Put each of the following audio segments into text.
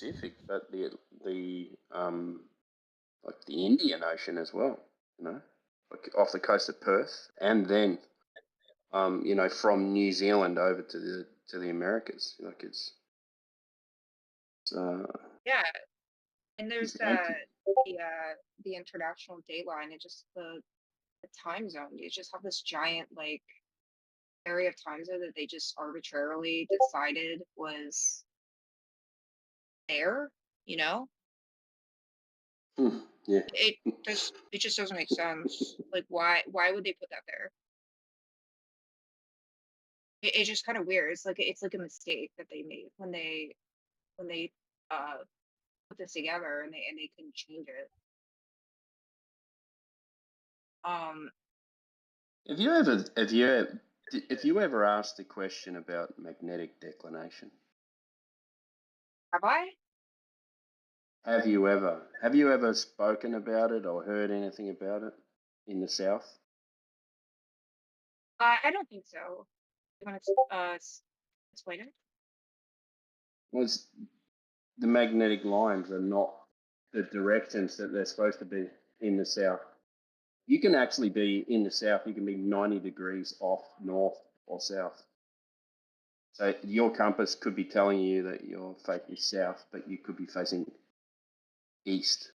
Pacific, but the like the Indian Ocean as well. You know, like off the coast of Perth, and then you know, from New Zealand over to the Americas. Like it's Yeah, and there's it's empty. the international date line. It just the time zone. You just have this giant like area of time zone that they just arbitrarily decided was there. You know, Yeah. it just doesn't make sense. Like why would they put that there? It's just kind of weird. It's like a mistake that they made when they uh put this together and they couldn't change it. Um, Have you ever asked a question about magnetic declination? have I? Have you ever spoken about it or heard anything about it in the South? I don't think so. You want to explain it? Well, the magnetic lines are not the directions that they're supposed to be in the South. You can actually be in the South, you can be 90 degrees off north or south. So your compass could be telling you that you're facing south, but you could be facing east.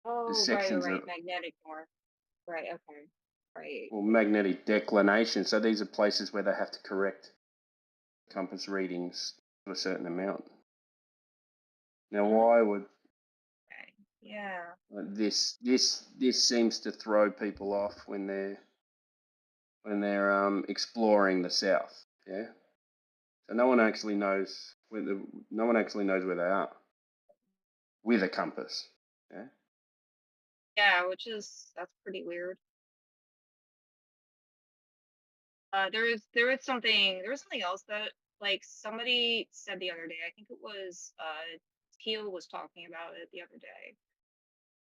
The Oh, sections right. are Magnetic north. Right. Okay. Right. or magnetic declination. So these are places where they have to correct compass readings to a certain amount. Now, why would Okay. Yeah. this seems to throw people off when they're exploring the south? Yeah. So no one actually knows where they are with a compass. Yeah. Yeah, that's pretty weird. There was something else that like somebody said the other day. I think it was Teal was talking about it the other day.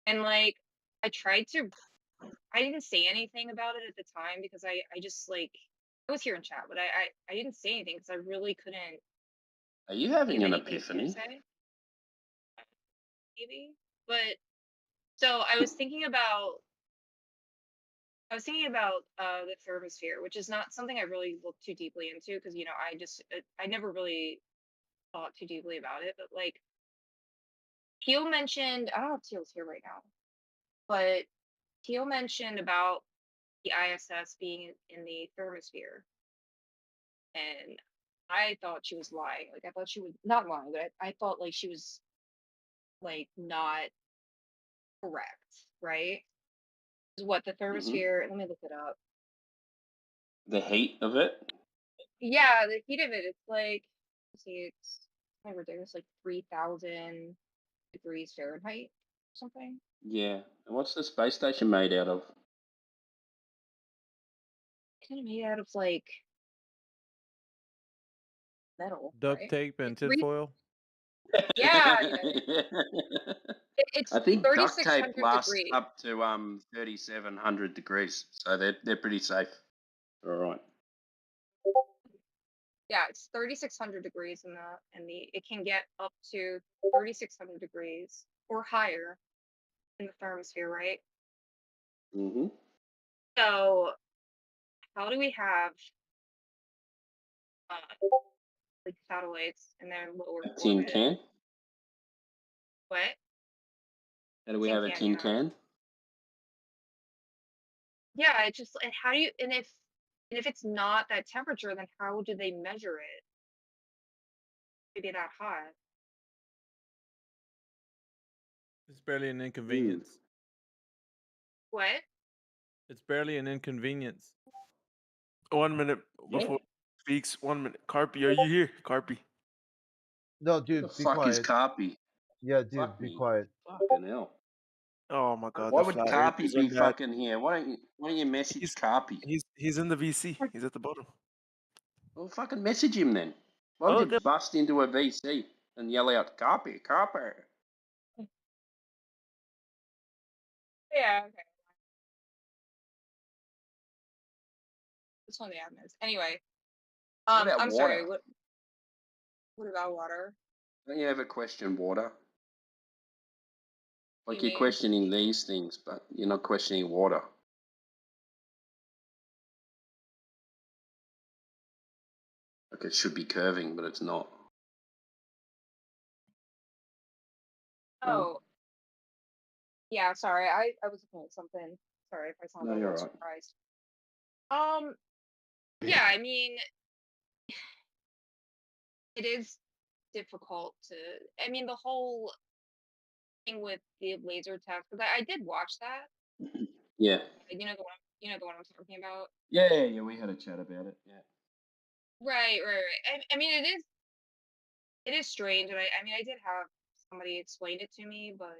And like I tried to I didn't say anything about it at the time because I just like I was here in chat, but I didn't say anything because I really couldn't Are you think having of an anything new to epiphany? say, maybe. But so I was thinking about the thermosphere, which is not something I really looked too deeply into because you know I never really thought too deeply about it. But like Teal mentioned, I don't know if Teal's here right now, but Teal mentioned about the ISS being in the thermosphere, and I thought she was lying. Like I thought she was not lying, but I thought like she was like not correct, right? Is what the Hmm. thermosphere? Let me look it up. The heat of it? Yeah, the heat of it. It's like let's see, it's like ridiculous, like 3,000 degrees Fahrenheit, or something. Yeah. And what's the space station made out of? Kind of made out of like metal, Duct right? tape and It's three. tinfoil. Yeah, I it's think thirty duct six tape hundred lasts degrees. up to 3,700 degrees, so they're pretty safe. All right. Yeah, it's 3,600 degrees in the it can get up to 3,600 degrees or higher in the thermosphere, right? Mhm. So how do we have like satellites in their low A Earth tin orbit? can. What? How do we Tin have a can, tin yeah. can? Yeah, it's just and how do you and if it's not that temperature, then how do they measure it to be that hot? It's barely an Mm. inconvenience. What? It's barely an inconvenience. 1 minute Yeah. before he speaks. 1 minute. Carpy, are you here? Carpy. No, Who the dude, be fuck is quiet. Carpy? Yeah, dude, Fuck be me. quiet. Fucking hell. Oh my god, Why the would flat Carpy earthers are be bad. fucking here? Why don't you message He's Carpy? he's in the VC. He's at the bottom. Well, fucking message him then. Why would Oh, you good. bust into a VC and yell out Carpy, Carpy? Yeah, okay. This one the admins. Anyway, What about I'm water? sorry. What about water? Don't you ever question water? Like You you're mean? questioning these things, but you're not questioning water. Like it should be curving, but it's not. Oh, yeah. Sorry, I was looking at something. Sorry if I sound No, a you're little right. surprised. Yeah. I mean, it is difficult to. I mean, the whole thing with the laser test. Because I did watch that. Yeah. You know the one. You know the one I'm talking about. Yeah. We had a chat about it. Yeah. Right. I mean, it is strange, and I mean, I did have somebody explain it to me, but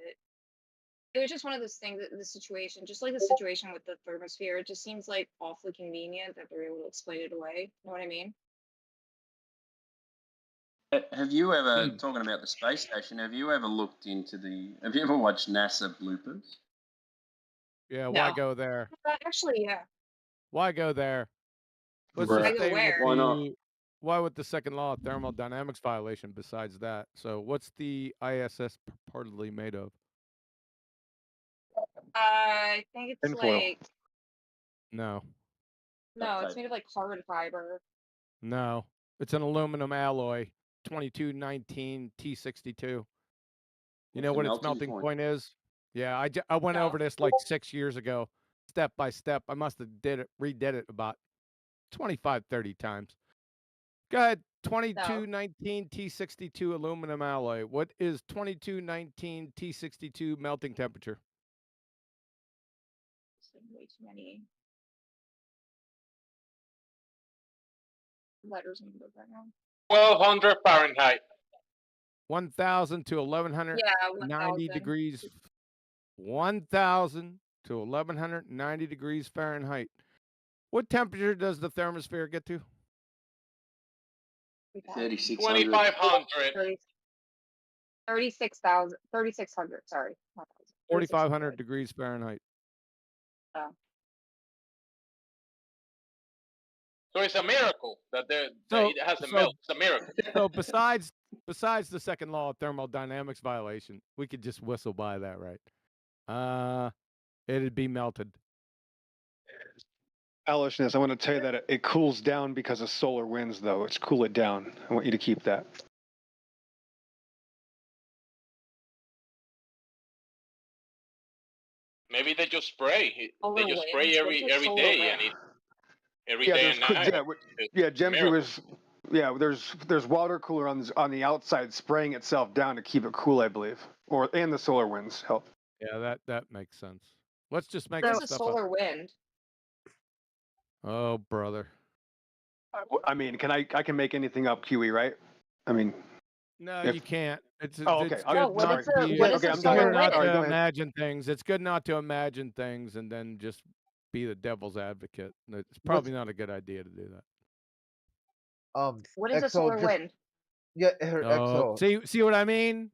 it was just one of those things. The situation, just like the situation with the thermosphere, it just seems like awfully convenient that they're able to explain it away. You know what I mean? Have you ever, talking about the space station, have you ever looked into have you ever watched NASA bloopers? Yeah, No. why go there? Actually, yeah. Why go there? Let's Right. just I go stay with where? Why not? why with the second law of thermodynamics violation besides that? So what's the ISS purportedly made of? I think it's Tinfoil. like No. no, it's made of like carbon fiber. No. It's an aluminum alloy, 2219 T62. You What's know the what its melting point is? Yeah, I went No. over this like 6 years ago, step by step. I must have redid it about 25, 30 times. Go ahead. 2219 T62 aluminum alloy. What is 2219 T62 melting temperature? It's like way too many letters in the book right now. 1200 Fahrenheit. 1000 to 1190 Yeah, 1,000. degrees. 1000 to 1190 degrees Fahrenheit. What temperature does the thermosphere get to? 3,600. 2500. 36,600. Sorry, not 1,000. 4,500 degrees Fahrenheit. Oh. So it's a miracle that So- it hasn't so- melted. It's a miracle. So besides the second law of thermodynamics violation, we could just whistle by that, right? It'd be melted. Alishness, I want to tell you that it cools down because of solar winds, though. It's cool it down. I want you to keep that. Maybe they just spray. Solar They just winds? spray What's a every solar day, wind? and every Yeah, day there's and night. Gemsy miracle. was. Yeah, there's water cooler on the outside spraying itself down to keep it cool, I believe, and the solar winds help. Yeah, that makes sense. Let's just make There's some a stuff solar up. wind. Oh, brother. I mean, I can make anything up, Kiwi, right? I mean, No, If- you can't. It's Oh, okay. it's I'm good Oh, what not is to a be. what is okay, a I'm It's done. solar good not wind? Sorry, to go ahead. imagine things. It's good not to imagine things and then just be the devil's advocate. It's probably not a good idea to do that. What is a Exo, solar just wind? yeah, Oh, Exo. see what I mean?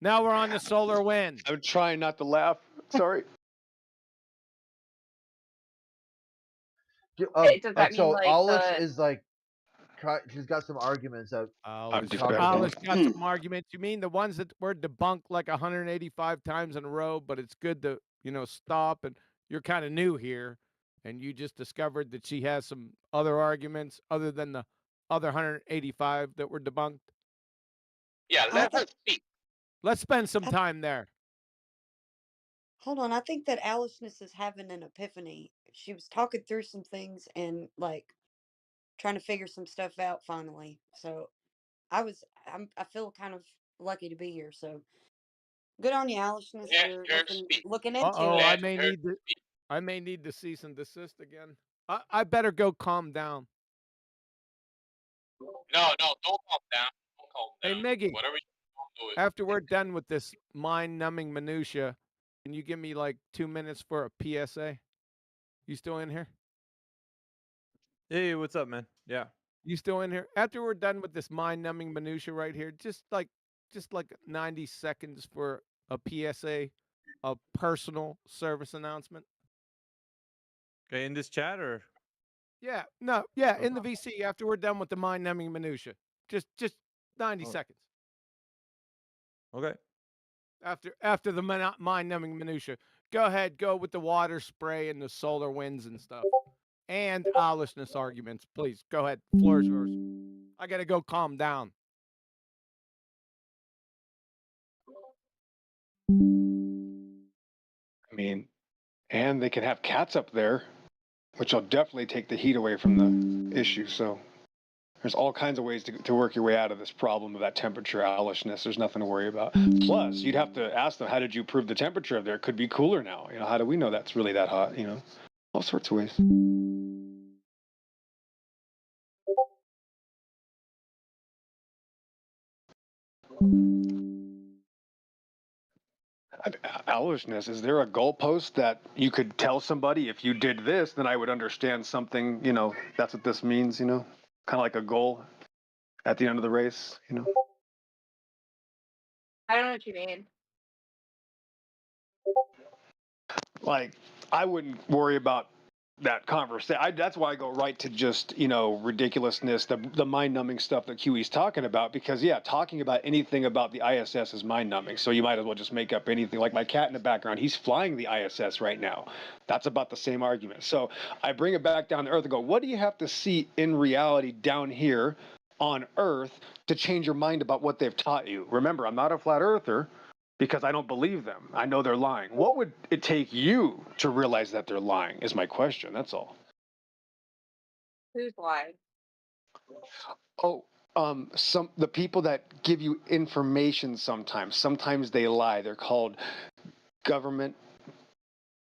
Now we're on the solar wind. I'm trying not to laugh. Sorry. Okay, does that mean Exo, like Alish the is like, she's got some arguments that Alice, just talk better. about. Alice got some arguments. You mean the ones that were debunked like 185 times in a row, but it's good to, stop. And you're kind of new here, and you just discovered that she has some other arguments other than the other 185 that were debunked. Yeah, let her speak. Let's spend some time there. Hold on, I think that Alishness is having an epiphany. She was talking through some things and like trying to figure some stuff out finally. So I feel kind of lucky to be here. So good on you, Alishness, Let for her speak. looking into Uh-oh, it. I Let may her need to speak. I may need to cease and desist again. I better go calm down. No, don't calm down. Don't calm Hey, down. Miggy, Whatever you do it. after we're done with this mind-numbing minutia, can you give me like 2 minutes for a PSA? You still in here? Hey, what's up, man? Yeah. You still in here? After we're done with this mind-numbing minutia right here, just like 90 seconds for a PSA, a personal service announcement. Okay, in this chat or Yeah, no, yeah, in the VC after we're done with the mind-numbing minutia. Just 90 Oh. seconds. Okay. After the mind-numbing minutia. Go ahead, go with the water spray and the solar winds and stuff. And owlishness arguments. Please, go ahead. Floor is yours. I got to go calm down. I mean, and they can have cats up there, which will definitely take the heat away from the issue. So there's all kinds of ways to work your way out of this problem of that temperature owlishness. There's nothing to worry about. Plus, you'd have to ask them, how did you prove the temperature of there? It could be cooler now. You know, how do we know that's really that hot? You know, all sorts of ways. Owlishness, is there a goalpost that you could tell somebody, if you did this, then I would understand something, you know, that's what this means, you know, kind of like a goal at the end of the race, you know? I don't know what you mean. Like, I wouldn't worry about that conversation. That's why I go right to just, you know, ridiculousness, the mind-numbing stuff that QE's talking about, because, yeah, talking about anything about the ISS is mind-numbing, so you might as well just make up anything. Like my cat in the background, he's flying the ISS right now. That's about the same argument. So I bring it back down to Earth and go, what do you have to see in reality down here on Earth to change your mind about what they've taught you? Remember, I'm not a flat earther, because I don't believe them. I know they're lying. What would it take you to realize that they're lying is my question. That's all. Who's lying? Oh, the people that give you information sometimes they lie. They're called government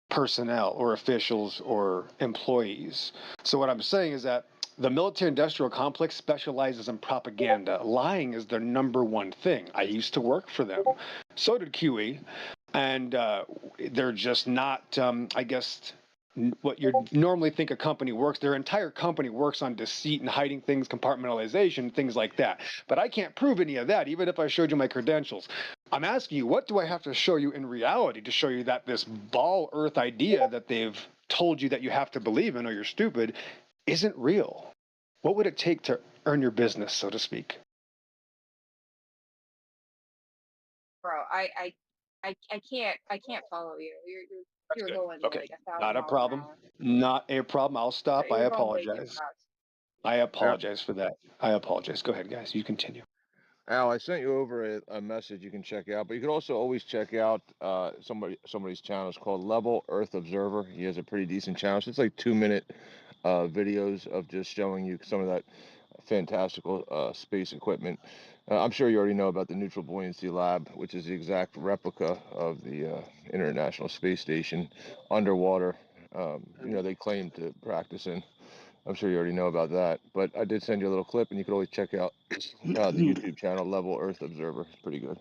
personnel or officials or employees. So what I'm saying is that the military industrial complex specializes in propaganda. Lying is their number one thing. I used to work for them. So did QE. And they're just not, I guess, what you normally think a company works. Their entire company works on deceit and hiding things, compartmentalization, things like that. But I can't prove any of that, even if I showed you my credentials. I'm asking you, what do I have to show you in reality to show you that this ball earth idea that they've told you that you have to believe in or you're stupid isn't real? What would it take to earn your business, so to speak? Bro, I can't follow you. You're Good. going Okay. like 1,000 Not a miles an problem. hour. Not a problem. I'll stop. I You're going way too apologize. fast. I apologize for that. I apologize. Go ahead, guys. You continue. Al, I sent you over a message you can check out, but you can also always check out somebody's channel. It's called Level Earth Observer. He has a pretty decent channel. So it's like 2-minute videos of just showing you some of that fantastical space equipment. I'm sure you already know about the Neutral Buoyancy Lab, which is the exact replica of the International Space Station underwater. You know, they claim to practice in. I'm sure you already know about that, but I did send you a little clip, and you could always check out the YouTube channel, Level Earth Observer. It's pretty good.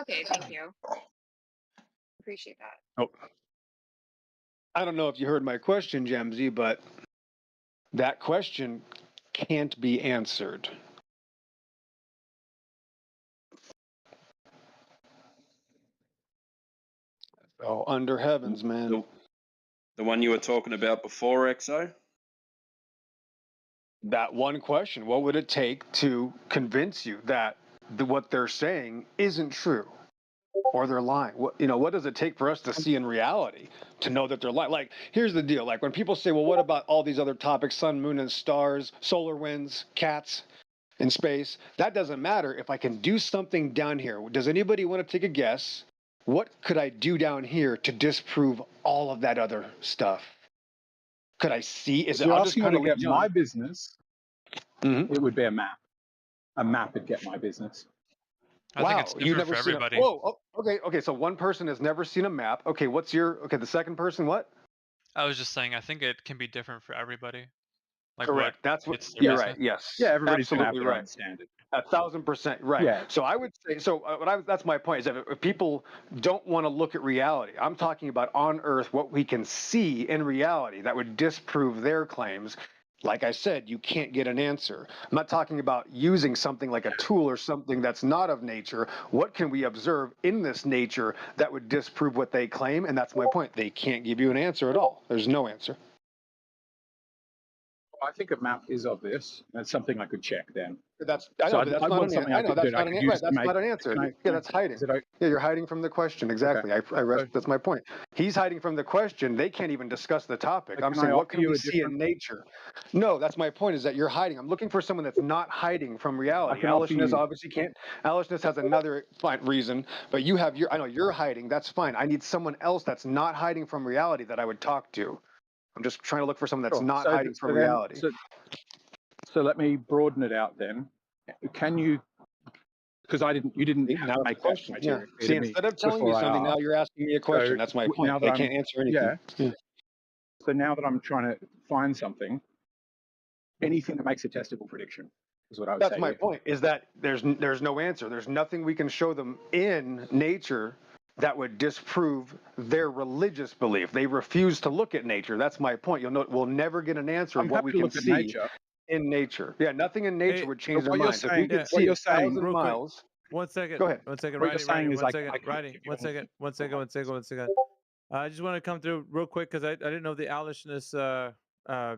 Okay, thank you. Appreciate that. Oh, I don't know if you heard my question, Jamsy, but that question can't be answered. Oh, under heavens, man. The one you were talking about before, XO? That one question, what would it take to convince you that what they're saying isn't true? Or they're lying. What does it take for us to see in reality to know that they're lying? Like, here's the deal. Like when people say, well, what about all these other topics, sun, moon, and stars, solar winds, cats in space? That doesn't matter if I can do something down here. Does anybody want to take a guess? What could I do down here to disprove all of that other stuff? Could I see? If you're asking me to get my business, it would be a map. A map would get my business. I think it's different for everybody. Okay. So one person has never seen a map. Okay, the second person, what? I was just saying, I think it can be different for everybody. Like Correct. That's what you're you're right. Yes. Yeah, everybody's going to have absolutely their right. own standard. 1,000% right. Yeah. So I would say, that's my point, is that if people don't want to look at reality, I'm talking about on Earth what we can see in reality that would disprove their claims. Like I said, you can't get an answer. I'm not talking about using something like a tool or something that's not of nature. What can we observe in this nature that would disprove what they claim? And that's my point. They can't give you an answer at all. There's no answer. I think a map is obvious. That's something I could check then. That's I So know, but that's I not want an something answer. I I know could, that's that I not could an use right. to That's make. not an answer. Can Yeah, I, that's hiding. is it okay? Yeah, you're hiding from the question. Exactly. So, That's my point. He's hiding from the question. They can't even discuss the topic. I'm can I saying, what offer can you we a see in different? nature? No, that's my point. Is that you're hiding? I'm looking for someone that's not hiding from I reality. can offer Alishness you. obviously can't. Alishness has another fine reason, but you have your. I know you're hiding. That's fine. I need someone else that's not hiding from reality that I would talk to. I'm just trying to look for someone that's Sure. not hiding from reality. So let me broaden it out then. Can you? Because you didn't have now to it's a make that question. Yeah. criteria clear See, to me instead of telling me before I something, now asked. you're asking me a question. So That's my point. now that They can't answer anything. yeah. So now that I'm trying to find something, anything that makes a testable prediction is what I would say. That's my point. Is that there's no answer. There's nothing we can show them in nature that would disprove their religious belief. They refuse to look at nature. That's my point. You'll know we'll never get an answer I'm of what happy we to can look at see nature. in nature. Yeah, nothing in nature Hey, would change their what you're minds. If we saying, could what see you're a saying, thousand real quick. miles. 1 second. Go ahead. 1 second. What you're Writing. saying is One I second. can't Writing. give you 1 second. 1 second. 1 second. 1 second. I just want to come through real quick because I didn't know the Alishness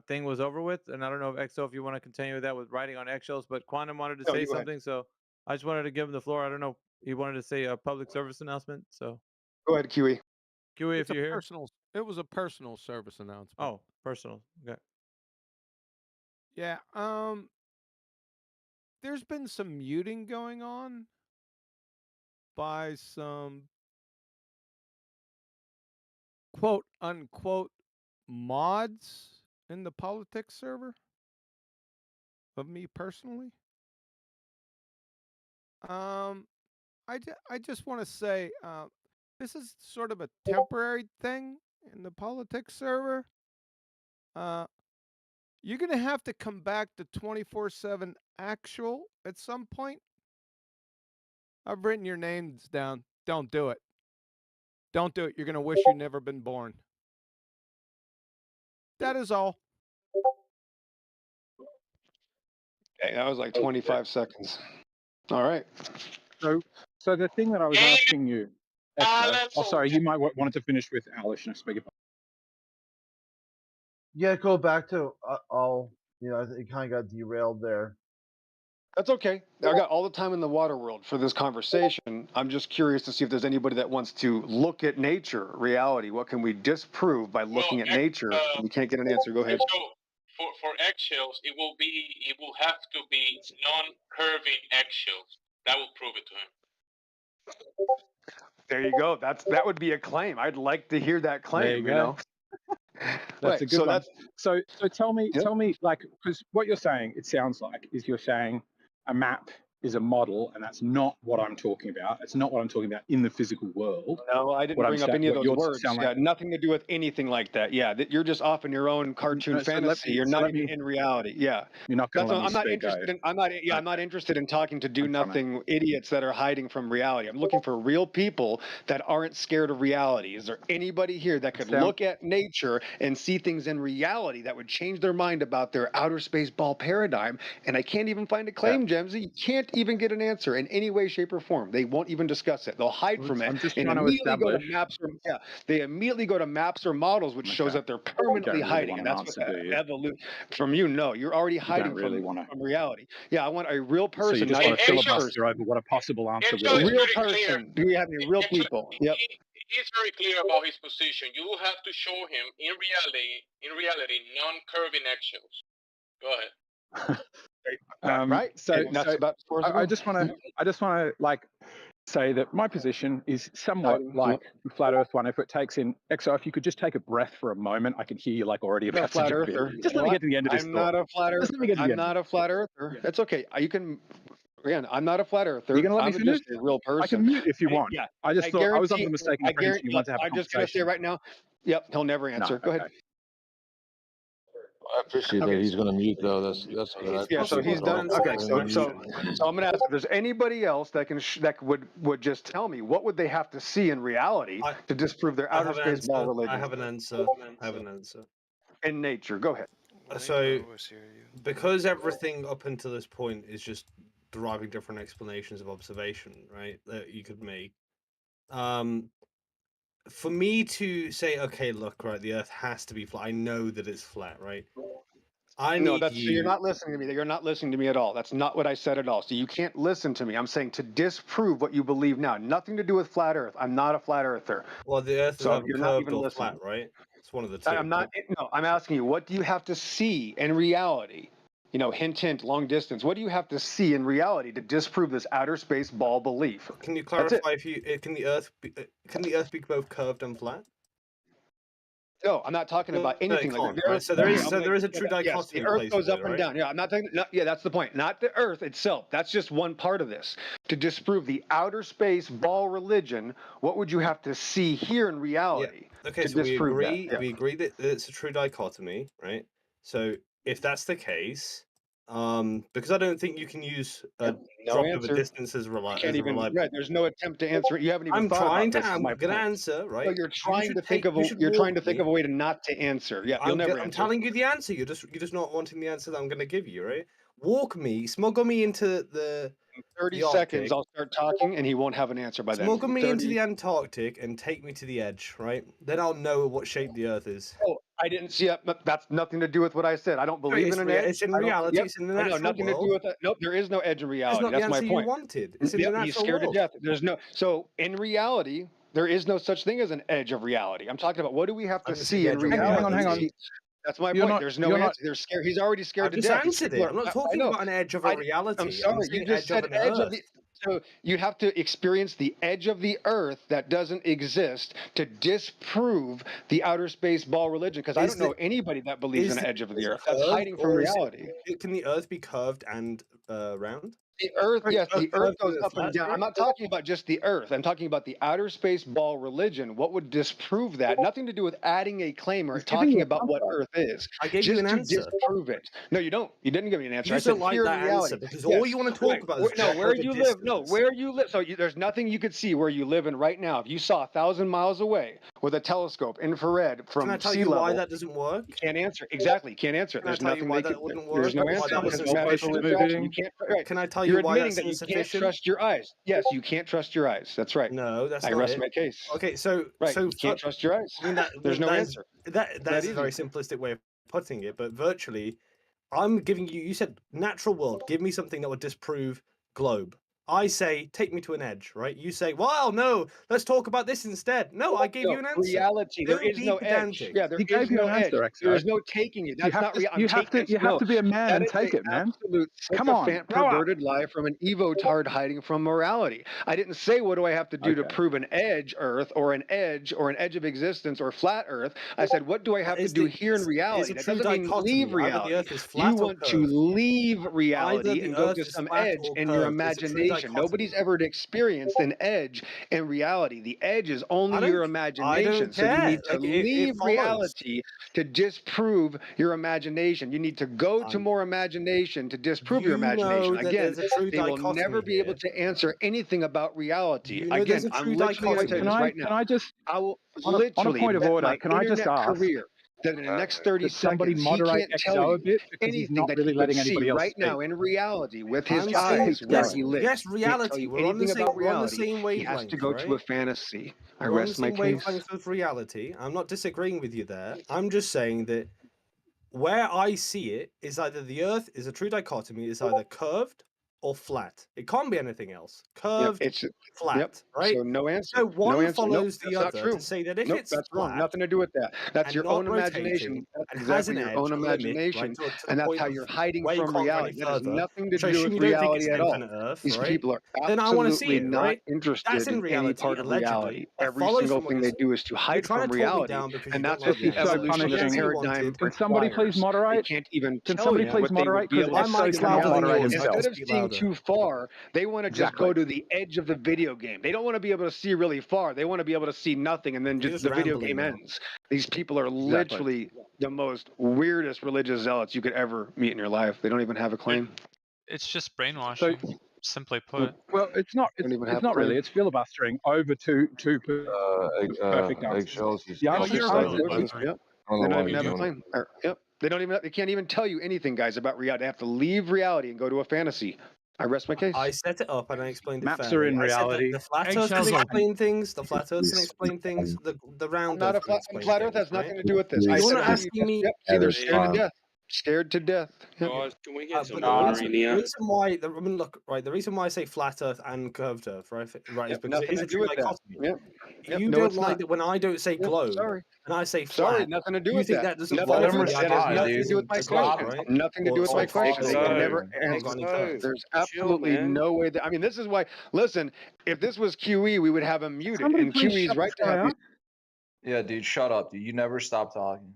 thing was over with, and I don't know if XO if you want to continue with that with writing on eggshells, but Quantum wanted to No, say you go ahead. something, so I just wanted to give him the floor. I don't know. He wanted to say a public service announcement, so Go ahead, QE. QE, It's if a you're here. personal. It was a personal service announcement. Oh, personal. Okay. Yeah. There's been some muting going on by some quote unquote mods in the politics server of me personally. I just want to say this is sort of a temporary thing in the politics server. You're going to have to come back to 24/7 actual at some point. I've written your names down. Don't do it. Don't do it. You're going to wish you'd never been born. That is all. Okay, that was like 25 seconds. All right. So the thing that I was asking you, oh, sorry, you might wanted to finish with Alishness. Beg your pardon. Yeah, go back to all. You know, it kind of got derailed there. That's okay. I got all the time in the water world for this conversation. I'm just curious to see if there's anybody that wants to look at nature, reality. What can we disprove by looking at nature? We can't get an answer. Go ahead. So for eggshells, it will have to be non-curving eggshells. That will prove it to him. There you go. That would be a claim. I'd like to hear that claim. There you go. That's a good one. So tell me, like, because what you're saying, it sounds like, is you're saying a map is a model, and that's not what I'm talking about. It's not what I'm talking about in the physical world. No, I didn't bring up any of those words. Like, yeah, nothing to do with anything like that. Yeah, you're just off in your own cartoon fantasy. You're not even in reality. Yeah, you're not going to let me I'm not speak, interested in. I'm not interested in talking to do nothing idiots that are hiding from reality. I'm looking for real people that aren't scared of reality. Is there anybody here that could look at nature and see things in reality that would change their mind about their outer space ball paradigm? And I can't even find a claim, Gemsy. You can't even get an answer in any way, shape, or form. They won't even discuss it. They'll hide from it and immediately go to maps. They immediately go to maps or models, which shows that they're permanently hiding. And that's what evolution. From you, no, you're already hiding from reality. Yeah, I want a real person. So you just want to filibuster over what a possible answer will be. A real person. Do we have any real people? Yep. He's very clear about his position. You will have to show him in reality, non-curving eggshells. Go ahead. Right. So I just want to like say that my position is somewhat like flat Earth one. If it takes in XO, if you could just take a breath for a moment, I can hear you like already about flat earther. Just let me get to the end of this. I'm not a flat earther. I'm not a flat earther. That's okay. You can. Again, I'm not a flat earther. You're gonna let me finish? Just a real person. I can mute if you want. Yeah. I just thought I was under the mistaken impression you want to have a conversation. I'm just gonna say right now. Yep. He'll never answer. Go ahead. I appreciate that he's going to mute though. That's good. Yeah, so he's done. Okay, so I'm going to ask if there's anybody else that can that would just tell me what would they have to see in reality to disprove their outer space ball religion. I have an answer. In nature, go ahead. So, because everything up until this point is just deriving different explanations of observation, right? That you could make. For me to say, okay, look, right, the Earth has to be flat. I know that it's flat, right? I No, need that's so you're you. not listening to me. You're not listening to me at all. That's not what I said at all. So you can't listen to me. I'm saying to disprove what you believe now. Nothing to do with flat Earth. I'm not a flat earther. Well, the Earth is So either you're not curved even or listening. flat, right? It's one of the two. I'm not. No, I'm asking you. What do you have to see in reality? You know, hint, hint, long distance. What do you have to see in reality to disprove this outer space ball belief? Can you That's it. clarify if you can the Earth be both curved and flat? No, I'm not talking about anything No, like that. right? So there is a true dichotomy. Yes, the Earth placed goes there, up and right? down. Yeah, I'm not talking. No, yeah, that's the point. Not the Earth itself. That's just one part of this. To disprove the outer space ball religion, what would you have to see here in reality Okay, to so we disprove agree. that? Yeah. We agree that it's a true dichotomy, right? So if that's the case, because I don't think you can use a No drop answer. of a distance as You can't even. Right. There's no attempt to answer it. You haven't even I'm thought trying about to. this. I'm my gonna point. answer, right? So you're trying to think of. You should You're trying to walk think me. of a way to not to answer. Yeah, you'll never I'm answer. telling you the answer. You're just not wanting the answer that I'm going to give you, right? Walk me, smuggle me into the. In 30 the seconds, Arctic. I'll start talking, and he won't have an answer by then. Smuggle me 30... into the Antarctic and take me to the edge, right? Then I'll know what shape the Earth is. Oh, I didn't see it. That's nothing to do with what I said. I don't believe in an edge. It's in reality. It's in the natural nothing world. to do with that. Nope, there is no edge in reality. It's not That's the my answer point. you wanted. It's in the natural He's scared world. to death. There's no. So in reality, there is no such thing as an edge of reality. I'm talking about what do we have to see in reality? Hang on. That's my point. There's no answer. They're scared. He's already scared to death. I just answered it. I'm not talking about an edge of a reality. I'm sorry. You just said edge of the. So you have to experience the edge of the Earth that doesn't exist to disprove the outer space ball religion. Because I don't know anybody that believes in an edge of the Earth. That's hiding from reality. Can the Earth be curved and round? The Earth, yes, the Earth goes up and down. I'm not talking about just the Earth. I'm talking about the outer space ball religion. What would disprove that? Nothing to do with adding a claim or talking about what Earth is. I gave just you an to answer. Disprove it. No, you don't. You didn't give me an answer. You I said don't like here that in reality. answer because all you want to talk about is where you live. No, where you live. So there's nothing you could see where you live in right now. If you saw 1,000 miles away with a telescope, infrared from Can I tell sea you level, why that doesn't work? You can't answer. Exactly, you can't answer. There's nothing they could. There's no answer. You can't. Right. Can I tell You're you why admitting that's that you insufficient? can't trust your eyes. Yes, you can't trust your eyes. That's right. No, that's I not rest it. my case. Okay, so you can't trust your eyes. I mean, there's no answer. That's a very simplistic way of putting it, but virtually, I'm giving you. You said natural world. Give me something that would disprove globe. I say, take me to an edge, right? You say, well, no, let's talk about this instead. No, I gave you an answer. Reality, there is no edge. Yeah, there is no edge. There is no taking it. That's not real. You have to be a man and take it, man. Come on, perverted lie from an evotard hiding from morality. I didn't say what do I have to do to prove an edge Earth or an edge of existence or flat Earth. I said, what do I have to do here in reality? That doesn't mean leave reality. You want to leave reality and go to some edge in your imagination. Nobody's ever experienced an edge in reality. The edge is only your imagination. So you need to leave reality to disprove your imagination. You need to go to more imagination to disprove your imagination. Again, they will never be able to answer anything about reality. Again, I'm literally going to tell you this right now. I will literally on a point of order, can I just ask that in the next 30 somebody seconds, moderate he can't tell a bit because he's anything not that really he letting can see anybody else right speak. now in reality with his I'm eyes saying, where he lives. yes, Can't reality. tell you We're on the anything same. about We're on the reality. same He wavelength. has to go to a fantasy. I We're rest my on the same case. wavelength with reality. I'm not disagreeing with you there. I'm just saying that where I see it is either the Earth is a true dichotomy. It's either curved or flat. It can't be anything else. Curved, flat, right? So no answer. So one no answer. follows the That's other not true. to say that if it's that's flat, wrong. Nothing to do with that. That's your own imagination. That's exactly your own imagination, and that's how you're hiding from reality. That has nothing to do with reality at all. These people are absolutely not interested in any part of reality. Every single thing they do is to hide from reality, and that's what the evolutionist paradigm Can somebody please requires. moderate? They can't even Can tell somebody you please what they moderate? would be Because able to Exo see cannot from moderate reality. himself. Instead of seeing too far, they want to just go to the edge of the video game. They don't want to be able to see really far. They want to be able to see nothing, and then just the video game ends. These people are literally the most weirdest religious zealots you could ever meet in your life. They don't even have a claim. It's just brainwashing, simply put. Well, it's not. It's not really. It's filibustering over two perfect answers. Eggshells. The answer is They don't even have a claim. Yep. They don't even. They can't even tell you anything, guys, about reality. They have to leave reality and go to a fantasy. I rest my case. I set it up and I explained it. Maps fairly. are in reality. The flat Earth can explain things. The flat Earth can explain things. The round. Not a flat Earth has nothing to do with this. You're not asking me. See, they're scared to death. Scared to death. Yep. Guys, can we get some But order in the here? reason why, I mean, look, right, the reason why I say flat Earth and curved Earth, right, is because it Nothing is to a do true with that. dichotomy. Yep. Yep. You No, don't it's like not. that when I don't say Yep, globe sorry. and I say Sorry, flat. nothing to do You with think that. that doesn't Nothing fall to into do the with that. Has idea nothing to of do with my a globe, question. right? Nothing to do with my question. It Exo. never Not got any curves. There's Chill, absolutely man. no way that, I mean, this is why, listen, if this was QE, we would have him muted. Somebody And please QE's shut right this to have guy these. up. Yeah, dude, shut up, dude. You never stop talking.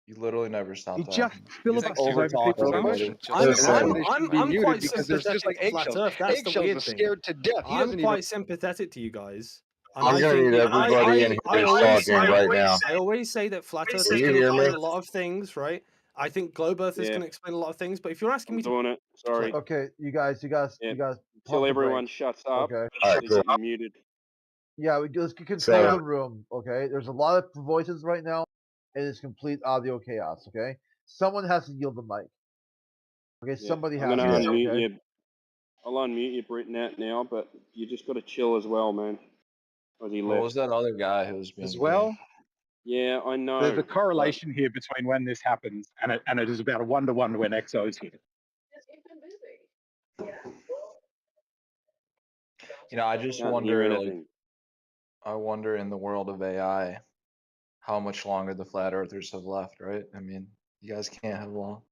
You literally never stop He talking. just filibusters over over talk people's everybody. questions. And that's why they should be I'm muted quite because there's just sympathetic like to flat eggshells. Earth. That's the Eggshells weird are thing. scared to death. He I'm doesn't quite even. sympathetic to you guys. And I'm I gonna think need everybody in I here always talking say, right now. I always say that flat Earth Can is you going to hear explain me? a lot of things, right? I think globe Earth is Yeah. going to explain a lot of things. But if you're asking I'm me to doing it. Sorry. Okay, you guys, Yeah. you guys, Till pump the everyone brakes. shuts up. Okay. All right, Please cool. get muted. Yeah, let's control So- the room. Okay, there's a lot of voices right now, and it's complete audio chaos. Okay, someone has to yield the mic. Okay, Yeah, somebody I'm has gonna to. unmute Okay. you. I'll unmute you, Brit, now, but you just got to chill as well, man. Or he What left. was that other guy who was being As well, Yeah, I know. there's a correlation here between when this happens, and it is about a 1-to-1 when Exo is here. You know, I just Can't hear wonder, like, anything. I wonder in the world of AI, how much longer the flat earthers have left, right? I mean, you guys can't have long.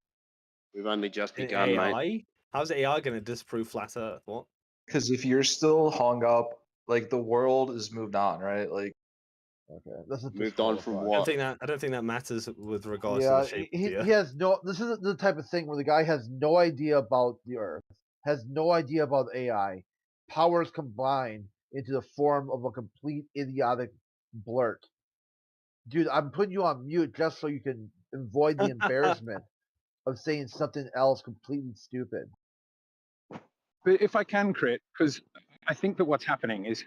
We've only just begun, mate. AI? How's AI going to disprove flat Earth? What? Because if you're still hung up, like, the world has moved on, right? Like, Okay, this is Moved on from disqualified. what? I don't think that matters with regards Yeah, to the shape of the Earth. he has no. This is the type of thing where the guy has no idea about the Earth, has no idea about AI. Powers combined into the form of a complete idiotic blurt. Dude, I'm putting you on mute just so you can avoid the embarrassment of saying something else completely stupid. But if I can, Crit, because I think that what's happening is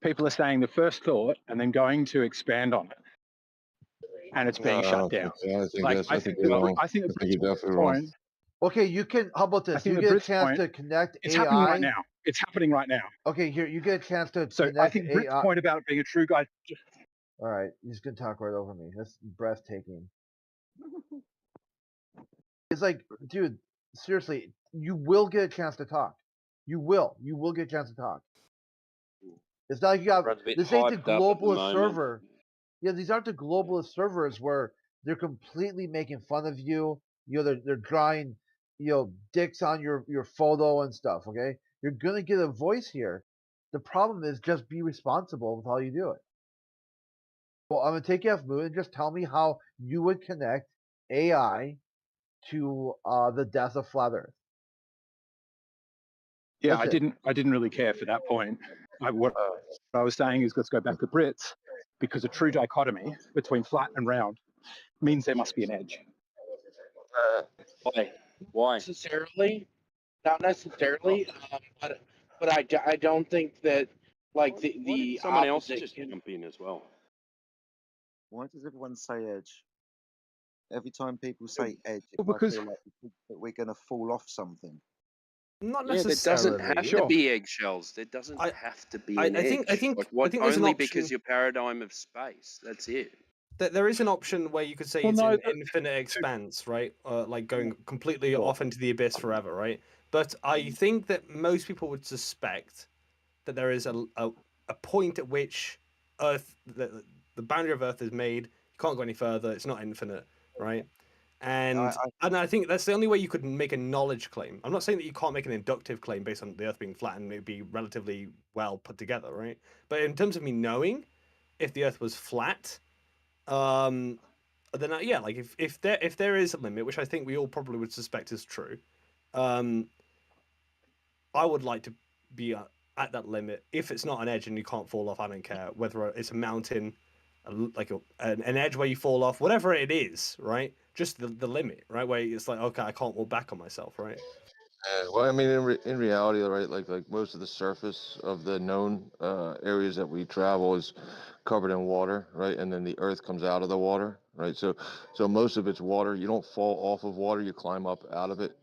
people are saying the first thought and then going to expand on it, and it's being shut down. I think you're wrong. I think you're definitely wrong. Okay, you can. How about I this? think You the get a Brit's chance point, to connect it's AI. happening right now. It's happening right now. Okay, here you get a chance to So connect I think Brit's AI. point about being a true guy. All right, he's gonna talk right over me. That's breathtaking. It's like, dude, seriously, you will get a chance to talk. You will get a chance to talk. It's not like you got. Brad's a bit This ain't the hyped up at the globalist moment. server. Yeah, these aren't the globalist servers where they're completely making fun of you. You know, they're drawing, dicks on your photo and stuff. Okay, you're gonna get a voice here. The problem is just be responsible with how you do it. Well, I'm gonna take you off mood and just tell me how you would connect AI to the death of flat Earth. Yeah, That's it. I didn't really care for that point. What I was saying is let's go back to Brits, because a true dichotomy between flat and round means there must be an edge. Why? Not necessarily, but I don't think that like the Someone else opposite just can. jump in as well. Why does everyone say edge? Every time people say edge, I because- feel like that we're going to fall off something. Not Yeah, there necessarily. doesn't have to be eggshells. There doesn't have to be an edge. I think like what, there's an only option. because your paradigm of space. That's it. There is an option where you could say it's an infinite expanse, right? Like going completely off into the abyss forever, right? But I think that most people would suspect that there is a point at which Earth, the boundary of Earth is made. You can't go any further. It's not infinite, right? And I think that's the only way you could make a knowledge claim. I'm not saying that you can't make an inductive claim based on the Earth being flat and it would be relatively well put together, right? But in terms of me knowing if the Earth was flat, then yeah, like if there is a limit, which I think we all probably would suspect is true, I would like to be at that limit. If it's not an edge and you can't fall off, I don't care whether it's a mountain, like an edge where you fall off, whatever it is, right? Just the limit, right? Where it's like, okay, I can't walk back on myself, right? Well, I mean, in reality, right, like most of the surface of the known areas that we travel is covered in water, right, and then the Earth comes out of the water, right. So most of it's water. You don't fall off of water; you climb up out of it.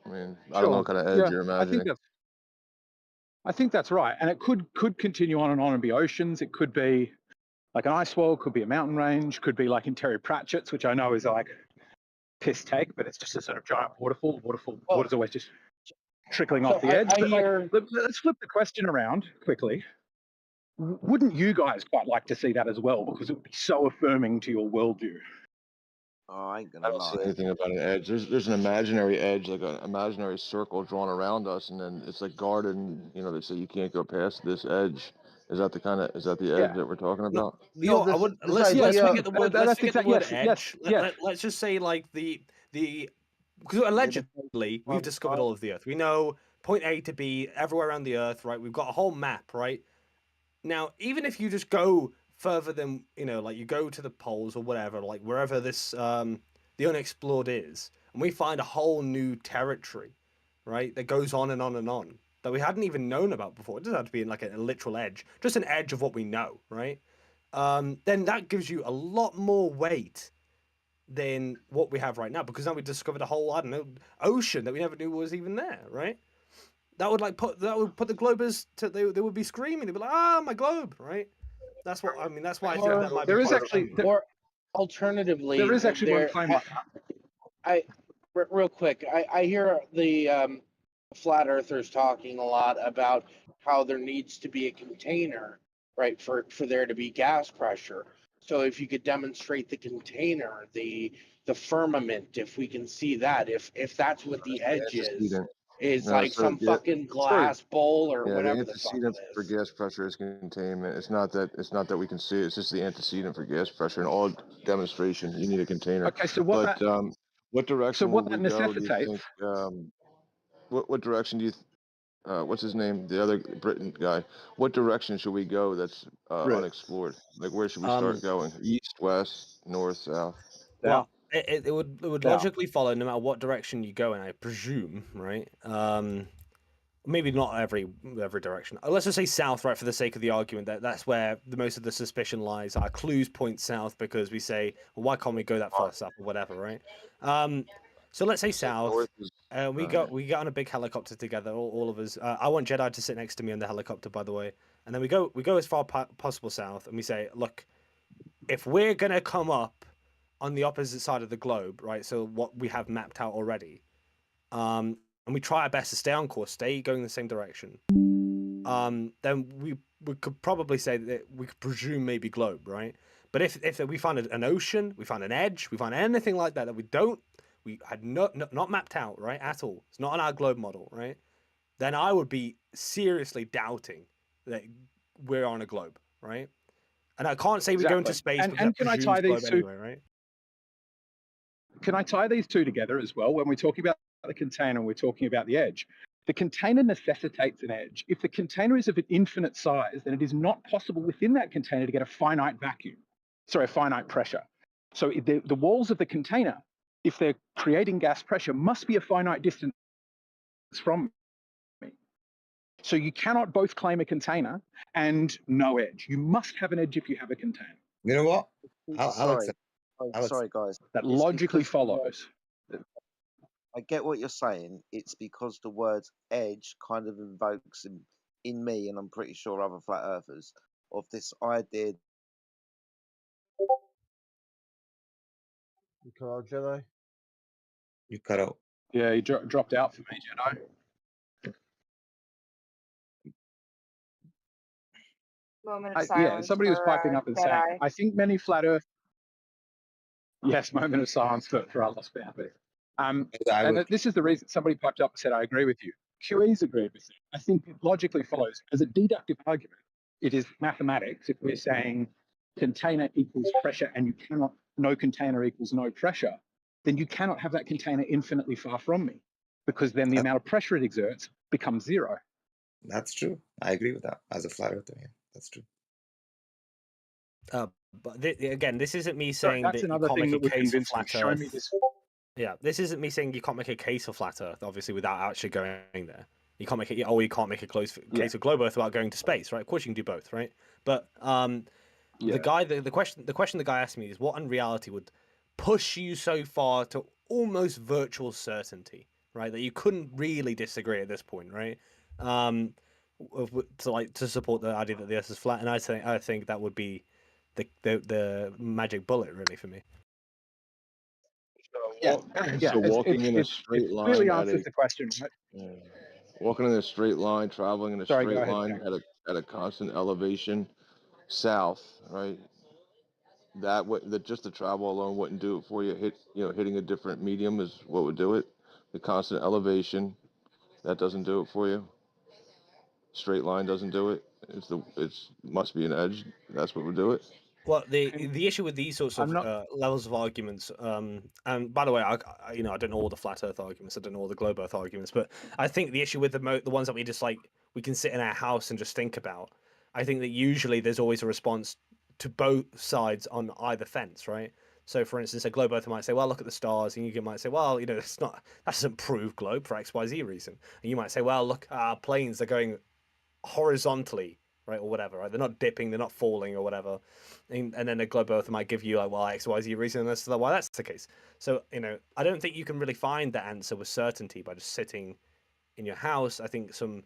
I mean, I don't know what kind of edge you're imagining. I think that's right, and it could continue on and be oceans. It could be like an ice wall, could be a mountain range, could be like in Terry Pratchett's, which I know is like piss take, but it's just a sort of giant waterfall. Water's always just trickling off the I, edge. I But hear. let's flip the question around quickly. Wouldn't you guys quite like to see that as well? Because it would be so affirming to your worldview. Oh, I ain't I gonna don't see lie. anything about an edge. There's an imaginary edge, like an imaginary circle drawn around us, and then it's like guarded. And, they say you can't go past this edge. Is that the edge that we're talking about? No, I would let's forget the word. Let's forget the word edge. Let's just say like the because allegedly we've discovered all of the Earth. We know point A to B everywhere around the Earth, right? We've got a whole map, right? Now, even if you just go further than like you go to the poles or whatever, like wherever this the unexplored is, and we find a whole new territory, right? That goes on and on and on that we hadn't even known about before. It doesn't have to be in like a literal edge, just an edge of what we know, right? Then that gives you a lot more weight than what we have right now, because now we discovered a whole, I don't know, ocean that we never knew was even there, right? That would put the globers to they would be screaming. They'd be like, "Ah, my globe!" Right? That's what I mean. That's why I think that might be. Or alternatively, there is actually one claim like that. Real quick, I hear the flat earthers talking a lot about how there needs to be a container, right, for there to be gas pressure. So if you could demonstrate the container, the firmament, if we can see that, if that's what the edge is like some fucking glass bowl or whatever the fuck it antecedent for gas pressure is containment. It's not that we can see it. It's just the antecedent for gas pressure. In all demonstration, you need a container. Okay, so what direction what will that we go? Do you necessitates? think? What direction do you? What's his name? The other Britain guy. What direction should we go that's unexplored? Like, where should we start going? East, west, north, south? Well, it would logically follow no matter what direction you go in, I presume, right? Maybe not every direction. Let's just say south, right, for the sake of the argument. That's where the most of the suspicion lies. Our clues point south because we say, well, why can't we go that far south or whatever, right? So let's say south. We get on a big helicopter together, all of us. I want Jedi to sit next to me on the helicopter, by the way. And then we go as far possible south, and we say, look, if we're gonna come up on the opposite side of the globe, right? So what we have mapped out already, and we try our best to stay on course, stay going the same direction. Then we could probably say that we could presume maybe globe, right? But if we find an ocean, we find an edge, we find anything like that we had not mapped out, right, at all. It's not on our globe model, right? Then I would be seriously doubting that we're on a globe, right? And I can't say we go into space and can I tie these two anyway, right? Can I tie these two together as well? When we're talking about the container, we're talking about the edge. The container necessitates an edge. If the container is of an infinite size, then it is not possible within that container to get a finite pressure. So the walls of the container, if they're creating gas pressure, must be a finite distance from me. So you cannot both claim a container and no edge. You must have an edge if you have a container. You know what? Sorry, guys. That logically follows. I get what you're saying. It's because the word edge kind of invokes in me, and I'm pretty sure other flat earthers, of this idea. You cut out, Jedi? You cut out. Yeah, you dropped out for me, Jedi. Moment of silence. Somebody was piping up and saying, I think many flat earth. Yes, moment of silence for our lost family. And this is the reason somebody piped up and said, I agree with you. QE's agreed with you. I think it logically follows. As a deductive argument, it is mathematics. If we're saying container equals pressure and no container equals no pressure, then you cannot have that container infinitely far from me, because then the amount of pressure it exerts becomes zero. That's true. I agree with that. As a flat earther, yeah, that's true. But again, this isn't me saying that you can't make a case for flat Earth. Yeah, this isn't me saying you can't make a case for flat Earth, obviously, without actually going there. You can't make it, you can't make a case of globe Earth without going to space, right? Of course, you can do both, right? But the question the guy asked me is, what in reality would push you so far to almost virtual certainty, right? That you couldn't really disagree at this point, right? To support the idea that the Earth is flat, and I think that would be the magic bullet, really, for me. So Yeah, So walking in a straight it clearly line answers the question, right? walking in a straight line, traveling in a Sorry, go straight ahead, line Jack. at a constant elevation south, right? That just the travel alone wouldn't do it for you. Hitting a different medium is what would do it. The constant elevation, that doesn't do it for you. Straight line doesn't do it. Must be an edge. That's what would do it. Well, the issue with these sorts of levels of arguments, and by the way, I don't know all the flat Earth arguments, I don't know all the globe Earth arguments, but I think the issue with the ones that we can sit in our house and just think about, I think that usually there's always a response to both sides on either fence, right? So, for instance, a globe Earther might say, "Well, look at the stars," and you might say, "Well, it's not that doesn't prove globe for XYZ reason," and you might say, "Well, look, our planes are going horizontally." Right, or whatever, right? They're not dipping, they're not falling, or whatever. And then a globe Earther might give you like, well, X, Y, Z reason as to why that's the case. So, I don't think you can really find the answer with certainty by just sitting in your house. I think some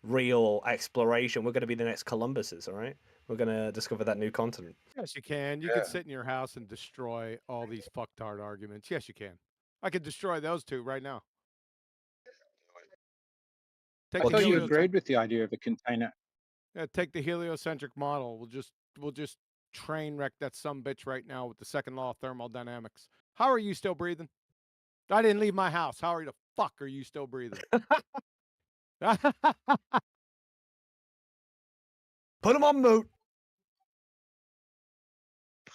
real exploration. We're going to be the next Columbuses, all right? We're going to discover that new continent. Yes, you can. You can sit in your house and destroy all these fucktard arguments. Yes, you can. I could destroy those two right now. I thought you agreed with the idea of a container. Yeah, take the heliocentric model. We'll just train wreck that sumbitch right now with the second law of thermodynamics. How are you still breathing? I didn't leave my house. How the fuck are you still breathing? Put him on mute.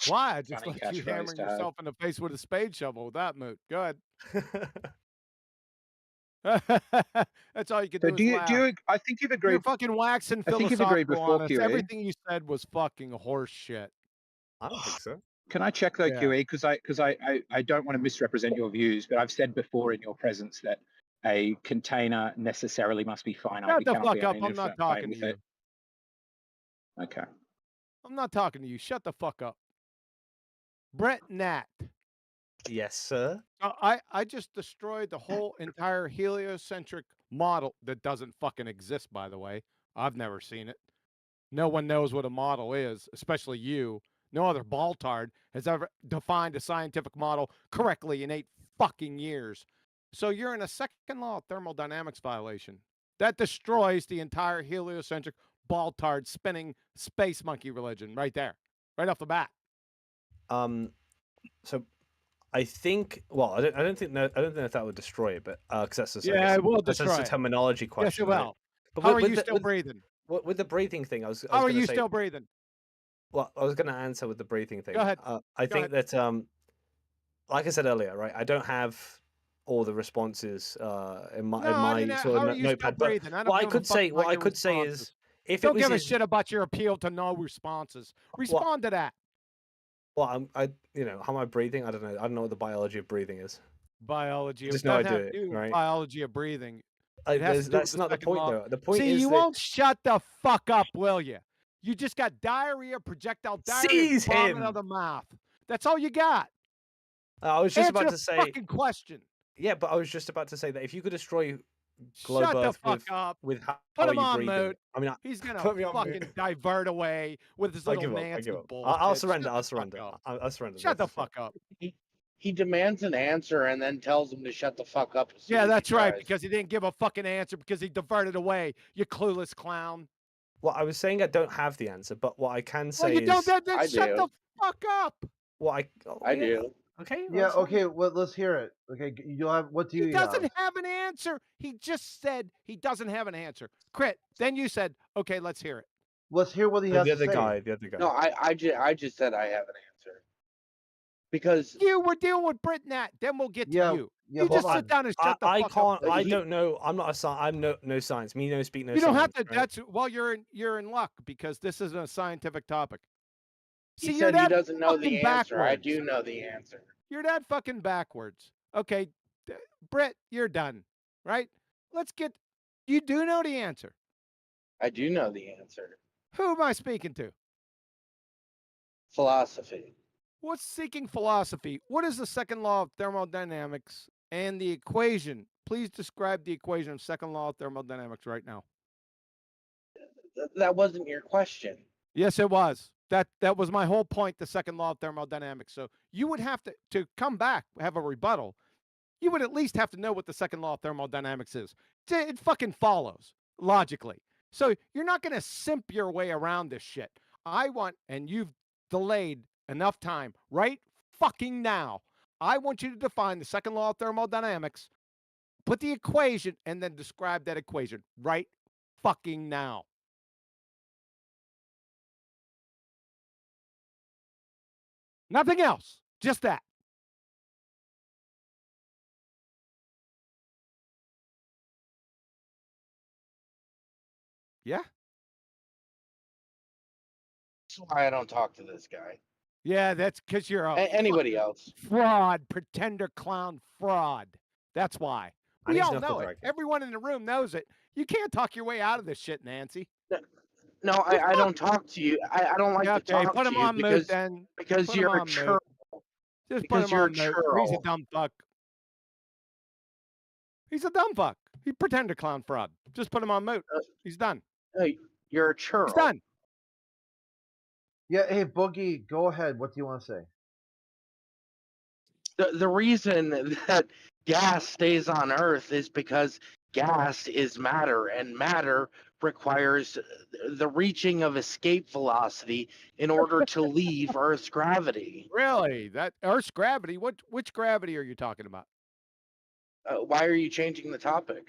Why? I just let you hammer yourself in the face with a spade shovel with that moot. Go ahead. That's all you can do. I think you've agreed. You're fucking waxing philosophical. I think you've agreed before, on us. QE. Everything you said was fucking horse shit. I don't think so. Can I check though, QE? Because I don't want to misrepresent your views, but I've said before in your presence that a container necessarily must be finite. Shut the fuck up. I'm not talking to you. Okay. I'm not talking to you. Shut the fuck up. Brett Nat. Yes, sir. I just destroyed the whole entire heliocentric model that doesn't fucking exist, by the way. I've never seen it. No one knows what a model is, especially you. No other baltard has ever defined a scientific model correctly in 8 fucking years. So you're in a second law of thermodynamics violation. That destroys the entire heliocentric baltard spinning space monkey religion right there, right off the bat. So I think, well, I don't think if that would destroy it, but because that's just, it will destroy that's a terminology question. Yes, it will. Right? But how are you still breathing? With the breathing thing, I was how are you say, still breathing? Well, I was going to answer with the breathing thing. Go ahead. I think that, like I said earlier, right, I don't have all the responses in my sort of notepad. But what I could say is, if don't it was give a shit about your appeal to no responses. Respond to that. Well, how am I breathing? I don't know. I don't know what the biology of breathing is. Biology. Just know I do it, right? Biology of breathing. That's not the point, though. The point is, is you won't shut the fuck up, will you? You just got diarrhea, projectile diarrhea, vomit out of the mouth. That's all you got. I was just about to say. Fucking question. Yeah, but I was just about to say that if you could destroy globe Shut Earth the fuck up. with how Put him you on breathing, mute. I mean, he's gonna fucking divert away with his little Nancy bullshit. I'll surrender. I'll surrender. I'll surrender. Shut the fuck up. He demands an answer and then tells him to shut the fuck up. Yeah, that's right, because he didn't give a fucking answer because he diverted away, you clueless clown. Well, I was saying I don't have the answer, but what I can say you don't, is... then shut the fuck up. Well, I do. Okay. Yeah, okay, well, let's hear it. Okay, you'll have, what do you He doesn't have an answer. He just said he doesn't have an answer. Crit, then you said, okay, let's hear it. Let's hear what he has to say. The other guy. No, I just said I have an answer. Because you were dealing with Brit Nat, then we'll get to you. Yeah, you just sit down and shut the fuck up. I don't know. I'm not a I'm no science. Me no speak no you science. You don't have to. Right? That's well, you're in luck because this isn't a scientific topic. See, he said he doesn't know the answer. Backwards. I do know the answer. You're that fucking backwards. Okay, Brett, you're done. Right? Let's get. You do know the answer. I do know the answer. Who am I speaking to? Philosophy. What's seeking philosophy? What is the second law of thermodynamics and the equation? Please describe the equation of second law of thermodynamics right now. That wasn't your question. Yes, it was. That was my whole point, the second law of thermodynamics. So you would have to come back, have a rebuttal. You would at least have to know what the second law of thermodynamics is. It fucking follows logically. So you're not going to simp your way around this shit. I want, and you've delayed enough time right fucking now. I want you to define the second law of thermodynamics, put the equation, and then describe that equation right fucking now. Nothing else. Just that. Yeah. That's why I don't talk to this guy. Yeah, that's because you're anybody else. Fraud, pretender, clown, fraud. That's why. And We he's all knuckle know it. dragging. Everyone in the room knows it. You can't talk your way out of this shit, Nancy. No, I don't talk to you. I don't like to talk put to him you on mute because then. because Put you're him a on churl. mute. Just put Because him you're on a mute. He's a churl. dumb fuck. He's a dumb fuck. He pretender, clown, fraud. Just put him on mute. He's done. Hey, you're a He's churl. done. Yeah, hey Boogie, go ahead. What do you want to say? The reason that gas stays on Earth is because gas is matter, and matter requires the reaching of escape velocity in order to leave Earth's gravity. Really? That Earth's gravity? Which gravity are you talking about? Why are you changing the topic?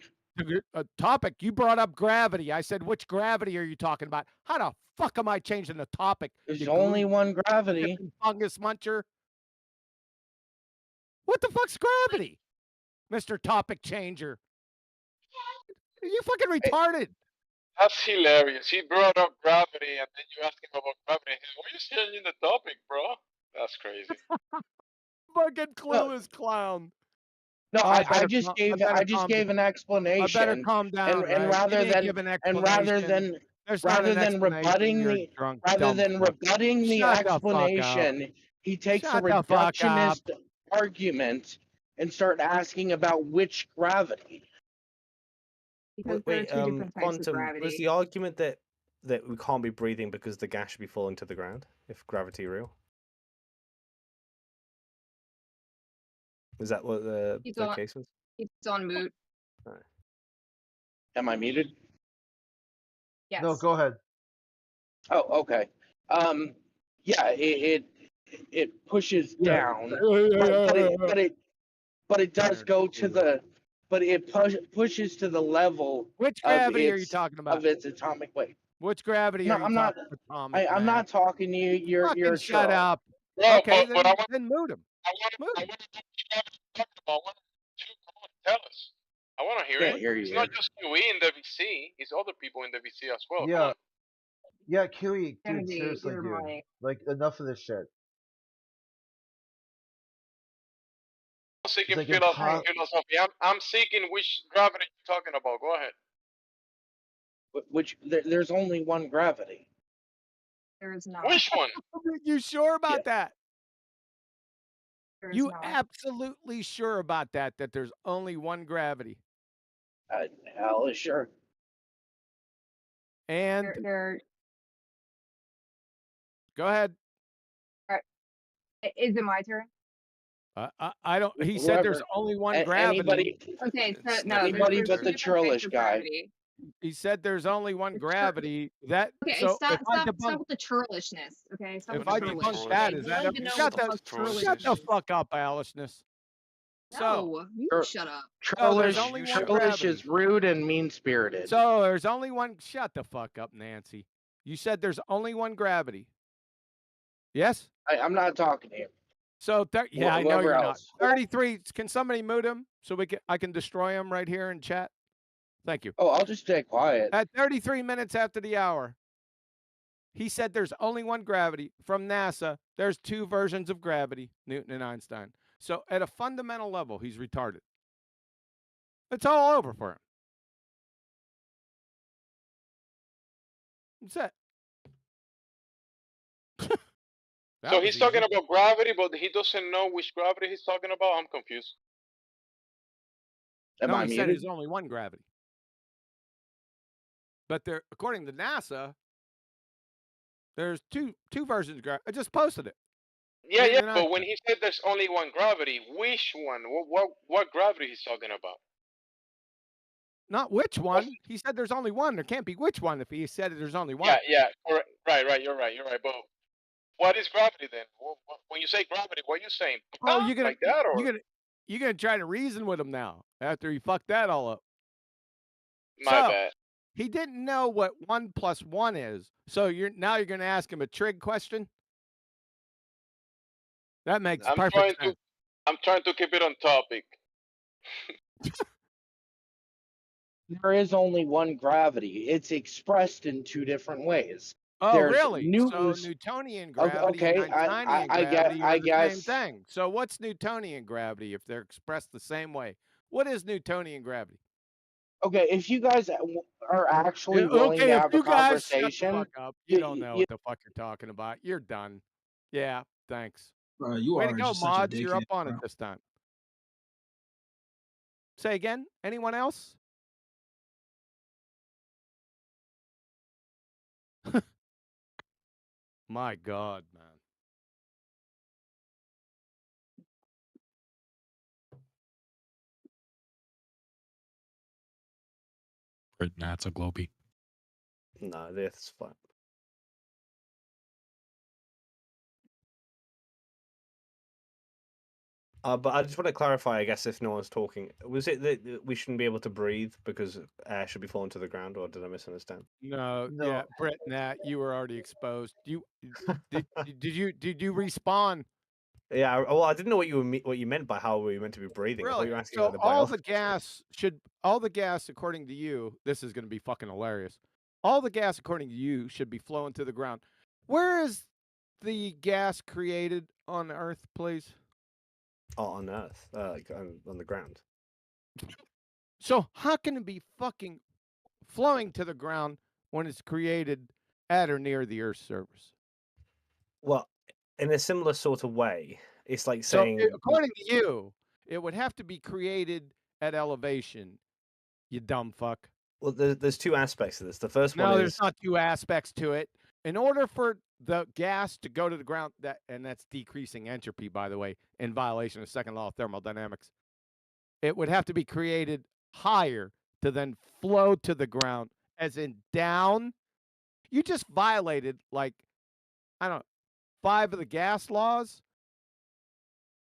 A topic. You brought up gravity. I said, which gravity are you talking about? How the fuck am I changing the topic? There's only one gravity. Fungus muncher. What the fuck's gravity, Mr. Topic Changer? Are you fucking retarded? That's hilarious. He brought up gravity, and then you ask him about gravity. And he's, "Why are you changing the topic, bro?" That's crazy. Fucking clueless clown. No, Oh, I just gave an explanation. I better calm down. And right? rather You didn't than give an explanation. There's not an explanation, rebutting you're the drunk, rather dumb than fuck. rebutting the Shut the fuck up. explanation, he takes a Shut the fuck up. reductionist argument and start asking about which gravity. Because there are two different types of Quantum, gravity. was the argument that we can't be breathing because the gas should be falling to the ground if gravity real? Is that what the case was? It's on mute. Right. Am I muted? Yes. No, go ahead. Oh, okay. Yeah, it pushes down, but it does go to the, but it pushes to the level. Which gravity are you talking about? Of its atomic weight. Which gravity No, are you I'm not. talking about? I'm not talking to you. You're shut up. No, Okay, but I want, then mute him. I want to know what you're talking about. Come on, tell us. I want to hear Can't it. hear you It's here. not just QE in the VC. It's other people in the VC as well. Come Yeah. on. Yeah, Kiwi, dude, Kennedy, seriously, you're dude. right. Like, enough of this shit. I'm seeking like philosophy. I'm seeking which gravity you're talking about. Go ahead. Which there's only one gravity. There is not. Which one? You sure about that? There is You not. absolutely sure about that? That there's only one gravity? Hell, sure. And There. Go ahead. All right. Is it my turn? I don't. He said there's only one gravity. Okay, so no. Anybody but the churlish guy. He said there's only one gravity. That Okay, so stop if with the churlishness. Okay, stop if with the I churlishness. debunk that, is that shut the fuck up, Alishness? No, you shut up. Churlish is rude and mean-spirited. So there's only one. Shut the fuck up, Nancy. You said there's only one gravity. Yes. I'm not talking to you. So yeah, I know you're else. not. 33. Can somebody mute him so I can destroy him right here in chat? Thank you. Oh, I'll just stay quiet. At 33 minutes after the hour, he said there's only one gravity. From NASA, there's two versions of gravity, Newton and Einstein. So at a fundamental level, he's retarded. It's all over for him. That's it. So he's talking about gravity, but he doesn't know which gravity he's talking about. I'm confused. Am I he muted? said there's only one gravity. But according to NASA, There's two versions of gravity. I just posted it. Yeah, Maybe yeah. not. But when he said there's only one gravity, which one? What gravity he's talking about? Not which one. He said there's only one. There can't be which one if he said there's only one. Yeah, yeah. Correct. Right. You're right. But what is gravity then? When you say gravity, what are you saying? Oh, you're gonna like that, or you're gonna try to reason with him now after he fucked that all up. my bad? He didn't know what 1 + 1 is. So you're gonna ask him a trig question. That makes perfect sense. I'm trying to keep it on topic. There is only one gravity. It's expressed in two different ways. Oh, There's really? Newton's. So Newtonian gravity Okay, and Einsteinian I gravity are the guess. same thing. So what's Newtonian gravity if they're expressed the same way? What is Newtonian gravity? Okay, if you guys are actually willing to have a conversation, shut the fuck up. You don't know what the fuck you're talking about. You're done. Yeah, thanks. Bro, you Way are to go, just such a mods. You're dickhead, up on bro. it this time. Say again? Anyone else? My God, man. Nah, it's a globey. No, that's fine. But I just want to clarify, I guess, if no one's talking, was it that we shouldn't be able to breathe because air should be falling to the ground, or did I misunderstand? No. Yeah, Brett, Nat, you were already exposed. Did you respawn? Yeah, well, I didn't know what you meant by how we were meant to be breathing. I thought Really? you were asking So about the all the gas, according to you, this is going to be fucking hilarious. All the gas, according to you, should be flowing to the ground. Where is the gas created on Earth, please? Oh, on Earth, like on the ground. So how can it be fucking flowing to the ground when it's created at or near the Earth's surface? Well, in a similar sort of way, it's like saying. So according to you, it would have to be created at elevation. You dumb fuck. Well, there's two aspects of this. The first one No, is there's not two aspects to it. In order for the gas to go to the ground, that's decreasing entropy, by the way, in violation of second law of thermodynamics. It would have to be created higher to then flow to the ground, as in down. You just violated, like, I don't know, 5 of the gas laws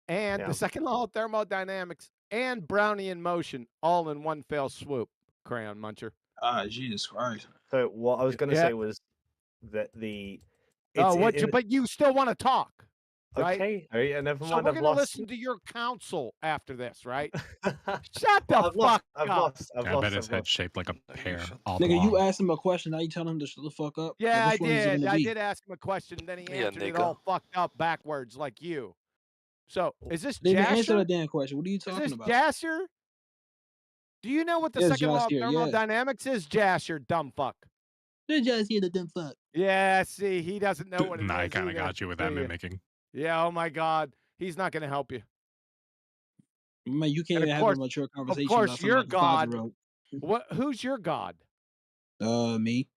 and the second law of thermodynamics and Brownian motion all in one fell swoop, Crayon Muncher. Jesus Christ. So what I was going to say was that but you still want to talk, right? Okay, never mind. So we're going to listen to your counsel after this, right? Shut the fuck up. I bet his head's shaped like a pear. Nigga, you asked him a question, now you telling him to shut the fuck up? Yeah, like, I did. I did ask him a question, then he answered it all fucked up backwards like you. So, is this They didn't answer Jasher? the damn question. What are you talking Is this about? Jasher? Do you know what the Yes, second law of Jasher, yes. thermodynamics is, Jasher, dumb fuck? They're just here, the dumb fuck. Yeah, see, he doesn't know what it is. Nah, I kind of either. got you with that mimicking. Yeah, oh my God. He's not going to help you. Man, you can't And even have a mature conversation. Of course, about something your like a God. 5-year-old. Who's your God? Me.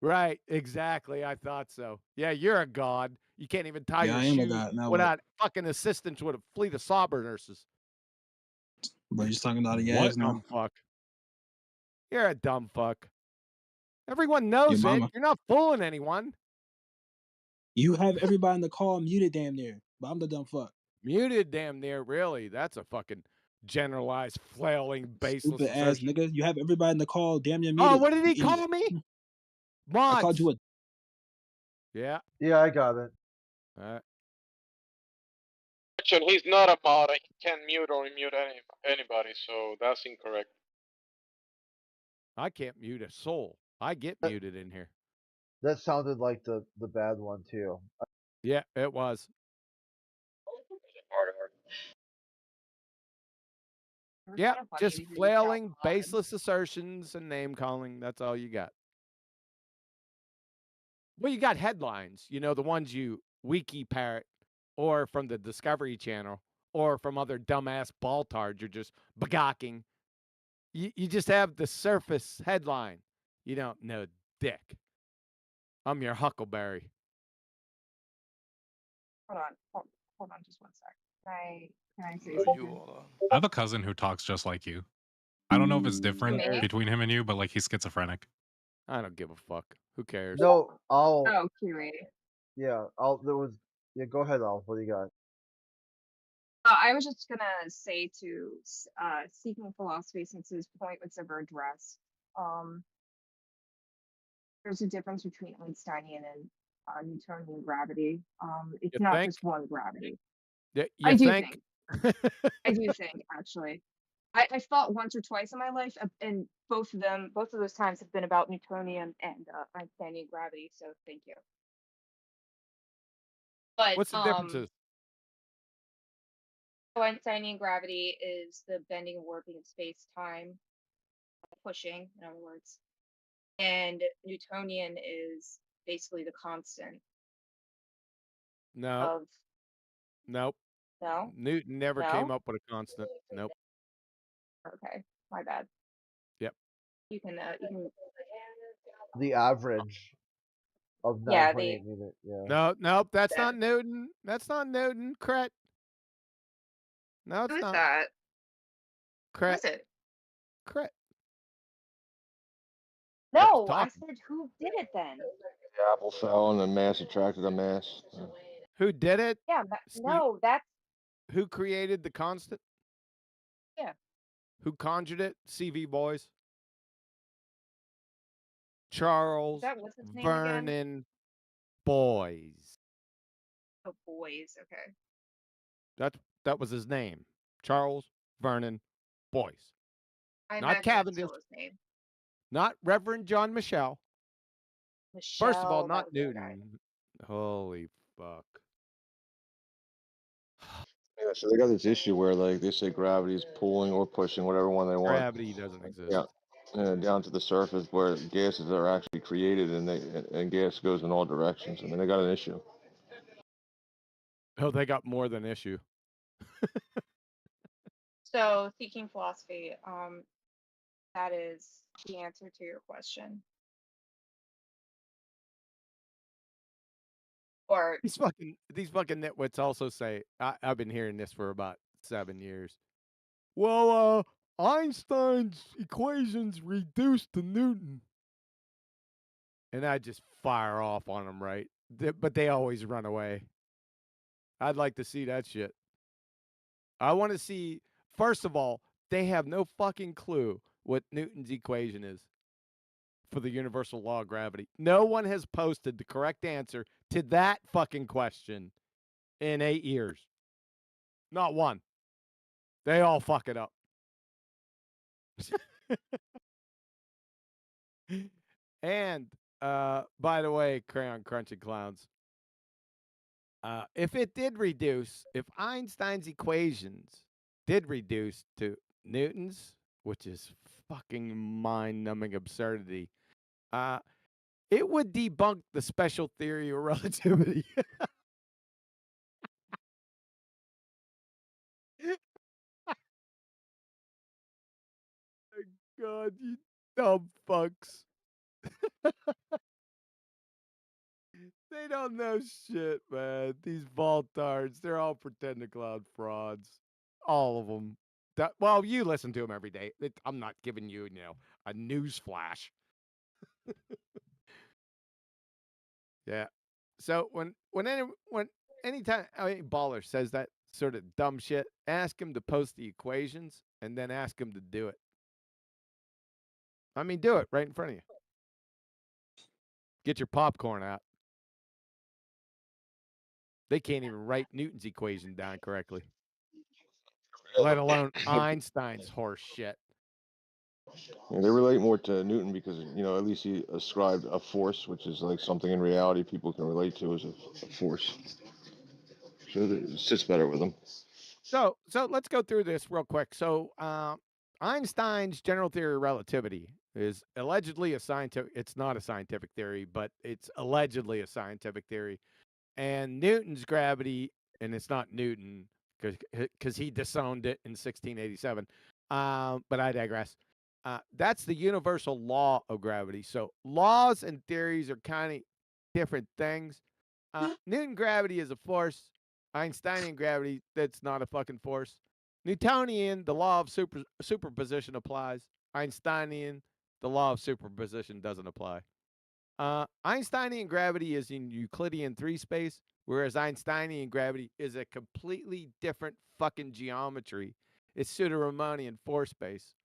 Right, exactly. I thought so. Yeah, you're a god. You can't even tie Yeah, your I am a shoe god. Now without fucking assistance with a fleet of slobber nurses. But you're talking out of your What ass now. dumb fuck? You're a dumb fuck. Everyone knows it. You're not fooling anyone. You have everybody in the call muted damn near, but I'm the dumb fuck. Muted damn near, really. That's a fucking generalized, flailing, baseless Stupid ass assertion. nigga. You have everybody in the call damn near muted. Oh, what did he you call idiot. me? I Mods. called you a. Yeah. Yeah, I got it. Actually, he's not a mod. He can't mute or unmute anybody, so that's incorrect. I can't mute a soul. I get muted in here. That sounded like the bad one too. Yeah, it was. Yeah, just flailing, baseless assertions and name calling. That's all you got. Well, you got headlines, you know, the ones you wiki parrot or from the Discovery Channel or from other dumbass baltards you're just bagocking. You just have the surface headline. You don't know dick. I'm your Huckleberry. Hold on just one sec. Can I say something? I have a cousin who talks just like you. I don't know if it's different Me? between him and you, but like he's schizophrenic. I don't give a fuck. Who cares? No, I'll. Oh, Kiwi. Yeah, Yeah, go ahead, Al. What do you got? I was just gonna say to seeking philosophy, since his point was ever addressed. There's a difference between Einsteinian and Newtonian gravity. It's You not think? just one gravity. You I do think? I do think, actually. I've thought once or twice in my life, and both of those times have been about Newtonian and Einsteinian gravity. So thank you. But What's the differences? so Einsteinian gravity is the bending and warping of space-time, pushing, in other words, and Newtonian is basically the constant No. of Nope. no. Newton never No? came up with a constant. Nope. Okay, my bad. Yep. You can The average of Yeah, 9.8 meters. Yeah. No, nope. That's not Newton. That's not Newton. Cret. No, it's Who is not. that? Who Cret. is it? Cret. No, I talking. said who did it then? The apple fell and the mass attracted a mass. Who did it? Yeah, no, that's Who created the constant? yeah. Who conjured it? CV boys. Charles What's his name again? Vernon Boys. Oh, boys. Okay. That was his name. Charles Vernon Boyce. I Not imagine Cavendish. that's still his name. Not Reverend John Michelle. First of all, Michelle, that not was the other guy. Newton. Holy fuck. Yeah, so they got this issue where like they say gravity is pulling or pushing whatever one they want. Gravity doesn't exist. Yeah. And down to the surface where gases are actually created and gas goes in all directions. I mean, they got an issue. Oh, they got more than issue. So, seeking philosophy, that is the answer to your question. Or these fucking nitwits also say, I've been hearing this for about 7 years. Well, Einstein's equations reduced to Newton. And I just fire off on them, right? But they always run away. I'd like to see that shit. I want to see, first of all, they have no fucking clue what Newton's equation is for the universal law of gravity. No one has posted the correct answer to that fucking question in 8 years. Not one. They all fuck it up. And, by the way, Crayon Crunchy Clowns, if Einstein's equations did reduce to Newton's, which is fucking mind-numbing absurdity, it would debunk the special theory of relativity. God, you dumb fucks. They don't know shit, man. These Voltards, they're all pretend to cloud frauds. All of them. Well, you listen to them every day. I'm not giving you, a news flash. Yeah. So anytime any baller says that sort of dumb shit, ask him to post the equations and then ask him to do it. I mean, do it right in front of you. Get your popcorn out. They can't even write Newton's equation down correctly, let alone Einstein's horse shit. Yeah, they relate more to Newton because at least he ascribed a force, which is like something in reality people can relate to as a force. So it sits better with them. So let's go through this real quick. So Einstein's general theory of relativity is allegedly a scientific. It's not a scientific theory, but it's allegedly a scientific theory. And Newton's gravity, and it's not Newton because he disowned it in 1687. But I digress. That's the universal law of gravity. So laws and theories are kind of different things. Newton gravity is a force. Einsteinian gravity, that's not a fucking force. Newtonian, the law of superposition applies. Einsteinian, the law of superposition doesn't apply. Einsteinian gravity is in Euclidean 3 space, whereas Einsteinian gravity is a completely different fucking geometry. It's pseudo-Riemannian 4 space.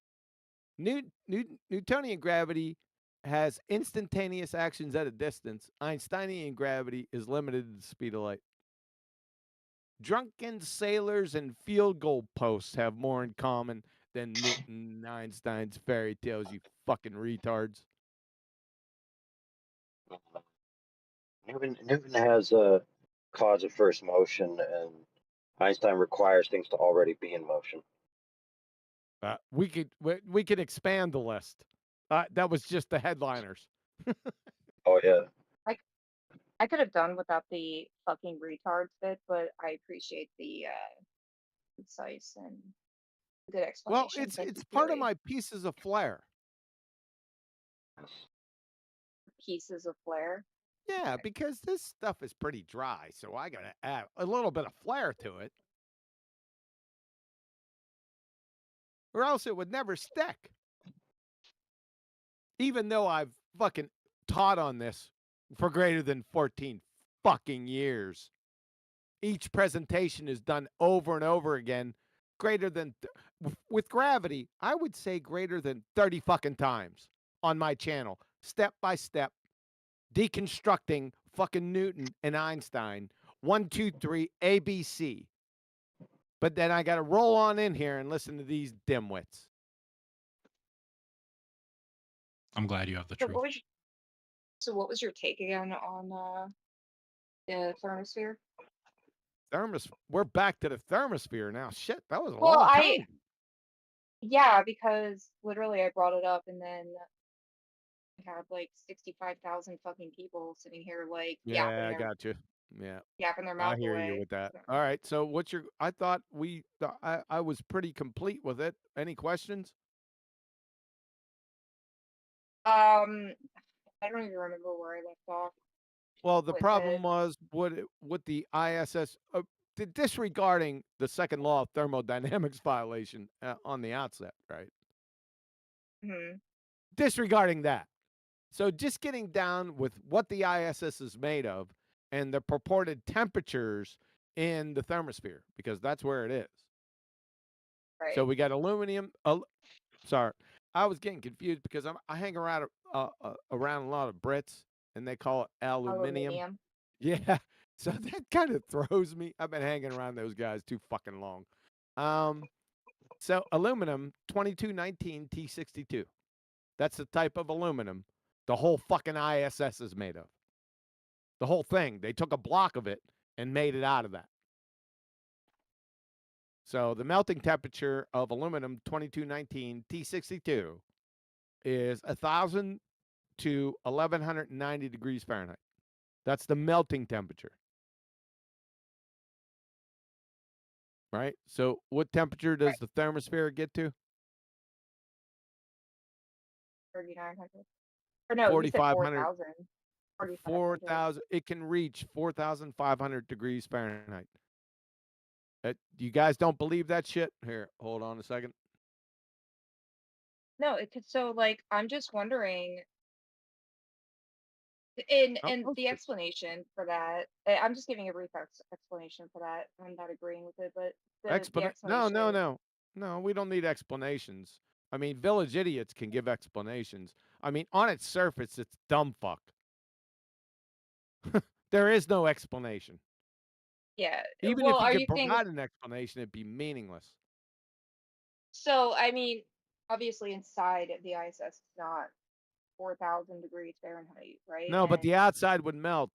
Newtonian gravity has instantaneous actions at a distance. Einsteinian gravity is limited to the speed of light. Drunken sailors and field goal posts have more in common than Newton and Einstein's fairy tales, you fucking retards. Newton has a cause of first motion, and Einstein requires things to already be in motion. We could expand the list. That was just the headliners. Oh yeah. I could have done without the fucking retards bit, but I appreciate the concise and good explanation. Well, Thank it's you, part of Fury. my pieces of flair. Pieces of flair. Yeah, because this stuff is pretty dry, so I gotta add a little bit of flair to it, or else it would never stick. Even though I've fucking taught on this for greater than 14 fucking years. Each presentation is done over and over again, greater than, with gravity, I would say greater than 30 fucking times on my channel, step by step, deconstructing fucking Newton and Einstein, 1, 2, 3, ABC. But then I got to roll on in here and listen to these dimwits. I'm glad you have the truth. What was your take again on the thermosphere? We're back to the thermosphere now. Shit, that was a Well, long time. Yeah, because literally I brought it up and then I had like 65,000 fucking people sitting here like Yeah, I got you. Yeah. yapping their I mouth hear away. you with that. All right. So what's your, I thought I was pretty complete with it. Any questions? I don't even remember where I left off. Well, the with problem it. was with the ISS, disregarding the second law of thermodynamics violation on the outset, right? Mhm. Disregarding that. So just getting down with what the ISS is made of and the purported temperatures in the thermosphere, because that's where it is. Right. So we got aluminum. Sorry, I was getting confused because I hang around around a lot of Brits, and they call it aluminium. Yeah, so that kind of throws me. I've been hanging around those guys too fucking long. So aluminum 2219 T62. That's the type of aluminum the whole fucking ISS is made of. The whole thing. They took a block of it and made it out of that. So the melting temperature of aluminum 2219 T62 is 1,000 to 1,190 degrees Fahrenheit. That's the melting temperature. Right? So what temperature does the thermosphere get to? 3,900. Or no, you said 4,500. 4,000. 4,000. It can reach 4,500 degrees Fahrenheit. You guys don't believe that shit? Here, hold on a second. No, it could. So like, I'm just wondering. And the explanation for that, I'm just giving a brief explanation for that. I'm not agreeing with it, but the explanation. No, we don't need explanations. I mean, village idiots can give explanations. I mean, on its surface, it's dumb fuck. There is no explanation. Yeah. Even well, if are you you could saying? provide an explanation, it'd be meaningless. So I mean, obviously inside of the ISS, it's not 4,000 degrees Fahrenheit, right? No, but the outside would melt.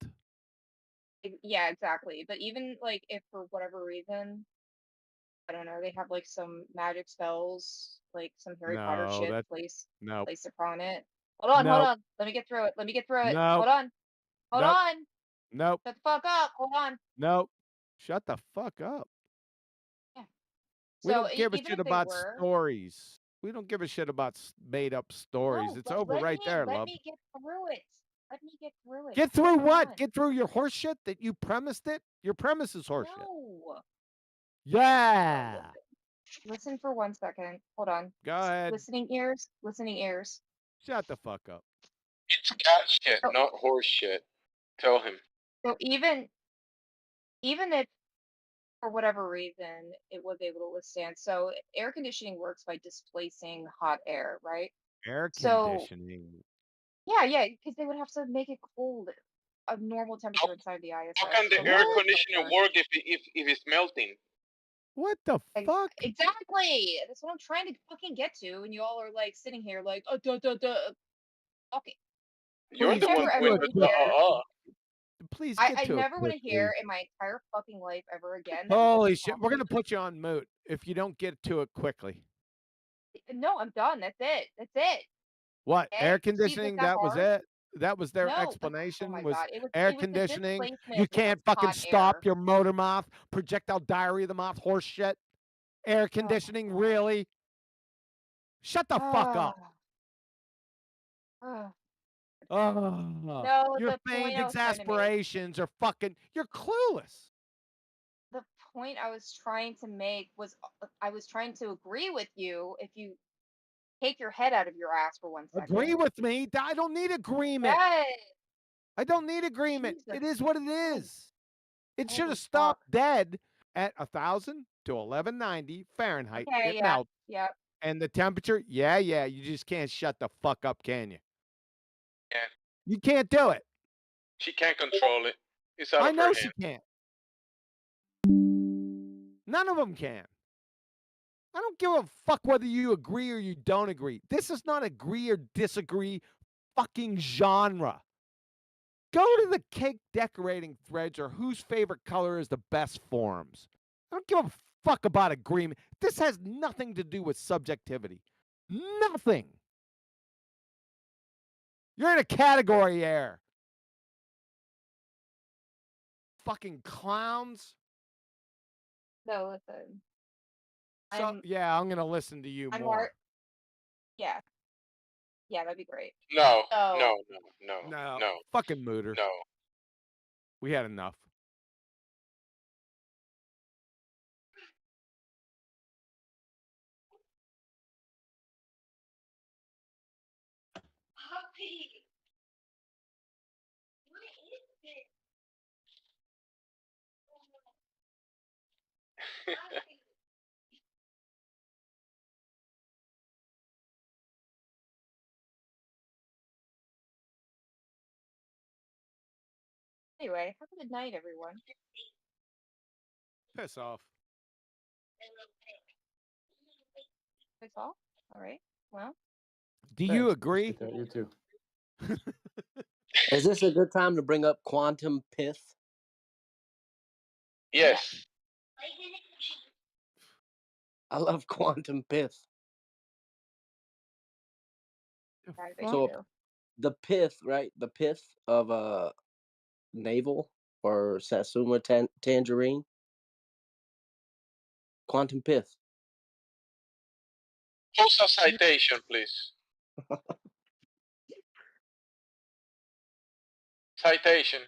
Yeah, exactly. But even like if for whatever reason, I don't know, they have like some magic spells, like some Harry Potter shit placed upon it. Hold on. Let me get through it. Hold on. Hold on. Nope. Shut the fuck up. Hold on. Nope. Shut the fuck up. Yeah. We don't give a shit about stories. We don't give a shit about made up stories. No, it's over right there, love. Let me get through it. Let me get through it. Get through Hold what? on. Get through your horse shit that you premised it? Your premise is horse shit. No. Yeah. Listen for 1 second. Hold on. Go ahead. Listening ears. Listening ears. Shut the fuck up. It's cat shit, So, not horse shit. Tell him. so even if for whatever reason it was able to withstand, so air conditioning works by displacing hot air, right? Air So conditioning. yeah, because they would have to make it cold, a normal temperature inside the ISS. How can the So air that's conditioner work if it's melting? What the fuck? exactly. That's what I'm trying to fucking get to, and you all are like sitting here like, oh, duh, duh, duh. Okay. You're the Never one ever with want to the hear. Please I get to never it want to hear quickly. in my entire fucking life ever again that you Holy guys shit. talk We're going to put you on mute if you don't get to it quickly. No, I'm done. That's it. That's it. What? Okay? Air See, was conditioning? that That was hard? it? That was their No. Oh explanation my was god. air It was the conditioning. displacement You of can't fucking hot stop air. your motor mouth, projectile diarrhea of the mouth, horse shit. Air Oh my conditioning, god. really? Shut the fuck up. Ah. Oh, No, your the point feigned I was trying to make. exasperations are fucking, you're clueless. The point I was trying to make was I was trying to agree with you if you take your head out of your ass for 1 second. Agree with me? I don't need agreement. Yes. I don't need agreement. Jesus. It is what it is. It should Holy have fuck. stopped dead at 1,000 to 1190 Fahrenheit. Okay, It yeah. melts. Yep. And the temperature, yeah, you just can't shut the fuck up, can you? Yeah. You can't do it. She can't control it. It's out I of know her she hand. can't. None of them can. I don't give a fuck whether you agree or you don't agree. This is not agree or disagree fucking genre. Go to the cake decorating threads or whose favorite color is the best forums. I don't give a fuck about agreement. This has nothing to do with subjectivity. Nothing. You're in a category error. Fucking clowns. No, listen. So, yeah, I'm going to listen to you I'm more. Yeah. Yeah, that'd be great. No, So, no. Fucking mooter. No. We had enough. Puppy. What is this? Anyway, have a good night, everyone. Piss off. Piss off? All right. Well. Do you agree? You too. Is this a good time to bring up quantum pith? Yes. I love quantum pith. So the pith, right? The pith of a navel or Satsuma tangerine. Quantum pith. Post a citation, please. Citation.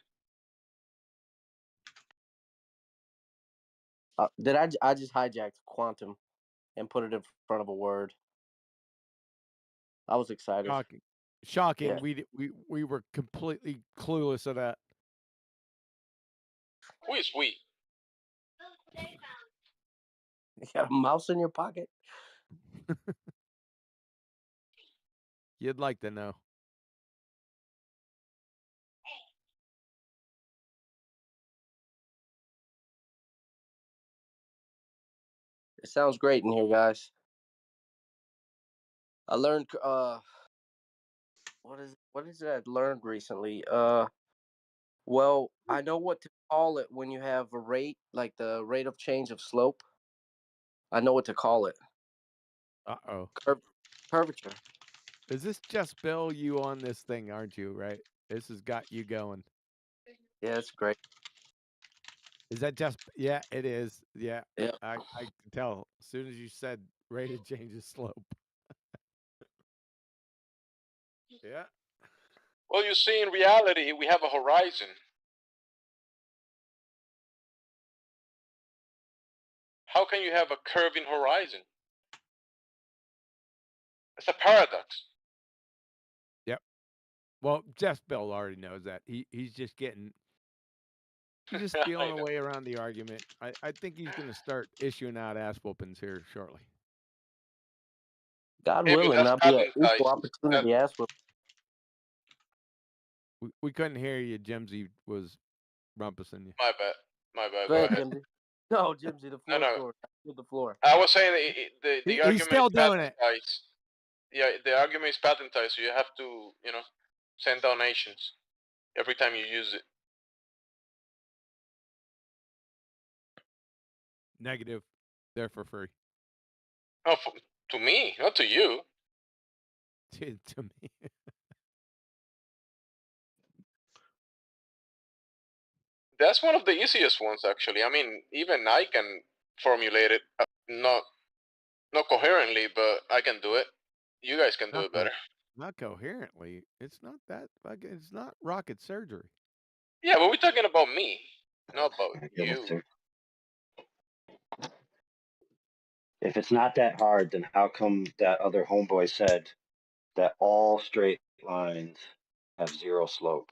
Did I just hijacked quantum and put it in front of a word? I was excited. Shocking. Yeah. We were completely clueless of that. Who is we? You got a mouse in your pocket? You'd like to know. It sounds great in here, guys. I learned what is it I learned recently? Well, I know what to call it when you have a rate, like the rate of change of slope. I know what to call it. Uh-oh. Curvature. Is this just Bill, you on this thing, aren't you, right? This has got you going. Yeah, it's great. Is that just, yeah, it is. Yeah. Yeah. I can tell as soon as you said rate of change of slope. Yeah. Well, you see, in reality, we have a horizon. How can you have a curving horizon? It's a paradox. Yep. Well, Jeff Bell already knows that. He's just feeling a way around the argument. I think he's going to start issuing out ass whoopings here shortly. God willing, I'll be an equal opportunity ass whooping. We couldn't hear you. Jimsy was rumpusing you. My bad. Go ahead, Jimsy. No, Jimsy, the floor. No. The floor. I was saying the argument he's still is doing it. Yeah, the argument is patentized, so you have to, send donations every time you use it. Negative. They're for free. Oh, to me, not to you. To me. That's one of the easiest ones, actually. I mean, even I can formulate it, not coherently, but I can do it. You guys can do it better. Not coherently. It's not that. It's not rocket surgery. Yeah, but we're talking about me, not about you. If it's not that hard, then how come that other homeboy said that all straight lines have zero slope?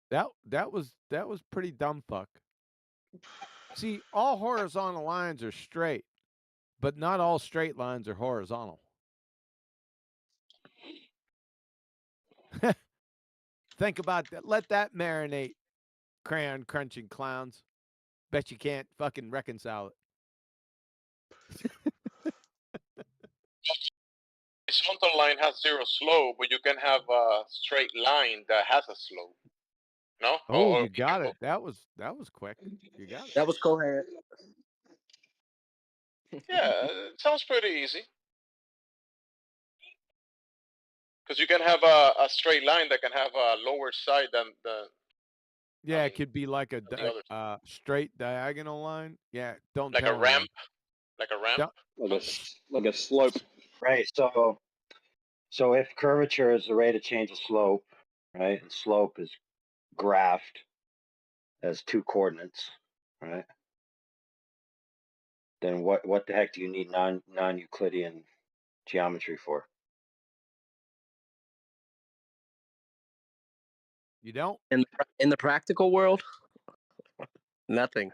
That was pretty dumb fuck. See, all horizontal lines are straight, but not all straight lines are horizontal. Think about that. Let that marinate, crayon crunching clowns. Bet you can't fucking reconcile it. Horizontal line has zero slope, but you can have a straight line that has a slope. No? Oh, you got it. That was quick. You got it. That was coherent. Yeah, it sounds pretty easy. Because you can have a straight line that can have a lower side than the. Yeah, it could be like a straight diagonal line. Yeah, don't like tell a ramp. anyone. Like a ramp. Like a slope. Right. So if curvature is the rate of change of slope, right, and slope is graphed as two coordinates, right? Then what the heck do you need non-Euclidean geometry for? You don't? In the practical world, nothing.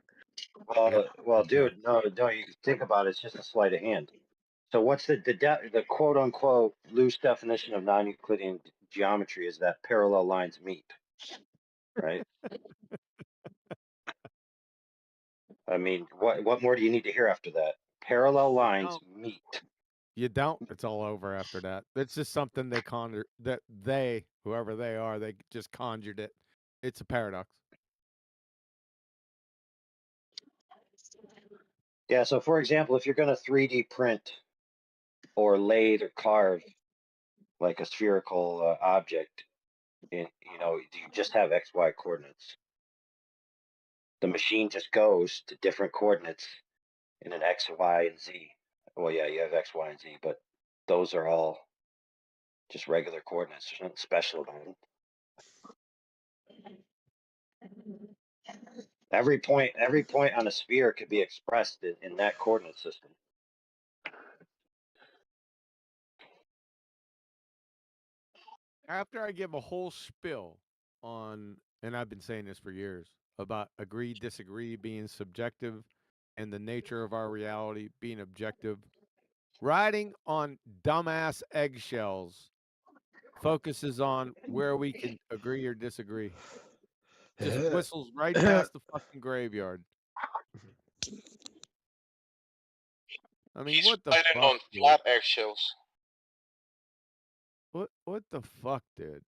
Well, dude, no. You think about it. It's just a sleight of hand. So what's the quote unquote loose definition of non-Euclidean geometry is that parallel lines meet, right? I mean, what more do you need to hear after that? Parallel lines meet. You don't. It's all over after that. It's just something they conjure that they, whoever they are, they just conjured it. It's a paradox. Yeah. So, for example, if you're going to 3D print or lathe or carve like a spherical object, you just have XY coordinates. The machine just goes to different coordinates in an X, Y, and Z. Well, yeah, you have X, Y, and Z, but those are all just regular coordinates. There's nothing special about them. Every point on a sphere could be expressed in that coordinate system. After I give a whole spiel on, and I've been saying this for years, about agree, disagree being subjective and the nature of our reality being objective, riding on dumbass eggshells focuses on where we can agree or disagree. Just whistles right past the fucking graveyard. I mean, what the fuck? on flat eggshells. What the fuck, dude?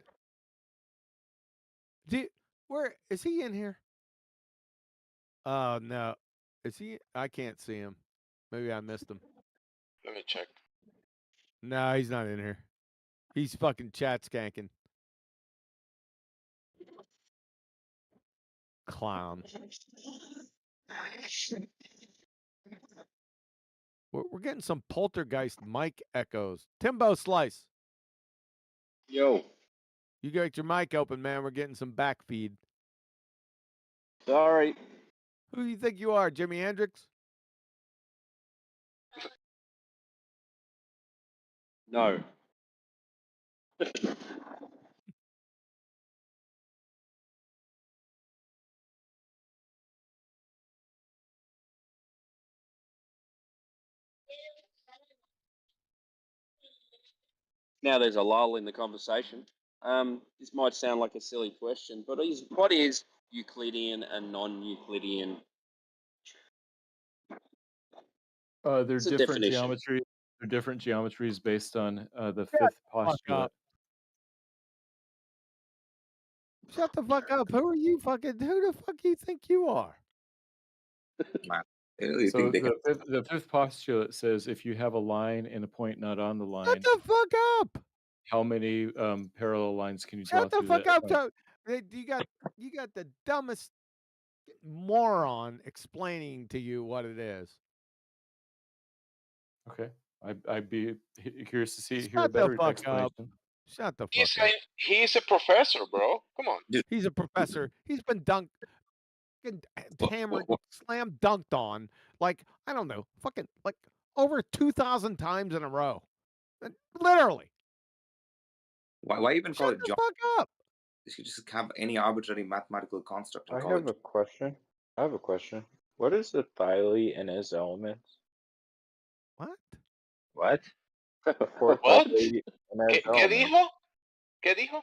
Where is he in here? Oh no, is he? I can't see him. Maybe I missed him. Let me check. No, he's not in here. He's fucking chat skanking. Clown. We're getting some poltergeist mic echoes. Timbo Slice. Yo. You got your mic open, man. We're getting some back feed. Sorry. Who do you think you are, Jimi Hendrix? No. Now there's a lull in the conversation. This might sound like a silly question, but what is Euclidean and non-Euclidean? They're What's the different definition? geometry. They're different geometries based on the Shut fifth the fuck postulate. up. Shut the fuck up. Who are you fucking? Who the fuck do you think you are? So the fifth postulate says if you have a line and a point not on the line, Shut the fuck up. how many parallel lines can you draw Shut the through fuck that up. line? You got the dumbest moron explaining to you what it is. Okay, I'd be curious to hear a Shut the better fuck explanation. up. Shut the fuck up. He's a professor, bro. Come on. He's a professor. He's been hammered, slam dunked on, like, I don't know, fucking, like, over 2,000 times in a row. Literally. Why even call Shut it the geometry? fuck up. You should just have any arbitrary mathematical construct and I call have it. a question. What is the Thyle and its elements? What? What? The fourth What? Thyle and its ¿Qué elements. dijo? ¿Qué dijo?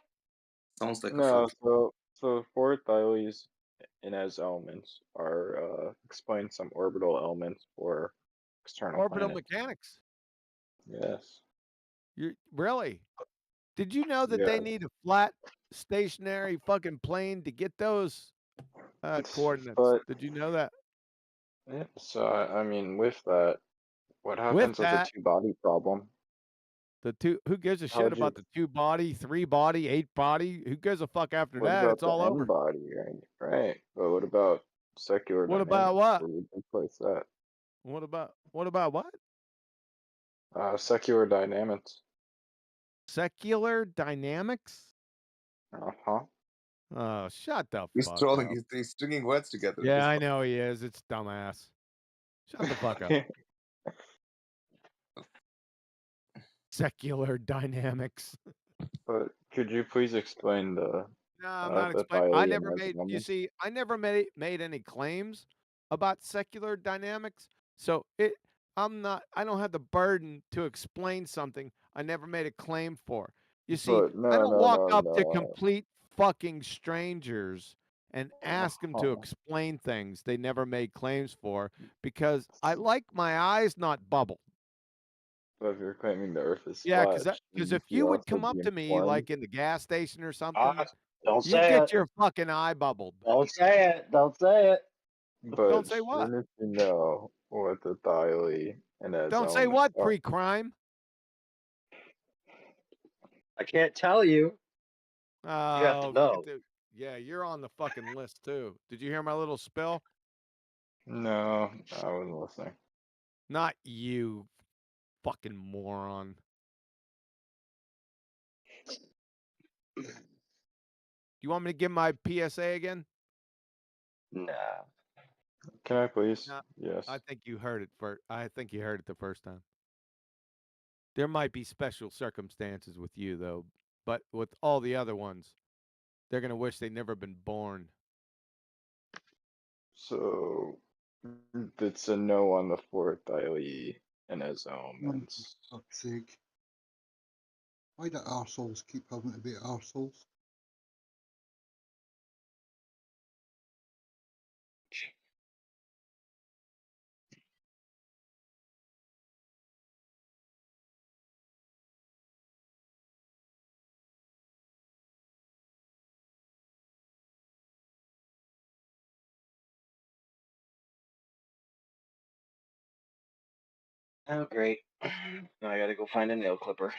Sounds like No, a fruit. so four Thyles and its elements are explain some orbital elements for external Orbital planets. mechanics. Yes. You really? Did you know that Yeah. they need a flat, stationary fucking plane to get those coordinates? But Did you know that? yeah, so I mean, with that, what With happens with the that, two-body problem? who gives a How'd shit you- about the 2-body, 3-body, 8-body? Who gives a fuck after What that? about It's the all over. N-body, right? Right. But what about secular What dynamics? about what? Where would you place that? What about what? Secular dynamics. Secular dynamics? Uh-huh. Oh, shut the He's fuck throwing, up. he's stringing words together. Yeah, I know he is. It's dumbass. Shut the fuck up. Secular dynamics. But could you please explain the No, I'm not explaining. I never made. You see, I never made any claims about secular dynamics. So I'm not. I don't have the burden to explain something I never made a claim for. You see, But I don't walk up to no. complete fucking strangers and ask them to explain things they never made claims for because I like my eyes not bubbled. But if you're claiming the Earth is Yeah, flat, because shouldn't if you would also come up be to me informed? like in the gas station or something, Don't you'd say get it. your fucking eye bubbled. Don't say it. Don't say it. But Don't say what? shouldn't you know what the Thyle and its Don't say elements what, are? pre-crime. I can't tell you. You have to Oh, know. yeah, you're on the fucking list too. Did you hear my little spill? No, I wasn't listening. Not you, fucking moron. You want me to give my PSA again? Nah. Can I please? No, Yes. I think you heard it first. I think you heard it the first time. There might be special circumstances with you though, but with all the other ones, they're gonna wish they'd never been born. So it's a no on the fourth Thyle and its elements. For fuck's sake. Why do arseholes keep having to be arseholes? Oh, great. Now I gotta go find a nail clipper.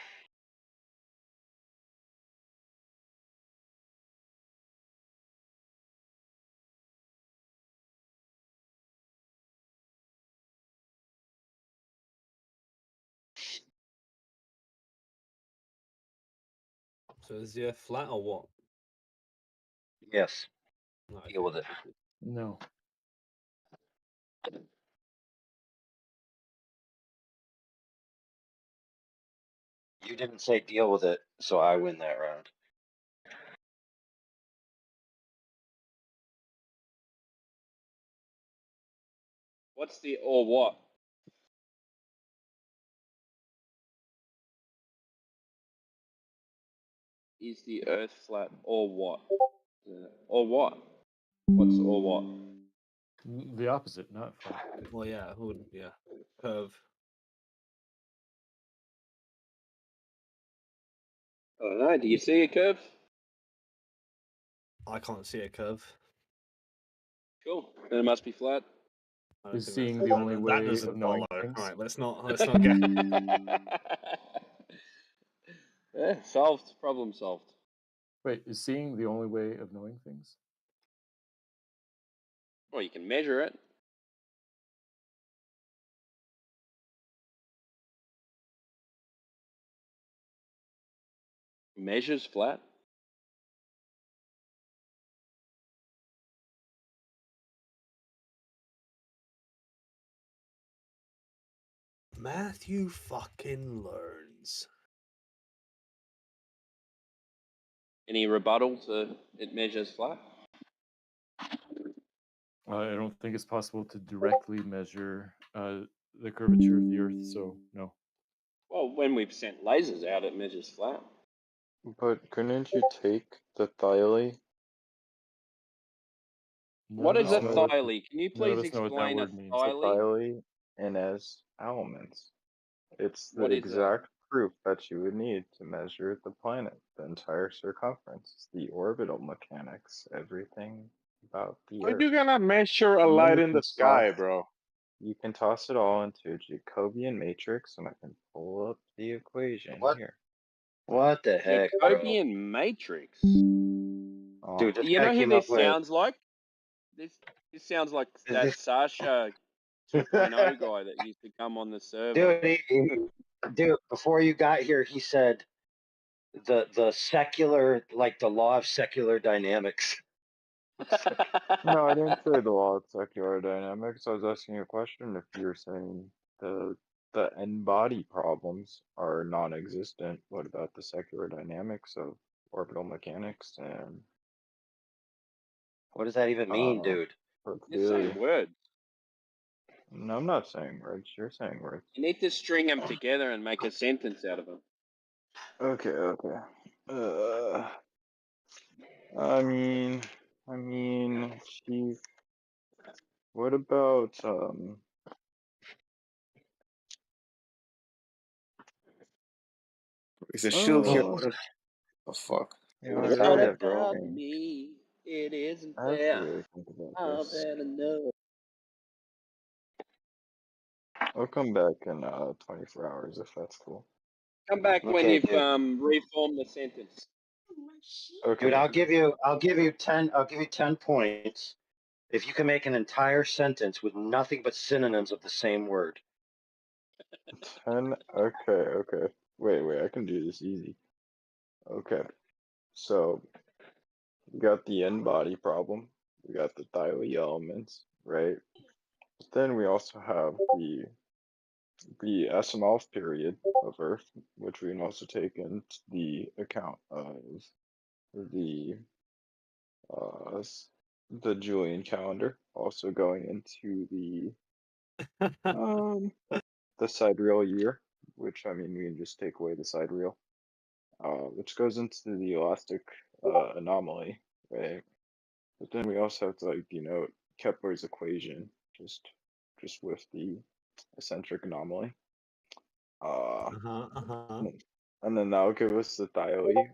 So is the Earth flat or what? Yes. No, Deal with it. No. You didn't say deal with it, so I win that round. What's the or what? Is the Earth flat or what? Or what? What's or what? The opposite, not flat. Well, yeah, it would, yeah, curve. I don't know. Do you see a curve? I can't see a curve. Cool. Then it must be flat. Is seeing the only way that doesn't of knowing follow. things? All right, let's not get. Yeah, solved. Problem solved. Wait, is seeing the only way of knowing things? Well, you can measure it. Measures flat. Matthew fucking learns. Any rebuttal to it measures flat? I don't think it's possible to directly measure the curvature of the Earth, so no. Well, when we've sent lasers out, it measures flat. But couldn't you take the thiolae? What is a Notice know thiolae? Can you please notice know what that explain a word means. The thiolae? thiolae and as elements. It's the What is that? exact proof that you would need to measure the planet, the entire circumference, the orbital mechanics, everything about the How are Earth. you gonna measure a And then light you in can the sky, toss, bro? you can toss it all into a Jacobian matrix, and I can pull up the equation What? here. What the heck, bro? Jacobian matrix. Dude, this You guy know who came up this with sounds like? This sounds like that this. Sasha 2.0 guy that used to come on the server. Dude, before you got here, he said the secular, like the law of secular dynamics. No, I didn't say the law of secular dynamics. I was asking you a question if you're saying the n-body problems are non-existent. What about the secular dynamics of orbital mechanics and What does that even mean, dude? or You're saying theory? words. No, I'm not saying words. You're saying words. You need to string them together and make a sentence out of them. Okay, okay. I mean, Chief. What about Is a shield here? Oh, The fuck? yeah, What I is What really happening? have to about think. me? It isn't I have to fair. really think about I this. better know. I'll come back in 24 hours if that's cool. Come back when Okay, you've dude. reformed the sentence. Okay. Dude, I'll give you 10 points if you can make an entire sentence with nothing but synonyms of the same word. 10. Okay. Wait. I can do this easy. Okay. So we got the n-body problem. We got the thiolae elements, right? But then we also have the Asimov period of Earth, which we can also take into the account of the the Julian calendar, also going into the sidereal year, which I mean we can just take away the sidereal, which goes into the elastic anomaly, right? But then we also have to like denote Kepler's equation just with the eccentric anomaly. And then that'll give us the thiolae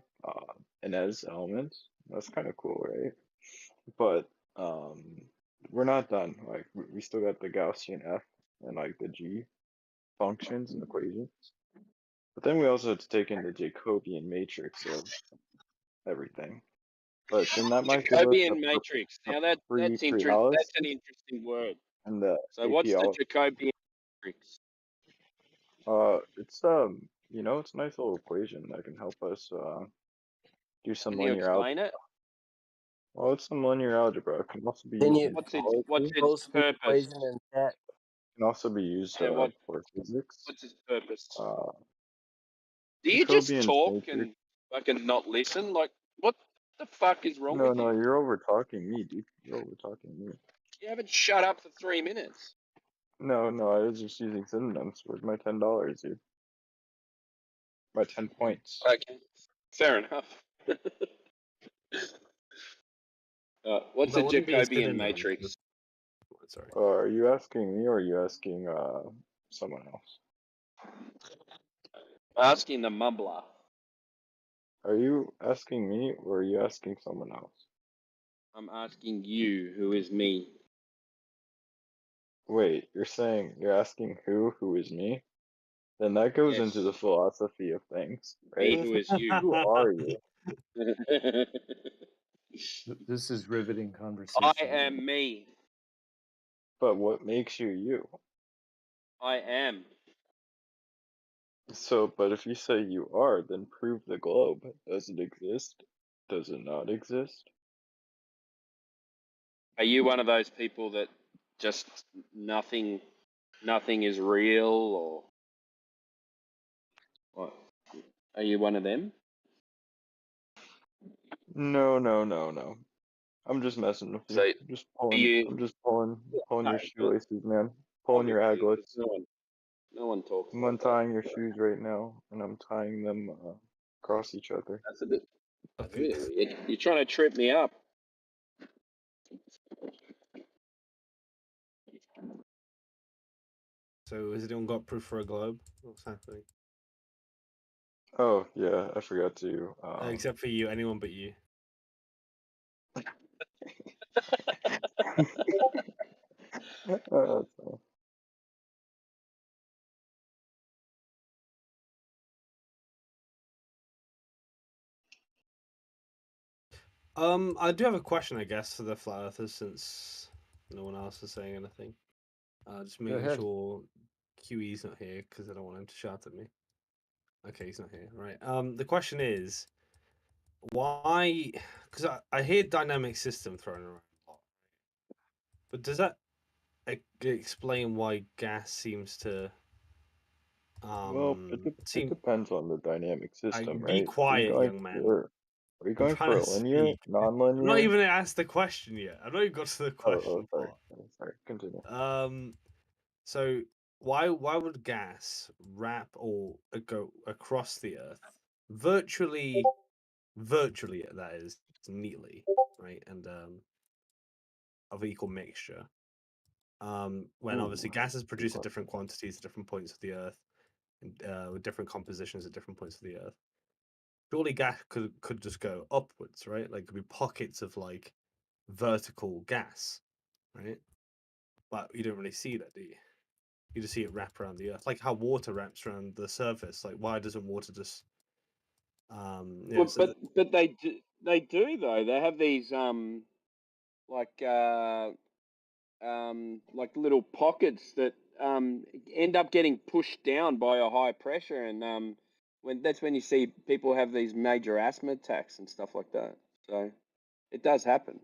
and as elements. That's kind of cool, right? But we're not done. Like we still got the Gaussian F and like the G functions and equations. But then we also have to take in the Jacobian matrix of everything. But then that might give us Jacobian matrix. Now that's interesting. That's an interesting word. and the So what's the APL. Jacobian matrix? It's it's a nice little equation that can help us do some Can you linear algebra. explain it? Well, it's some linear algebra. It can also be Can used you in What's geology. It its post the purpose? equation in chat? can also be used Yeah, for physics. what's its purpose? Do you just Jacobian's talk matrix. and fucking not listen? Like, what the fuck is wrong No, with no, you? you're over talking me, dude. You're over talking me. You haven't shut up for 3 minutes. No, I was just using synonyms with my $10, dude. My 10 points. Okay, fair enough. What's But a what do you mean Jacobian synonyms? matrix? Sorry. Are you asking me or are you asking someone else? Asking the mumbler. Are you asking me or are you asking someone else? I'm asking you, who is me. Wait, you're asking who is me? Then that goes into Yes, the philosophy of things, me, right? who is you. Who are you? This is riveting I conversation. am me. But what makes you you? I am. So, but if you say you are, then prove the globe. Does it exist? Does it not exist? Are you one of those people that just nothing is real, or what? Are you one of them? No. I'm just messing with you. So I'm just pulling. you I'm just pulling no, your but shoelaces, man. Pulling your obviously, because aglets. no one talks I'm like that. untying your shoes right now, and I'm tying them across each other. That's a bit weird. You're trying to trip me up. So has anyone got proof for a globe? What's happening? Oh yeah, I forgot to. Except for you, anyone but you. That's fine. I do have a question, I guess, for the flat earthers, since no one else is saying anything. Just Go making ahead. sure QE's not here because I don't want him to shout at me. Okay, he's not here. Right. The question is, why? Because I hear dynamic system thrown around a lot, but does that explain why gas seems to Well, it seem? depends on the dynamic system, Be right? quiet, young man. Are you I'm going trying for to a linear, speak. I'm non-linear? not even asked the question yet. I've not even got to the question Sorry. part. Sorry. Continue. So why would gas wrap or go across the Earth virtually that is neatly, right, and of equal mixture? When obviously gases produce at different quantities at different points of the Earth, with different compositions at different points of the Earth. Surely gas could just go upwards, right? Like could be pockets of like vertical gas, right? But you don't really see that, do you? You just see it wrap around the Earth, like how water wraps around the surface. Like why doesn't water just Well, but they do though. They have these like little pockets that end up getting pushed down by a high pressure, and when you see people have these major asthma attacks and stuff like that. So it does happen.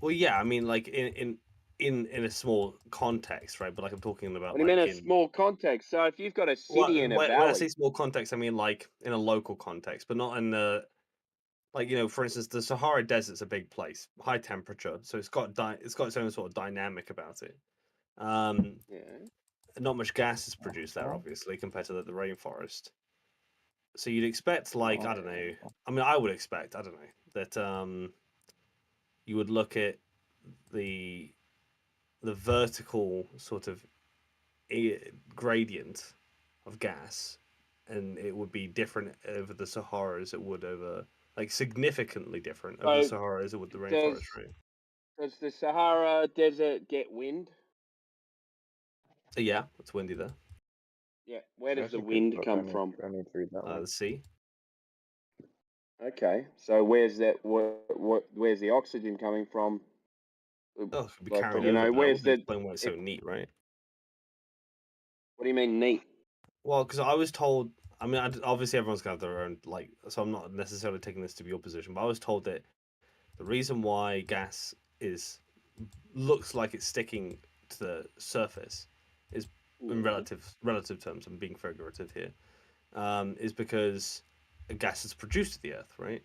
Well, yeah, I mean, like in a small context, right? But like I'm talking about, What do you mean like a small context? So if you've got a city and a when I say valley, small context, I mean like in a local context, but not in the like for instance, the Sahara Desert's a big place, high temperature, so it's got its own sort of dynamic about it. yeah. Not much gas is produced there, obviously, compared to the rainforest. So you'd expect, like, I don't know. I mean, I would expect, I don't know, that you would look at the vertical sort of gradient of gas, and it would be different over the Sahara as it would over, like, significantly different over the So Sahara as it would the does rainforest, right? does the Sahara Desert get wind? So yeah, it's windy there. Yeah. Where I does the think wind come from? I need to read that one. The sea. Okay. So where's that? Where's the oxygen coming from? Oh, it could be Like, carried you over. know, But that where's would the? explain why it's so neat, right? What do you mean neat? Well, because I was told, I mean, obviously everyone's gonna have their own so I'm not necessarily taking this to be your position, but I was told that the reason why gas looks like it's sticking to the surface is in relative terms. I'm being figurative here. Is because gas is produced to the Earth, right?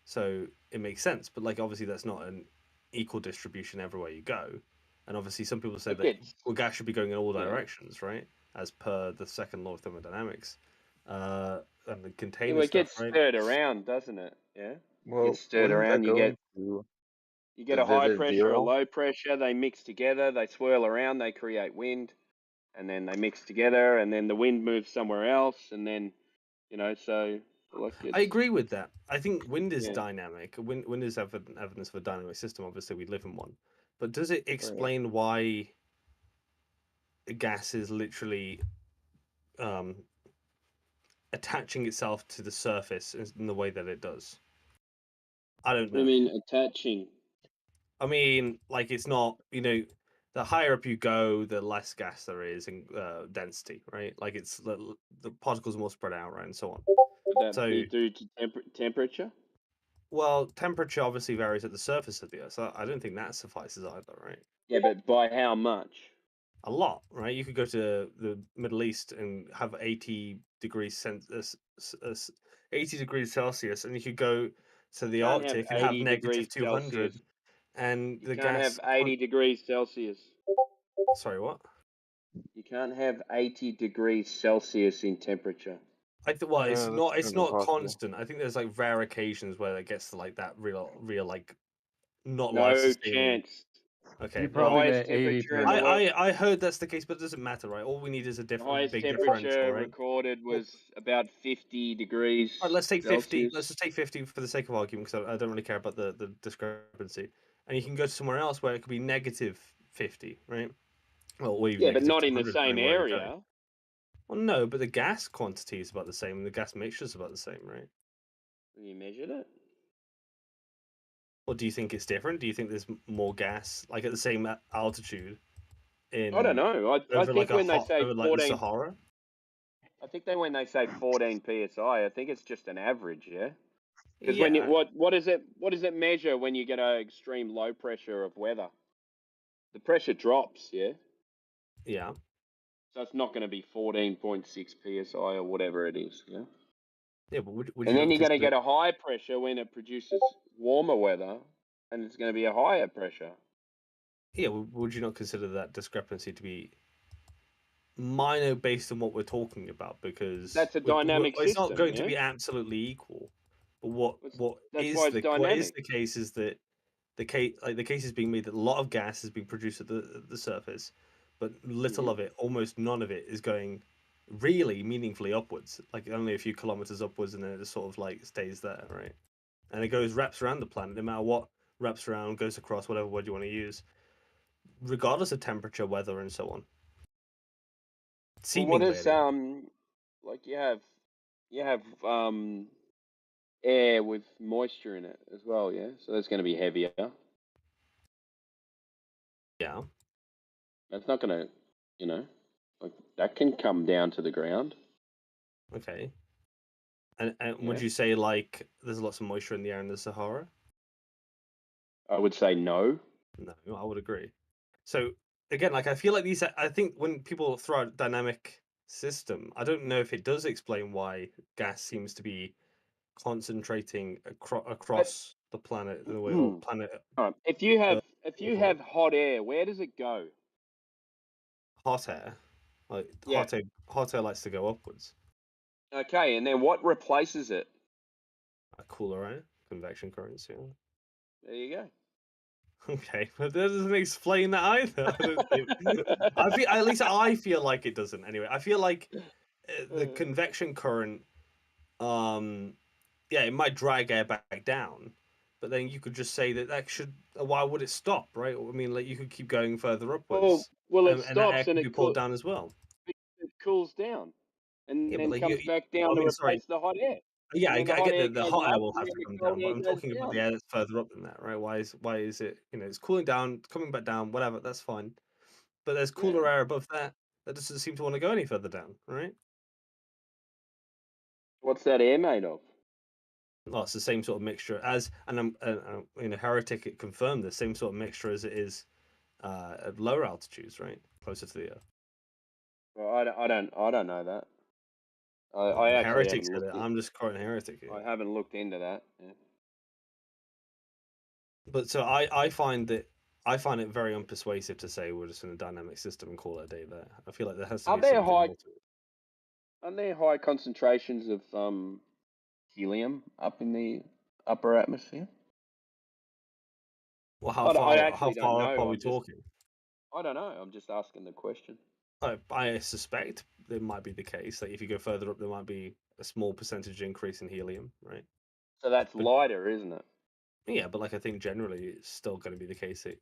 So it makes sense, but obviously that's not an equal distribution everywhere you go, and obviously some people say that gas should be going in all directions, right? As per the second law of thermodynamics, and the container it gets stuff, right? stirred around, doesn't it? Yeah. Well, Gets stirred wouldn't that around. go into You get the a high vivid pressure, a zero? low pressure. They mix together. They swirl around. They create wind, and then they mix together, and then the wind moves somewhere else, and then so I agree with that. I think wind is Yeah. dynamic. Wind is evidence of a dynamic system. Obviously, we live in one. But does it explain why gas is literally attaching itself to the surface in the way that it does? I don't know. I mean, attaching. I mean, it's not, the higher up you go, the less gas there is in density, right? It's the particles are more spread out, right, and so on. Would that be due to temperature? Well, temperature obviously varies at the surface of the Earth, so I don't think that suffices either, right? Yeah, but by how much? A lot, right? You could go to the Middle East and have 80 degrees Celsius, and you could go to the Can't have Arctic and have 80 negative degrees 200, Celsius. and You the can't gas. have 80 degrees Celsius. Sorry, what? You can't have 80 degrees Celsius in temperature. Well, Yeah, it's not constant. I think there's rare occasions where it gets to that real not life No sustaining. chance. Okay, You The probably highest meant 80 temperature in the per. world. I heard that's the case, but it doesn't matter, right? All we need is a The highest big differential, temperature right? recorded was about 50 degrees All right, let's take 50. Celsius. Let's just take 50 for the sake of argument, because I don't really care about the discrepancy. And you can go to somewhere else where it could be negative 50, right? Well, or even Yeah, but negative not in the 200, same depending where you're going. area. Well, no, but the gas quantity is about the same, and the gas mixture is about the same, right? You measured it? Or do you think it's different? Do you think there's more gas, at the same altitude? I don't know. I think when they say over 14, the Sahara? I think when they say 14 psi, I think it's just an average, yeah. Because when Yeah. what does it measure when you get an extreme low pressure of weather? The pressure drops, yeah. Yeah. So it's not going to be 14.6 psi or whatever it is, yeah. Yeah, but would And you then not you're going to consider? get a high pressure when it produces warmer weather, and it's going to be a higher pressure. Yeah, would you not consider that discrepancy to be minor based on what we're talking about? Because That's a dynamic it's not system, going yeah? to be absolutely equal. But what That's is why it's the dynamic. case is that the case is being made that a lot of gas is being produced at the surface, but little of it, almost none of it, is going really meaningfully upwards. Only a few kilometers upwards, and then it just sort of stays there, right? And it wraps around the planet, no matter what wraps around, goes across, whatever word you want to use, regardless of temperature, weather, and so on. Well, what Seemingly, is you have air with moisture in it as well, yeah. So that's going to be heavier. Yeah. That's not going to, that can come down to the ground. Okay. And would Yeah. you say there's lots of moisture in the air in the Sahara? I would say no. No, I would agree. So again, I feel like I think when people throw out dynamic system, I don't know if it does explain why gas seems to be concentrating across the planet in a way, or planet. All right. If you have hot air, where does it go? Hot air, Yeah. hot air likes to go upwards. Okay, and then what replaces it? A cooler air, convection currents. Yeah. There you go. Okay, but that doesn't explain that either. At least I feel like it doesn't. Anyway, I feel like the convection current, it might drag air back down, but then you could just say that should. Why would it stop? Right? I mean, you could keep going further upwards. Well, it and that air stops can and be pulled down as well. It cools down, and Yeah, then but comes back down to replace the hot air. Yeah, And I then the hot get air that the goes hot air up, will and have then to the come cold down, but air I'm goes talking about down. the air that's further up than that, right? Why is it? It's cooling down, coming back down, whatever. That's fine. But there's cooler air above that doesn't seem to want to go any further down, right? What's that air made of? Well, it's the same sort of mixture as, and Heretic confirmed the same sort of mixture as it is at lower altitudes, right, closer to the Earth. Well, I don't know that. I actually Heretic haven't said it. looked. I'm just quoting Heretic here. I haven't looked into that. Yeah. But so I find it very unpersuasive to say we're just in a dynamic system and call it a day there. I feel like there has to Are be there something high? more to it. Are there high concentrations of helium up in the upper atmosphere? Well, I how actually don't far up know. are we talking? I don't know. I'm just asking the question. I suspect it might be the case that if you go further up, there might be a small percentage increase in helium, right? So that's lighter, isn't it? Yeah, but like I think generally it's still going to be the case that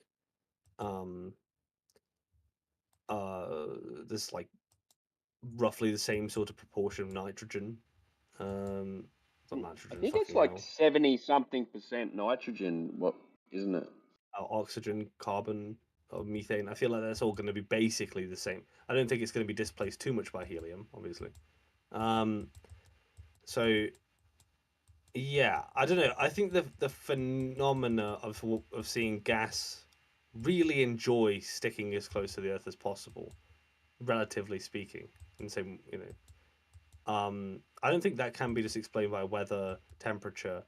there's like roughly the same sort of proportion of nitrogen. Not nitrogen. I think fucking it's like hell. 70-something% nitrogen. What isn't it? Oxygen, carbon, or methane. I feel like that's all going to be basically the same. I don't think it's going to be displaced too much by helium, obviously. So yeah, I don't know. I think the phenomena of seeing gas really enjoy sticking as close to the Earth as possible, relatively speaking. And so I don't think that can be just explained by weather, temperature,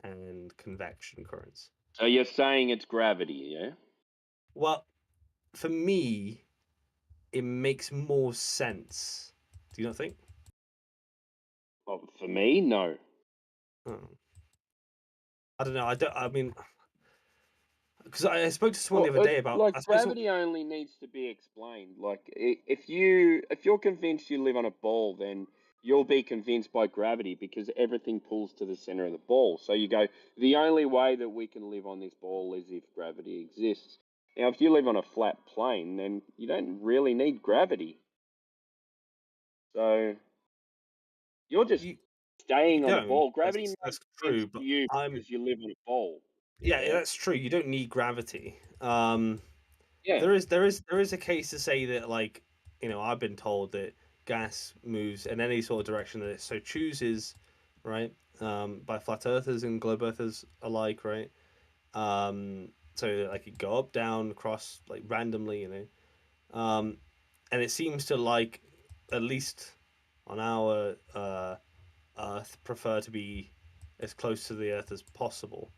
and convection currents. So you're saying it's gravity, yeah? Well, for me, it makes more sense. Do you not think? Well, for me, no. Oh. I don't know. I mean, because I spoke to someone the other day about like gravity only needs to be explained. Like if you're convinced you live on a ball, then you'll be convinced by gravity because everything pulls to the center of the ball. So you go, the only way that we can live on this ball is if gravity exists. Now, if you live on a flat plane, then you don't really need gravity. So you're just staying on the ball. Gravity that's makes true, sense but to you because you live on a ball. Yeah, that's true. You don't need gravity. Yeah. There is a case to say that, like, I've been told that gas moves in any sort of direction that it so chooses, right? By flat earthers and globe earthers alike, right? So that like it go up, down, across, like randomly, and it seems to like, at least on our Earth, prefer to be as close to the Earth as possible.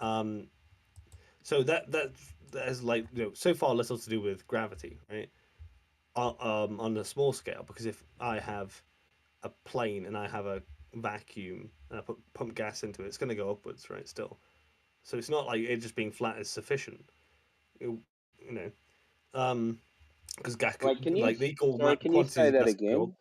So that has like so far little to do with gravity, right? On a small scale, because if I have a plane and I have a vacuum and I pump gas into it, it's going to go upwards, right? Still, so it's not like it just being flat is sufficient, because gas Wait, can you? like the equal Sorry, can you quantities say of that gas can go again?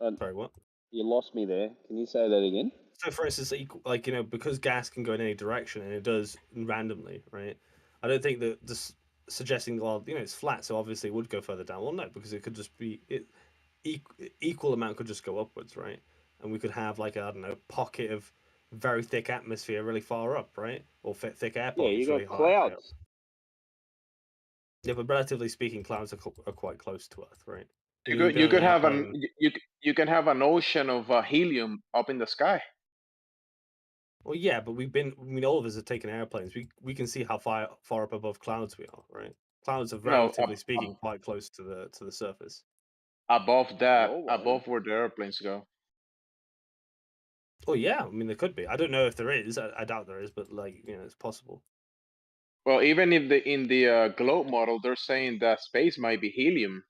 upwards. Sorry, what? You lost me there. Can you say that again? So, for instance, like because gas can go in any direction and it does randomly, right? I don't think that this suggesting, well, it's flat, so obviously it would go further down. Well, no, because it could just be equal amount could just go upwards, right? And we could have like I don't know, pocket of very thick atmosphere really far up, right? Or thick air Yeah, pockets you really got high up. clouds. Yeah, but relatively speaking, clouds are quite close to Earth, right? You could have you can have an ocean of helium up in the sky. Well, yeah, but all of us have taken airplanes. We can see how far up above clouds we are, right? Clouds are relatively speaking quite close to the surface. Above that, above where the airplanes go. Oh yeah, I mean there could be. I don't know if there is. I doubt there is, but like it's possible. Well, even in the globe model, they're saying that space might be helium.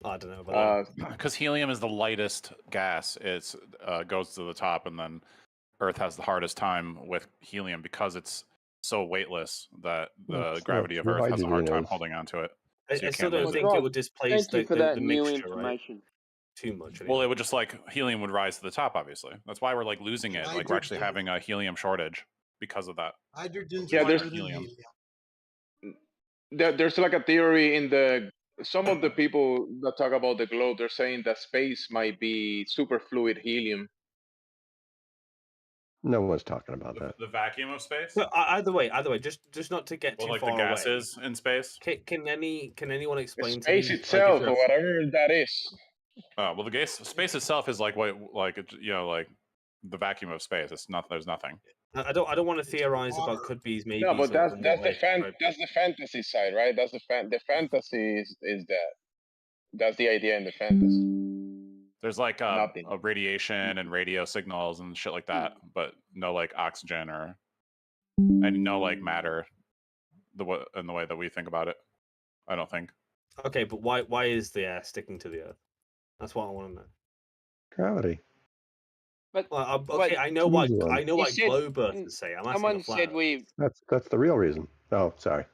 I don't know about that. Because helium is the lightest gas. It's goes to the top, and then Earth has the hardest time with helium because it's so weightless that the gravity of Earth has a hard time holding onto it. I still don't think it would displace the mixture, right? Too much. Anyway. Well, it would just helium would rise to the top. Obviously, that's why we're losing it. Like we're actually having a helium shortage because of that. Hydrogen's there's helium. There's like a theory in some of the people that talk about the globe. They're saying that space might be superfluid helium. No one's talking about that. The vacuum of space. So either way, just not to get too like far the gas away. is in space. Can anyone explain space to me, itself or whatever that is? Well, the space itself is like what, like like the vacuum of space. It's not. There's nothing. I don't want to theorize about could be's, maybes. No, but that's and that's what the ifs, fan right? that's the fantasy side, right? That's the fantasy is that. That's the idea in the fantasy. There's like Nothing. a radiation and radio signals and shit like that, but no like oxygen and no like matter in the way that we think about it. I don't think. Okay, but why is the air sticking to the Earth? That's what I want to know. Gravity. But okay, I know why. Easy one. I know You why said- globe earthers say. I'm asking Someone the flat said Earth. we. That's the real reason. Oh, sorry.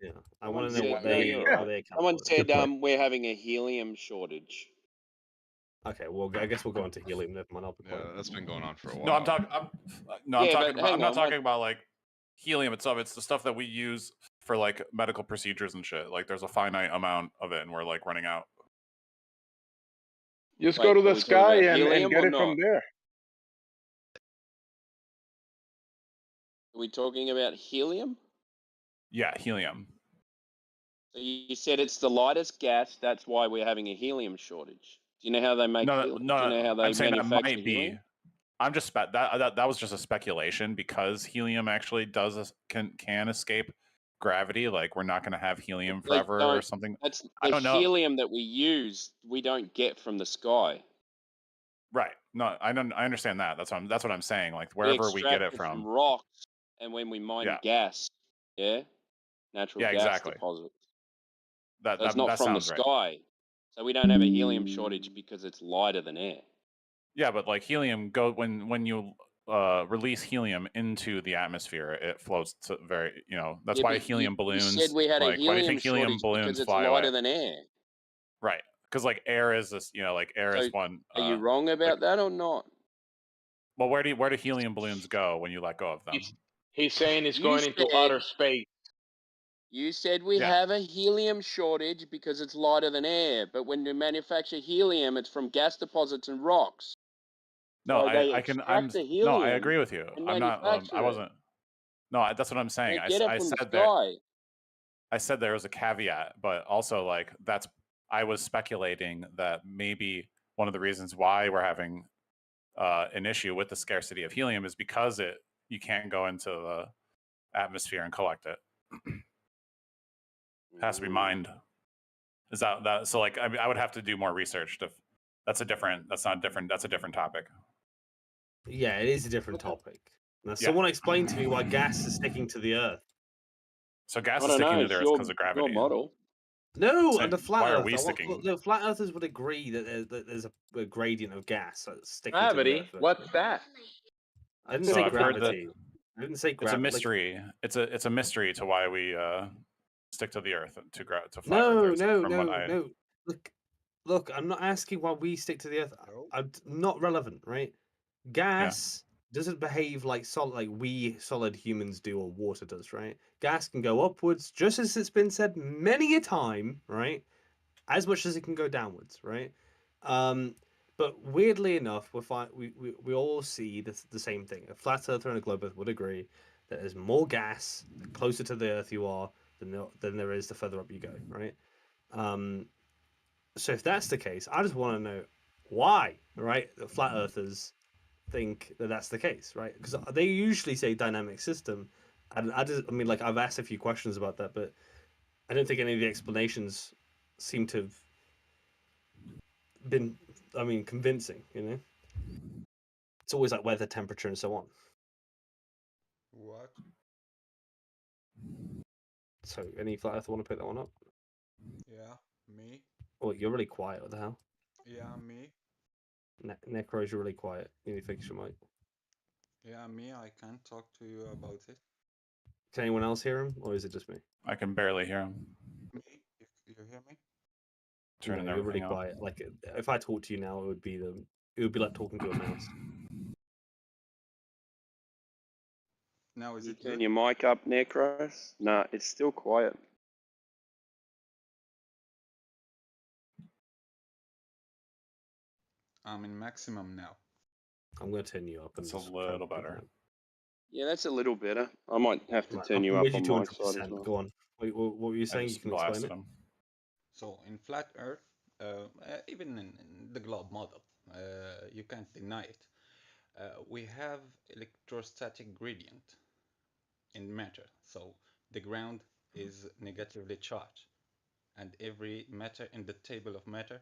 Yeah, I want to know said what they- they come Someone up with. said Good point. we're having a helium shortage. Okay, well, I guess we'll go on to helium. Never mind. I'll be Yeah, quiet. that's been going on for a while. No, I'm talking. No, Yeah, I'm talking but about. hang I'm not on, talking about like helium itself. It's the stuff that we use for like medical procedures and shit. Like there's a finite amount of it, and we're like running out. Just Wait, go to are the we talking sky about and helium get or it from not? there. Are we talking about helium? Yeah, helium. So you said it's the lightest gas. That's why we're having a helium shortage. Do you know how they make? No, Do you know how they I'm saying that manufacture might be. helium? I'm just that was just a speculation because helium actually can escape gravity. Like we're not going to have helium They forever or don't. something. That's I the don't know. helium that we use. We don't get from the sky. Right? No, I understand that. That's what I'm saying. Like We wherever we get extract it from. rocks, and when we mine Yeah. gas, natural Yeah, gas exactly. deposits. That So it's not that from the sounds right. sky. So we don't have a helium shortage because it's lighter than air. Yeah, but like helium when you release helium into the atmosphere, it floats to very that's Yeah, why but helium you balloons. said we had a Like why do you helium think helium shortage balloons because it's fly lighter away? than air. Right, because like air is this like air So is one. are you wrong about that or not? Well, where do helium balloons go when you let go of them? He's saying it's You going into said- outer space. You said we Yeah. have a helium shortage because it's lighter than air, but when you manufacture helium, it's from gas deposit and rocks. No, So they I can. extract the helium. No, I agree with you. and I'm not. manufacture I it. wasn't. No, that's what I'm saying. They get it I from the said that. sky. I said there was a caveat, but also like I was speculating that maybe one of the reasons why we're having an issue with the scarcity of helium is because you can't go into the atmosphere and collect it. It has to be mined. Is that so? Like, I mean, I would have to do more research. That's not different. That's a different topic. Yeah, it is a different topic. Now, someone explain to me why gas is sticking to the Earth. So gas I is don't sticking know, to the it's Earth because of gravity. Your model. No, Same. and the flat Why Earth. are we sticking? The flat Earthers would agree that there's a gradient of gas that's sticking Gravity? to the Earth. What's that? I didn't So say I've heard that gravity. I didn't say it's a gravity. mystery. It's a mystery to why we stick to the Earth to flat No, earthers. no, from no, what I... no. Look. I'm not asking why we stick to the Earth. I'm not relevant, right? Gas doesn't behave like we solid humans do or water does, right? Gas can go upwards, just as it's been said many a time, right? As much as it can go downwards, right? But weirdly enough, we all see the same thing. A flat earther and a globe earth would agree that there's more gas the closer to the Earth you are than there is the further up you go, right? So if that's the case, I just want to know why, right? The flat earthers think that that's the case, right? Because they usually say dynamic system. I mean, like I've asked a few questions about that, but I don't think any of the explanations seem to have been, convincing. You know, it's always like weather, temperature, and so on. What? So, any flat earther want to pick that one up? Yeah, me. Oh, you're really quiet. What the hell? Yeah, me. Necros, you're really quiet. You need to fix your mic. Yeah, me. I can't talk to you about it. Can anyone else hear him, or is it just me? I can barely hear him. Me, if you hear me. Turning you're really everything off. quiet. Like if I talk to you now, it would be like talking to a mouse. Now is You it turn good? your mic up, Necros? Nah, it's still quiet. I'm in maximum now. I'm going to turn you up. It's a little better. Yeah, that's a little better. I might have to turn you up on my side as well. Go on. Wait, what were you saying? You can explain it. So in flat Earth, even in the globe model, you can't deny it. We have electrostatic gradient in matter. So the ground is negatively charged, and every matter in the table of matter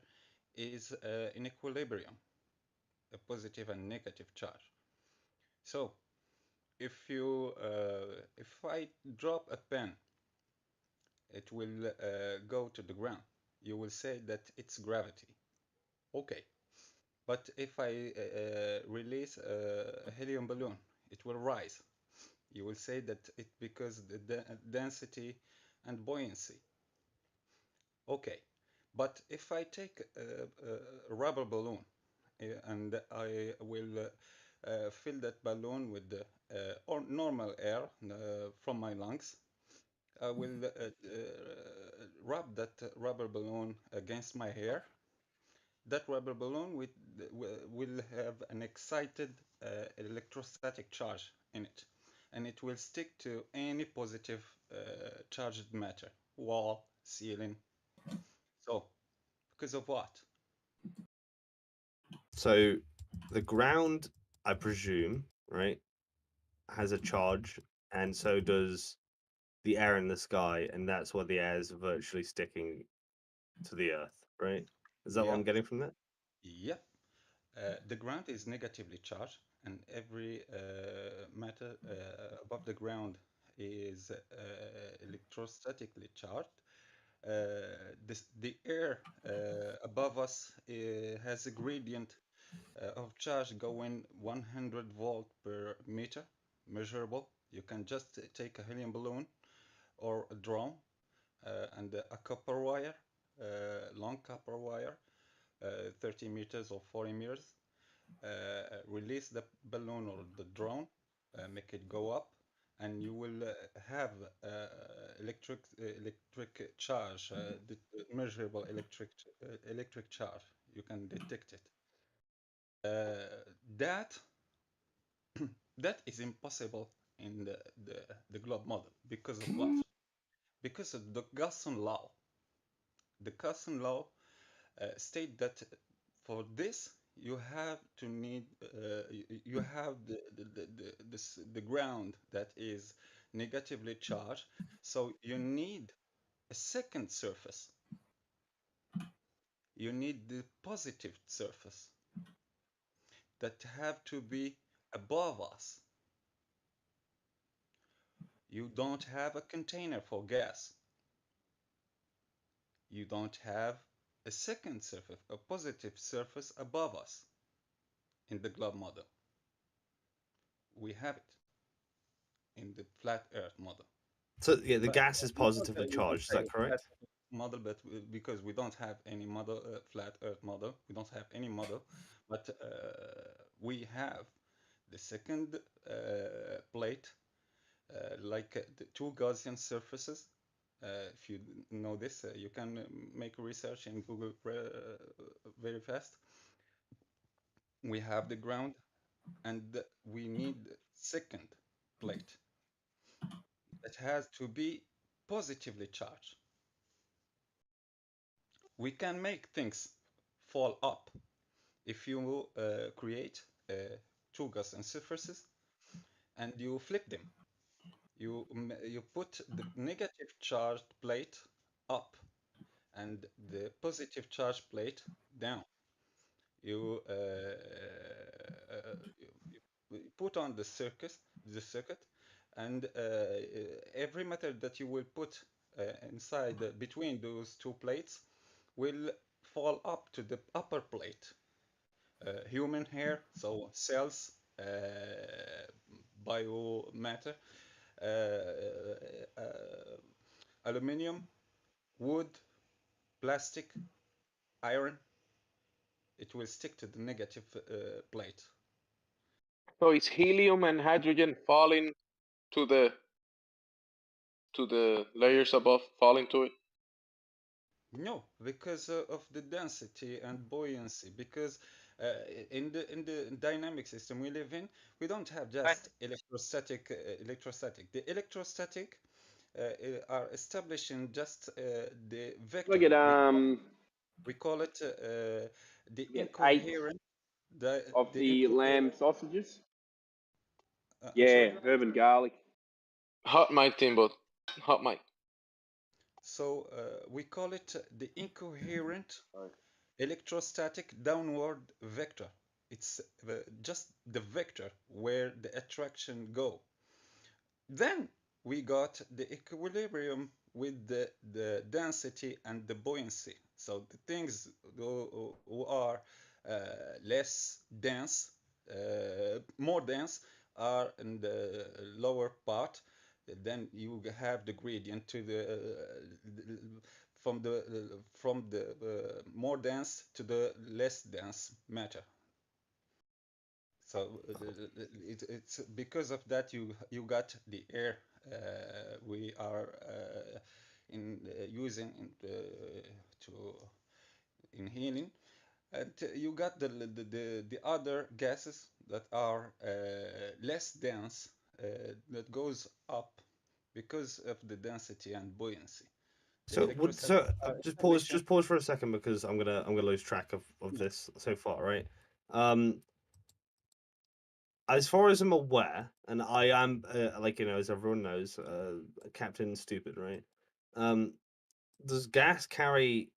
is in equilibrium, a positive and negative charge. So if I drop a pen, it will go to the ground. You will say that it's gravity. Okay. But if I release a helium balloon, it will rise. You will say that it's because the density and buoyancy. Okay. But if I take a rubber balloon and I will fill that balloon with or normal air from my lungs, I will rub that rubber balloon against my hair. That rubber balloon will have an excited electrostatic charge in it, and it will stick to any positive charged matter, wall, ceiling. So, because of what? So, the ground, I presume, right, has a charge, and so does the air in the sky, and that's what the air is virtually sticking to the earth, right? Is that what I'm getting from that? Yep. The ground is negatively charged, and every matter above the ground is electrostatically charged. The air above us has a gradient of charge going 100 volt per meter, measurable. You can just take a helium balloon or a drone and a copper wire, long copper wire, 30 meters or 40 meters, release the balloon or the drone, make it go up, and you will have electric charge, the measurable electric charge. You can detect it. That that is impossible in the globe model because of what? Because of the Gaussian law. The Gaussian law state that for this you have to need you have the ground that is negatively charged, so you need a second surface. You need the positive surface that have to be above us. You don't have a container for gas. You don't have a second surface, a positive surface above us in the globe model. We have it in the flat Earth model. So yeah, the gas is positively charged. Is that correct? Model, but because we don't have any model, flat Earth model, we don't have any model, but we have the second plate, like the two Gaussian surfaces. If you know this, you can make research in Google very fast. We have the ground, and we need second plate that has to be positively charged. We can make things fall up if you create two Gaussian surfaces and you flip them. You put the negative charged plate up and the positive charged plate down. You, you put on the circuit, and every matter that you will put inside between those two plates will fall up to the upper plate. Human hair, so cells, biomatter, aluminium, wood, plastic, iron. It will stick to the negative plate. So it's helium and hydrogen falling to the layers above, falling to it? No, because of the density and buoyancy. Because in the dynamic system we live in, we don't have just electrostatic. The electrostatic are establishing just the vector. Look at We call it the Get 8 incoherent. The of the the inco- lamb sausages. I'm Yeah, sorry. herb and garlic. Hot mic, Timbo. Hot mic. So we call it the incoherent Sorry. electrostatic downward vector. It's just the vector where the attraction go. Then we got the equilibrium with the density and the buoyancy. So the things who are less dense, more dense, are in the lower part. Then you have the gradient to the more dense to the less dense matter. So it's because of that you got the air we are using to inhaling, and you got the other gases that are less dense that goes up because of the density and buoyancy. So just pause for a second because I'm gonna lose track of this so far, right? As far as I'm aware, and I am like, as everyone knows, Captain Stupid, right? Does gas carry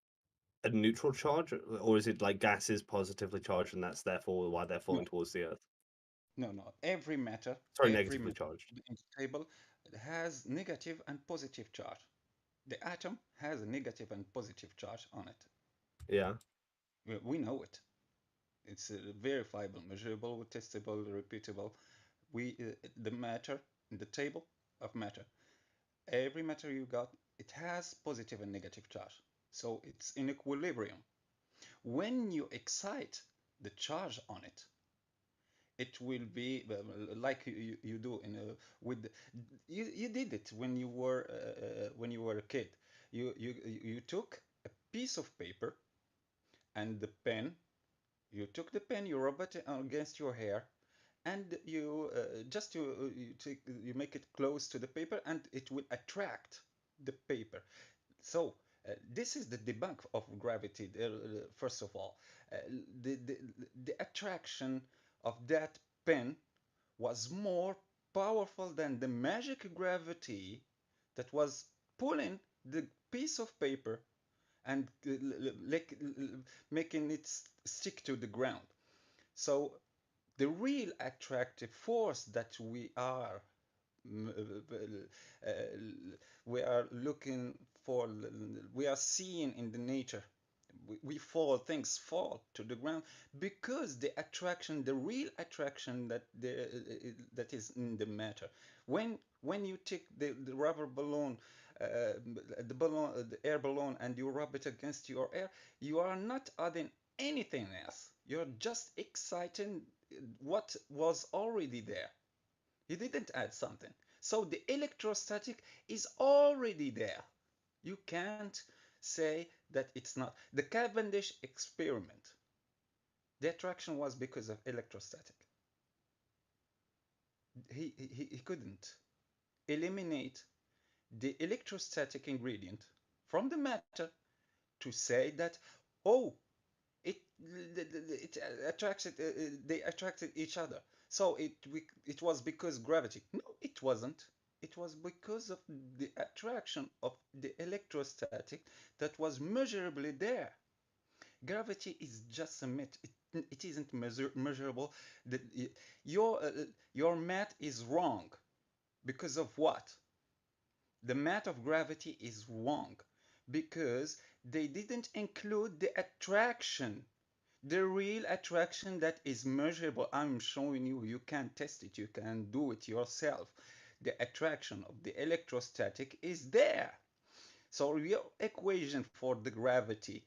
a neutral charge, or is it like gas is positively charged and that's therefore why they're falling towards the Earth? No. Every matter, Sorry, negatively charged. in the table has negative and positive charge. The atom has a negative and positive charge on it. Yeah. We know it. It's verifiable, measurable, testable, repeatable. The matter in the table of matter, every matter you got, it has positive and negative charge. So it's in equilibrium. When you excite the charge on it, it will be like you do in a, with you did it when you were a kid. You took a piece of paper and the pen. You took the pen, you rub it against your hair, and you just you make it close to the paper, and it will attract the paper. So this is the debunk of gravity. First of all, uh, the, the the attraction of that pen was more powerful than the magic gravity that was pulling the piece of paper and like making it stick to the ground. So the real attractive force that uh, we are looking for, we are seeing in the nature. We fall, things fall to the ground because the attraction, the real attraction that is in the matter. When you take the rubber balloon, the air balloon, and you rub it against your air, you are not adding anything else. You're just exciting what was already there. You didn't add something. So the electrostatic is already there. You can't say that it's not. The Cavendish experiment, the attraction was because of electrostatic. He couldn't eliminate the electrostatic ingredient from the matter to say that, oh, it attracted, they attracted each other. So it was because gravity. No, it wasn't. It was because of the attraction of the electrostatic that was measurably there. Gravity is just a myth. It isn't measurable. The, your math is wrong. Because of what? The math of gravity is wrong because they didn't include the attraction, the real attraction that is measurable. I'm showing you, you can test it, you can do it yourself. The attraction of the electrostatic is there. So your equation for the gravity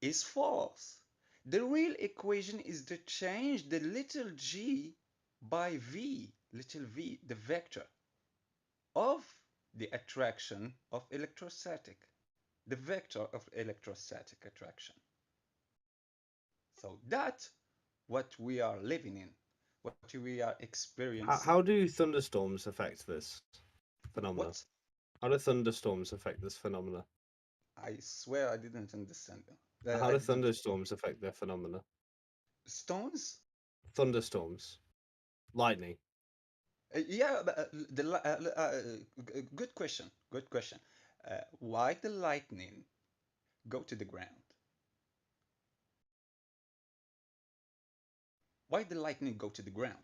is false. The real equation is to change the little g by v, little v, the vector of the attraction of electrostatic, the vector of electrostatic attraction. So that's what we are living in, what we are experiencing. How do thunderstorms affect this phenomena? What? How do thunderstorms affect this phenomena? I swear I didn't understand. How do thunderstorms affect their phenomena? Stones? Thunderstorms, lightning. Yeah, but, good question. Good question. Why the lightning go to the ground? Why the lightning go to the ground?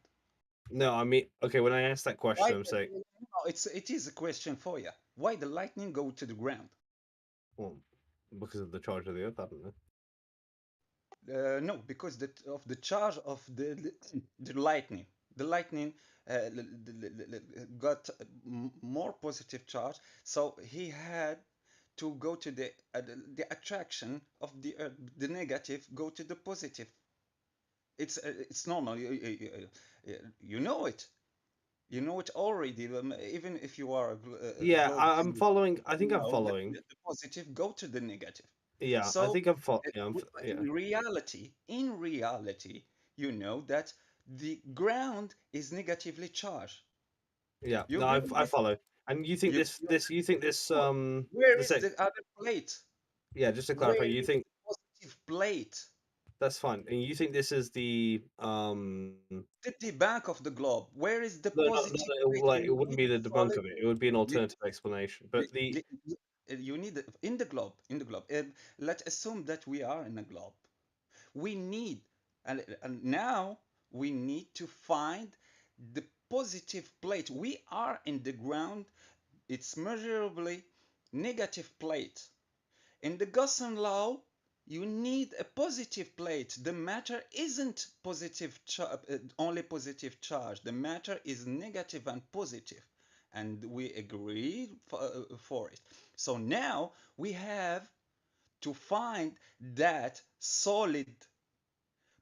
No, I mean, okay. When I ask that question, Why? I'm saying, No, it is a question for you. Why the lightning go to the ground? well, because of the charge of the Earth. I don't know. No, because of the charge of the lightning. The lightning got more positive charge, so he had to go to the attraction of the negative go to the positive. It's normal. You know it. You know it already. Even if you are a Yeah, globe I'm theorist, following. I you think I'm know that following. the positive go to the negative. Yeah, I So think I'm following. Yeah, yeah. in reality, you know that the ground is negatively charged. Yeah, You no, agree I with this? follow. And you think You, you you think this Good. Where the is sec the other plate? yeah, just to Where clarify, you is think the positive plate? that's fine. And you think this is the The back of the globe. Where is the no, positive plate? like it You wouldn't need be a the debunk solid. of it. It would be an You, alternative explanation. you, But the you need in the globe. In the globe. Let's assume that we are in a globe. We need, and now we need to find the positive plate. We are in the ground. It's measurably negative plate. In the Gaussian law, you need a positive plate. The matter isn't only positive charge. The matter is negative and positive, and we agree for it. So now we have to find that solid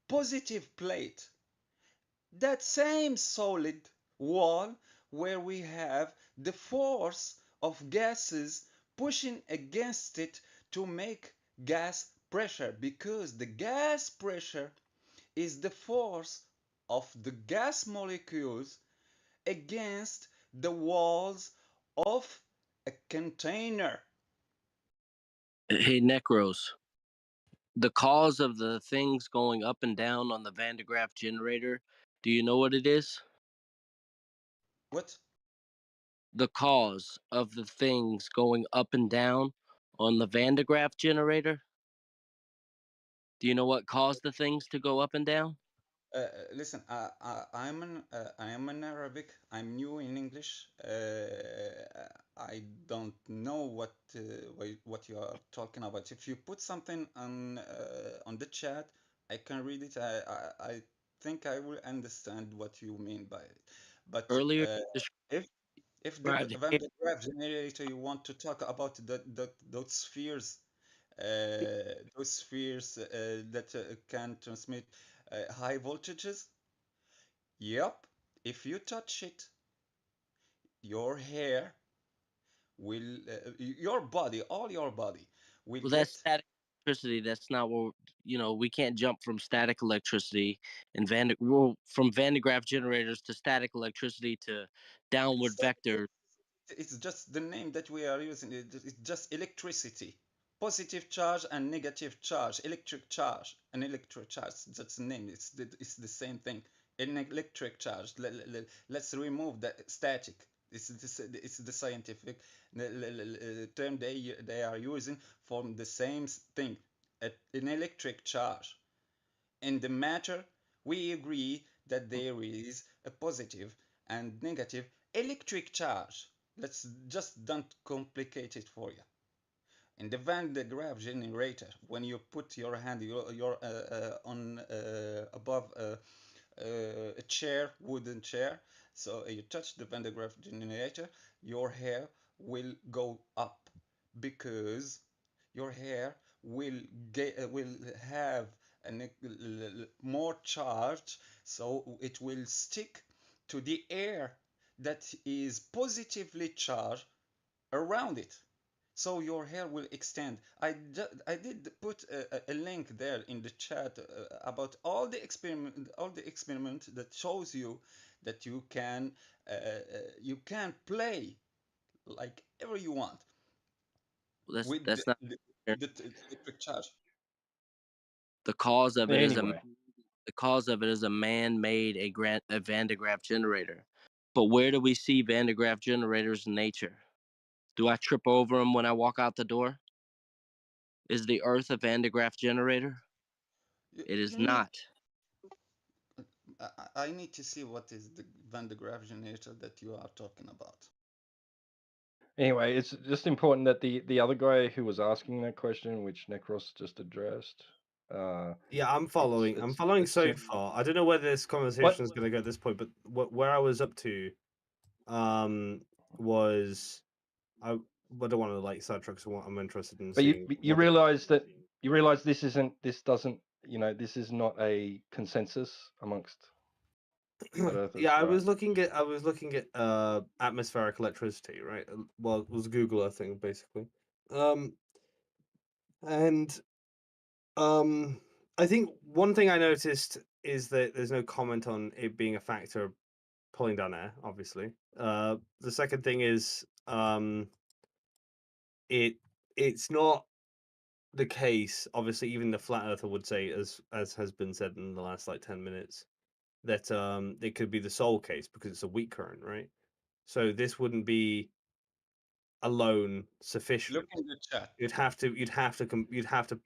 positive plate, that same solid wall where we have the force of gases pushing against it to make gas pressure, because the gas pressure is the force of the gas molecules against the walls of a container. Hey, Necros, the cause of the things going up and down on the Van de Graaff generator, do you know what it is? What? The cause of the things going up and down on the Van de Graaff generator? Do you know what caused the things to go up and down? Listen, I am an Arabic. I'm new in English. I don't know what you are talking about. If you put something on the chat, I can read it. I think I will understand what you mean by it. But Earlier, if if the described Van de Graaff generator you want to talk about those spheres, that can transmit high voltages. Yep, if you touch it, your hair will, your body, all your body will well, that's get. static electricity. That's not what we can't jump from static electricity and from Van de Graaff generators to static electricity to downward vector. It's just the name that we are using. It's just electricity, positive charge and negative charge, electric charge and electric charge. That's the name. It's the same thing. An electric charge. Let's remove the static. It's the scientific term they are using for the same thing. An electric charge. In the matter, we agree that there is a positive and negative electric charge. Let's just don't complicate it for you. In the Van de Graaff generator, when you put your hand on above a chair, wooden chair, so you touch the Van de Graaff generator, your hair will go up because your hair will have more charge, so it will stick to the air that is positively charged around it, so your hair will extend. I did put a link there in the chat about all the experiment that shows you that you can play like ever you want Well, with that's not. the electric charge. The cause of it is Anyway, a man-made a Van de Graaff generator. But where do we see Van de Graaff generators in nature? Do I trip over them when I walk out the door? Is the Earth a Van de Graaff generator? It is You need. not. I need to see what is the Van de Graaff generator that you are talking about. anyway, it's just important that the other guy who was asking that question, which Necros just addressed. Yeah, I'm following. I'm following it's so far. I don't know where this conversation is going to go at this point, but where I was up to, was I don't want to like sidetrack. So I'm interested in But seeing. you realize this doesn't this is not a consensus amongst flat earthers, Yeah, I right? was looking at atmospheric electricity, right? Well, it was a Google Earth thing basically. And I think one thing I noticed is that there's no comment on it being a factor pulling down air, obviously. The second thing is it's not the case, obviously even the flat earther would say, as has been said in the last like 10 minutes, that it could be the sole case because it's a weak current, right? So this wouldn't be alone sufficient. Look in the chat. You'd have to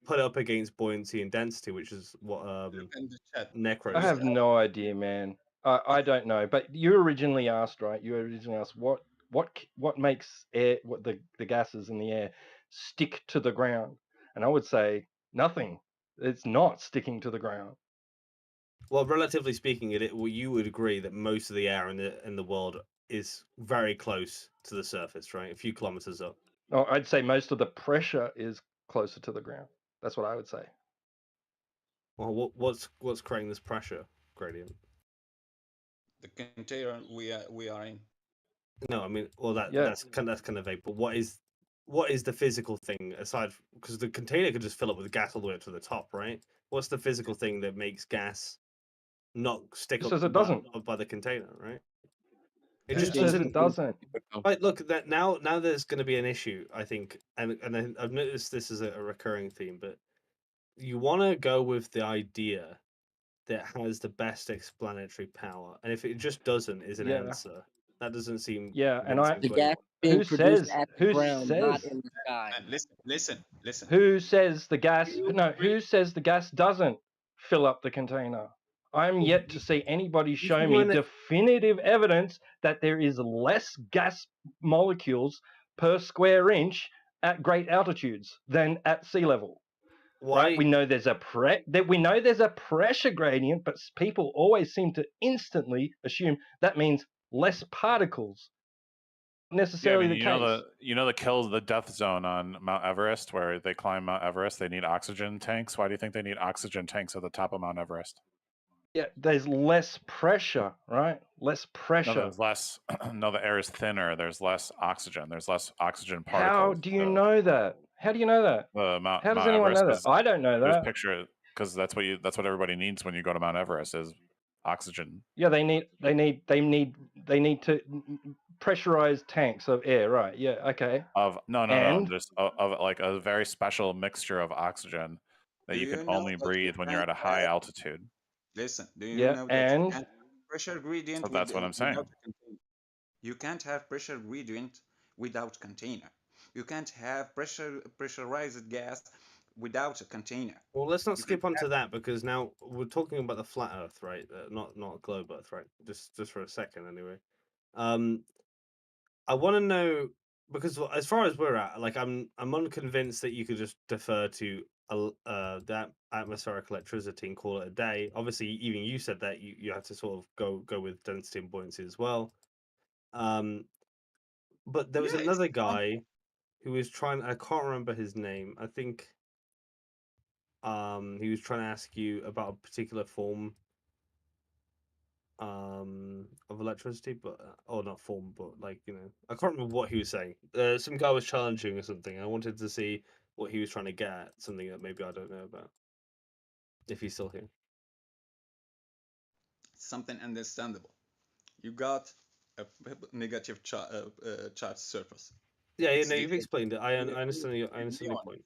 put it up against buoyancy and density, which is what Look in the chat. Necros I have said. no idea, man. I don't know. But you originally asked, right? You originally asked what makes air, what the gases in the air stick to the ground, and I would say nothing. It's not sticking to the ground. Well, relatively speaking, you would agree that most of the air in the world is very close to the surface, right? A few kilometers up. Oh, I'd say most of the pressure is closer to the ground. That's what I would say. Well, what's creating this pressure gradient? The container we are in. No, I mean, well, Yeah. that's kind of vague. But what is the physical thing aside? Because the container could just fill up with gas all the way up to the top, right? What's the physical thing that makes gas not stick Just up, as it doesn't. up by the container, right? It Just just says it doesn't. Right, look, that now there's going to be an issue, I think, and I've noticed this is a recurring theme, but you want to go with the idea that has the best explanatory power, and if it just doesn't, is an Yeah. answer. That doesn't seem Yeah, and I convincing to anyone. who says not in the sky. Listen. Who says the gas? No, who says the gas doesn't fill up the container? I'm yet to see anybody show me definitive evidence that there is less gas molecules per square inch at great altitudes than at sea level. Right? We know there's a pressure gradient, but people always seem to instantly assume that means less particles. Necessarily the case. The death zone on Mount Everest, where they climb Mount Everest, they need oxygen tanks. Why do you think they need oxygen tanks at the top of Mount Everest? Yeah, there's less pressure, right? Less pressure. No, there's less. No, the air is thinner. There's less oxygen. There's less oxygen particles. How do you know that? How do you know that? How does anyone know that? I don't know that. Picture it, because that's what everybody needs when you go to Mount Everest is oxygen. Yeah, they need to pressurized tanks of air, right? Yeah, okay. Just of like a very special mixture of oxygen that you can only breathe when you're at a high altitude. Listen, do you know that you can't have pressure gradient? So that's what I'm saying. You can't have pressure gradient without container. You can't have pressurized gas without a container. Well, let's not skip onto that because now we're talking about the flat Earth, right? Not globe Earth, right? Just for a second, anyway. I want to know because as far as we're at, like, I'm unconvinced that you could just defer to that atmospheric electricity and call it a day. Obviously, even you said that you have to sort of go with density and buoyancy as well. But there was another guy who was trying. I can't remember his name. I think he was trying to ask you about a particular form of electricity, but or not form, but like, you know, I can't remember what he was saying. Some guy was challenging or something. I wanted to see what he was trying to get at, something that maybe I don't know about. If he's still here. Something understandable. You got a negative charge surface. Yeah, no, you've explained it. I understand your point.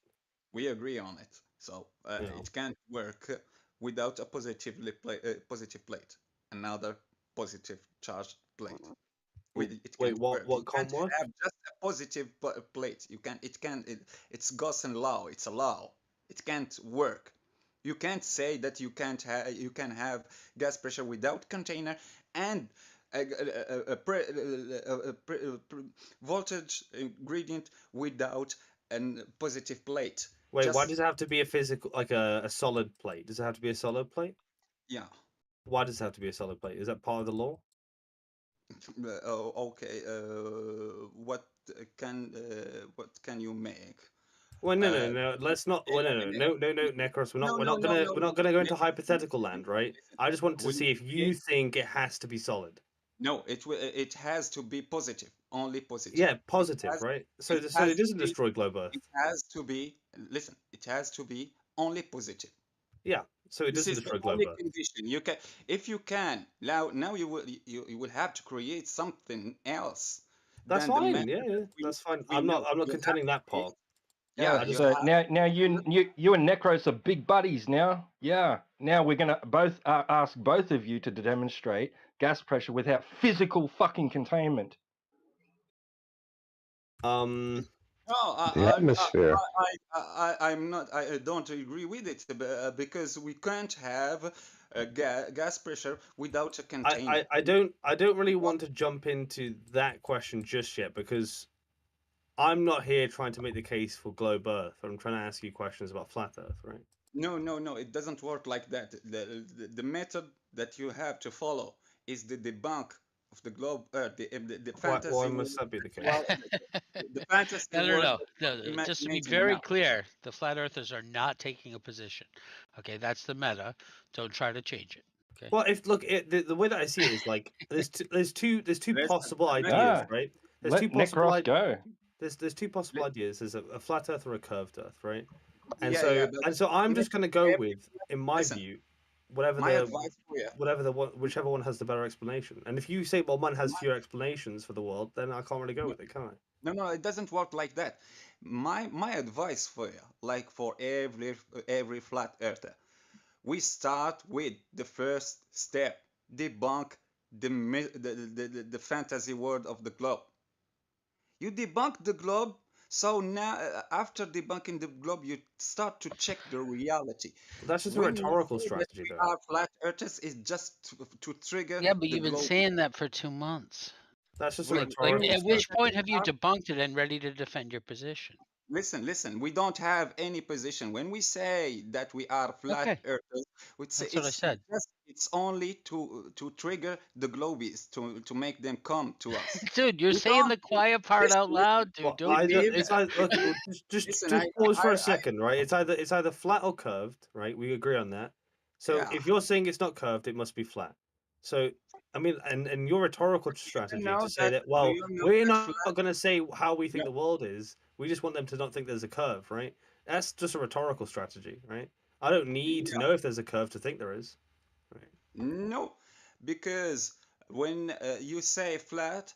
We agree on it. So Yeah. it can't work without a positive plate, another positive charged plate. It Wait, can't what? work. What You can't can't work? have just a positive plate. You can. It can. It's Gaussian law. It's a law. It can't work. You can't say that you can't have. You can have gas pressure without container and voltage gradient without a positive plate. Wait, why Just does it have to be a physical, like a solid plate? Does it have to be a solid plate? yeah. Why does it have to be a solid plate? Is that part of the law? Oh, okay. What can you make? Well, no. Let's not. Well, no, Necros. We're not gonna go into hypothetical land, right? I just want to see if you think it has to be solid. No, it has to be positive, only positive. Yeah, positive, right? So it doesn't destroy globe Earth. It has to be. Listen, it has to be only positive. Yeah, so it This doesn't is the destroy globe only Earth. condition. You can, if you can. Now you will have to create something else That's than the fine. method Yeah, that that's fine. we I'm not know. You have contending to that create. part. Yeah, Yeah, you so have. now you and Necros are big buddies now. Yeah, now we're gonna both ask both of you to demonstrate gas pressure without physical fucking containment. No, The atmosphere. I'm not. I don't agree with it because we can't have gas pressure without a container. I don't really want to jump into that question just yet because I'm not here trying to make the case for globe Earth. I'm trying to ask you questions about flat Earth, right? No. It doesn't work like that. The method that you have to follow is the debunk of the globe Earth, the fantasy Why world. must that be the case? The fantasy world. No. Just to be Imagination very now. clear, the flat earthers are not taking a position. Okay, that's the meta. Don't try to change it. Okay. Well, if look, the way that I see it is like there's two possible Listen, ideas, right? There's Let two possible Necros go. There's two possible ideas. There's a flat Earth or a curved Earth, right? And Yeah, so I'm just going to go every- with, in my listen, view, whatever my advice for you. whichever one has the better explanation. And if you say, well, one has fewer explanations for the world, then I can't really go with it, can I? No, it doesn't work like that. My advice for you, like for every flat earther, we start with the first step: debunk the fantasy world of the globe. You debunk the globe, so now after debunking the globe, you start to check the reality. That's just a When we rhetorical say that strategy, we though. are flat earthers, is just to trigger Yeah, but the you've been globe. saying that for 2 months. That's just a Like, rhetorical at which strategy. point have you debunked it and ready to defend your position? Listen. We don't have any position. When we say that we are flat Okay. earthers, we say That's what I said. it's only to trigger the globies to make them come to us. Dude, you're We saying don't- the quiet part out loud, dude. Well, Don't either do it's that. either look, just pause for a second, right? It's either flat or curved, right? We agree on that. So Yeah. if you're saying it's not curved, it must be flat. So I mean, and your rhetorical strategy know to say that- that, well, do you know we're that not going to say how we think the world is. We just want them to not think there's a curve, right? That's just a rhetorical strategy, right? I don't need to know if there's a curve to think there is. Right? No, because when you say flat,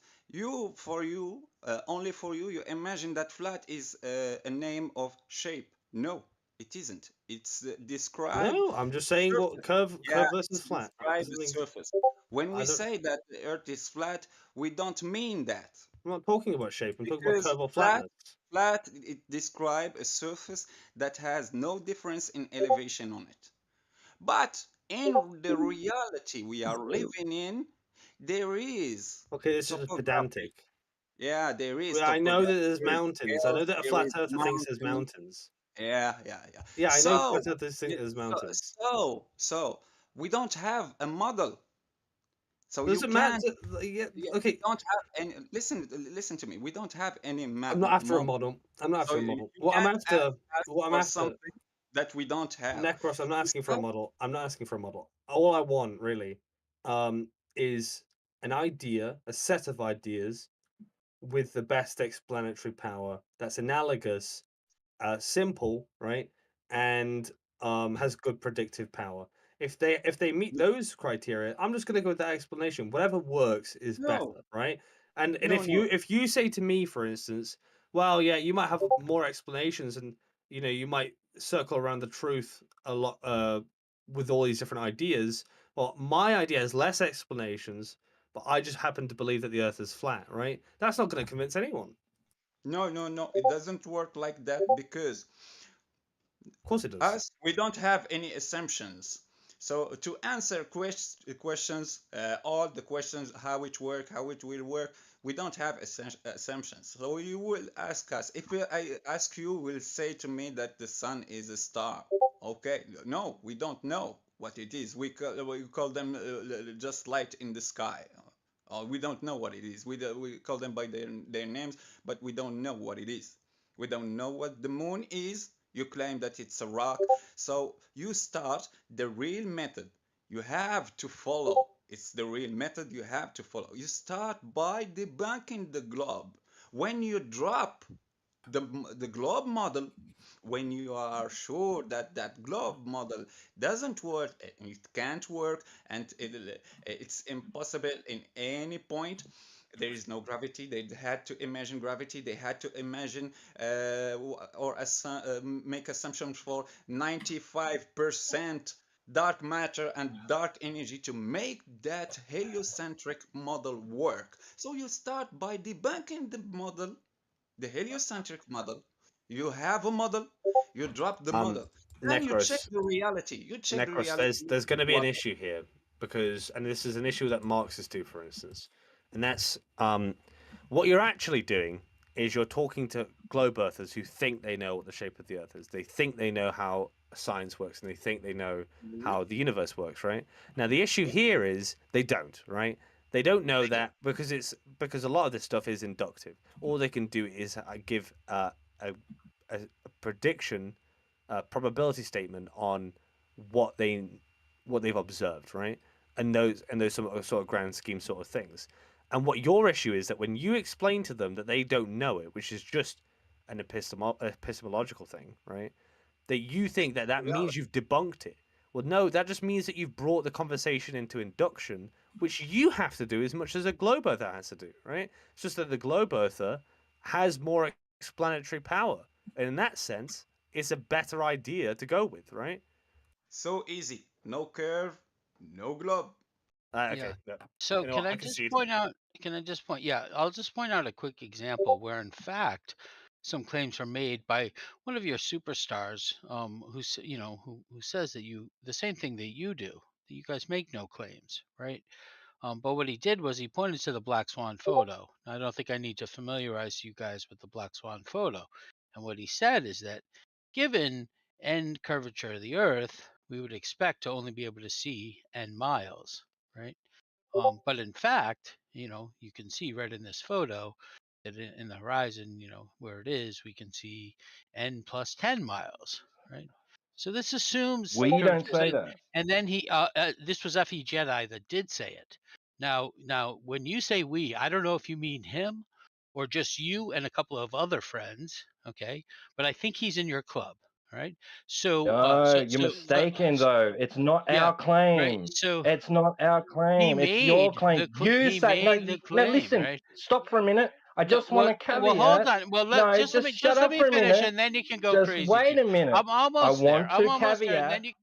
only for you, you imagine that flat is a name of shape. No, it isn't. It's describe. No, I'm just saying what curve versus it's flat. describe Doesn't the mean- surface. When I we don't- say that the Earth is flat, we don't mean that. I'm not talking about shape. I'm talking about Because curve or flatness. flat, it describes a surface that has no difference in elevation on it. But in the reality we are living in, there is Okay, this is topography. pedantic. Yeah, there is. Well, I know that topography, there's there is mountains. I know hills, that a there flat is earther thinks there's mountains. Yeah. Yeah, I know So, flat earthers think there's mountains. so we don't have a model. So Does you it matter? can't. Yeah, We okay. don't have any. Listen to me. We don't have any I'm not after a model. I'm not after a model. You What I'm can't after, ask what I'm for after, something that we don't have. Necros, I'm not asking for a model. I'm not asking for a model. All I want really, is an idea, a set of ideas, with the best explanatory power that's analogous, simple, right, and has good predictive power. If they meet those criteria, I'm just going to go with that explanation. Whatever works is better, No. right? And No, if you say to me, for instance, well, yeah, you might have more explanations, and you know you might circle around the truth a lot with all these different ideas. Well, my idea has less explanations, but I just happen to believe that the Earth is flat, right? That's not going to convince anyone. No, it doesn't work like that because of course it does. us, we don't have any assumptions. So to answer questions, all the questions, how it work, how it will work, we don't have assumptions. So you will ask us. If I ask you, will say to me that the sun is a star. Okay, no, we don't know what it is. We call them just light in the sky. We don't know what it is. We call them by their names, but we don't know what it is. We don't know what the moon is. You claim that it's a rock. So you start the real method. You have to follow. It's the real method you have to follow. You start by debunking the globe. When you drop the globe model, when you are sure that that globe model doesn't work, it can't work, and it's impossible in any point. There is no gravity. They had to imagine gravity. They had to imagine or make assumptions for 95% dark matter and dark energy to make that heliocentric model work. So you start by debunking the model, the heliocentric model. You have a model, you drop the model, then you check Necros, the reality. You check the Necros, reality. there's going to be an What? issue here because, and this is an issue that Marxists do, for instance, and that's what you're actually doing is you're talking to globe earthers who think they know what the shape of the Earth is. They think they know how science works, and they think they know how the universe works. Right now, the issue here is they don't. Right, they don't know that because a lot of this stuff is inductive. All they can do is give a prediction, a probability statement on what they've observed, right? And those sort of grand scheme sort of things. And what your issue is that when you explain to them that they don't know it, which is just an epistemological thing, right? That you think that means you've debunked it. Well, no, that just means that you've brought the conversation into induction, which you have to do as much as a globe earther has to do, right? It's just that the globe earther has more explanatory power. And in that sense, it's a better idea to go with, right? So easy. No curve, no globe. Okay. Yeah. So You know can what? I I just concede. point out? Can I just point? Yeah, I'll just point out a quick example where, in fact, some claims are made by one of your superstars, who says that the same thing that you do, that you guys make no claims, right? But what he did was he pointed to the black swan photo. I don't think I need to familiarize you guys with the black swan photo. And what he said is that given end curvature of the Earth, we would expect to only be able to see n miles, right? But in fact, you can see right in this photo that in the horizon, where it is, we can see n plus 10 miles, right? So this assumes We don't curvature. say that. And then this was Fe Jedi that did say it. Now, when you say we, I don't know if you mean him or just you and a couple of other friends, okay? But I think he's in your club, right? So, No, you're mistaken though. It's not yeah, our right. claim. So It's not our he claim. It's your made claim. You say no. the Now claim, listen. right? Stop for a minute. I No, just want to well, hold caveat. on. Well, No, just shut just let up me for a finish, minute. and then you can go Just crazy wait too. a minute. I'm almost there. I'm almost there, and then you.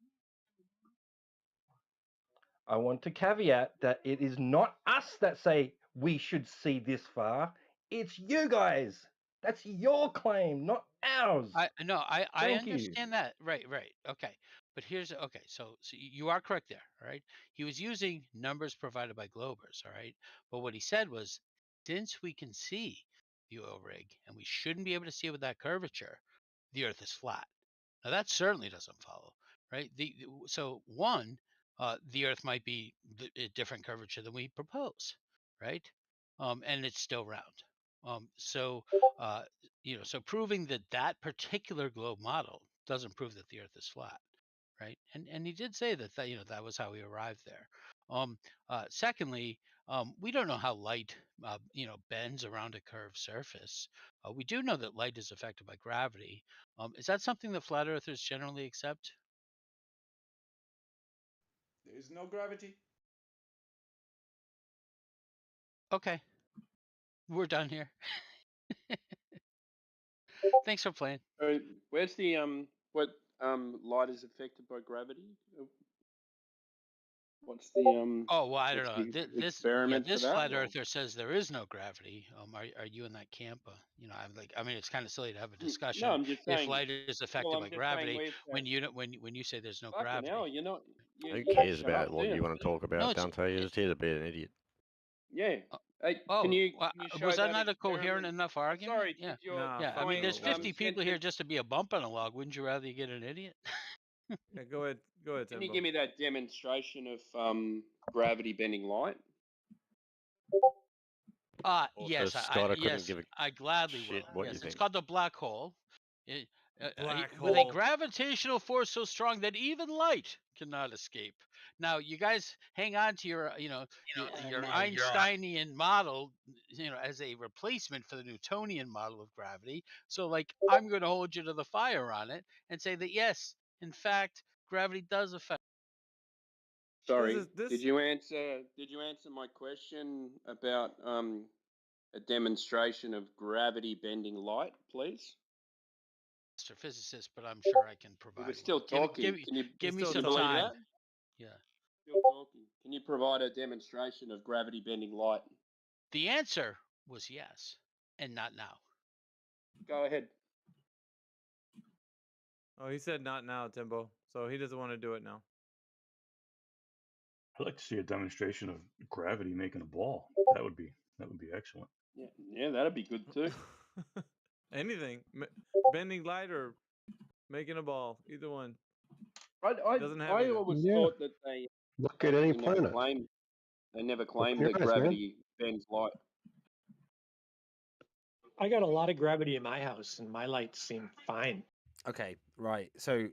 I want to caveat that it is not us that say we should see this far. It's you guys. That's your claim, not ours. I Thank you. understand that. Right. Okay. But here's okay. So you are correct there. All right. He was using numbers provided by Globers. All right. But what he said was, since we can see the oil rig and we shouldn't be able to see it with that curvature, the Earth is flat. Now that certainly doesn't follow, right? So one, the Earth might be a different curvature than we propose, right? And it's still round. So so proving that particular globe model doesn't prove that the Earth is flat, right? And he did say that was how he arrived there. Secondly, we don't know how light bends around a curved surface. We do know that light is affected by gravity. Is that something that flat earthers generally accept? There is no gravity. Okay, we're done here. Thanks for playing. Where's the what light is affected by gravity? What's the Oh well, I don't what's know. the experiment This for that? flat or- earther says there is no gravity. Are you in that camp? I'm like, I mean, it's kind of silly to have a No, discussion I'm just if saying. light is affected Well, I'm by just saying gravity we're when you say there's no fucking gravity. hell. You're not. Who You cares shut about up, what do you want to talk about, No, it's Dante? You're just here to be an idiot. Yeah. Hey, oh, can you show was that that not a coherent experiment? enough I'm argument? sorry. Yeah, Did your Nah, yeah. I mean, client there's 50 send people the- here just to be a bump on a log. Wouldn't you rather you get an idiot? Yeah, go ahead, Can you Timbo. give me that demonstration of gravity bending light? Also, Yes, Scott, I couldn't yes, give a I gladly shit will. what Yes, you it's think. called the black hole. Black With a hole. gravitational force so strong that even light cannot escape. Now, you guys hang on to your, your Einsteinian model, as a replacement for the Newtonian model of gravity. So, like, I'm going to hold you to the fire on it and say that yes, in fact, gravity does affect. Sorry. Did you answer my question about a demonstration of gravity bending light, please? Astrophysicist, but I'm sure I can provide. We're still Give me- talking. give me some believe time. that? Yeah. Still talking. Can you provide a demonstration of gravity bending light? The answer was yes, and not now. Go ahead. Oh, he said not now, Timbo. So he doesn't want to do it now. I'd like to see a demonstration of gravity making a ball. That would be excellent. Yeah, that'd be good too. Anything, bending light or making a ball, either one. I Doesn't have I either. always Yeah. thought that they Look at any actually never planet. claimed Open your that eyes, man. gravity bends light. I got a lot of gravity in my house, and my lights seem fine. Okay, right. So,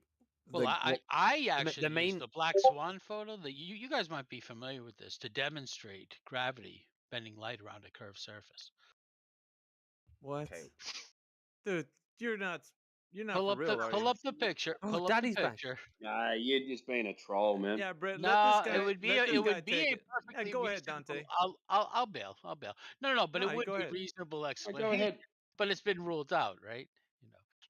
Well, I actually the main used the black swan photo. That you guys might be familiar with this to demonstrate gravity bending light around a curved surface. What? Dude, you're not Pull for up real, the are pull you? up the picture. Oh, Pull up Daddy's the back. picture. Nah, you're just being a troll, man. Yeah, Brett. No, let this guy. it would be let this it guy would be take a it. perfectly Go ahead, reasonable. Dante. I'll bail. I'll bail. No, but No, it would go be a ahead. reasonable Go explanation. ahead. But it's been ruled out, right?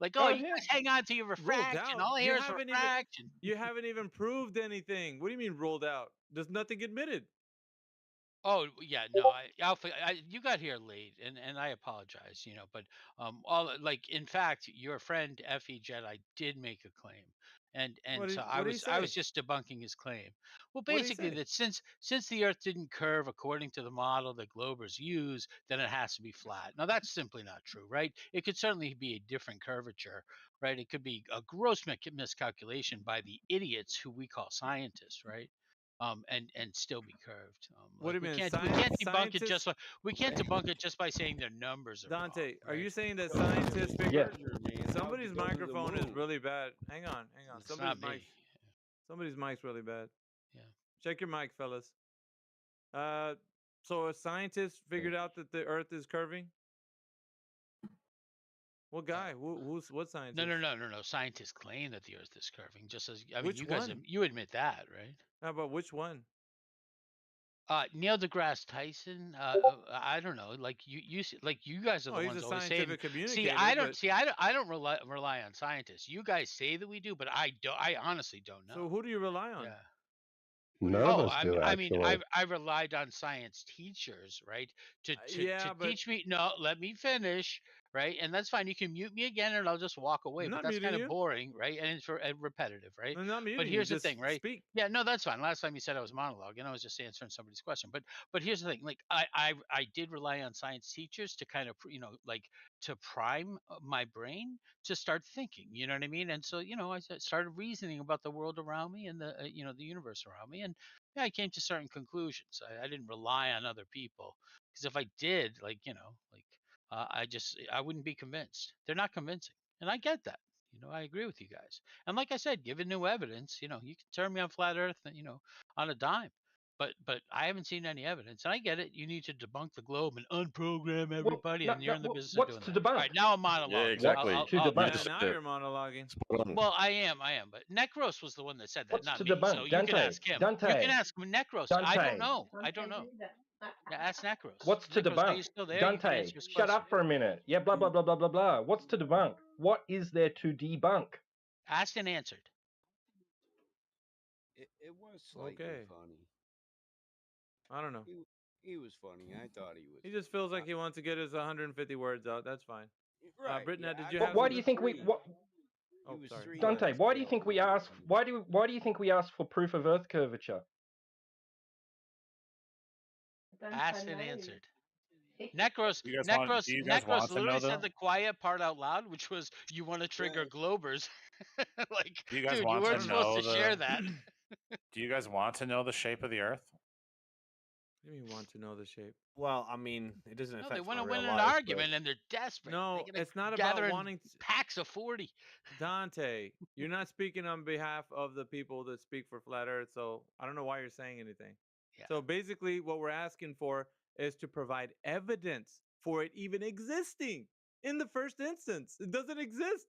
Like, Go oh, you ahead. guys hang on to your Ruled refraction. out. All I You hear is haven't refraction. You haven't even proved anything. What do you mean ruled out? There's nothing admitted. Oh yeah, no, Alpha, you got here late, and I apologize, but in fact, your friend Effie Jedi did make a claim, and What so did- I what did he was say? just debunking his claim. Well, What did he basically say? that since the Earth didn't curve according to the model that Globers use, then it has to be flat. Now that's simply not true, right? It could certainly be a different curvature, right? It could be a gross miscalculation by the idiots who we call scientists, right? And still be curved. What do you mean? We can't debunk it just by saying their numbers are Dante, wrong, are you right? saying that scientists figure somebody's How'd you go to the microphone is moon? really bad? Hang on. It's not me. Somebody's mic's really bad. Yeah. Check your mic, fellas. So a scientist figured out that the Earth is curving? What guy? What scientist? No. Scientists claim that the Earth is curving. Just as Which you guys, one? you admit that, right? How about which one? Neil deGrasse Tyson. I don't know. Like you guys are the Oh, he's ones a always saying. scientific See, communicator. I don't rely on scientists. You guys say that we do, but I don't. I honestly don't know. So who do you rely on? Yeah. None of us do, I mean, actually. I relied on science teachers, right, to yeah, but teach me. No, let me finish, right, and that's fine. You can mute me again, and I'll just walk away. I'm But not that's muting kind of you. boring, right, and it's repetitive, right. I'm not muting But you. here's the Just thing, right? speak. Yeah, no, that's fine. Last time you said I was monologuing, I was just answering somebody's question. But here's the thing, like I did rely on science teachers to kind of like to prime my brain to start thinking. You know what I mean? And so I started reasoning about the world around me and the the universe around me, and yeah, I came to certain conclusions. I didn't rely on other people because if I did, I wouldn't be convinced. They're not convincing, and I get that. I agree with you guys. And like I said, given new evidence, you can turn me on flat Earth, on a dime. But I haven't seen any evidence, and I get it. You need to debunk the globe and unprogram everybody, and you're in the business of doing that. All right, now I'm monologuing. Yeah, exactly. Now you're monologuing. Well, I am. But Necros was the one that said that, What's not to me. debunk? So you Dante, can ask him. Dante, You can ask Necros. I don't Dante. know. Yeah, ask Necros. What's to Necros, are you debunk? still there? You can Dante, answer his shut question. up for a minute. Yeah, blah blah blah blah blah blah. What's to debunk? What is there to debunk? Asked and answered. It was slightly Okay. funny. I don't know. He was funny. I thought he was. He just feels like he wants to get his 150 words out. That's fine. Right. Britnett, did I you got have Why do you something? think we? What, Oh, sorry. Dante, why do you think we ask? Why do you think we ask for proof of Earth curvature? Asked and answered. Necros, Do you guys want to know literally said the? the quiet part out loud, which was, "You want to trigger Globers?" Like, Do you guys dude, you want weren't to supposed know to share the? that. Do you guys want to know the shape of the Earth? What do you want to know the shape? Well, I mean, it doesn't No, affect they want my to real win an life, argument, and they're desperate. No, They're it's not gather about in wanting packs of 40. Dante, you're not speaking on behalf of the people that speak for Flat Earth, so I don't know why you're saying anything. Yeah. So basically, what we're asking for is to provide evidence for it even existing in the first instance. It doesn't exist.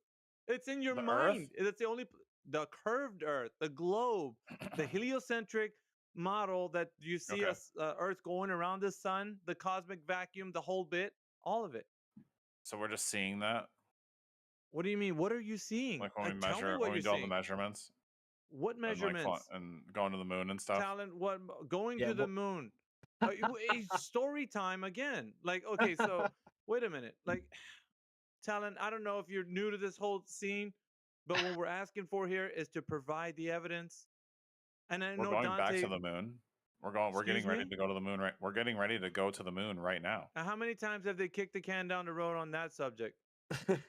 It's in your The mind. Earth? That's the only, the curved Earth, the globe, the heliocentric model that you see Okay. us, Earth going around the sun, the cosmic vacuum, the whole bit, all of it. So we're just seeing that, What do you mean? What are you seeing? like when we Tell me measure, what when we you're do all the seeing. measurements, What and like measurements? and going to the moon and stuff. Talent, what going Yeah, to the what- moon? It's story time again. Like, okay, so wait a minute. Like, Talent, I don't know if you're new to this whole scene, but what we're asking for here is to provide the evidence. And I We're know going back Dante. to the moon. We're going. We're getting Excuse ready me? to go to the moon. Right. We're getting ready to go to the moon right now. How many times have they kicked the can down the road on that subject?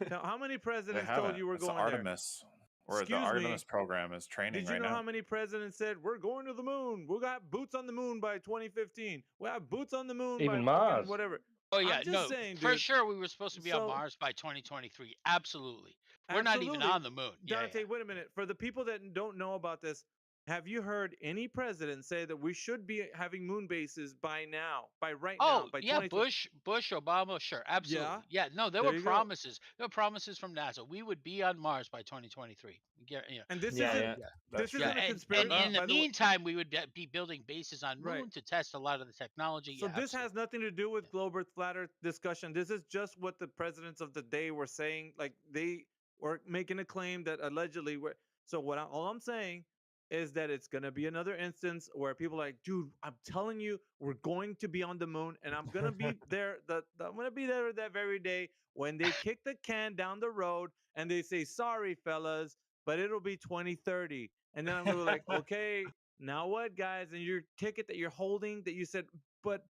Now, how many They presidents told haven't. you we're It's the going there? Artemis. Or the Excuse Artemis me. program is training Did you right know now. how many presidents said we're going to the moon? We got boots on the moon by 2015. We have boots on the moon Even by fucking Mars. whatever. Oh yeah, I'm just no, saying, for dude. sure we were supposed to be on So Mars by 2023. Absolutely. We're not even absolutely, on the moon. Yeah, Dante. Wait a minute. For the people that don't know about this, have you heard any president say that we should be having moon bases by now, by right now, Oh by yeah, 2020? Bush, Obama, sure, absolutely. Yeah, No, there there were you go. promises. There were promises from NASA. We would be on Mars by 2023. Yeah, And this Yeah, isn't yeah, this that's true. isn't a and conspiracy. in the By the way, meantime, we would be building bases on right. Moon to test a lot of the technology. So Yeah, this absolutely. has nothing to do with Globe Earth Flat Earth discussion. This is just what the presidents of the day were saying. Like they were making a claim that allegedly were. So all I'm saying is that it's gonna be another instance where people are like, dude, I'm telling you, we're going to be on the moon, and I'm gonna be there. I'm gonna be there that very day when they kick the can down the road and they say, sorry, fellas, but it'll be 2030. And then I'm gonna be like, okay, now what, guys? And your ticket that you're holding that you said, but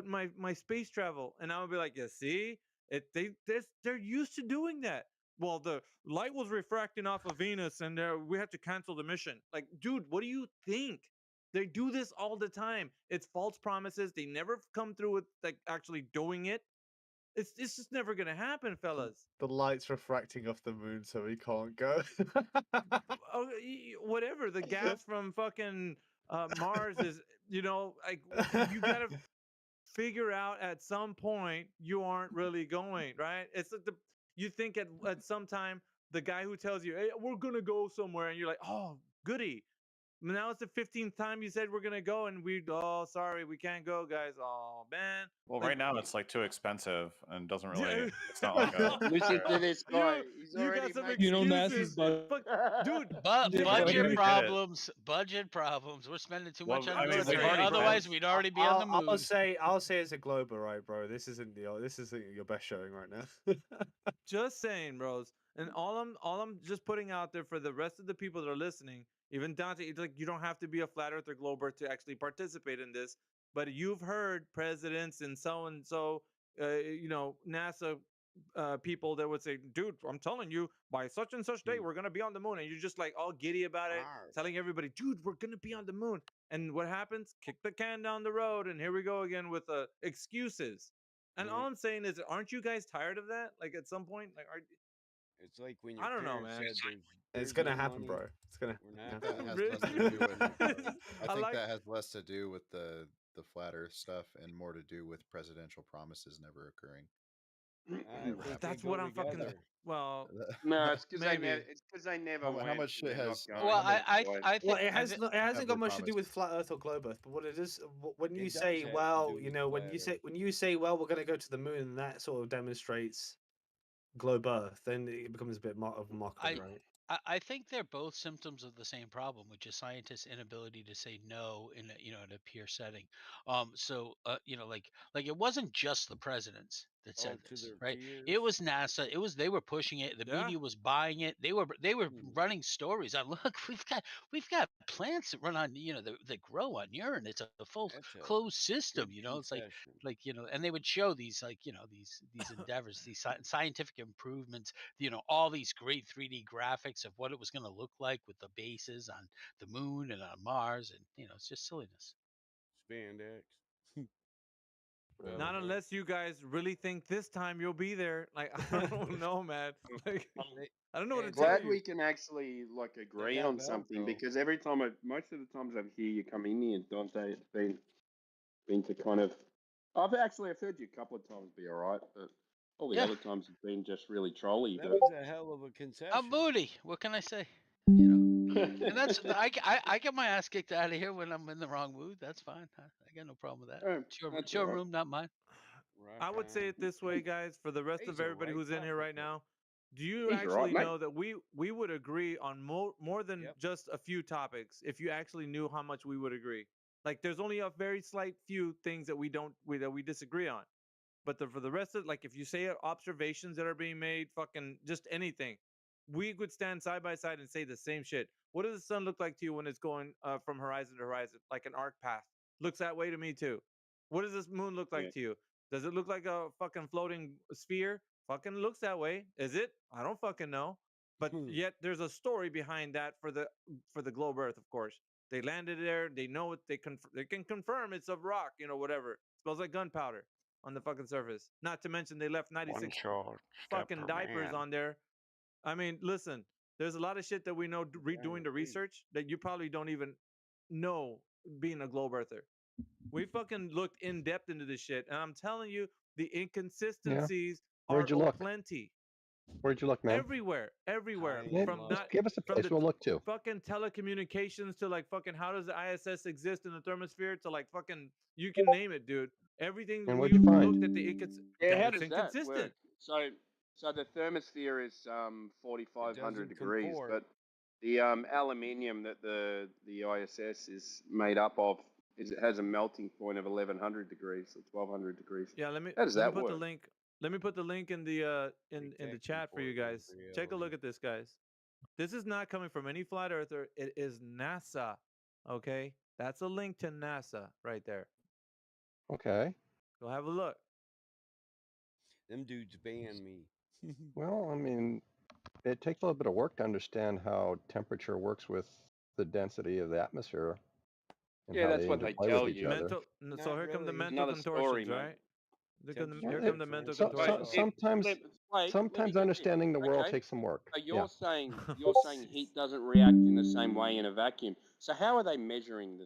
my space travel, and I would be like, yeah, see, they're used to doing that. Well, the light was refracting off of Venus, and we had to cancel the mission. Like, dude, what do you think? They do this all the time. It's false promises. They never come through with like actually doing it. It's just never gonna happen, fellas. The light's refracting off the moon, so we can't go. Oh, whatever. The gas from fucking Mars is, like you gotta figure out at some point you aren't really going, right? It's like you think at some time the guy who tells you, hey, we're gonna go somewhere, and you're like, oh, goody. Now it's the 15th time you said we're gonna go, and oh, sorry, we can't go, guys. Oh man. Well, Like, right now it's like too expensive and doesn't really. It's not like Listen to this guy. He's you already got some making excuses. Fuck, dude. Budget problems. Budget problems. We're spending too much on I mean, military. Otherwise, we'd already be on the moon. I'll say as a glober, right, bro. This isn't your best showing right now. Just saying, bros. And all I'm just putting out there for the rest of the people that are listening, even Dante, it's like you don't have to be a flat earth or glober to actually participate in this. But you've heard presidents and so, NASA people that would say, dude, I'm telling you, by such and such day, we're gonna be on the moon. And you're just like all giddy about it, telling everybody, dude, we're gonna be on the moon. And what happens? Kick the can down the road, and here we go again with excuses. And all I'm saying is, aren't you guys tired of that? Like at some point, like, It's like when your I don't know, parents man. said It's there's gonna no happen, money, bro. It's gonna. we're not That gonna has Really? less to do with. I I think like- that has less to do with the flat Earth stuff and more to do with presidential promises never occurring. That's what I'm fucking. Well, No, it's because maybe. they never How went. much and shit they're not has? going. Well, That's I why. think Well, it hasn't Have got they much to do promised? with flat Earth or globe Earth. But what it is, when It you does say, have to well, do with flat when you say, well, we're going to go to the moon, that sort of demonstrates globe Earth. Then it becomes a bit of a mockery, right? I think they're both symptoms of the same problem, which is scientists' inability to say no in in a peer setting. Like it wasn't just the presidents that said To this, their right? fears. It was NASA. It was they were pushing it. The media was buying it. They were running stories on. Look, we've got plants that run on that grow on urine. It's a full That's a closed system. good It's confession. and they would show these these endeavors, these scientific improvements, all these great 3D graphics of what it was going to look like with the bases on the moon and on Mars, and it's just silliness. Spandex. Not unless you guys really think this time you'll be there. Like I don't know, man. Like I don't know what to I'm tell glad you. we can actually like agree have on something Velcro. because every time most of the times I hear you come in here, Dante, it's been to kind of. I've heard you a couple of times be alright, but all the other times have been just really trolly. That But was a hell of a concession. I'm moody. What can I say? And that's I get my ass kicked out of here when I'm in the wrong mood. That's fine. I got no problem with that. It's your room, not mine. I would say it this way, guys, for the rest of everybody who's in here right now. Do you He's actually right, mate. know that we would agree on more than just a few topics if you actually knew how much we would agree? Like there's only a very slight few things that we disagree on. But for the rest of like if you say observations that are being made, fucking just anything, we would stand side by side and say the same shit. What does the sun look like to you when it's going from horizon to horizon, like an arc path? Looks that way to me too. What does this moon look like to you? Does it look like a fucking floating sphere? Fucking looks that way. Is it? I don't fucking know. But yet there's a story behind that for the globe Earth, of course. They landed there. They know it. They can confirm it's of rock. Whatever. It smells like gunpowder on the fucking surface. Not to mention they left 96 fucking diapers on there. I mean, listen, there's a lot of shit that we know doing the research that you probably don't even know being a globe earther. We fucking looked in depth into this shit, and I'm telling you, the inconsistencies Where'd are you look? plenty. Where'd you look, man? Everywhere. Just give us a place we'll look to. Fucking telecommunications to like fucking how does the ISS exist in the thermosphere to like fucking you can name it, dude. Everything And we what'd you find? looked at the how it's does that inconsistent. work? So the thermosphere is 4,500 degrees, comport. but the aluminium that the ISS is made up of it has a melting point of 1,100 degrees or 1,200 degrees. Yeah, let me How does let me that put work? the link. Let me put the link in the in the chat for you guys. Take a look at this, guys. This is not coming from any flat earther. It is NASA. Okay, that's a link to NASA right there. Okay. Go have a look. Them dudes banned me. Well, I mean, it takes a little bit of work to understand how temperature works with the density of the atmosphere and Yeah, how that's they what they interplay tell with each you. other. So here come the mental Another story, contortions, mate. right? Here come the mental So, contortions. sometimes, Let me sometimes get understanding the this. world Okay. takes some work. So Yeah. you're saying heat doesn't react in the same way in a vacuum. So how are they measuring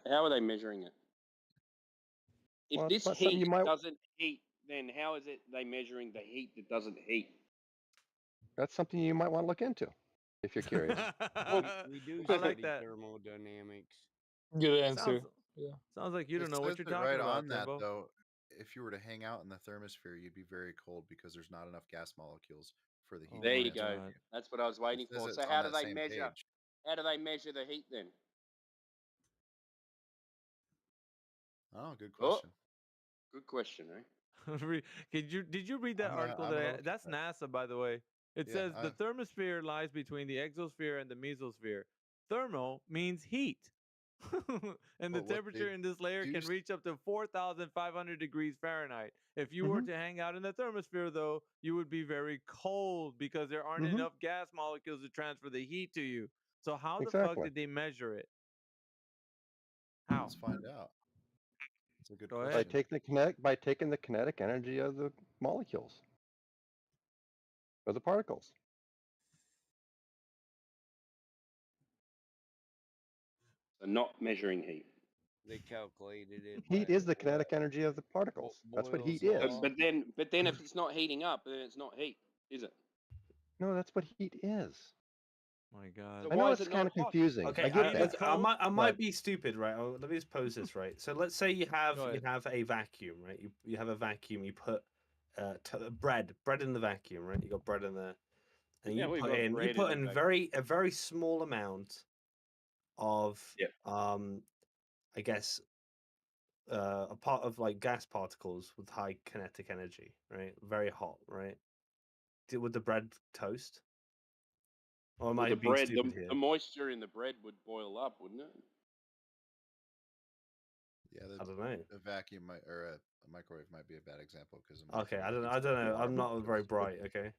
how are they measuring it? If Well, this that's something heat you might. doesn't heat, then how is it they measuring the heat that doesn't heat? That's something you might want to look into if you're curious. we do I like study that. thermodynamics. Good answer. Sounds like you don't It know what says you're it talking right about, on that Timbo. though. If you were to hang out in the thermosphere, you'd be very cold because there's not enough gas molecules for the heat. There you go. That's what I was waiting It says for. it's So on how do that they same measure? page. How do they measure the heat then? Oh, good question. Good question, eh? Did you read that article? That's NASA, by the way. It Yeah, says the thermosphere lies between the exosphere and the mesosphere. Thermo means heat. And the But what temperature they in this layer do can reach up to 4,500 degrees Fahrenheit. If you Mm-hmm. were to hang out in the thermosphere, though, you would be very cold because there aren't Mhm. enough gas molecules to transfer the heat to you. So how the fuck Exactly. did they measure it? How? Let's find out. It's a good Go question. ahead. By taking the kinetic energy of the molecules, of the particles. So not measuring heat. They calculated it. Heat is the kinetic energy of the particles. That's what heat is. But then if it's not heating up, then it's not heat, is it? No, that's what heat is. My God. So I know why is it's it kind not of hot? confusing. Okay, I get that. I might but- be stupid, right? Let me just pose this, right? So let's say you have a vacuum, right? You have a vacuum. You put bread in the vacuum, right? You got bread in there. and Yeah, you we put both in rated them back. a very small amount of I guess a part of like gas particles with high kinetic energy, right? Very hot, right? Would the bread toast? Or am Well, I the being bread, stupid here? the moisture in the bread would boil up, wouldn't it? Yeah, I don't know. a vacuum might, or a microwave might be a bad example because Okay, I don't know. I'm not very bright. Okay.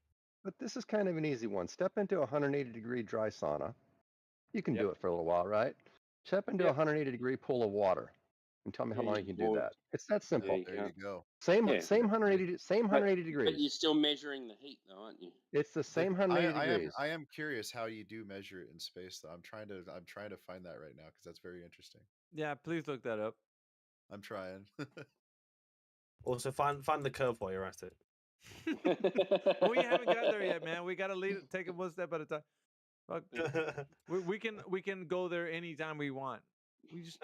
But this is kind of an easy one. Step into a 180-degree dry sauna. You can do it for a little while, right? Step into a 180-degree pool of water, and tell me how long you can do that. It's that simple. There you go. Same Yeah. same 180 same 180 degrees. But you're still measuring the heat, though, aren't you? It's the same 180 degrees. I am curious how you do measure it in space, though. I'm trying to find that right now because that's very interesting. Yeah, please look that up. I'm trying. Also, find the curve while you're at it. We haven't got there yet, man. We gotta take it one step at a time. Fuck. we can go there anytime we want. We just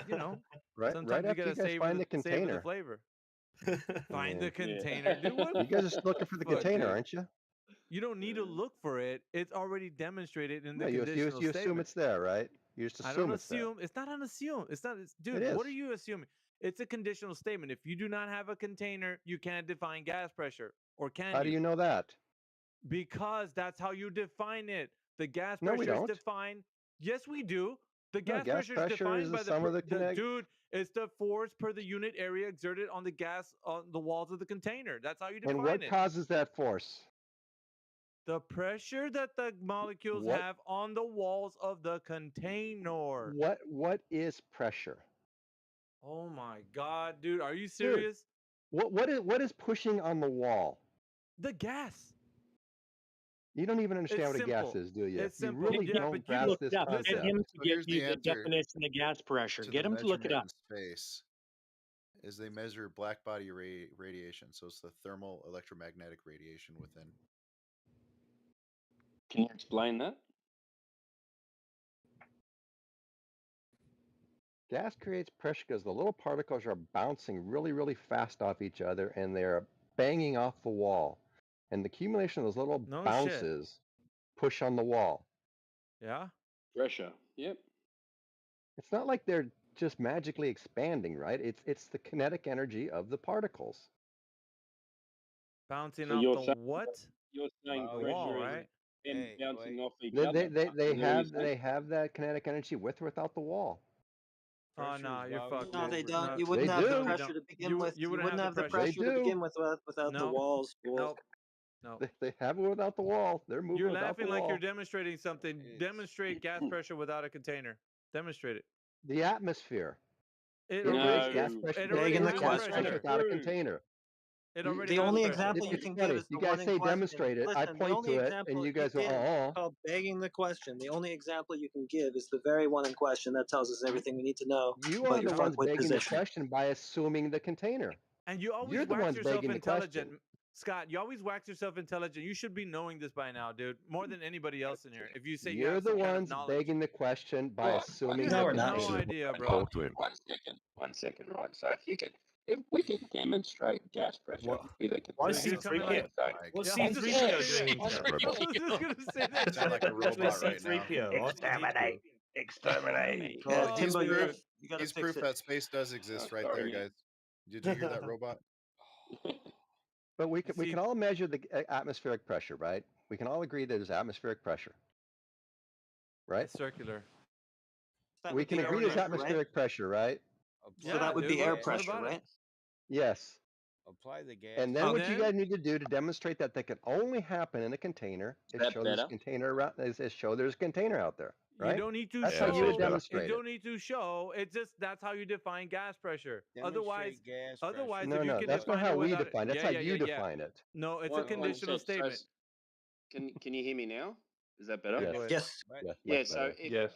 Right sometimes you after gotta you guys savor find the the container. flavor. Find Yeah. the container. Dude, what You guys are just looking for the fuck, container, dude. aren't you? You don't need to look for it. It's already demonstrated in the No, you conditional assume statement. it's there, right? You just I assume don't it's there. assume. It's not an assume. It's not. Dude, It what are is. you assuming? It's a conditional statement. If you do not have a container, you can't define gas pressure. Or can How do you know that? Because that's how you define it. The gas No, we pressure is don't. defined. Yes, we do. The No, gas gas pressure is pressure defined is by the sum of the kinetic. dude. It's the force per the unit area exerted on the gas on the walls of the container. That's how you define And what it. causes that force? The pressure that the molecules What- have on the walls of the container. What is pressure? Oh my god, dude, are you Dude, serious? what is pushing on the wall? The gas. You don't even understand It's what a gas simple. is, do you? It's You simple. really Yeah, don't but you grasp look this it up. concept. Get him to here's get you the the answer definition of gas pressure. to Get the him to look it measurement up. in space is they measure black body radiation, so it's the thermal electromagnetic radiation within. Can you explain that? Gas creates pressure because the little particles are bouncing really, really fast off each other, and they're banging off the wall. And the accumulation of those little No shit. bounces push on the wall. Yeah. Pressure. Yep. It's not like they're just magically expanding, right? It's the kinetic energy of the particles. Bouncing So off you're the saying what? You're saying The pressure wall, is right? them bouncing off each They other. they Is they, that they what you're have saying? they have that kinetic energy with or without the wall. Oh no, you're fucked. No, dude. they don't. No, You wouldn't They have the do. pressure to begin with. You You wouldn't wouldn't have the They pressure to do. begin with without the No. walls. Nope. No. They have it without the wall. They're moving You're without the laughing like wall. you're demonstrating something. Demonstrate gas pressure without a container. Demonstrate it. The atmosphere. It It already is gas is. pressure. It It already Begging the is has gas question. pressure pressure. without a container. It already The has only pressure. example you It's can funny. give is the You guys one in say question. demonstrate it. I Listen, the point only to it, example and you guys go, Dan, oh. called begging the question. The only example you can give is the very one in question that tells us everything we need to know You about are your the ones fuckwit begging the position. question by assuming the container. And you always You're the wax ones yourself begging the intelligent. question. Scott, you always wax yourself intelligent. You should be knowing this by now, dude. More than anybody else in here. If you say you You're have the some kind of ones knowledge. begging the question by assuming You the have container. no idea, bro. Talk to him. 1 second, right? So if we can demonstrate gas pressure What? with a Why is container, C3PO? What's Yeah, I was just C3PO gonna say doing in that. here? I was just gonna say that. Sound like a Especially robot right now. C3PO. R2D2. Exterminate. Oh, Timbo, you dude. gotta He's fix proof it. that space does exist right sorry, there, man. guys. Did you hear that robot? But we See- can all measure the atmospheric pressure, right? We can all agree that there's atmospheric pressure, right? It's circular. That We would can be air agree there's pressure, right? atmospheric pressure, right? So that would dude, be air what pressure, about it? right? Yes. Apply the gas. And then And what you then- guys need to do to demonstrate that can only happen in a container is that show there's a better? container around, is show there's a container out there, right? You don't need to That's show. how you would You demonstrate it. don't need to show. It's just that's how you define gas pressure. Otherwise, Gas otherwise, No, if you no, can that's not define how it we without define it. That's yeah, how yeah, you yeah, yeah. define it. No, it's a conditional sec. So statement. can you hear me now? Is that better? Yes. Go ahead. Yes. Yes, Yeah. much So better.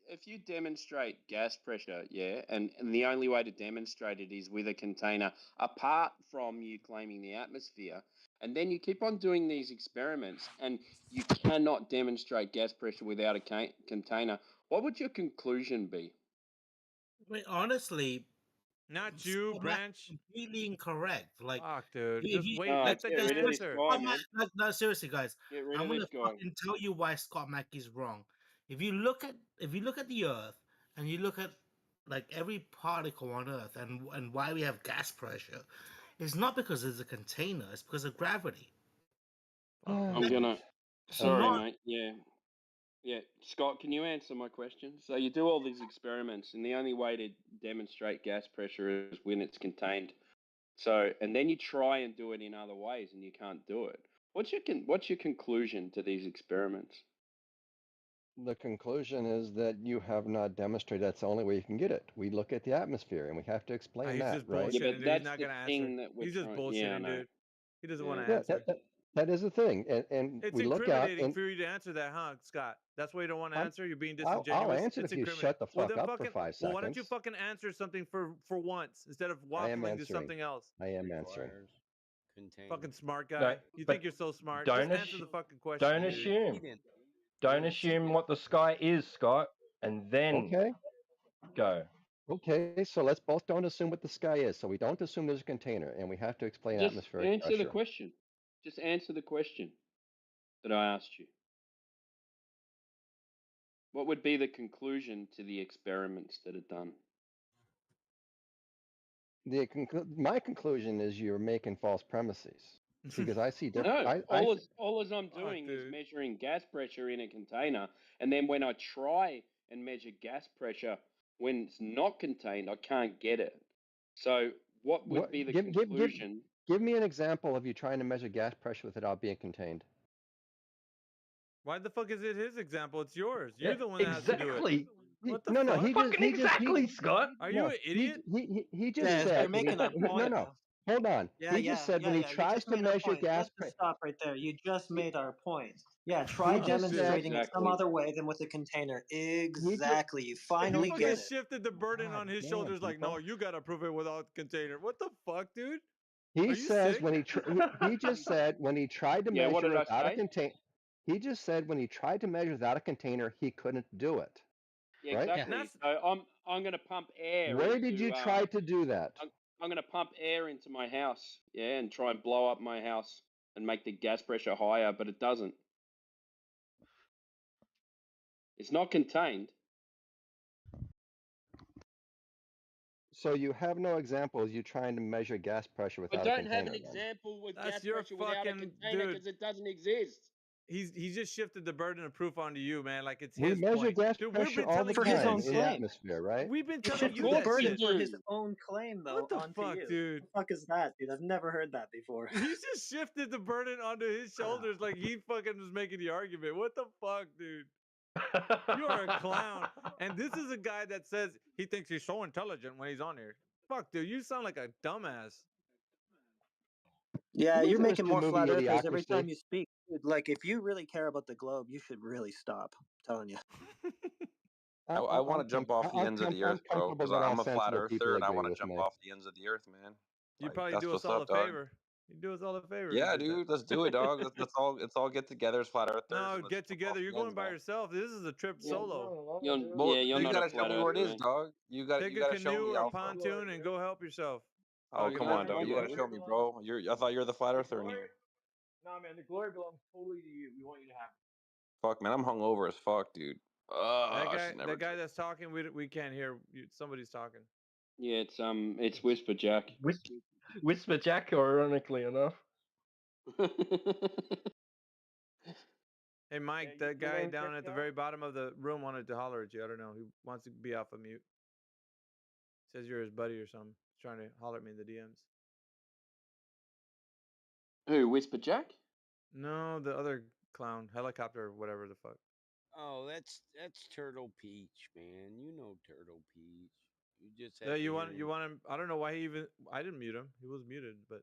if you demonstrate gas pressure, yeah, and the only way to demonstrate it is with a container, apart from you claiming the atmosphere, and then you keep on doing these experiments, and you cannot demonstrate gas pressure without a container. What would your conclusion be? I mean, honestly, Not you, Scott Mac Branch. completely incorrect. Like, Fuck, dude. if Just you, wait. like, Let the guy Get rid of this answer. guy, Scott man. Mac, no, seriously, guys, Get rid I'm of gonna this guy. fucking tell you why Scott Mac is wrong. If you look at the Earth and you look at like every particle on Earth and why we have gas pressure, it's not because it's a container. It's because of gravity. I'm gonna. It's Sorry, not. mate. Yeah. Scott, can you answer my question? So you do all these experiments, and the only way to demonstrate gas pressure is when it's contained. So, and then you try and do it in other ways, and you can't do it. What's your conclusion to these experiments? The conclusion is that you have not demonstrated that's the only way you can get it. We look at the atmosphere and we have to explain He's that, just right? Yeah, bullshitting, but dude. He's that's not the gonna answer. thing that we're He's just trying. Yeah, I bullshitting, know. dude. He doesn't want to Yeah, answer. that is the thing. And It's we look out incriminating and for you to answer that, huh, Scott? That's why you don't want to answer. You're being I'll disingenuous. answer it It's if you incriminating. shut the Well, fuck then up for fucking. 5 Well, why don't you seconds. fucking answer something for once instead of I am waffling to answering. something else? I am answering. Fucking smart No, guy. You but think you're so smart? don't Just answer assu- the fucking question, don't dude. assume. Don't assume what the sky is, Scott, and then Okay. go. Okay, so let's both don't assume what the sky is. So we don't assume there's a container and we have to explain Just atmospheric answer the pressure. question. Just answer the question that I asked you. What would be the conclusion to the experiments that are done? My conclusion is you're making false premises because I see different. No, all as I'm doing is measuring gas pressure in a container, and then when I try and measure gas pressure when it's not contained, I can't get it. So what would be the conclusion? Give me an example of you trying to measure gas pressure without being contained. Why the fuck is it his example? It's yours. You're the one that has to do it. Exactly. What the No, fuck? he just Scott. Are you an idiot? He just Yeah, said you're making our point. no. Hold on. Yeah, He just said when he You tries just to made our measure point. gas Just to pressure. stop right there. You just made our point. Yeah, try He just said demonstrating it some other way than with a container. Exactly. You You finally fucking get it. shifted the burden on his shoulders. Like, no, you gotta prove it without container. What the fuck, dude? Are He you says sick? when he just said when he tried to Yeah, what measure did I without a say? container. He just said when he tried to measure without a container, he couldn't do it. Yeah, Right? exactly. So I'm going to pump air Where into. did you try to do that? I'm going to pump air into my house, yeah, and try and blow up my house and make the gas pressure higher, but it doesn't. It's not contained. So you have no examples. You trying to measure gas pressure I without a don't container. have an then. example with That's gas your pressure without a fucking container dude. because it doesn't exist. He's just shifted the burden of proof onto you, man. Like it's We his measure point. gas Dude, we've pressure been all the telling you time this in the shit. atmosphere, right? We've been He telling shifted you the that burden shit. for his own claim, though, What the onto fuck, you. dude? What the fuck is that, dude? I've never heard that before. He's just shifted the burden onto his shoulders like he fucking was making the argument. What the fuck, dude? You are a clown. And this is a guy that says he thinks he's so intelligent when he's on here. Fuck, dude, you sound like a dumbass. Yeah, Who you're is it, making Mr. more Movie flat earthers every Idiocracy? time you speak. Dude, like, if you really care about the globe, you should really stop. I'm telling you. I want to jump off the ends of the earth, I'm bro, comfortable because that all I'm a flat sensible people earther and I agree want to with jump me. off the ends of the earth, man. You Like, probably that's do us what's all up, a dog. favor. You do us all a favor. if Yeah, you did that. dude, let's do it, dog. Let's all get together as flat earthers. No, and let's get jump together. off You're the going ends, by man. yourself. This is a trip solo. You're You not gotta a show flat me earther, where it is, man. dog. You Take a gotta show canoe me, or a Alpha. pontoon and go help yourself. Oh, you come let on, me dog. do You it. gotta show me, bro. I thought you're the flat earther in here. Nah, man, the glory belongs totally to you. We want you to have it. Fuck, man, I'm hungover as fuck, dude. I should never That guy that's talking, we can't hear. Somebody's talking. Yeah, it's Whisper Jack. Whisper Jack, ironically enough. Hey, Mike, that guy down at the very bottom of the room wanted to holler at you. I don't know. He wants to be off of mute. Says you're his buddy or something. He's trying to holler at me in the DMs. Who, Whisper Jack? No, the other clown, helicopter, whatever the fuck. Oh, that's Turtle Peach, man. You know Turtle Peach. You just Yeah, have to you hear want him. him? I don't know why he even. I didn't mute him. He was muted, but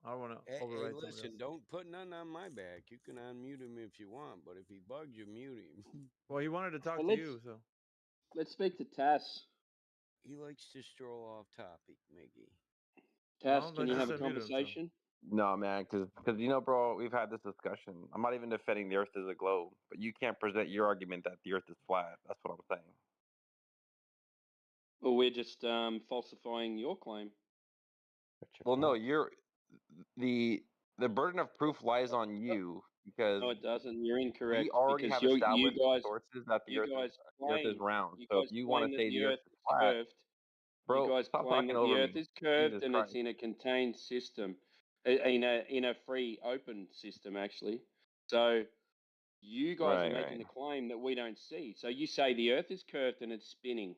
I don't want to Hey, override somebody listen, else. don't put none on my back. You can unmute him if you want, but if he bugs you, mute him. Well, he wanted to talk Well, to you, so. Let's speak to Tass. He likes to stroll off topic, Mickey. Tass, Well, can you have a conversation? No, man, because bro, we've had this discussion. I'm not even defending the Earth as a globe, but you can't present your argument that the Earth is flat. That's what I'm saying. Well, we're just falsifying your claim. Well, no, you're the burden of proof lies on you because No, it doesn't. You're incorrect we already because have you established guys sources that you guys the Earth is claim round. you So if guys you want claim to that say the the Earth Earth is is flat, curved. You bro, guys stop claim talking that the over Earth me. is curved Jesus and Christ. it's in a contained system, in a free open system actually. So you guys are Right, making right. the claim that we don't see. So you say the Earth is curved and it's spinning.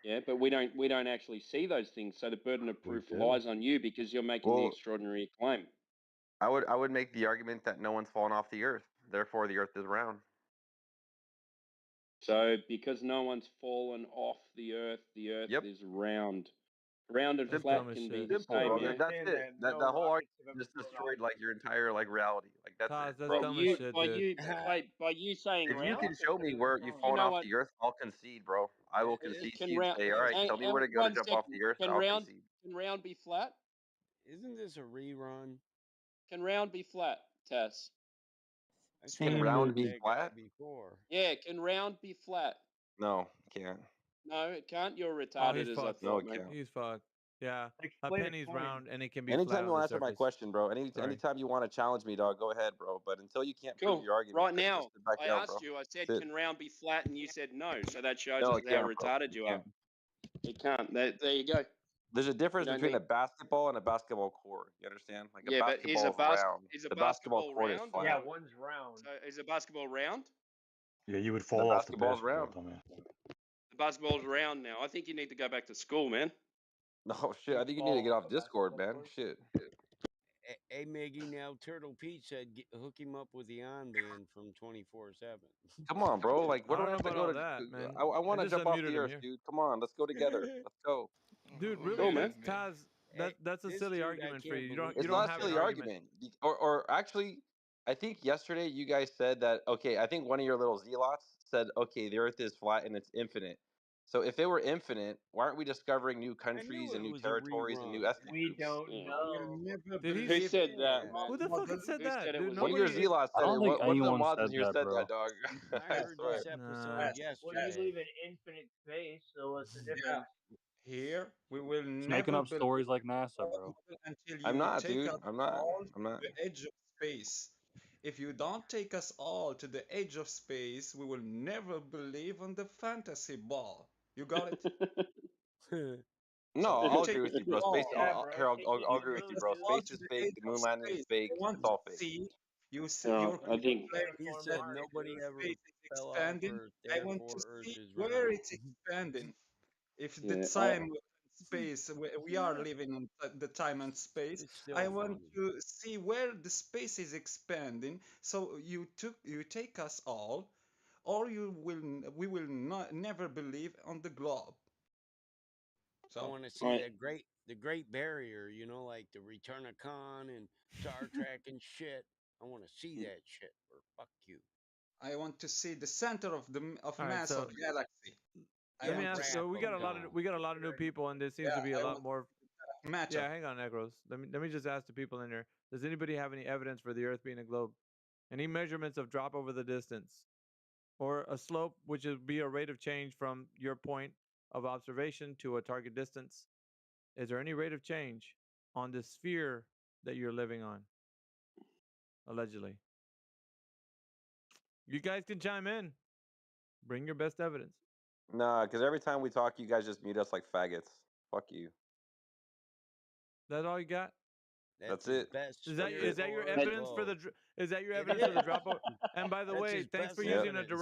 Yeah, but we don't actually see those things. So the burden of proof lies on you because you're making the Well, extraordinary claim. I would make the argument that no one's fallen off the Earth, therefore the Earth is round. So because no one's fallen off the Earth is round. Round and Simple, flat can be the simple, same. bro. Yeah. That's it. That whole argument just destroyed like your entire like reality. Like that's Taz, it, that's bro. dumb as shit, dude. By you saying If you round, can show me where you've you fallen know off what? the Earth, I'll concede, bro. I will concede to Can you and round say, all right, tell me where to go to 1 jump off second. the Earth. I'll concede. Can round be flat? Isn't this a rerun? Can round be flat, Taz? Can round be flat? Before. Yeah, can round be flat? No, can't. No, it can't. You're Oh, retarded he's as I fucked. No, thought, it mate. can't. He's fucked. Yeah, a Explain it penny's for me. round and it can be Anytime flat you on want the to answer my surface. question, bro. Sorry. Anytime you want to challenge me, dog, go ahead, bro. But until you can't prove Cool. your argument, Right then now, just sit back I down, asked bro. you. I said, That's it. can round be flat? And you said no. So that shows No, us it how can't, bro. retarded It you are. can't. It can't. There you go. There's a difference You don't between need. a basketball and a basketball court. You understand? Like a Yeah, but basketball is round. is a The basketball basketball court is round? flat. Yeah, one's round. So is a basketball round? Yeah, you would The fall off the basketball's basketball, round. dumbass. The basketball's round now. I think you need to go back to school, man. No shit. I think you need to get off Discord, man. Shit. Hey, Miggy, now Turtle Pete said hook him up with the on band from 24/7. Come on, bro. Like, I where do don't I know have to about go all to? that, man. I want I to just jump off unmuted the him Earth, here. dude. Come on, let's go together. Let's go. Dude, really, Cool, man. Taz, that's a This silly dude, I argument for can't you. You believe It's don't not a have an silly argument. Or actually, I think yesterday you guys said that. Okay, I think one of your little zealots said, okay, the Earth is flat and it's infinite. So if it were infinite, why aren't we discovering new countries and it new was a territories and new rerun. ethnic We groups? don't Yeah. know. Did he? Who said that, Yeah. man? Who the fuck said Who that, said it dude? was One of your Nobody. infinite? zealots I said don't it. think One of the anyone mods in said here that, said bro. that, dog. I I heard swear. this episode Nah. Well, you yesterday. live in infinite space, so what's the difference? Here we will Just making never up believe stories like NASA, bro. until I'm you not, take dude. us I'm not. all I'm to not. the edge of space. If you don't take us all to the edge of space, we will never believe on the fantasy ball. You got it? No, So I'll take agree with us you, bro. Space. all. Yeah, bro. Take me I'll to agree the with you, moon, bro. dude. All Space to is the fake. edge The of moon landing is space. fake. I want It's to all fake. see you. No, Your I think claim He is said that no. nobody ever space is fell off expanding. Earth, I want to therefore Earth see is where round. it's expanding. If the Yeah, time and space we are living in the time and space, It's still I want funny. to see where the space is expanding. So you take us all, or we will not never believe on the globe. I So want to see the Great Barrier, you know, like the Return of Khan and Star Trek and shit. I want to see that shit. Or fuck you. I want to see the center of All right, mass so of galaxy. I let me want to ask. see So we got a Rathbone. lot of new people, and there seems to yeah, be a I lot want more. matchup. Yeah, hang on, Negros. Let me just ask the people in there. Does anybody have any evidence for the Earth being a globe? Any measurements of drop over the distance, or a slope, which would be a rate of change from your point of observation to a target distance? Is there any rate of change on the sphere that you're living on? Allegedly, you guys can chime in. Bring your best evidence. Nah, because every time we talk, you guys just mute us like faggots. Fuck you. That's all you got? That's it. Best Is that your sphere evidence for the globe. is that your It evidence for the is. dropout? And by the That's way, his thanks for best using a evidence.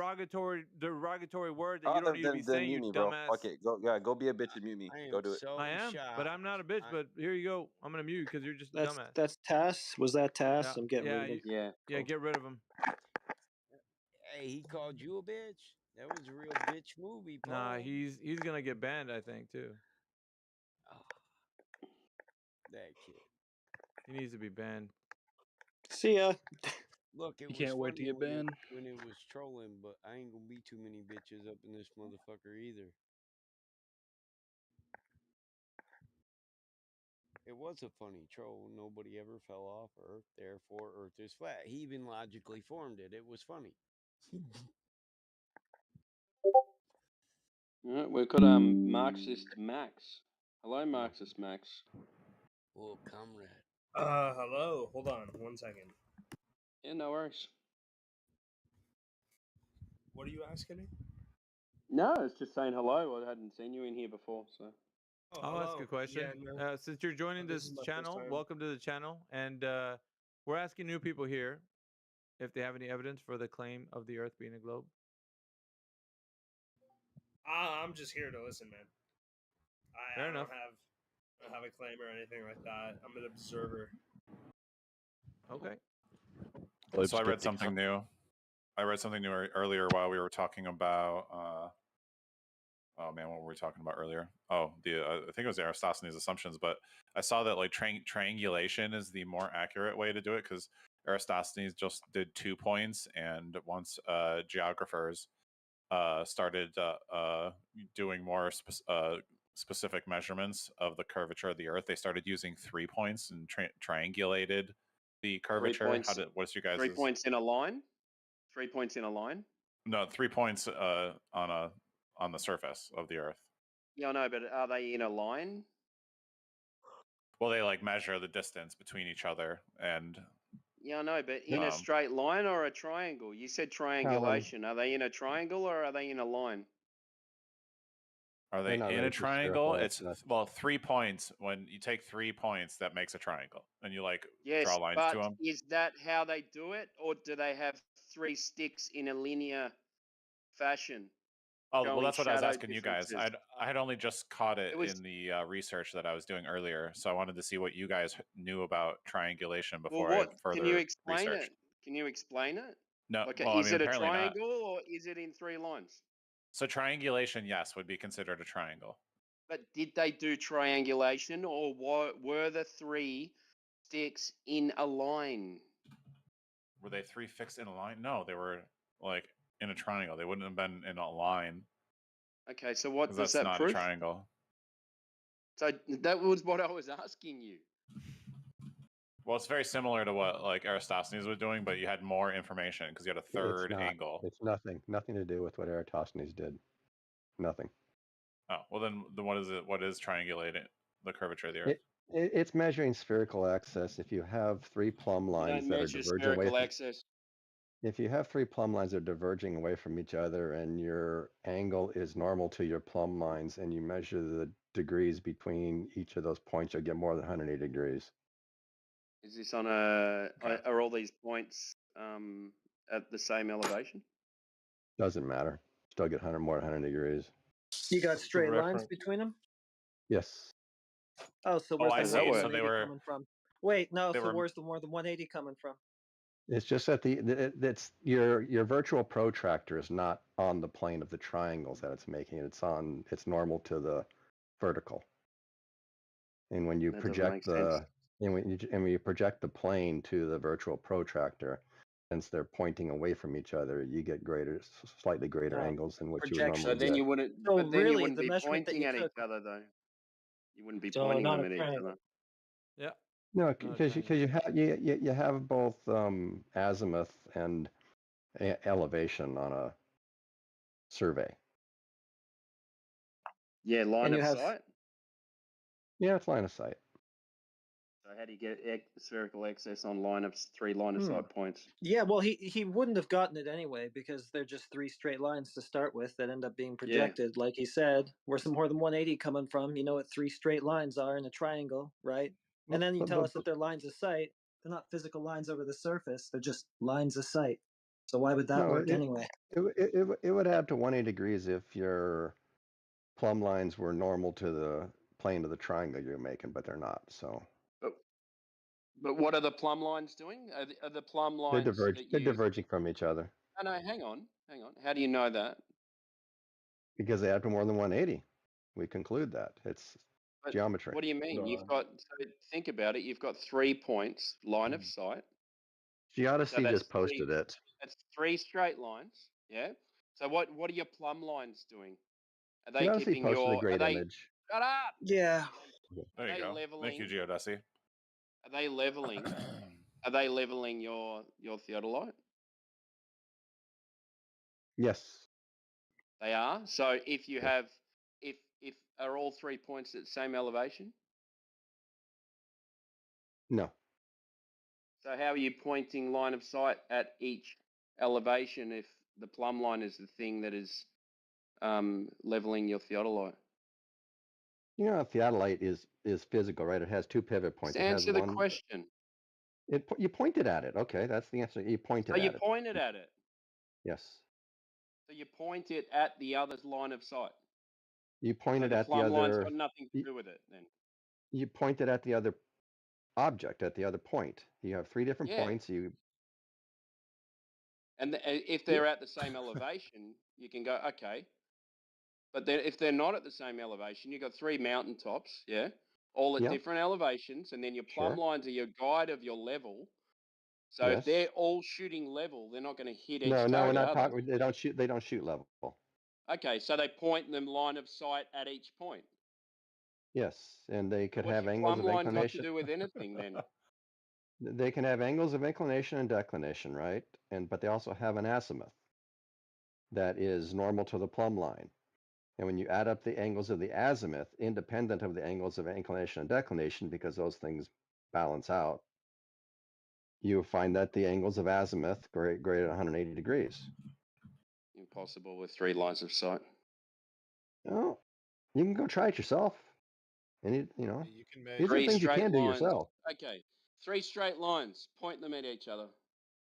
derogatory word that you don't need to be Then saying, mute you me, bro. dumbass. Fuck it. Go be a bitch and mute me. I am Go do it. so I am, but I'm not a bitch. But here you go. I'm gonna mute you because you're just a dumbass. That's Tass. Was that Tass? Yeah, I'm getting rid yeah, of him. Yeah, yeah. Get rid of him. Hey, he called you a bitch? That was a real bitch movie, Paul. Nah, he's gonna get banned, I think, too. That kid. He needs to be banned. See ya. Look, it You was can't wait to funny get banned. when it was trolling, but I ain't gonna be too many bitches up in this motherfucker either. It was a funny troll. Nobody ever fell off Earth, therefore Earth is flat. He even logically formed it. It was funny. All right, we've got Marxist Max. Hello, Marxist Max. Oh, comrade. Hello. Hold on 1 second. Yeah, no worries. What are you asking me? No, it's just saying hello. I hadn't seen you in here before, so. I'll ask a question. Yeah, no. Since you're joining This this is my first channel, time. welcome to the channel. And we're asking new people here if they have any evidence for the claim of the Earth being a globe. I'm just here to listen, man. I Fair don't enough. have a claim or anything like that. I'm an observer. Okay. So I read something new. I read something new earlier while we were talking about. Oh man, what were we talking about earlier? Oh, I think it was Aristophanes' assumptions, but I saw that like triangulation is the more accurate way to do it because Aristophanes just did 2 points, and once geographers started doing more specific measurements of the curvature of the Earth, they started using 3 points and triangulated the curvature. 3 points. What's you guys? 3 points in a line. 3 points in a line. No, 3 points on the surface of the Earth. Yeah, I know, but are they in a line? Well, they like measure the distance between each other, and Yeah, I know, but in a straight line or a triangle? You said triangulation. Are they in a triangle or are they in a line? Are they in a triangle? It's 3 points. When you take 3 points, that makes a triangle, and you like draw lines to them. Is that how they do it, or do they have 3 sticks in a linear fashion? Oh, well, that's what I was asking you guys. I had only just caught it in the research that I was doing earlier, so I wanted to see what you guys knew about triangulation before I further Can you explain research. it? Can you explain it? No, like, well, is it a apparently not. triangle or is it in 3 lines? So triangulation, yes, would be considered a triangle. But did they do triangulation, or were the 3 sticks in a line? Were they 3 fixed in a line? No, they were like in a triangle. They wouldn't have been in a line. Okay, so what does that's that not prove? a triangle. So that was what I was asking you. Well, it's very similar to what like Aristophanes was doing, but you had more information because you had a third angle. It's nothing to do with what Eratosthenes did. Nothing. Oh, well then what is it? What is triangulating the curvature of the Earth? It's measuring spherical axis. If you have 3 plumb lines that are diverging away from, if you have 3 plumb lines that are diverging away from each other, and your angle is normal to your plumb lines, and you measure the degrees between each of those points, you'll get more than 180 degrees. Is this on are all these points at the same elevation? Doesn't matter. Still get more than 100 degrees. You got straight lines between them? Yes. Oh, so where's the I see. more than So they 180 were coming from? Wait, no. they So were- where's the more than 180 coming from? It's just that it's your virtual protractor is not on the plane of the triangles that it's making. It's normal to the vertical. And when you project when you project the plane to the virtual protractor, since they're pointing away from each other, you get slightly greater angles than what you would normally So then get. you wouldn't. So but then really, you wouldn't the be measurement that pointing you at took- each other, though. You wouldn't be So pointing not them a at each triangle. other. Yeah. No, because you have both azimuth and elevation on a survey. Yeah, line And of you have- sight. Yeah, it's line of sight. So how do you get spherical excess on 3 line of sight points? Yeah, well, he wouldn't have gotten it anyway because they're just 3 straight lines to start with that end up being projected. Like he said, where's some more than 180 coming from? You know what 3 straight lines are in a triangle, right? And then you tell us that they're lines of sight. They're not physical lines over the surface. They're just lines of sight. So why would that work anyway? It would add to 180 degrees if your plumb lines were normal to the plane of the triangle you're making, but they're not. So But what are the plumb lines doing? Are the plumb they're lines they're diverging from each other No, hang on. How do you know that? because they add to more than 180. We conclude that it's But geometry. What do you mean? Think about it. You've got 3 points, line of sight. Geodesy that's just posted it. That's 3 straight lines. Yeah. So what are your plumb lines doing? Are they Geodesy keeping posted your? a great image. Shut up. Yeah. There you go. Thank you, Geodesy. Are they leveling? Are they leveling your theodolite? Yes. They are. So if you have, if are all 3 points at the same elevation? No. So how are you pointing line of sight at each elevation if the plumb line is the thing that is leveling your theodolite? You know, a theodolite is physical, right? It has 2 pivot points. Just It has answer the one. question. You pointed at it. Okay, that's the answer. You pointed So you at it. pointed at it. Yes. So you point it at the other's line of sight. You So pointed the at the plumb line's other. got nothing to do with it then. You pointed at the other object, at the other point. You have 3 different Yeah. points. You. And if they're at the same elevation, you can go, okay. But then if they're not at the same elevation, you've got 3 mountaintops, yeah, all at Yeah. different elevations, and then your plumb Sure. lines are your guide of your level. So if Yes. they're all shooting level, they're not going to hit each No, toad, we're not are they? talking. They don't shoot. They don't shoot level. Okay, so they point them line of sight at each point. Yes, and they could What's have your angles plumb of line got to inclination. do with anything then? They can have angles of inclination and declination, right? But they also have an azimuth that is normal to the plumb line. And when you add up the angles of the azimuth, independent of the angles of inclination and declination, because those things balance out, you find that the angles of azimuth greater than 180 degrees. Impossible with 3 lines of sight. Oh, you can go try it yourself. And you know, You can these are 3 things you straight can do lines. yourself. Okay, 3 straight lines. Point them at each other.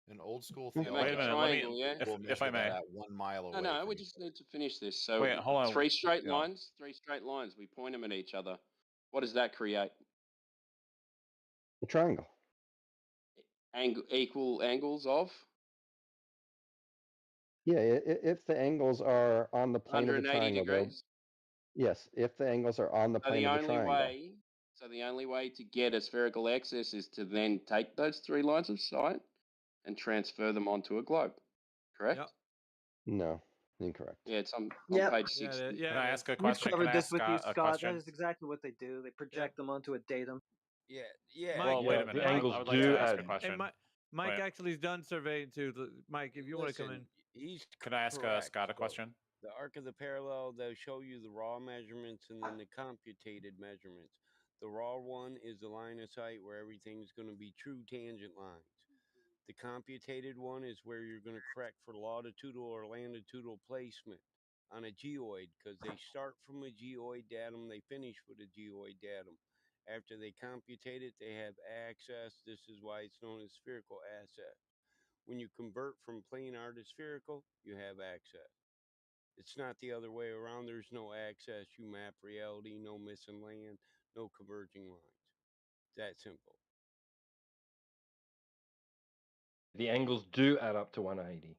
An old school They make Wait a a minute. triangle, yeah? will If I measure may. that at 1 mile away. No, from we each just need to finish this. So Wait, hold on. 3 straight Yeah. lines, 3 straight lines. We point them at each other. What does that create? A triangle. Equal angles of? Yeah, if the angles are on the plane of the 180 triangle, they'll. degrees. Yes, if the angles are on the So plane the of the only triangle. way, the only way to get a spherical axis is to then take those 3 lines of sight and transfer them onto a globe. Correct? Yep. No, incorrect. Yeah, it's on Yep. page 60. Can I ask a We've question? Can covered I this ask with you, Scott a Scott. That question? is exactly what they do. They project them onto a datum. Yeah, yeah. Well, wait a Yeah, minute. the I angles would like do to ask a add. question. Hey, Mike Wait, actually has done surveying too. Mike, if you want to come in. He's can I ask correct, Scott a though. question? The arc of the parallel, they'll show you the raw measurements and then the computated measurements. The raw one is the line of sight where everything's going to be true tangent lines. The computated one is where you're going to correct for longitudinal or longitudinal placement on a geoid, because they start from a geoid datum, they finish with a geoid datum. After they computate it, they have access. This is why it's known as spherical access. When you convert from planar to spherical, you have access. It's not the other way around. There's no access. You map reality, no missing land, no converging lines. That simple. The angles do add up to 180.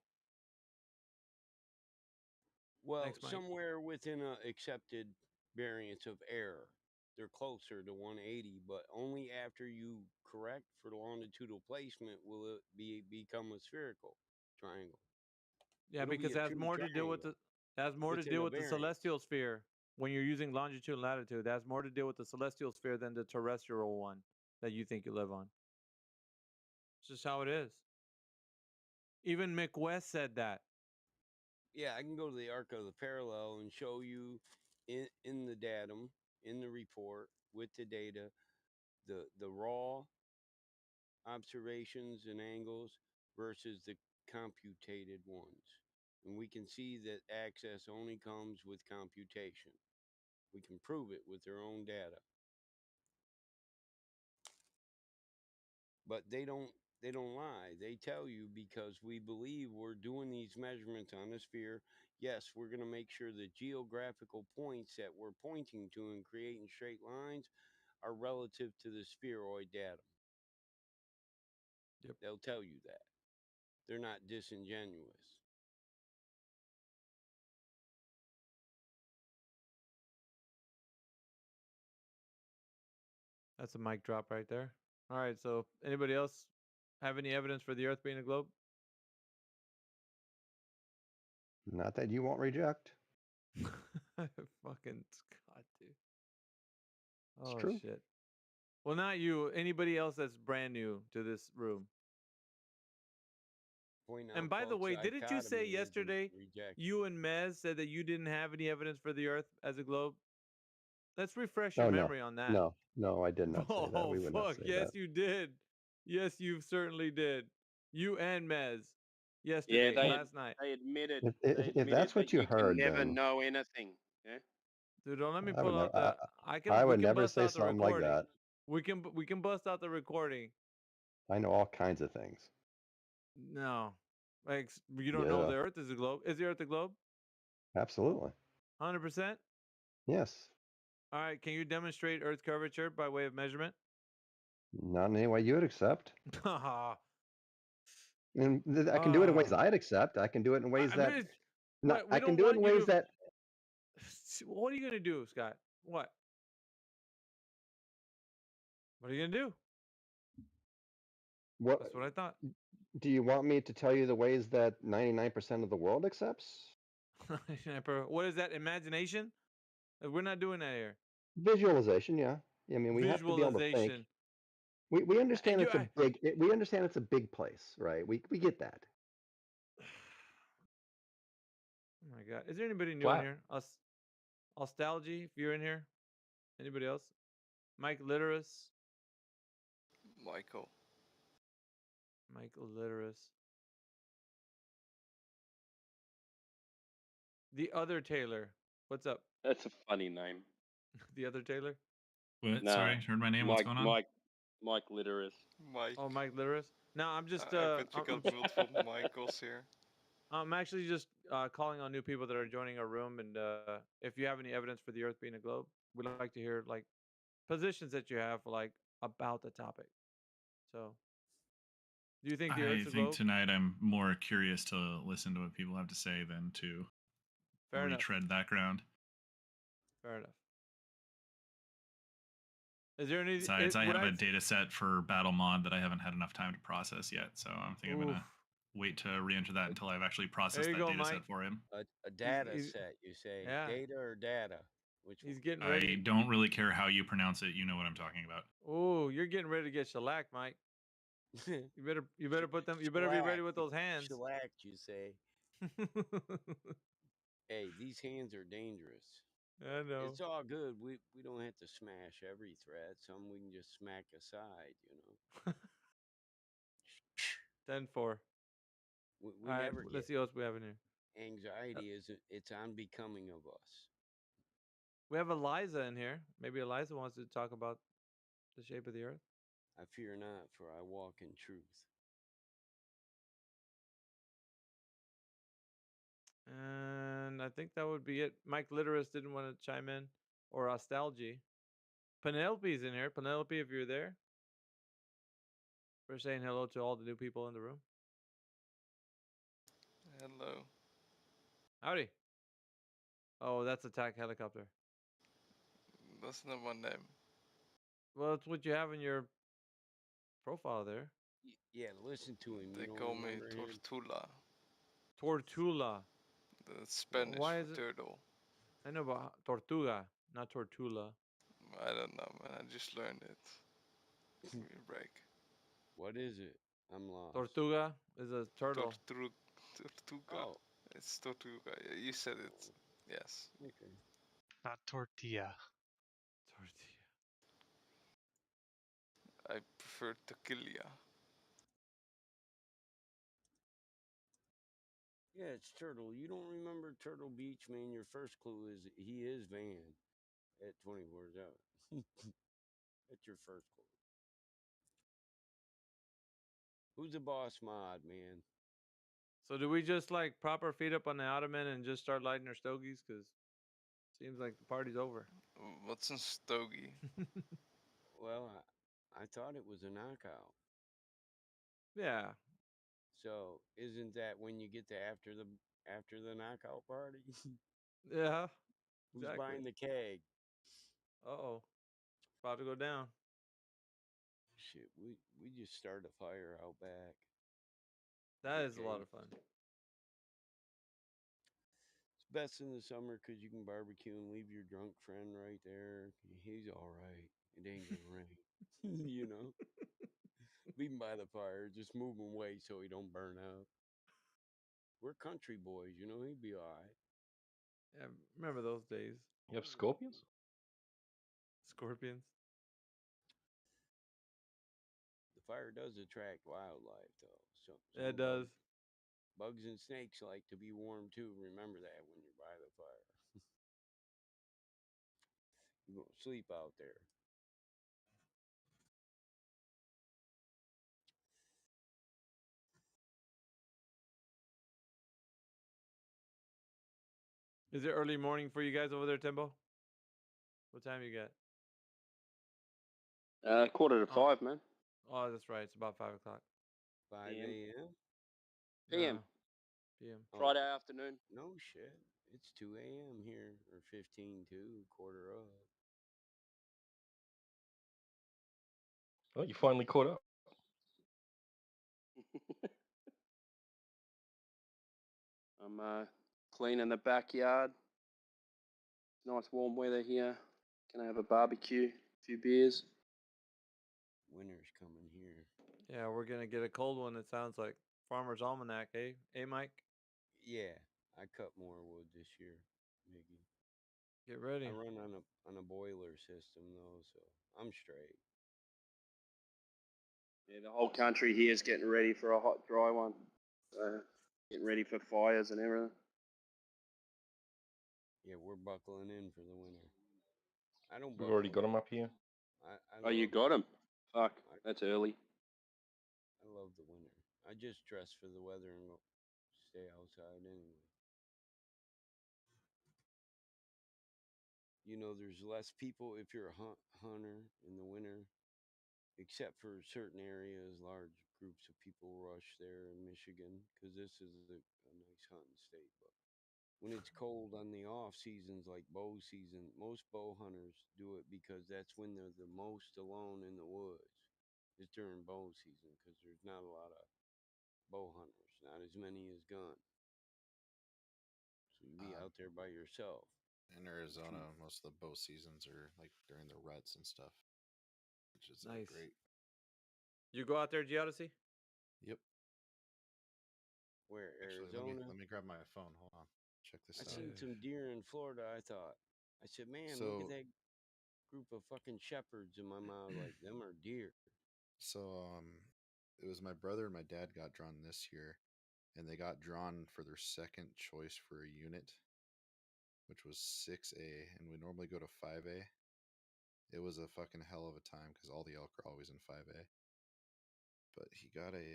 Well, Thanks, Mike. somewhere within a accepted variance of error, they're closer to 180, but only after you correct for longitudinal placement will it become a spherical triangle. Yeah, It'll be because a it has true more to do with triangle the within a variance. celestial sphere. When you're using longitude and latitude, that has more to do with the celestial sphere than the terrestrial one that you think you live on. It's just how it is. Even Mick West said that. Yeah, I can go to the arc of the parallel and show you in the datum, in the report, with the data, the raw observations and angles versus the computated ones. And we can see that access only comes with computation. We can prove it with their own data. But they don't lie. They tell you, because we believe we're doing these measurements on the sphere. Yes, we're going to make sure the geographical points that we're pointing to and creating straight lines are relative to the spheroid datum. Yep. They'll tell you that. They're not disingenuous. That's a mic drop right there. All right, so anybody else have any evidence for the Earth being a globe? Not that you won't reject. Fucking Scott, dude. It's Oh true. shit. Well, not you. Anybody else that's brand new to this room? Point out And by the false way, didn't you say dichotomy is yesterday rejection. you and Mez said that you didn't have any evidence for the Earth as a globe? Let's refresh your Oh no, memory on that. no, I did not say that. Oh We would not fuck! say Yes, that. you did. Yes, you certainly did. You and Mez Yeah, yesterday, last night. they admitted If that's what that you you can heard, never then know anything. Yeah. Dude, don't let me I would pull out never. the. I I can. We would can never bust say out the something like recording. that. We can bust out the recording. I know all kinds of things. No, like you don't know Yeah, the Earth is a globe. Is the Earth a globe? absolutely. 100%. Yes. All right. Can you demonstrate Earth curvature by way of measurement? Not in any way you would accept. Ah. And I can do it in ways I'd accept. I can do it in ways I that. mean, Not, what we I can don't do it want in you ways to. that. What are you gonna do, Scott? What? What are you gonna do? What That's what I thought. do you want me to tell you the ways that 99% of the world accepts? What is that? Imagination? We're not doing that here. Visualization, yeah. I mean, we have to be able to think. Visualization. We And understand you. it's a big. We understand it's a big place, right? We get that. Oh my God. Is there anybody new in Flat. here? Us. Nostalgy, if you're in here. Anybody else? Mike Literus. Michael. Michael Literus. The other Taylor. What's up? That's a funny name. The other Taylor? What? No, Sorry, heard my name. What's going on? Mike Literus. Mike. Oh, Mike Literus. No, I'm just. I bet you got multiple Michaels here. I'm actually just calling on new people that are joining our room, and if you have any evidence for the Earth being a globe, we'd like to hear like positions that you have like about the topic. So, do you think the I Earth's a think globe? tonight I'm more curious to listen to what people have to say than to Fair enough. retread that ground. Fair enough. Is there any? Besides, I have a data set for Battle Mod that I haven't had enough time to process yet, so I think I'm gonna wait to re-enter that until I've actually processed that data set for him. A data set, you say? Yeah. Data or data? Which He's one? getting ready. I don't really care how you pronounce it. You know what I'm talking about. Oh, you're getting ready to get shellacked, Mike. You better put them. You better be ready with those hands. Shellacked, you say? Hey, these hands are dangerous. I know. It's all good. We don't have to smash every thread. Some we can just smack aside, you know. 10-4. We All right, never let's get see what else we have in here. anxiety. It's unbecoming of us. We have Eliza in here. Maybe Eliza wants to talk about the shape of the Earth. I fear not, for I walk in truth. And I think that would be it. Mike Literus didn't want to chime in, or Nostalgy. Penelope's in here. Penelope, if you're there, we're saying hello to all the new people in the room. Hello. Howdy. Oh, that's attack helicopter. That's not my name. Well, it's what you have in your profile there. Yeah, listen to him. They call me Tortula. Tortula. The Spanish Why for is it? turtle. I know about Tortuga, not Tortula. I don't know, man. I just learned it. Give me a break. What is it? I'm lost. Tortuga is a turtle. Tortuga. Oh. It's Tortuga. You said it. Yes. Okay. Not tortilla. Tortilla. I prefer tequila. Yeah, it's Turtle. You don't remember Turtle Beach, man? Your first clue is he is Van at 24 hours. That's your first clue. Who's the boss mod, man? So do we just like prop our feet up on the ottoman and just start lighting our stogies? Because seems like the party's over. What's a stogie? Well, I thought it was a knockout. Yeah. So isn't that when you get to after the knockout party? Yeah. Who's Exactly. buying the keg? Uh-oh. It's about to go down. Shit, we just started a fire out back. That is a lot of fun. It's best in the summer because you can barbecue and leave your drunk friend right there. He's all right. It ain't gonna rain. You know? Leave him by the fire. Just move him away so he don't burn out. We're country boys, you know. He'd be all right. Yeah, remember those days? You have scorpions? Scorpions. The fire does attract wildlife, though. So Yeah, it does. Bugs and snakes like to be warm too. Remember that when you're by the fire. You won't sleep out there. Is it early morning for you guys over there, Timbo? What time you got? 4:45, man. Oh, that's right. It's about 5 o'clock. 5 PM. a.m. PM. No, PM. Friday afternoon. No shit. It's 2 a.m. here, or 15 to quarter of. Oh, you finally caught up. I'm cleaning the backyard. Nice warm weather here. Gonna have a barbecue, a few beers. Winter's coming here. Yeah, we're gonna get a cold one. It sounds like Farmer's Almanac, eh? Hey, Mike. Yeah, I cut more wood this year, Miggy. Get ready. I run on a boiler system though, so I'm straight. Yeah, the whole country here is getting ready for a hot, dry one. Getting ready for fires and everything. Yeah, we're buckling in for the winter. I don't. We've already got them up here. Oh, you got him? Fuck, that's early. I love the winter. I just dress for the weather and stay outside anyway. You know, there's less people if you're a hunter in the winter, except for certain areas. Large groups of people rush there in Michigan because this is a nice hunting state. But when it's cold on the off seasons like bow season, most bow hunters do it because that's when they're the most alone in the woods. Is during bow season because there's not a lot of bow hunters, not as many as gun. So you be out there by yourself. In Arizona, most of the bow seasons are like during the ruts and stuff, which is Nice. great. You go out there, Geodesy? Yep. Where Actually, Arizona? let me grab my phone. Hold on. Check this I out. seen some deer in Florida. I thought, I said, man, look at that group of fucking shepherds in my mouth. Like them are deer. So it was my brother and my dad got drawn this year, and they got drawn for their second choice for a unit, which was 6A, and we normally go to 5A. It was a fucking hell of a time because all the elk are always in 5A. But he got a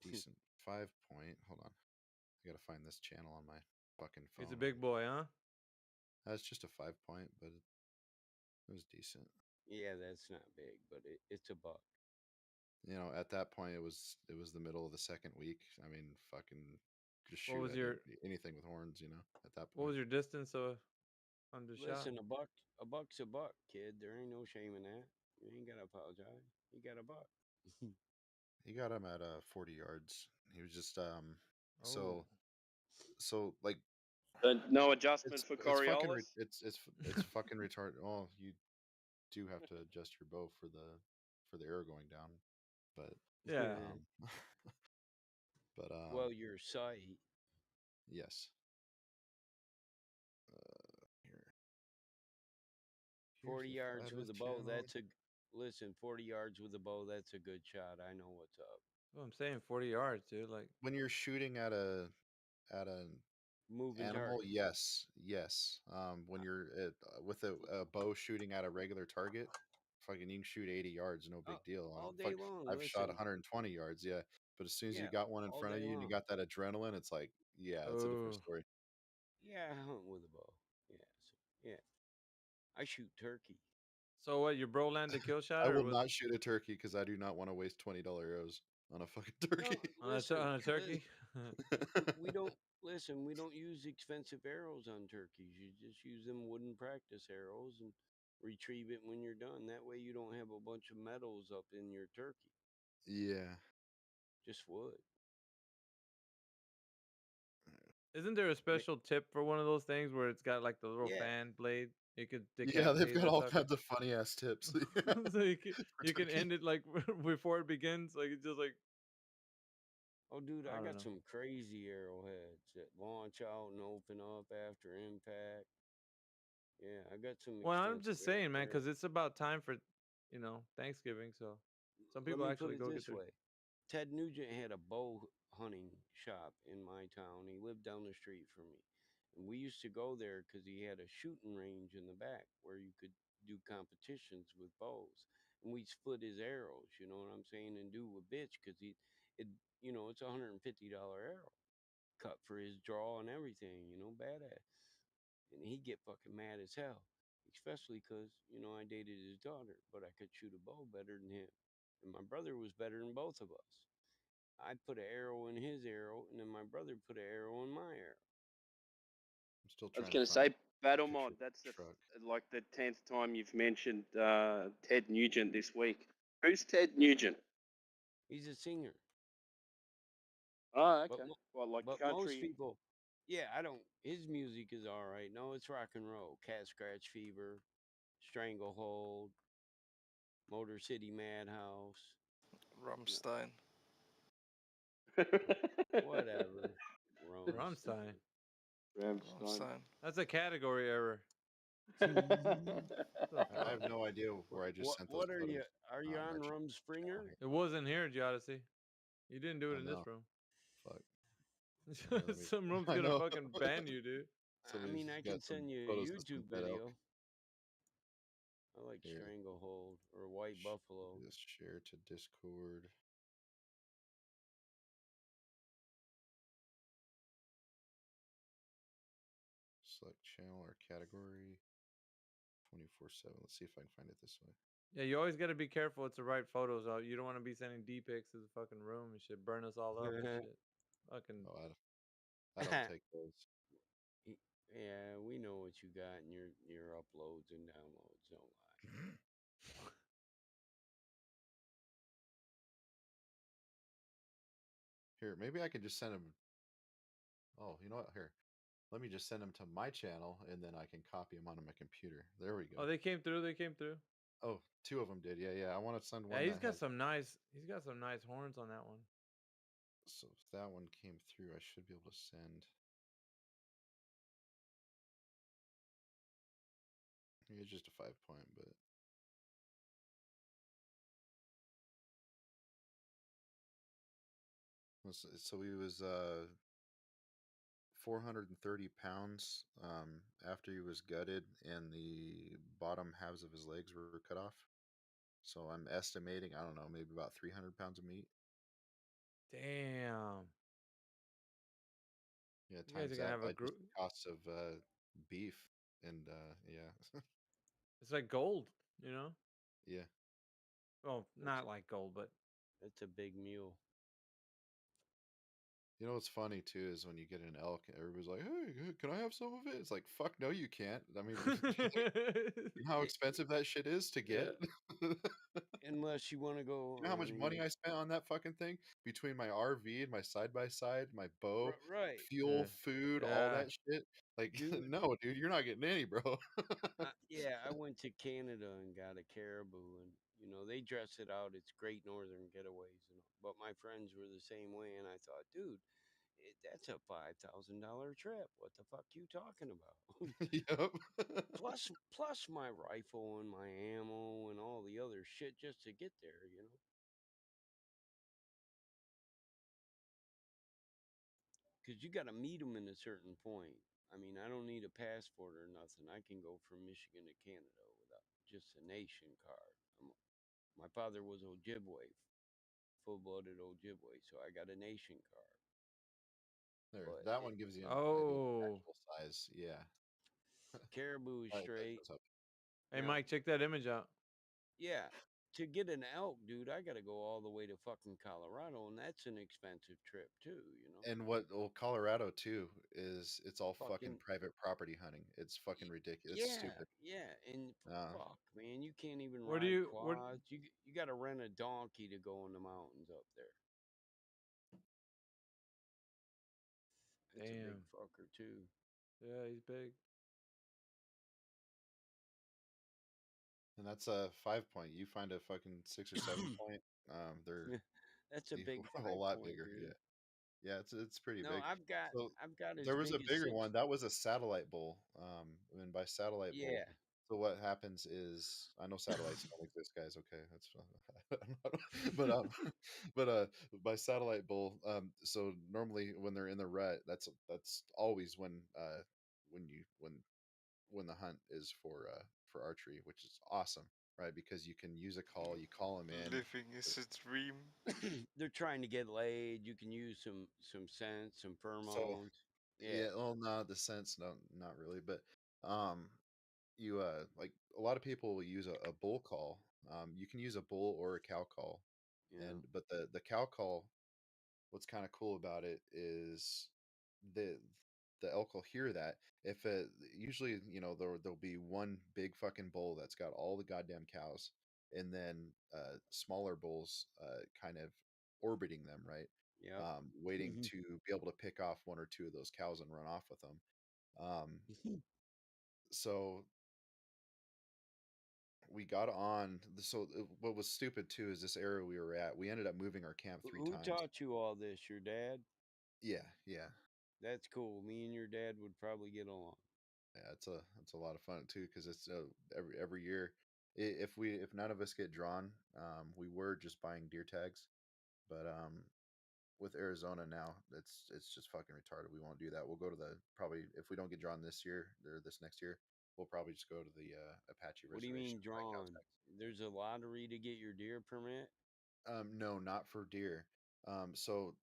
decent 5-point. Hold on, I gotta find this channel on my fucking phone. He's a big boy, huh? That's just a 5-point, but it was decent. Yeah, that's not big, but it's a buck. You know, at that point, it was the middle of the second week. I mean, fucking just What shoot was at your- anything with horns. You know, at that point. What was your distance on the shot? Listen, a buck's a buck, kid. There ain't no shame in that. You ain't gotta apologize. You got a buck. He got him at 40 yards. He was just Oh. so like no adjustment for Coriolis. It's fucking retarded. Oh, you do have to adjust your bow for the arrow going down, but Yeah. But well, your sight. Yes. Here. 40 yards with a bow. That's a listen. 40 yards with a bow. That's a good shot. I know what's up. Well, I'm saying 40 yards, dude. Like when you're shooting at a moving animal, target. yes. When you're with a bow shooting at a regular target, fucking you can shoot 80 yards, no big deal. All day long. I've shot listen. 120 yards, yeah. But as soon as you Yeah, got one in all front of day you and you long. got that adrenaline, it's like, yeah, it's a different story. Yeah, I hunt with a bow. Yeah, so, yeah. I shoot turkey. So what? Your bro landed a kill shot? I or will what? not shoot a turkey because I do not want to waste $20 arrows on a fucking turkey. No, listen, on a turkey? we don't listen. We don't use expensive arrows on turkeys. You just use them wooden practice arrows and retrieve it when you're done. That way, you don't have a bunch of metals up in your turkey. Yeah. Just wood. Isn't there a special tip for one of those things where it's got like the little Yeah. fan blade? You could Yeah, they've decapitate got the all sucker? kinds of funny ass tips. So you can turkey. end it like before it begins. Like it's just like Oh, dude, I I don't got know. some crazy arrowheads that launch out and open up after impact. Yeah, I got some Well, I'm extensive just saying, man, arrows. because it's about time for, Thanksgiving. So some Let people me put actually it go get this their. way. Ted Nugent had a bow hunting shop in my town. He lived down the street from me. And we used to go there because he had a shooting range in the back where you could do competitions with bows. And we'd split his arrows, you know what I'm saying, and do a bitch because it's a $150 arrow cut for his draw and everything, badass. And he'd get fucking mad as hell, especially because, I dated his daughter, but I could shoot a bow better than him. And my brother was better than both of us. I put an arrow in his arrow, and then my brother put an arrow in my arrow. I'm still I was trying going to to find say, Battle a picture Mod. of That's the truck. like the 10th time you've mentioned Ted Nugent this week. Who's Ted Nugent? He's a singer. Oh, But okay. Well, like but most country. people, yeah, I don't. His music is all right. No, it's rock and roll. Cat Scratch Fever, Stranglehold, Motor City Madhouse. Rammstein. Whatever. Rammstein. Rammstein. That's a category error. I have no idea where I just sent those What are photos. you? Are you on My channel Rumspringer? here. It wasn't here, Jodeci. You didn't do it I in know. this room. Fuck. Here, let me- Some room's I gonna know. fucking ban you, dude. I Somebody's mean, I got can some send you a photos of some YouTube dead elk. video. I like Here. Stranglehold or White Buffalo. Just share to Discord. Select channel or category. 24/7. Let's see if I can find it this way. Yeah, you always gotta be careful. It's the right photos out. You don't want to be sending D pics to the fucking room and shit. Burn us all up and shit. Fucking. Oh, I don't take those. Yeah, we know what you got in your uploads and downloads. Don't lie. Here, maybe I can just send them. Oh, you know what? Here, let me just send them to my channel, and then I can copy them onto my computer. There we go. Oh, they came through. They came through. Oh, 2 of them did. Yeah. I want to send one. Yeah, he's that got has, some nice. He's got some nice horns on that one. So if that one came through, I should be able to send. It's just a 5-point, but. So he was 430 pounds after he was gutted, and the bottom halves of his legs were cut off. So I'm estimating, I don't know, maybe about 300 pounds of meat. Damn. Yeah, You guys times are gonna that have a by just group. the cost of beef, and yeah. It's like gold, you know. Yeah. Well, not like gold, but it's a big mule. You know what's funny too is when you get an elk, everybody's like, "Hey, can I have some of it?" It's like, "Fuck no, you can't." I mean, you know how expensive that shit is to get. Unless you want to go. You know how much money I spent on that fucking thing between my RV and my side by side, my bow, right. fuel, food, all that shit. Like, Dude. no, dude, you're not getting any, bro. Yeah, I went to Canada and got a caribou, and they dress it out. It's Great Northern Getaways, but my friends were the same way, and I thought, dude, that's a $5,000 trip. What the fuck you talking about? Yep. plus my rifle and my ammo and all the other shit just to get there. Because you got to meet them in a certain point. I mean, I don't need a passport or nothing. I can go from Michigan to Canada without just a nation card. My father was Ojibwe, full-blooded Ojibwe, so I got a nation card. There, But that one gives you an idea of the actual size. Yeah. Caribou is straight. Hey, Now, Mike, check that image out. yeah, to get an elk, dude, I got to go all the way to fucking Colorado, and that's an expensive trip too. And Colorado too is it's all fucking Fucking- private property hunting. It's fucking ridiculous. It's stupid. Yeah, and fuck, man, you can't even Where ride do you- quads. You got to rent a donkey to go in the mountains up there. It's a big Damn. fucker too. Yeah, he's big. And that's a 5-point. You find a fucking 6 or 7-point. They're That's a big a lot 5-point, bigger. dude. Yeah. Yeah, it's pretty No, big. I've got So as there was a big as bigger 6. one. That was a satellite bull. And by satellite bull, Yeah. so what happens is I know satellites don't exist, guys. Okay, that's but but by satellite bull, so normally when they're in the rut, that's always when you when the hunt is for archery, which is awesome, right? Because you can use a call, you call them in. Living is a dream. They're trying to get laid. You can use some scent, some So pheromones. yeah, Yeah. well, no, the sense, no, not really, but um, you like a lot of people will use a bull call. You can use a bull or a cow call, Yeah. but the cow call, what's kind of cool about it is the the elk will hear that. If it usually, there'll be one big fucking bull that's got all the goddamn cows, and then smaller bulls kind of orbiting them, right? Yep. Waiting to be able to pick off one or two of those cows and run off with them. So we got on. So what was stupid too is this area we were at. We ended up moving our camp 3 Who times. taught you all this? Your dad? Yeah, yeah. That's cool. Me and your dad would probably get along. Yeah, it's a lot of fun too because it's every year. If none of us get drawn, we were just buying deer tags, but with Arizona now, it's just fucking retarded. We won't do that. We'll go to the probably if we don't get drawn this year or this next year, we'll probably just go to the Apache What do you mean reservation. Buy cow drawn? There's a lottery to get your deer permit? No, not for deer. So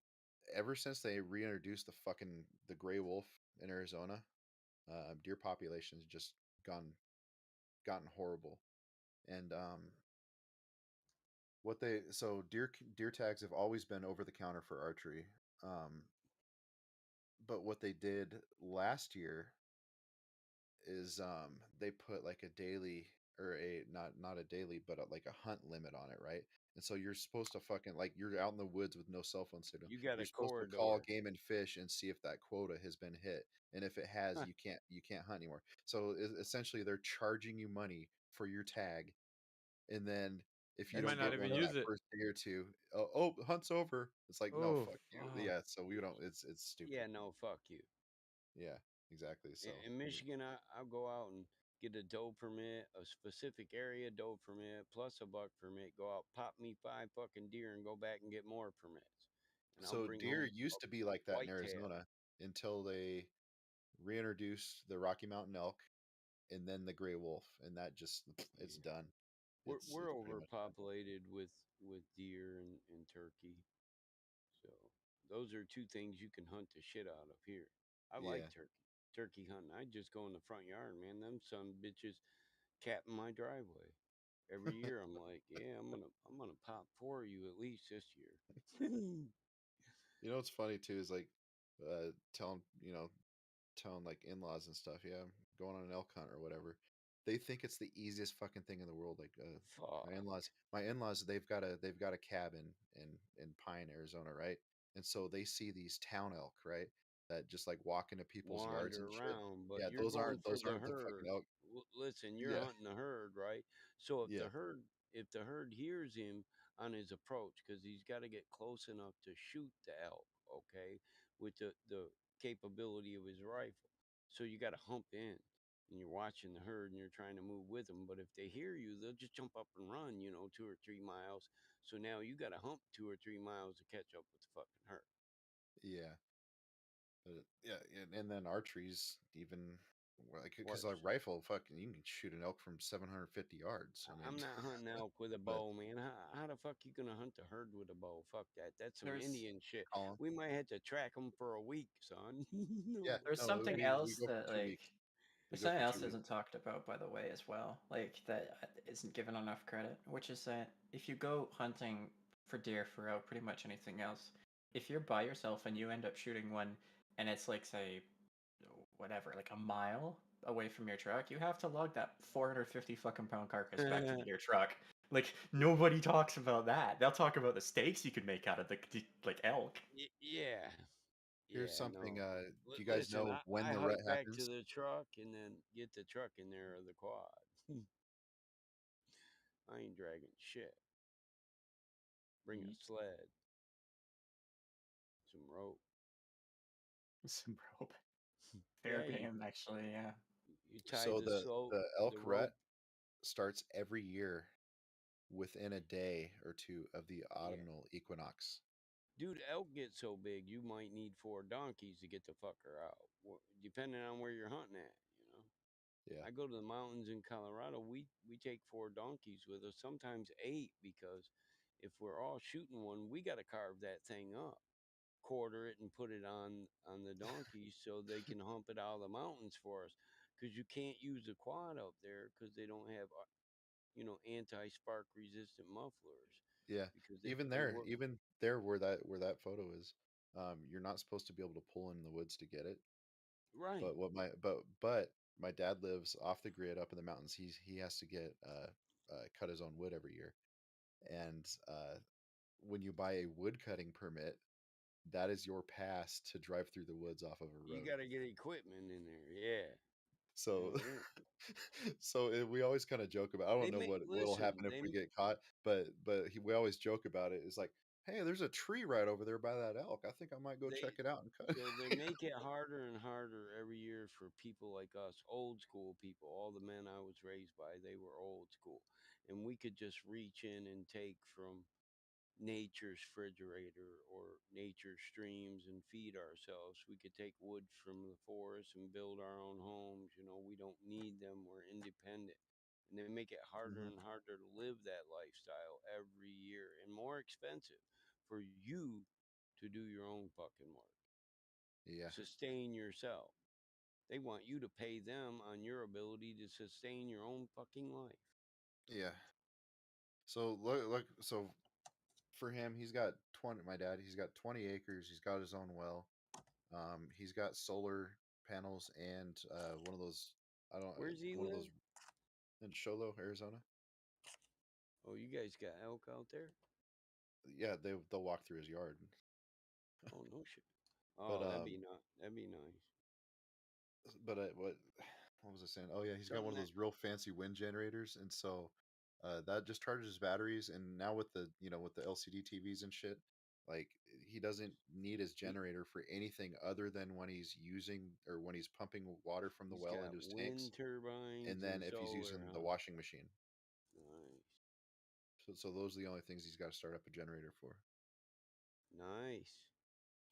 ever since they reintroduced the gray wolf in Arizona, deer population's just gotten horrible. And deer tags have always been over the counter for archery. But what they did last year is they put like a daily or a not a daily but like a hunt limit on it, right? And so you're supposed to fucking like you're out in the woods with no cell phone signal. You got You're a supposed to call corridor. game and fish and see if that quota has been hit. And if it has, you can't hunt anymore. So essentially they're charging you money for your tag, and then if you You might don't not get even one that use it. first day or two, oh, hunt's over. It's like no, Oh, fuck you. fuck. Yeah, so we don't. It's stupid. Yeah, no, fuck you. Yeah, exactly. So In Michigan, I'll go out and get a doe permit, a specific area doe permit, plus a buck permit. Go out, pop me 5 fucking deer, and go back and get more permits. And I'll So bring deer home used a to be like that in whitetail. Arizona until they reintroduced the Rocky Mountain elk and then the gray wolf, and that just it's done. We're It's pretty much done. overpopulated with deer and turkey. So those are 2 things you can hunt the shit out of here. I like Yeah. turkey hunting. I just go in the front yard, man. Them son bitches capping my driveway. Every year I'm like, yeah, I'm gonna pop 4 of you at least this year. You know what's funny too is like telling like in-laws and stuff, yeah, I'm going on an elk hunt or whatever. They think it's the easiest fucking thing in the world. Like Fuck. my in-laws, they've got a cabin in Pine, Arizona, right? And so they see these town elk, right? That just like walk into people's yards and Wander shit. around, but Yeah, you're those going aren't for those the aren't the herd. fucking elk. Listen, you're Yeah, hunting the herd, right? So yeah, if the herd hears him on his approach, because he's got to get close enough to shoot the elk, okay, with the capability of his rifle. So you got to hump in, and you're watching the herd, and you're trying to move with them. But if they hear you, they'll just jump up and run, 2 or 3 miles. So now you got to hump 2 or 3 miles to catch up with the fucking herd. yeah. But yeah, and then archery's even like because Worse. like rifle, fucking, you can shoot an elk from 750 yards. I mean, I'm not hunting elk with a but bow, man. How the fuck you gonna hunt the herd with a bow? Fuck that. That's some There's Indian shit. call 'em. We might have to track them for a week, son. Yeah, No. there's no, something we else go for that 2 weeks. We there's go something for else 2 that weeks. isn't talked about by the way as well, like that isn't given enough credit, which is that if you go hunting for deer, for elk, pretty much anything else, if you're by yourself and you end up shooting one and it's like say whatever, like a mile away from your truck, you have to lug that 450 fucking pound carcass back to your truck. Like nobody talks about that. They'll talk about the steaks you could make out of the like elk. Yeah. Here's Yeah, something. no. Do you guys Listen, know when I the hike rut back to happens? the truck and then get the truck in there or the quad. I ain't dragging shit. Bring a sled, some rope. Symbrobe. Yeah, Fairbairn, actually, yeah. You tie So the slope, the elk the rut rope. starts every year within a day or two of the Yeah. autumnal equinox. Dude, elk get so big you might need 4 donkeys to get the fucker out, depending on where you're hunting at. You know. Yeah. I go to the mountains in Colorado. We take 4 donkeys with us, sometimes 8, because if we're all shooting one, we got to carve that thing up, quarter it, and put it on the donkeys so they can hump it out of the mountains for us. Because you can't use a quad up there because they don't have, anti-spark resistant mufflers. Yeah. Because Even they there, work where that photo is, you're not supposed to be able to pull in the woods to get it. right. But but my dad lives off the grid up in the mountains. He has to get cut his own wood every year, and when you buy a wood cutting permit, that is your pass to drive through the woods off of a You road. got to get equipment in there. Yeah. So, Yeah, we always kind of joke about. I don't know what'll listen. happen if we get caught, but we always joke about it. It's like, hey, there's a tree right over there by that elk. I think I might go check it out and cut. So they make it harder and harder every year for people like us, old school people. All the men I was raised by, they were old school, and we could just reach in and take from nature's refrigerator or nature's streams and feed ourselves. We could take wood from the forest and build our own homes. We don't need them. We're independent. And they make it harder Mhm. and harder to live that lifestyle every year and more expensive for you to do your own fucking work. Yeah. Sustain yourself. They want you to pay them on your ability to sustain your own fucking life. Yeah. So look. So for him, he's got 20. My dad, he's got 20 acres. He's got his own well. He's got solar panels and one of those. I don't. Where's he One of live? those in Sholo, Arizona. Oh, you guys got elk out there? Yeah, they'll walk through his yard. Oh, no shit. But Oh, that'd be not. That'd be nice. what was I saying? Oh yeah, he's got one Something of that those real fancy wind generators, and so that just charges batteries. And now with the with the LCD TVs and shit, like he doesn't need his he, generator for anything other than when he's using or when he's pumping water from the he's well got into his tanks, wind turbines and then and if he's solar, using the huh? washing machine. Nice. So those are the only things he's got to start up a generator for. Nice.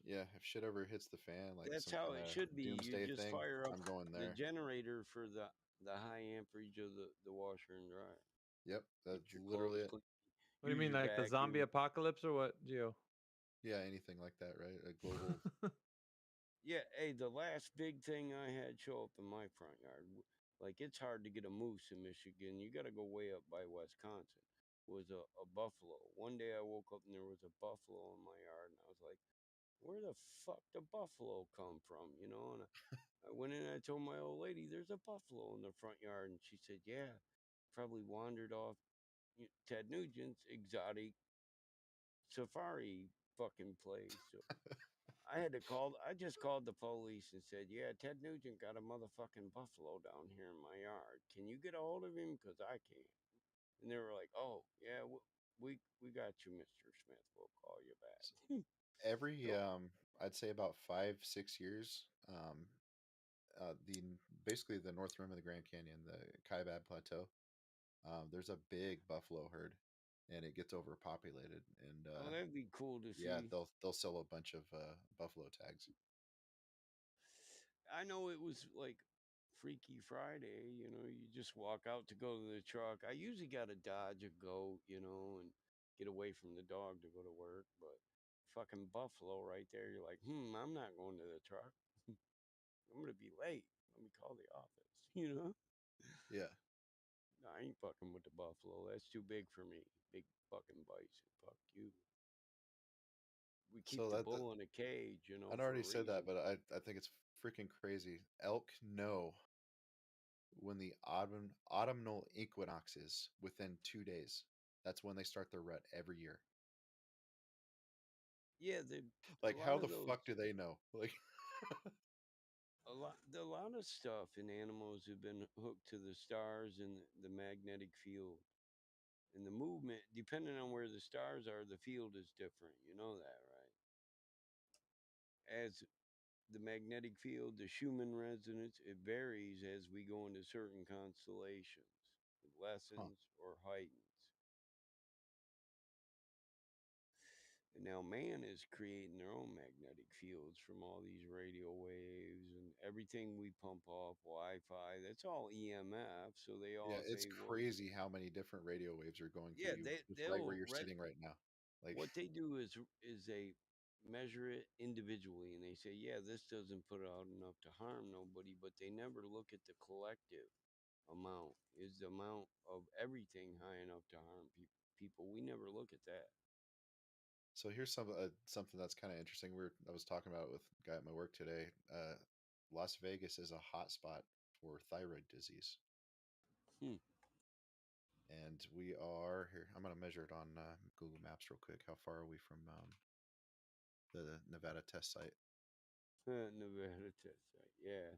Yeah, if shit ever hits the fan, like That's some how kind it of should be. You doomsday just thing, fire up I'm going the there. generator for the high amperage of the washer and dryer. Yep, Get that's your literally clothes it. clean. What do you Use mean, your like the zombie vacuum. apocalypse or what, Gio? Yeah, anything like that, right? A global. Yeah, hey, the last big thing I had show up in my front yard, like it's hard to get a moose in Michigan. You got to go way up by Wisconsin. Was a buffalo. One day I woke up and there was a buffalo in my yard, and I was like, "Where the fuck the buffalo come from?" And I went in and I told my old lady, "There's a buffalo in the front yard," and she said, "Yeah, probably wandered off Ted Nugent's exotic safari fucking place." So I just called the police and said, "Yeah, Ted Nugent got a motherfucking buffalo down here in my yard. Can you get a hold of him? Because I can't." And they were like, "Oh, yeah, we got you, Mr. Smith. We'll call you back." Every So, I'd say about 5-6 years, the basically the north rim of the Grand Canyon, the Kaibab Plateau, there's a big buffalo herd, and it gets overpopulated, and oh, that'd be cool to yeah, see. they'll sell a bunch of buffalo tags. I know it was like Freaky Friday, you just walk out to go to the truck. I usually got to dodge a goat, and get away from the dog to go to work, but fucking buffalo right there, you're like, I'm not going to the truck. I'm going to be late. Let me call the office, you know? Yeah. No, I ain't fucking with the buffalo. That's too big for me. Big fucking bison. Fuck you. We keep So the that bull in a cage, I'd for already a said that, reason. but I think it's freaking crazy. Elk know when the autumnal equinox is within 2 days. That's when they start their rut every year. Yeah, a Like, lot how of the those fuck do they know? Like, a lot of stuff in animals have been hooked to the stars and the magnetic field and the movement. Depending on where the stars are, the field is different. You know that, right? As the magnetic field, the Schumann resonance, it varies as we go into certain constellations. It lessens or heightens. And now man is creating their own magnetic fields from all these radio waves and everything we pump off, Wi-Fi. That's all EMF. So they all Yeah, it's say, well, crazy how many different radio waves are going yeah, through you, just right where they'll you're sitting right now. Like, what they do is they measure it individually, and they say, yeah, this doesn't put out enough to harm nobody, but they never look at the collective amount. Is the amount of everything high enough to harm people? We never look at that. so here's something that's kind of interesting. I was talking about it with a guy at my work today. Las Vegas is a hot spot for thyroid disease. And we are here. I'm going to measure it on Google Maps real quick. How far are we from the Nevada test site? Nevada test site, yeah.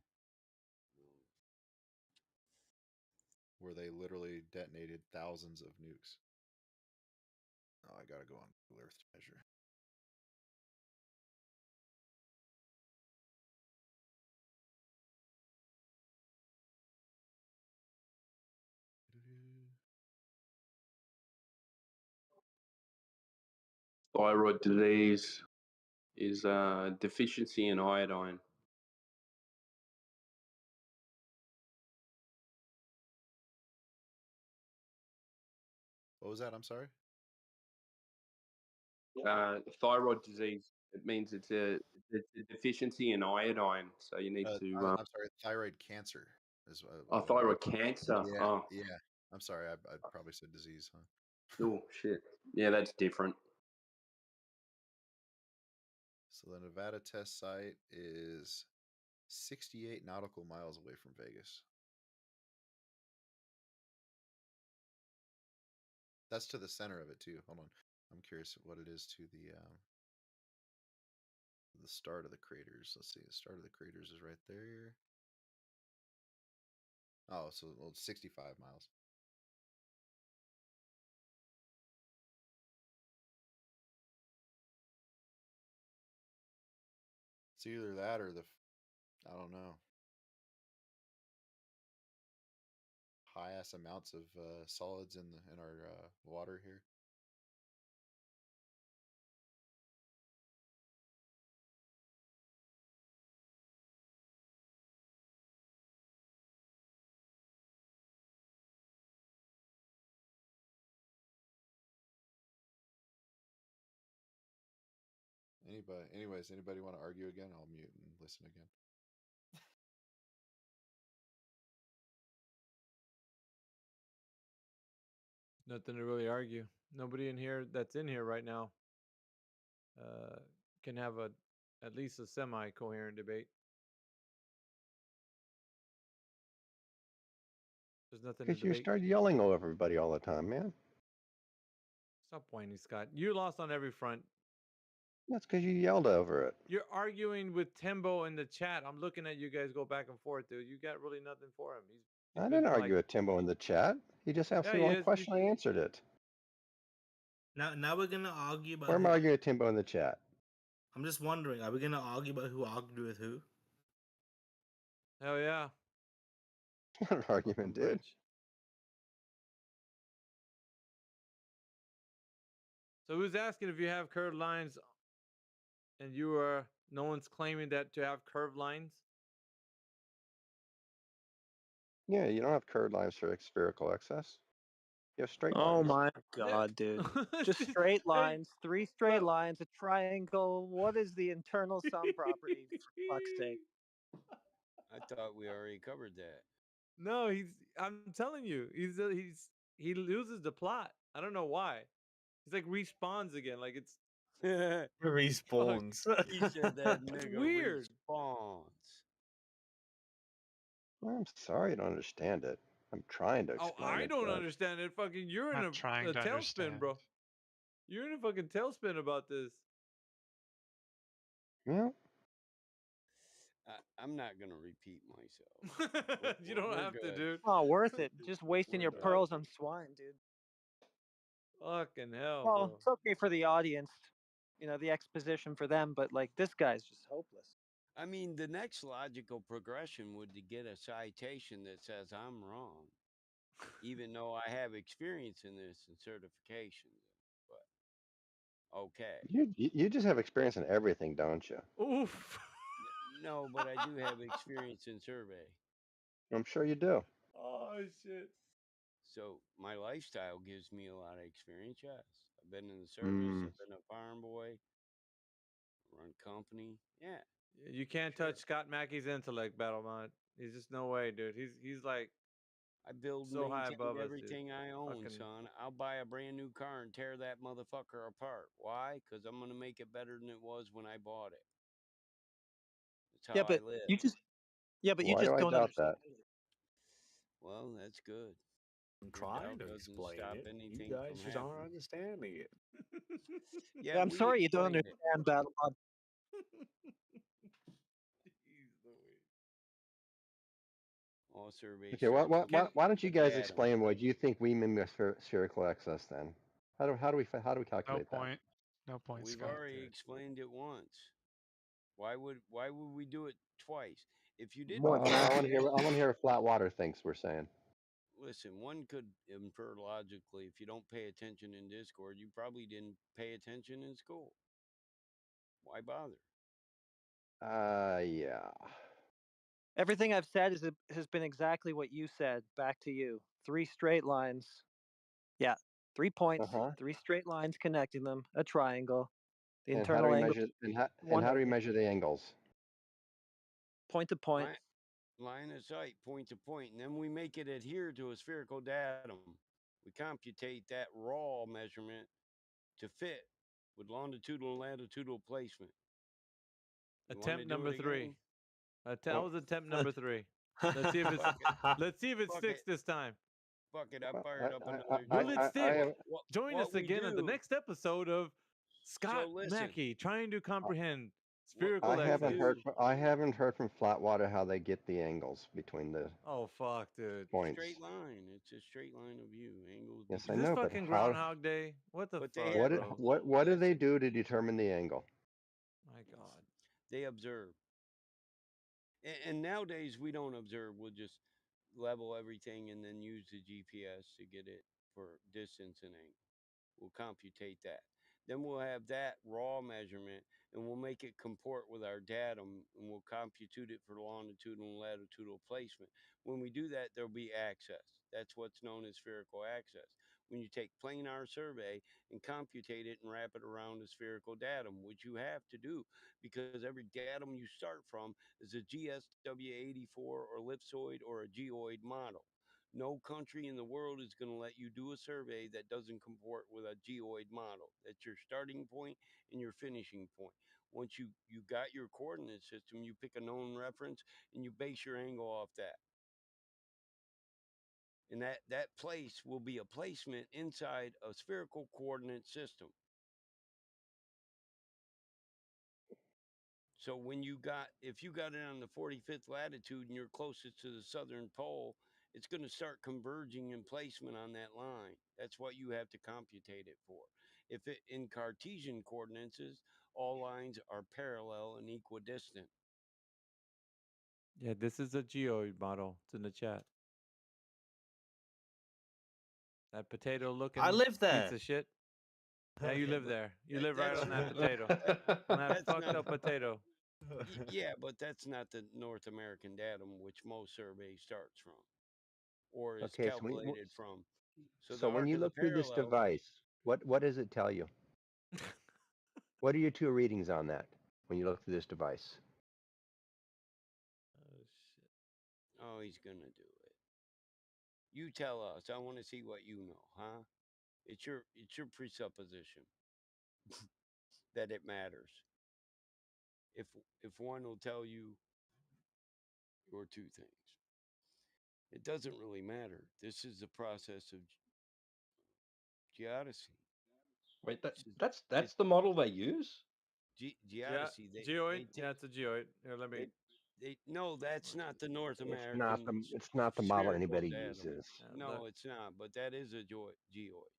Where they literally detonated thousands of nukes. Oh, I gotta go on Google Earth to measure. Thyroid disease is deficiency in iodine. What was that? I'm sorry. Thyroid disease. It means it's a deficiency in iodine. So you need to. I'm sorry. Thyroid cancer is. Thyroid cancer. Yeah, Oh, yeah. I'm sorry. I probably said disease, huh? Oh shit. Yeah, that's different. So the Nevada test site is 68 nautical miles away from Vegas. That's to the center of it too. Hold on. I'm curious what it is to the start of the craters. Let's see. The start of the craters is right there. Oh, so 65 miles. It's either that or I don't know. High ass amounts of solids in our water here. Anybody want to argue again? I'll mute and listen again. Nothing to really argue. Nobody in here that's in here right now can have at least a semi-coherent debate. There's nothing to Because you debate. start yelling over everybody all the time, man. Stop whining, Scott. You lost on every front. That's because you yelled over it. You're arguing with Timbo in the chat. I'm looking at you guys go back and forth, dude. You got really nothing for him. He's I been didn't polite. argue with Timbo in the chat. He just asked me one question. I answered it. Now we're gonna argue about. Where am I arguing with Timbo in the chat? I'm just wondering, are we gonna argue about who argued with who? Hell yeah. What an argument, dude. Rich. So who's asking if you have curved lines and no one's claiming that to have curved lines? Yeah, you don't have curved lines for spherical excess. You have straight Oh lines. my god, dude. Just straight lines, 3 straight lines, a triangle. What is the internal sum property, for fuck's sake? I thought we already covered that. No, I'm telling you, he loses the plot. I don't know why. He's like respawns again. Like it's respawns. He said that That's nigga weird. respawns. I'm sorry, I don't understand it. I'm trying to Oh, explain I it. don't but understand it. Fucking, you're in Not trying a to tailspin, understand. bro. You're in a fucking tailspin about this. Yeah. I'm not gonna repeat myself. You don't have to, dude. Oh, worth it. Just wasting We're your done. pearls on swine, dude. Fucking hell, Well, bro. it's okay for the audience, the exposition for them, but like this guy's just hopeless. I mean, the next logical progression would to get a citation that says I'm wrong, even though I have experience in this and certifications. But okay. You just have experience in everything, don't you? Oof. No, but I do have experience in survey. I'm sure you do. Oh shit. So my lifestyle gives me a lot of experience. Yes, I've been in the service. I've been a farm boy, run company. Yeah. You can't touch Scott Mackey's intellect, Battlemont. There's just no way, dude. He's like I build and so high maintain above us, dude. everything I own, Fucking son. I'll buy a brand new car and tear that motherfucker apart. Why? Because I'm gonna make it better than it was when I bought it. That's Yeah, how I but live. you just but you Why do just I don't doubt understand. that? Well, that's good. I'm Your trying doubt to doesn't explain stop it. You anything guys from just aren't happening. understanding it. Yeah, I'm we sorry you don't explained it. understand, Battlebot. All surveys Okay, start from why don't you a guys datum. explain what you think we mean by spherical excess then? How do we No calculate that? point. No point, We've Scott. already explained it once. Why would we do it twice? If you didn't Well, pay I want to hear attention, what flat water thinks we're saying. listen, one could infer logically if you don't pay attention in Discord, you probably didn't pay attention in school. Why bother? Yeah. Everything I've said has been exactly what you said. Back to you. 3 straight lines. Yeah, 3 points, 3 straight lines connecting them, a triangle. The And how do internal we angle measure and how do we 180. measure the angles? Point to point. Line of sight, point to point, and then we make it adhere to a spherical datum. We computate that raw measurement to fit with longitudinal and latitudinal placement. You want to attempt do number it 3. again? That was attempt number 3. Let's see if it's let's see if it Fuck sticks it. this time. Fuck it. I fired up another Will it joke. stick? Join What us we again on the do? next episode of Scott listen. Mackey trying to comprehend What spherical we excess. do? I haven't heard from Flatwater how they get the angles between the Oh fuck, dude. points. Straight line. It's a straight line of view. Angles. Yes, Is I this know, but fucking how? Groundhog Day? What the But fuck, they have, bro? What do they do to determine the angle? My God. They observe. And nowadays we don't observe. We'll just level everything and then use the GPS to get it for distance and angle. We'll computate that. Then we'll have that raw measurement and we'll make it comport with our datum and we'll compute it for longitudinal and latitudinal placement. When we do that, there'll be access. That's what's known as spherical access. When you take planar survey and computate it and wrap it around a spherical datum, which you have to do because every datum you start from is a GSW84 or ellipsoid or a geoid model. No country in the world is going to let you do a survey that doesn't comport with a geoid model. That's your starting point and your finishing point. Once you got your coordinate system, you pick a known reference and you base your angle off that. And that place will be a placement inside a spherical coordinate system. So if you got it on the 45th latitude and you're closest to the southern pole, it's going to start converging in placement on that line. That's what you have to computate it for. If it in Cartesian coordinates, all lines are parallel and equidistant. Yeah, this is a geoid model. It's in the chat. That potato looking I live piece there. of shit. Yeah, you Yeah, live but there. You live right that's on that not- potato. On that that's fucked not- up potato. Yeah, but that's not the North American datum, which most surveys starts from, or is Okay, calculated from. So the so when arc you of the look through this parallel. device, what does it tell you? What are your two readings on that when you look through this device? Oh shit. Oh, he's gonna do it. You tell us. I want to see what you know, huh? It's your presupposition that it matters. If one will tell you or two things, it doesn't really matter. This is the process of geodesy. Wait, that's the model they use? Geodesy. Geoid? Yeah, it's a geoid. Here, let me. No, that's not the North It's American. not the model spherical anybody datum. uses. No, it's not. But that is a geoid.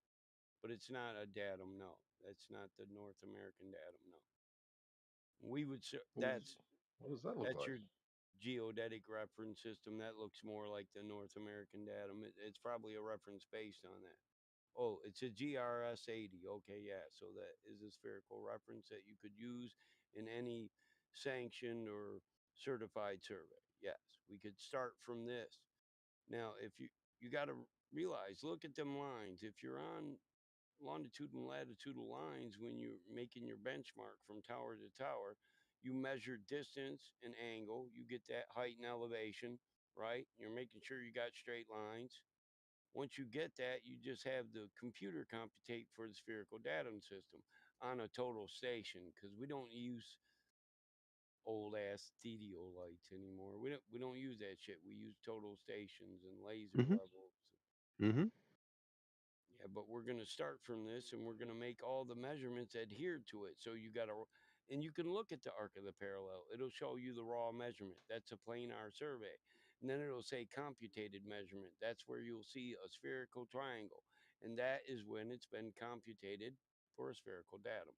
But it's not a datum. No, that's not the North American datum. No. We would. That's What does that look That's like? your geodetic reference system. That looks more like the North American datum. It's probably a reference based on that. Oh, it's a GRS 80. Okay, yeah. So that is a spherical reference that you could use in any sanctioned or certified survey. Yes, we could start from this. Now, if you got to realize, look at them lines. If you're on longitude and latitudinal lines when you're making your benchmark from tower to tower, you measure distance and angle, you get that height and elevation, right? You're making sure you got straight lines. Once you get that, you just have the computer computate for the spherical datum system on a total station, because we don't use old ass TDO lights anymore. We don't use that shit. We use total stations and laser Mm-hmm. levels. Mm-hmm. Yeah, but we're going to start from this and we're going to make all the measurements adhere to it. So you got to, and you can look at the arc of the parallel. It'll show you the raw measurement. That's a planar survey. And then it'll say computated measurement. That's where you'll see a spherical triangle. And that is when it's been computated for a spherical datum.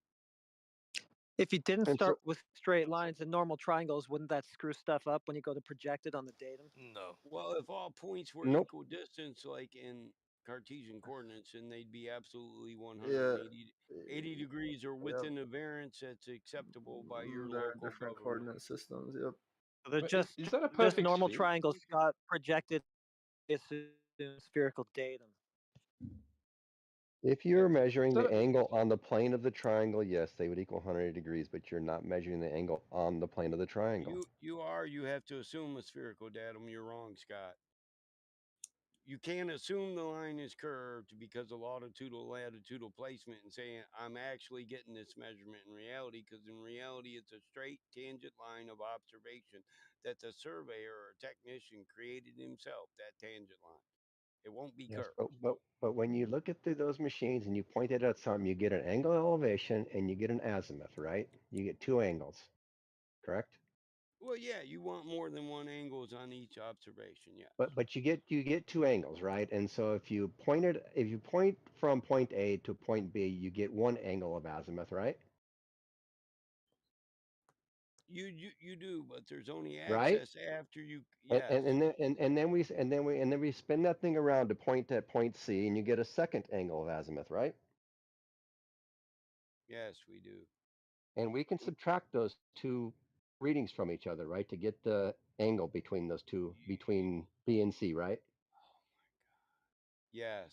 If you didn't And start so, with straight lines and normal triangles, wouldn't that screw stuff up when you go to project it on the datum? No. Well, if all points were nope. equal distance, like in Cartesian coordinates, and they'd be absolutely Yeah. 80 degrees or Yep. within a variance that's acceptable by your There are local different government. coordinate systems. Yep. So they're But just is that a just perfect normal sphere? triangles got projected assume spherical datum. If Yep. you're measuring Is that the a, angle on the plane of the triangle, yes, they would equal 180 degrees, but you're not measuring the angle on the plane of the triangle. You have to assume a spherical datum. You're wrong, Scott. You can't assume the line is curved because of longitudinal latitudinal placement and saying I'm actually getting this measurement in reality, because in reality it's a straight tangent line of observation that the surveyor or technician created himself, that tangent line. It won't be Yes, curved. but when you look at through those machines and you point it at something, you get an angle elevation and you get an azimuth, right? You get two angles, correct? Well, yeah, you want more than one angles on each observation, yeah. But you get two angles, right? And so if you point from point A to point B, you get one angle of azimuth, right? You do, but there's only Right? access after you, And yes. and, and then and then we spin that thing around to point at point C, and you get a second angle of azimuth, right? Yes, we do. And we can subtract those two readings from each other, right, to get the angle between those two, between B and C, right? Yes.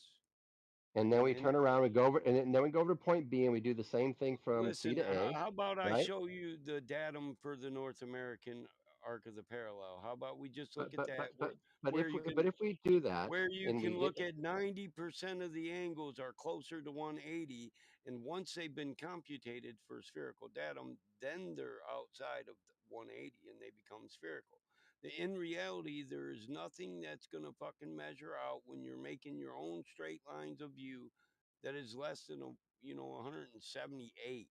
And then we And turn around and go over, and then we go over to point B, and we do the same thing from C listen, to A, how about I right? show you the datum for the North American arc of the parallel? How about we just look But at but but that but but where if you we, can but if we do that and we get look at 90% of the angles are closer to 180, and once they've been computated for spherical datum, then they're outside of 180 and they become spherical. In reality, there is nothing that's going to fucking measure out when you're making your own straight lines of view that is less than 178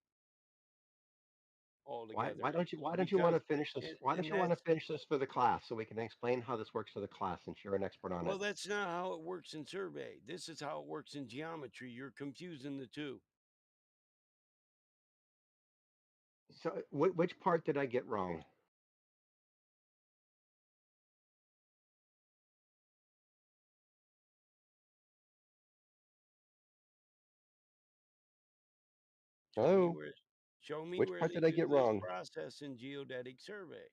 altogether, why don't you want because to finish this? Why don't and you want to that's, finish this for the class so we can explain how this works for the class since you're an expert on well, it? that's not how it works in survey. This is how it works in geometry. You're confusing the two. So which part did I get wrong? Show me Hello? where Which part they did I use get this wrong? process in geodetic survey.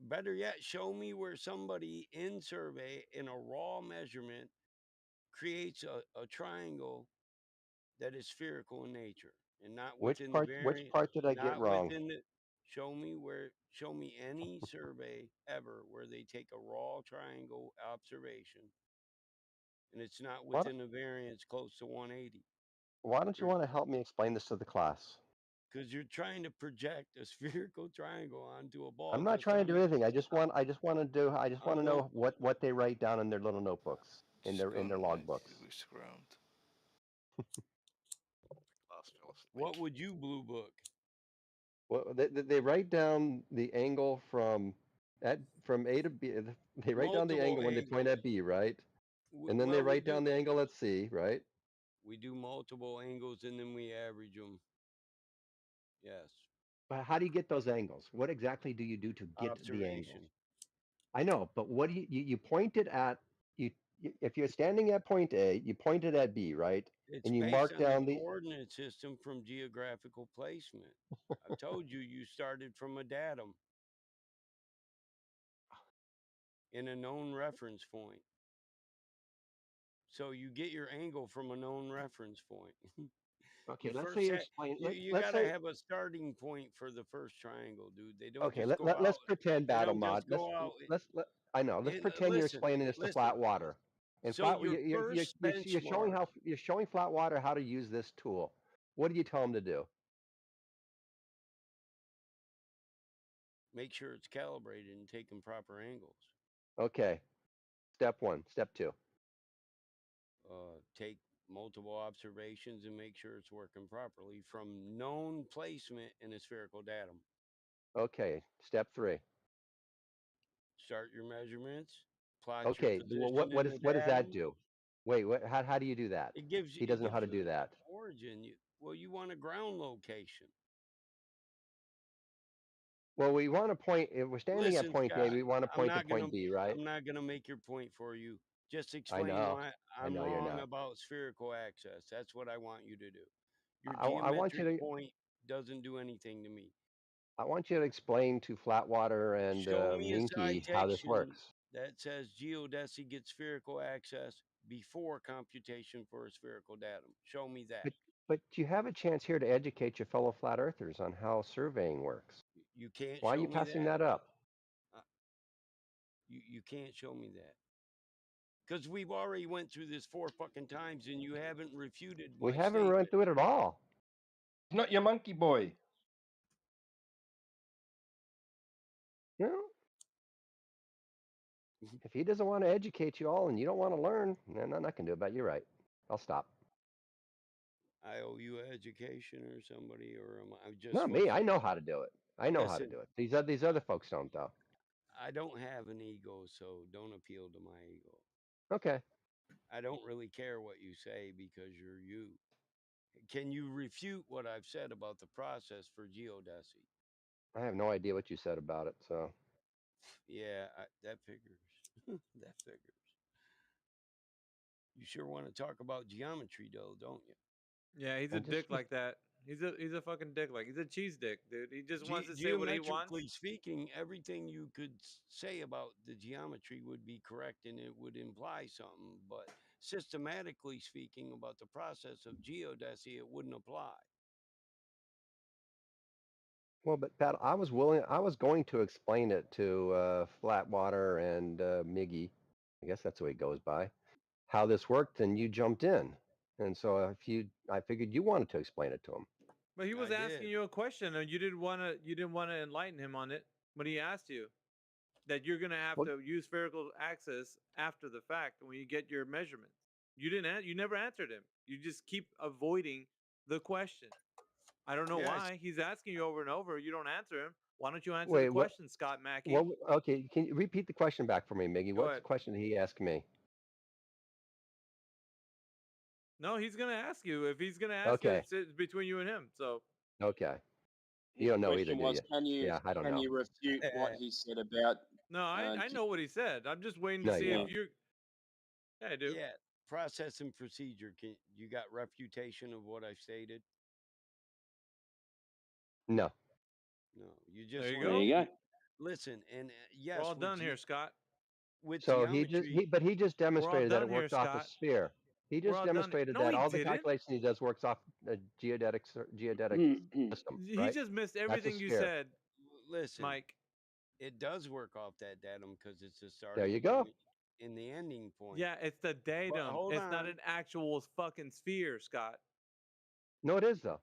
Better yet, show me where somebody in survey in a raw measurement creates a triangle that is spherical in nature and not within the Which variant, part did I get not wrong? within the, show me any survey ever where they take a raw triangle observation and it's not What? within a variance close to 180. Why don't you want to help me explain this to the class? Because you're trying to project a spherical triangle onto a I'm ball not just trying to on do anything. I just want to well, know what they write down in their little notebooks, in Just their gone 90 logbooks. degrees to ground. Class fell asleep. what would you blue book? Well, they write down the angle from A to B. They write down the Multiple angle when they point angles. at B, right? And then they Well, write down the angle at C, right? we do multiple angles and then we average them. Yes. But how do you get those angles? What exactly do you do to get the angles? Observation. I know, but what do you point it at? If you're standing at point A, you point it at B, right? It's And you based mark on the down the. coordinate system from geographical placement. I've told you, you started from a datum in a known reference point. So you get your angle from a known reference point. Okay, You let's first say you explain. you Let's got to say. have a starting point for the first triangle, dude. They don't Okay, just go let's out. pretend They battle don't mod. just go out. I know. Let's pretend you're Listen, explaining this to listen. flat water. And So flat, your first you're showing benchmark, you're showing flat water how to use this tool. What do you tell them to do? make sure it's calibrated and taking proper angles. Okay, step 1, step 2. Take multiple observations and make sure it's working properly from known placement in a spherical datum. Okay, step 3. Start your measurements. Plot your Okay, position in the what does that datum. do? Wait, how do you do that? It gives He doesn't know how to you do the that. origin. You want a ground location. Well, we want to point. If we're standing at Listen, point A, Scott, we want to point to point B, right? I'm not gonna make your point for you. Just I explain know. why I I'm know you're wrong not. about spherical access. That's what I want you to do. Your I want you geometric to. point doesn't do anything to me. I want you to explain to Flatwater and Show me a Minky how this citation works. that says geodesy gets spherical access before computation for a spherical datum. Show me that. But you have a chance here to educate your fellow flat earthers on how surveying works. You can't Why are show you me passing that. that up? You can't show me that. Because we've already went through this 4 fucking times and you haven't refuted We my haven't run statement. through it at all. He's not your monkey boy. You know? If he doesn't want to educate you all and you don't want to learn, then nothing I can do about it. You're right. I'll stop. I owe you an education or somebody, or am I just Not me. I know how to do it. I know how to Listen, do it. These other folks don't, though. I don't have an ego, so don't appeal to my ego. Okay. I don't really care what you say because you're you. Can you refute what I've said about the process for geodesy? I have no idea what you said about it, so. Yeah, that figures. That figures. You sure want to talk about geometry, though, don't you? Yeah, he's a dick like that. He's a fucking dick. Like, he's a cheese dick, dude. He just wants to say what he wants. Geometrically speaking, everything you could say about the geometry would be correct and it would imply something. But systematically speaking, about the process of geodesy, it wouldn't apply. Well, but Pat, I was going to explain it to Flatwater and Miggy. I guess that's the way it goes by. How this worked, and you jumped in, and so I figured you wanted to explain it to him. But he was asking you a question, and you didn't want to enlighten him on it when he asked you that you're gonna have to use spherical axis after the fact when you get your measurements. You never answered him. You just keep avoiding the question. I don't know why. He's asking you over and over. You don't answer him. Why don't you answer the question, Scott Mackey? Well, okay. Can you repeat the question back for me, Miggy? Go What's ahead. the question he asked me? No, he's gonna ask you. If he's gonna ask you, it's between you and him. So. Okay. You don't know either, do you? Can you Yeah, I don't know. Can you refute what he said about? No, I know what he said. I'm just waiting to see if you're. Yeah, I do. Yeah, process and procedure. You got refutation of what I stated? No. No, you just. There you go. go. There you go. Listen, and yes, we're all done here, Scott. With So geometry, he just demonstrated that it done here, works off a Scott. sphere. He We're just all done. demonstrated No, that he all the didn't. calculation he does works off a geodetic system. He Right? just missed That's a everything you sphere. said. Listen, Mike. It does work off that datum because it's the starting. There you go. point and the ending point. Yeah, it's the datum. It's not an actual fucking sphere, Scott. No, it is though.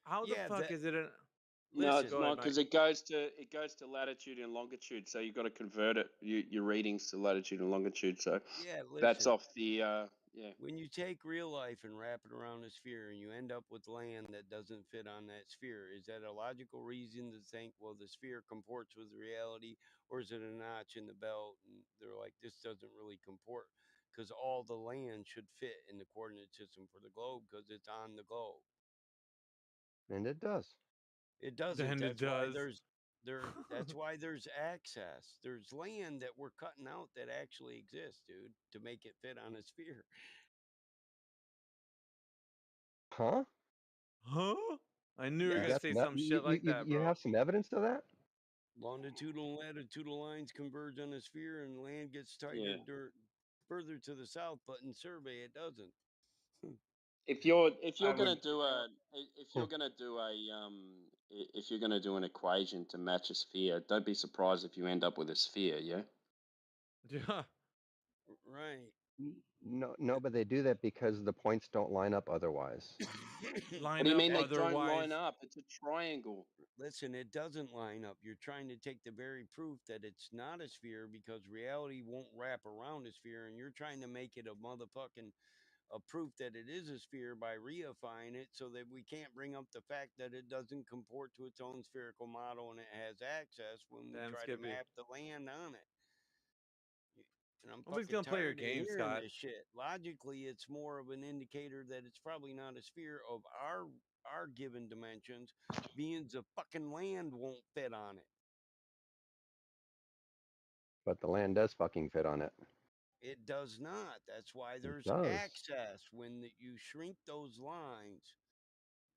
How the fuck is it? No, it's not, because it goes to latitude and longitude. So you've got to convert it. Your readings to latitude and longitude. So that's off the When you take real life and wrap it around a sphere, and you end up with land that doesn't fit on that sphere, is that a logical reason to think, well, the sphere comports with reality, or is it a notch in the belt? And they're like, this doesn't really comport, because all the land should fit in the coordinate system for the globe because it's on the globe. And it does. It doesn't. Then it That's why does. that's why there's access. There's land that we're cutting out that actually exists, dude, to make it fit on a sphere. Huh? Huh? I knew you were Yes. gonna say some shit like that, You bro. have some evidence of that? Longitudinal and latitudinal lines converge on a sphere, and land gets Yeah. tighter further to the south. But in survey, it doesn't. If you're I gonna would. do if you're gonna do an equation to match a sphere, don't be surprised if you end up with a sphere. Yeah. Yeah. Right. No, but they do that because the points don't line up otherwise. What Line do you up mean they don't otherwise. line up? It's a triangle. Listen, it doesn't line up. You're trying to take the very proof that it's not a sphere because reality won't wrap around a sphere, and you're trying to make it a motherfucking a proof that it is a sphere by reifying it so that we can't bring up the fact that it doesn't comport to its own spherical model and it has access when we Damn, try to Skippy. map the land on it. And I'm Nobody's fucking gonna play your tired of game, hearing Scott. this shit. Logically, it's more of an indicator that it's probably not a sphere of our given dimensions, being the fucking land won't fit on it. But the land does fucking fit on it. It does not. That's why there's does. access. When you shrink those lines,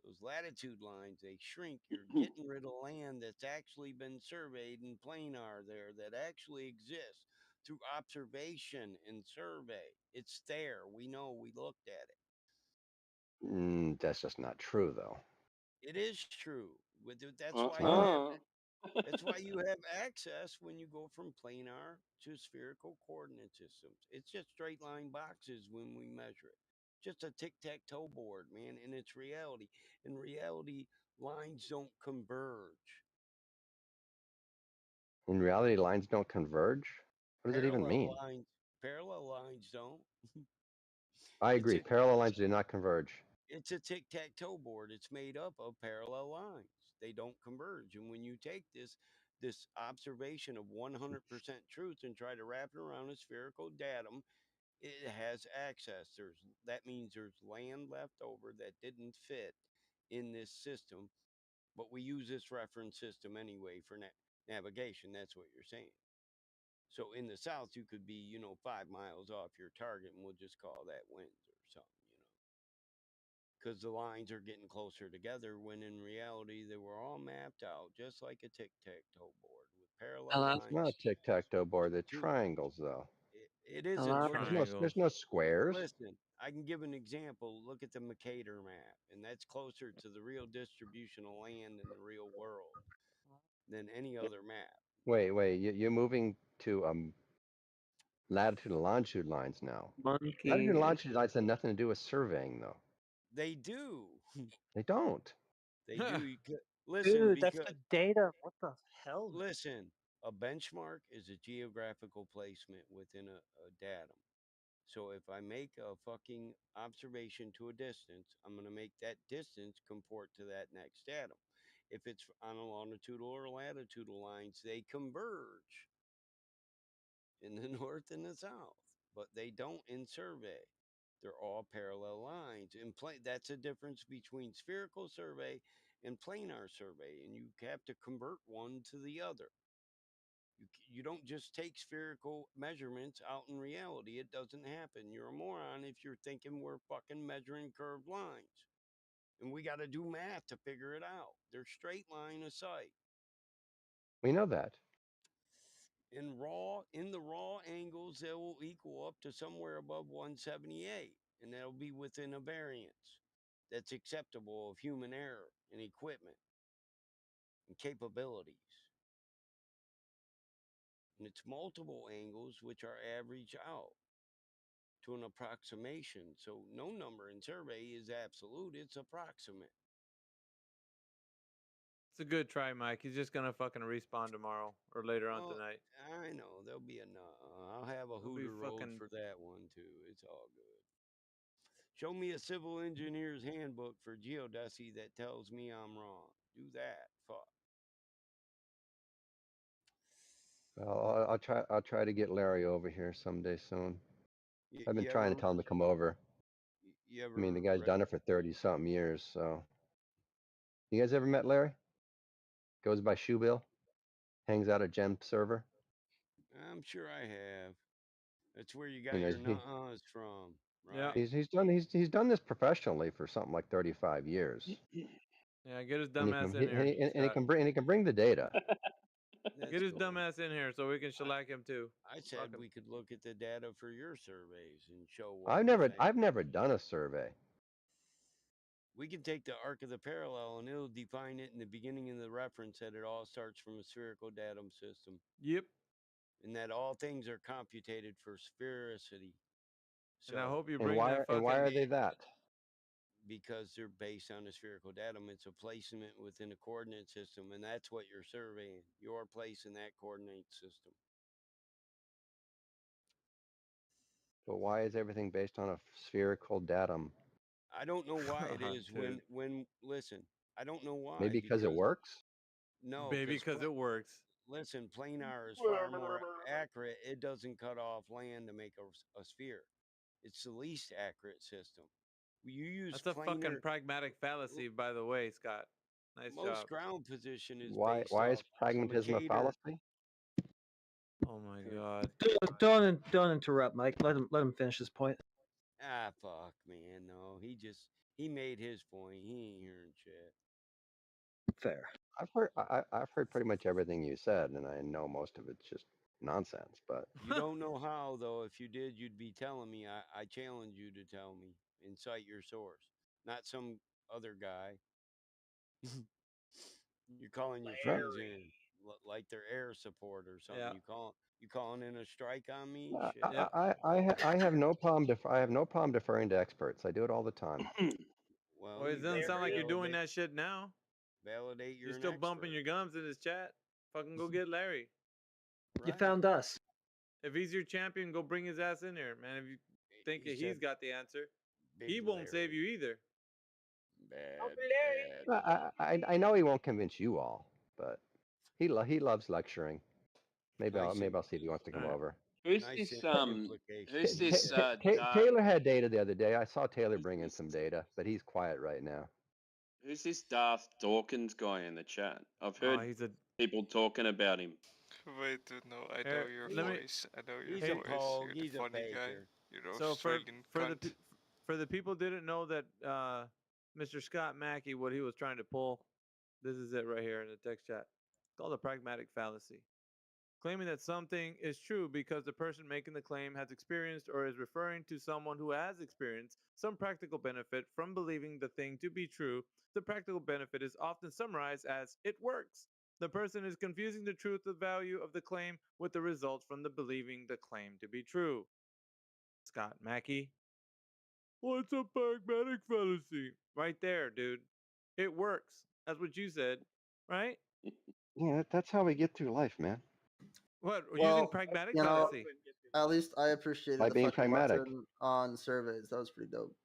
those latitude lines, they shrink. You're getting rid of land that's actually been surveyed and planar there, that actually exists through observation and survey. It's there. We know. We looked at it. That's just not true, though. It is true. That's why you have. That's why you have access when you go from planar to spherical coordinate systems. It's just straight line boxes when we measure it. Just a tic-tac-toe board, man, and it's reality. In reality, lines don't converge. In reality, lines don't converge? What does it even mean? Parallel lines don't. I agree. Parallel lines do not converge. It's a tic-tac-toe board. It's made up of parallel lines. They don't converge. And when you take this observation of 100% truth and try to wrap it around a spherical datum, it has access. That means there's land left over that didn't fit in this system, but we use this reference system anyway for navigation. That's what you're saying. So in the south, you could be 5 miles off your target, and we'll just call that winds or something, because the lines are getting closer together, when in reality they were all mapped out just like a tic-tac-toe board with parallel lines. It's not a tic-tac-toe board. They're triangles, though. It isn't. There's no squares. Listen, I can give an example. Look at the Mercator map, and that's closer to the real distribution of land in the real world than any other map. Wait. You're moving to latitude and longitude lines now. Monkey. Latitude and longitude lines have nothing to do with surveying, though. They do. They don't. They do. Listen, Dude, that's the data. What the hell? Listen, a benchmark is a geographical placement within a datum. So if I make a fucking observation to a distance, I'm going to make that distance comport to that next datum. If it's on a longitudinal or latitudinal lines, they converge in the north and the south, but they don't in survey. They're all parallel lines. And that's a difference between spherical survey and planar survey, and you have to convert one to the other. You don't just take spherical measurements out in reality. It doesn't happen. You're a moron if you're thinking we're fucking measuring curved lines. And we got to do math to figure it out. They're straight line of sight. We know that. In the raw angles, they will equal up to somewhere above 178. And that'll be within a variance that's acceptable of human error and equipment and capabilities. And it's multiple angles which are averaged out to an approximation. So no number in survey is absolute, it's approximate. It's a good try, Mike. He's just gonna fucking respawn tomorrow or later on tonight. I know there'll be I'll have a hooter rolled for that one too. It's all good. Show me a civil engineer's handbook for geodesy that tells me I'm wrong. Do that. Fuck. Well, I'll try to get Larry over here someday soon. I've been trying to tell him to come over. I mean, the guy's done it for 30-something years, so. You guys ever met Larry? Goes by Shoebill. Hangs out at Gem server. I'm sure I have. That's where you got You know, your nuh-uhs from, Yeah. right? He's done this professionally for something like 35 years. Yeah, get his And he dumbass can in here. and he Scott. can bring the data. Get his cool. dumbass in here so we can shellac him too. I said we could look at the data for your surveys and show what I've never done a survey. We can take the arc of the parallel and it'll define it in the beginning of the reference that it all starts from a spherical datum system. Yep. And that all things are computated for sphericity. And I hope you And bring why that fucking. and why are they that? Because they're based on a spherical datum. It's a placement within a coordinate system, and that's what you're surveying. Your place in that coordinate system. But why is everything based on a spherical datum? I don't know why it is. When listen, I don't know why. Maybe because it works? No, Maybe because it works. Listen, planar is far more accurate. It doesn't cut off land to make a sphere. It's the least accurate system. You use That's a fucking pragmatic fallacy, by the way, Scott. Nice most job. ground position is Why is pragmatism a fallacy? Oh my god. Don't interrupt, Mike. Let him finish his point. Ah, fuck, man. No, he made his point. He ain't hearing shit. Fair. I've heard pretty much everything you said, and I know most of it's just nonsense. But You don't know how, though. If you did, you'd be telling me. I challenge you to tell me and cite your source, not some other guy. You're calling your friends in like they're air support or something. Yeah. You calling in a strike on me? Shit. I have no problem. I have no problem deferring to experts. I do it all the time. Well, it doesn't sound like you're doing that shit now. Validate you're still bumping your gums in his chat. Fucking go get Larry. You found us. If he's your champion, go bring his ass in here, man. If you think that he's got the answer, he won't save you either. I know he won't convince you all, but he loves lecturing. Maybe I'll see if he wants to come over. Who's this? Who's this? Taylor had data the other day. I saw Taylor bring in some data, but he's quiet right now. Who's this Darth Dawkins guy in the chat? I've heard people talking about him. Wait, dude, no, I know your voice. I know your voice. You're the funny guy. You're so Australian cunt. For the people who didn't know that Mr. Scott Mackey, what he was trying to pull, this is it right here in the text chat. It's called a pragmatic fallacy. Claiming that something is true because the person making the claim has experienced or is referring to someone who has experienced some practical benefit from believing the thing to be true. The practical benefit is often summarized as it works. The person is confusing the truth of value of the claim with the results from the believing the claim to be true. Scott Mackey. What's a pragmatic fallacy? Right there, dude. It works. That's what you said, right? Yeah, that's how we get through life, man. What? Using pragmatic fallacy? At least I appreciated By the being fucking pragmatic. lesson on surveys. That was pretty dope.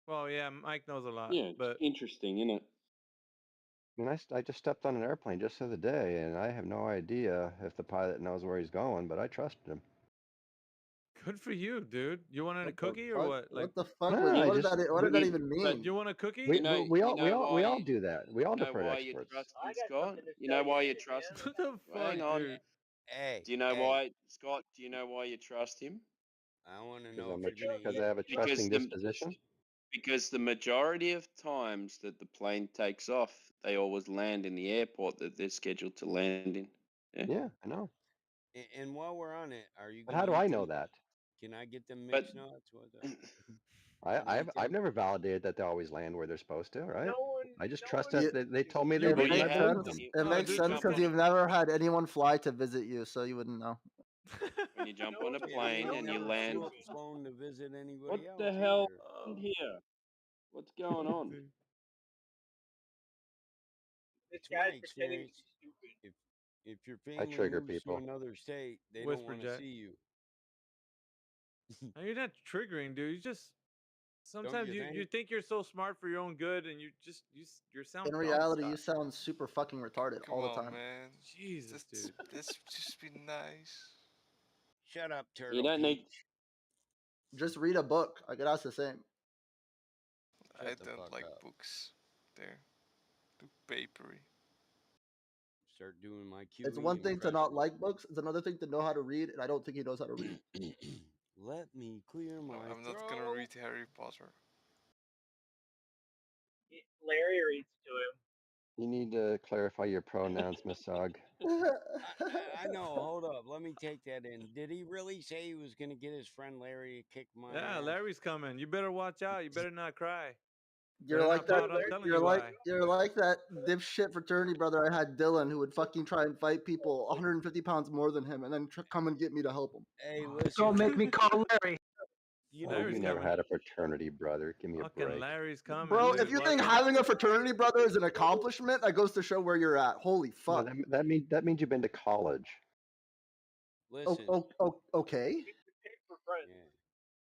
Well, yeah, Mike knows a lot. Yeah, but interesting, isn't it? I mean, I just stepped on an airplane just the other day, and I have no idea if the pilot knows where he's going, but I trusted him. Good for you, dude. You wanted a cookie or what? What the fuck? What did that even mean? You want a cookie? We all do that. We all defer to experts. Scott? You know why you trust him? What the fuck, Hang on. dude? Hey. Do you know why, Scott? Do you know why you trust him? I want to Because know I have a trusting disposition. Because the majority of times that the plane takes off, they always land in the airport that they're scheduled to land in. Yeah, I know. And while we're on it, are you? But how do I know that? Can I get them mixed nuts? I've never validated that they always land where they're supposed to, right? I just trust that they told me they would. It makes sense because you've never had anyone fly to visit you, so you wouldn't know. When you jump on a plane and you land. Flown to visit anybody What else the hell happened here? What's going on? It's my experience. If your family trigger moves people. to another state, they Whisper don't want jet. to see you. No, you're not triggering, dude. You just sometimes you you think you're so smart for your own good, and you sound. In dumb, reality, Scott. you sound super fucking retarded all the time. Man. Jesus, dude. This just be nice. Shut up, Turtle. You don't need. Just read a book. I could ask the same. I don't like books. There. papery. Start doing my QE. It's one thing to not like books. It's another thing to know how to read, and I don't think he knows how to read. Let me clear my I'm not gonna read Harry Potter. Larry reads to him. You need to clarify your pronouns, Masag. I know. Hold up. Let me take that in. Did he really say he was going to get his friend Larry to kick my Yeah, ass? Larry's coming. You better watch out. You better not cry. You're Better like not that. pout. I'm telling You're you like why. you're like that dipshit fraternity brother I had, Dylan, who would fucking try and fight people 150 pounds more than him, and then come and get me to help him. Hey, listen. Don't make me call Larry. You Oh, you never had a fraternity brother. Give me a Fucking break. Larry's coming. Bro, dude. if you Watch think out. having a fraternity brother is an accomplishment, that goes to show where you're at. Holy Well, fuck. that means you've been to college. Listen. Okay. Yeah.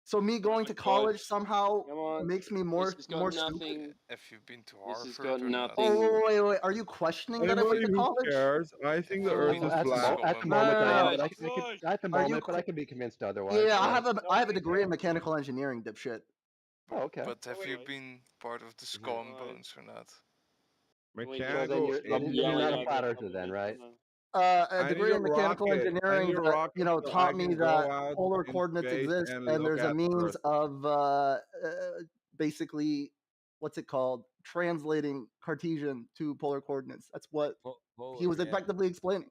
So me going to college somehow Come on. makes me This has got more nothing. stupid. If you've been to This has Harvard got or not. nothing. Oh wait. Are you questioning that I went Anybody to who college? cares, I think the Earth is At flat. the moment, I am. No. But at the Are you moment, but I can be convinced otherwise. Yeah, Sure. I have a degree in mechanical engineering, dipshit. Oh, okay. But have you been part of the Skull and Bones or not? So then you're not a flat earther then, right? A I need degree a in mechanical rocket. I engineering need a that rocket so I taught me can that go out polar in coordinates space exist, and and look there's a at means Earth. of basically what's it called, translating Cartesian to polar coordinates. That's what he was effectively explaining.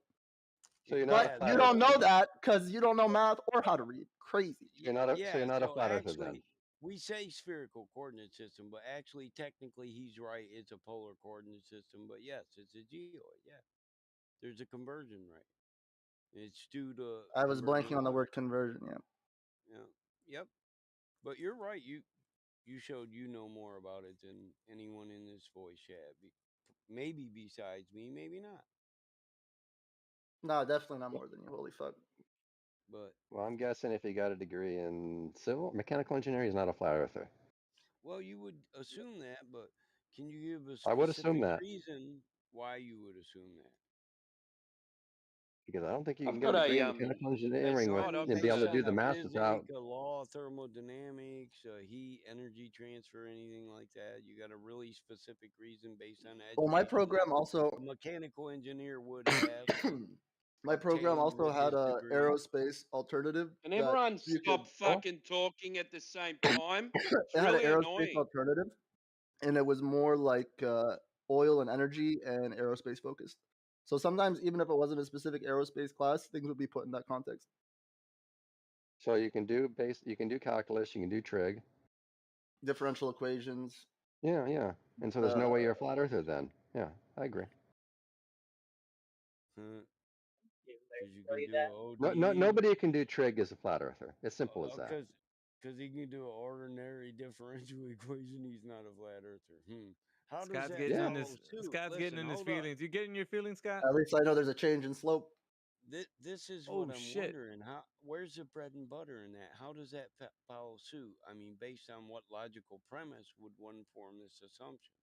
So you're not But a flat you don't know earther. that because you don't know math or how to read. Crazy. So you're not a flat earther then. Actually, we say spherical coordinate system, but actually, technically, he's right. It's a polar coordinate system, but yes, it's a geoid. Yeah, there's a conversion, right? It's due to. I was blanking on the word conversion. Yeah. Yeah. Yep. But you're right. You showed you know more about it than anyone in this voice chat. Maybe besides me, maybe not. No, definitely not more than you. Holy fuck. But Well, I'm guessing if he got a degree in mechanical engineering, he's not a flat earther. well, you would assume that, but can you give a I would assume specific that. reason why you would assume that? Because I don't think you I've can got get a degree a in mechanical engineering I've and be able to do Based the on math without. physics, a law of thermodynamics, heat, energy transfer, anything like that. You got a really specific reason based on Well, my education program that also a mechanical engineer would have. my program obtained also with had his a degree. aerospace alternative. Can that everyone you stop could- fucking talking at the same time? It's It had an really aerospace annoying. alternative, and it was more like oil and energy and aerospace focused. So sometimes, even if it wasn't a specific aerospace class, things would be put in that context. So you can do calculus, you can do trig. Differential equations. Yeah. And so there's no way you're a flat earther then. Yeah, I agree. Because you can do an ODE. Nobody can do trig as a flat earther. It's simple as that. Because he can do an ordinary differential equation, he's not a flat earther. How Scott's does that getting in follow his suit? Scott's getting in his Hold up. feelings. You getting your feelings, Scott? At least I know there's a change in slope. This is Oh, what I'm shit. wondering. Where's the bread and butter in that? How does that follow suit? I mean, based on what logical premise would one form this assumption?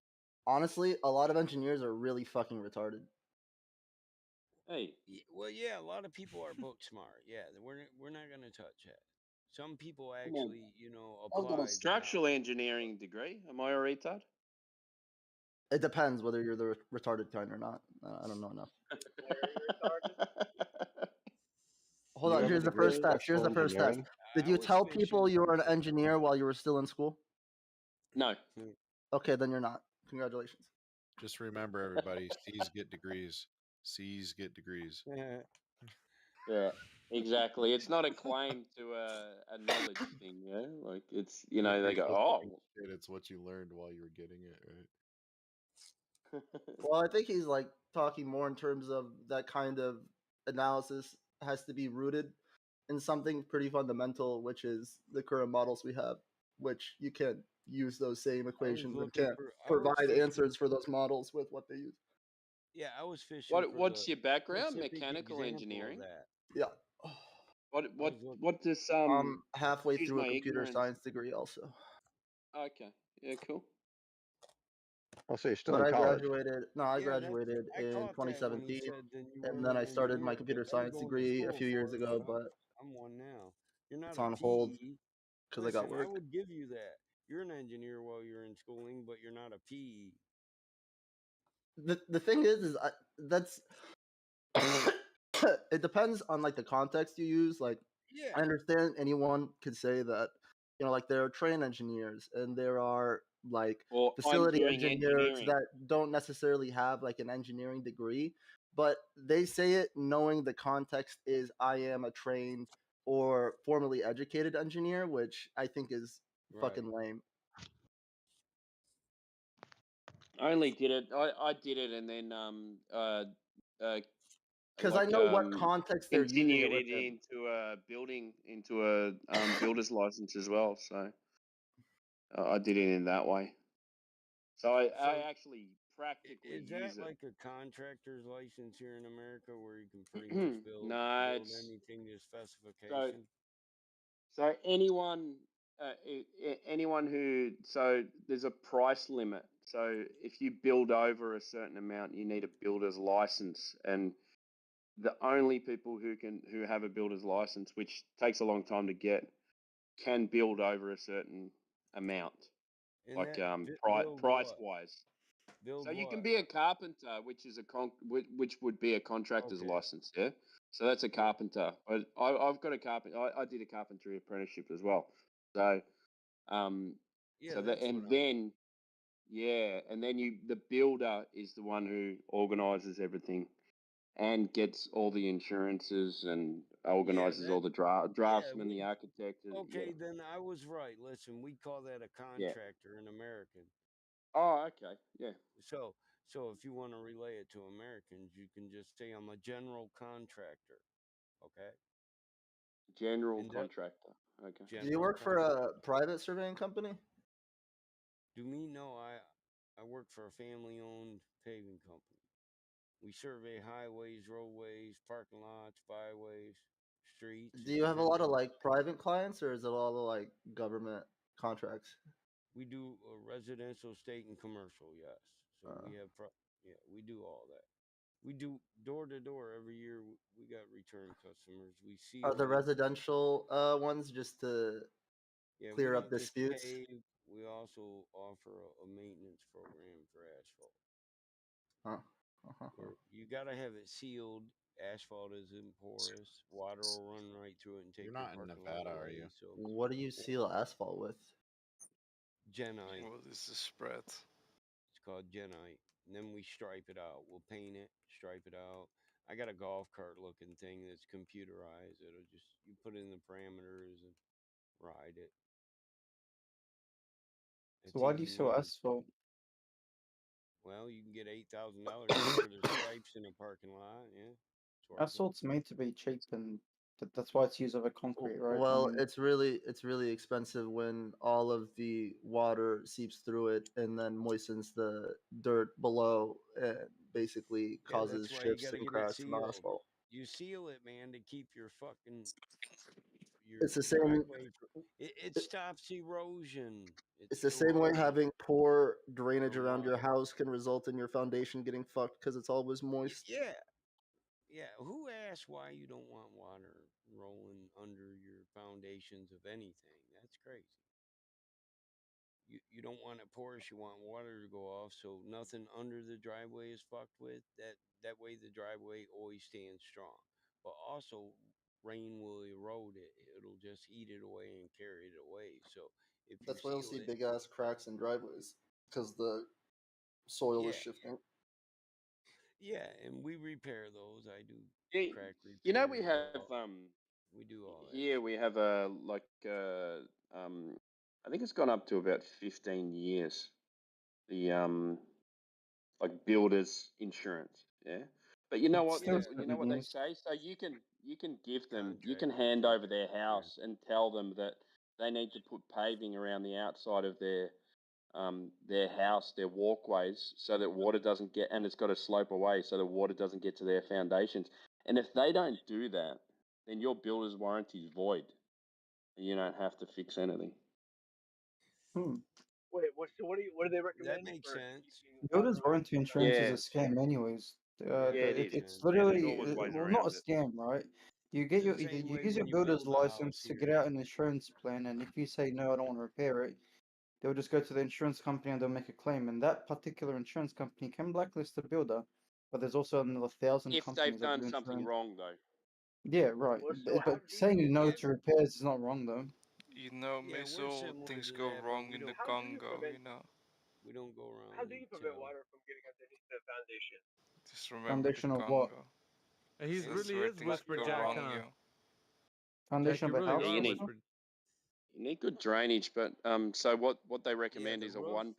Honestly, a lot of engineers are really fucking retarded. Hey. Well, yeah, a lot of people are book smart. Yeah, we're not going to touch that. Some people actually, I've got apply. a structural engineering degree. Am I a retard? It depends whether you're the retarded kind or not. I don't know enough. Hold on. Here's the first test. Here's the first test. Did you tell people you were an engineer while you were still in school? No. Okay, then you're not. Congratulations. Just remember, everybody, C's get degrees. C's get degrees. Yeah, exactly. It's not a claim to a knowledge thing, yeah. Like it's they go, oh. It's what you learned while you were getting it, right? Well, I think he's like talking more in terms of that kind of analysis has to be rooted in something pretty fundamental, which is the current models we have, which you can't use those same equations and can't provide answers for those models with what they use. Yeah, I was fishing. What's your background? Mechanical engineering. Yeah. What does halfway excuse through a my computer ignorance. science degree also. Okay. Yeah, cool. Oh, so you're still But in I college? graduated. No, I graduated in 2017, and then I started my computer science degree a few years ago. But I'm one now. You're not it's on hold because I got work. I would give you that. You're an engineer while you're in schooling, but you're not a PE. the thing is that's it depends on like the context you use. Like, Yeah. I understand anyone could say that, like there are train engineers and there are like Or I'm facility doing engineers engineering. that don't necessarily have like an engineering degree, but they say it knowing the context is I am a trained or formally educated engineer, which I think is fucking lame. I only did it. I did it, and then Because I know what context they're using continued it it within. into a builder's license as well. So I did it in that way. So I actually practically Is use that it. like a contractor's license here in America where you can pretty much build No, anything to specification? So anyone who there's a price limit. So if you build over a certain amount, you need a builder's license, and the only people who have a builder's license, which takes a long time to get, can build over a certain amount, And like build price what? wise. Build So you what? can be a carpenter, which is which would be a contractor's license, yeah. So that's a carpenter. I've got a carpenter. I did a carpentry apprenticeship as well. So, Yeah, that's what then the builder is the one who organises everything and gets all the insurances and organises all the draftsmen, the architect. Okay, then I was right. Listen, we call that a contractor in American. Oh, okay, yeah. So if you want to relay it to Americans, you can just say I'm a general contractor. Okay. General contractor. Okay. Do you work for a private surveying company? Do me? No, I work for a family-owned paving company. We survey highways, roadways, parking lots, byways, streets. Do you have a lot of like private clients, or is it all the like government contracts? We do residential, state, and commercial. Yes. So we have we do all that. We do door to door every year. We got return customers. We see. Are the residential ones just to clear we up don't just disputes? pave. We also offer a maintenance program for asphalt. You gotta have it sealed. Asphalt isn't porous. Water will run right through it and take You're your not in parking Nevada, lot are away. you? So What do you seal asphalt with? Genite. What is the spread? It's called Genite. And then we stripe it out. We'll paint it, stripe it out. I got a golf cart looking thing that's computerized. It'll just, you put in the parameters and ride it. So why do you sell asphalt? Well, you can get $8,000 cheaper to stripes in a parking lot. Yeah. Asphalt's made to be cheap, and that's why it's used over concrete, right? Well, it's really expensive when all of the water seeps through it and then moistens the dirt below and basically causes that's why you chips gotta and get it cracks in the sealed. asphalt. You seal it, man, to keep your fucking It's the same. driveway. It stops erosion. It's the same way having poor drainage around your house can result in your foundation getting fucked because it's always moist. Yeah. Who asked why you don't want water rolling under your foundations of anything? That's crazy. You don't want it porous. You want water to go off, so nothing under the driveway is fucked with. That way the driveway always stands strong. But also, rain will erode it. It'll just eat it away and carry it away. So if you That's why you'll seal see it, big ass cracks in driveways because the soil is shifting. Yeah, and we repair those. I do crack repair. You know, we have we do all that. here we have I think it's gone up to about 15 years. The like builders insurance, yeah. But you know what? You know what they say. So you can give them, you can hand over their house and tell them that they need to put paving around the outside of their house, their walkways, so that water doesn't get, and it's got to slope away so that water doesn't get to their foundations. And if they don't do that, then your builder's warranty is void, and you don't have to fix anything. Wait, what do they recommend? That makes sense. Builder's warranty insurance is a scam, anyways. It's literally well, not a scam, right? You get you use your builder's license to get out an insurance plan, and if you say no, I don't want to repair it, they'll just go to the insurance company and they'll make a claim, and that particular insurance company can blacklist the builder. But there's also another 1,000 If they've companies that done do something insurance. wrong, though. Yeah, right. But saying no to repairs is not wrong though. You know, Yeah, we're Miso, similar things to go that, but wrong we in the don't. Congo, you know. We don't go around. How do you and prevent tell. water from getting underneath the foundation? Just remember the Foundation of what? Congo. He That's really where is things Whisper go Jack, wrong, huh? yo. Jack, Foundation you of a really house. Yeah, you are need Whisper. you need good drainage, but so what they recommend the is a roof.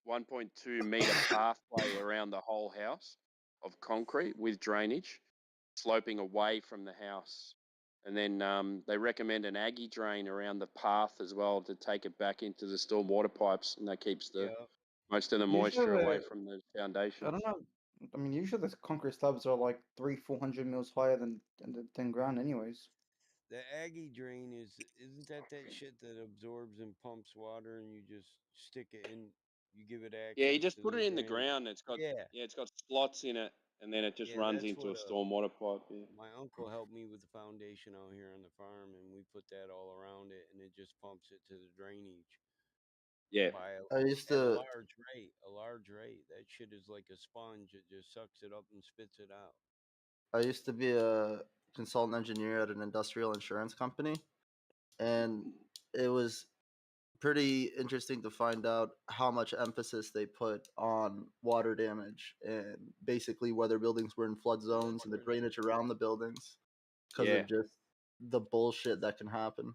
1.2 meter pathway around the whole house of concrete with drainage, sloping away from the house. And then they recommend an Aggie drain around the path as well to take it back into the storm water pipes, and that keeps the most of the Usually moisture away the, from the I foundation. don't know. I mean, usually the concrete slabs are like 300-400 mils higher than ground, anyways. The Aggie drain isn't that shit that absorbs and pumps water, and you just stick it in, you give it access. Yeah, you just to put the it in the drainage. ground. It's got it's got slots in it, and then it just runs that's into what a storm water pipe. Yeah. my uncle helped me with the foundation out here on the farm, and we put that all around it, and it just pumps it to the drainage. Yeah. By I used at a to large rate. A large rate. That shit is like a sponge. It just sucks it up and spits it out. I used to be a consultant engineer at an industrial insurance company, and it was pretty interesting to find out how much emphasis they put on water damage and basically whether buildings were in flood zones and the drainage around the buildings because Yeah. of just the bullshit that can happen.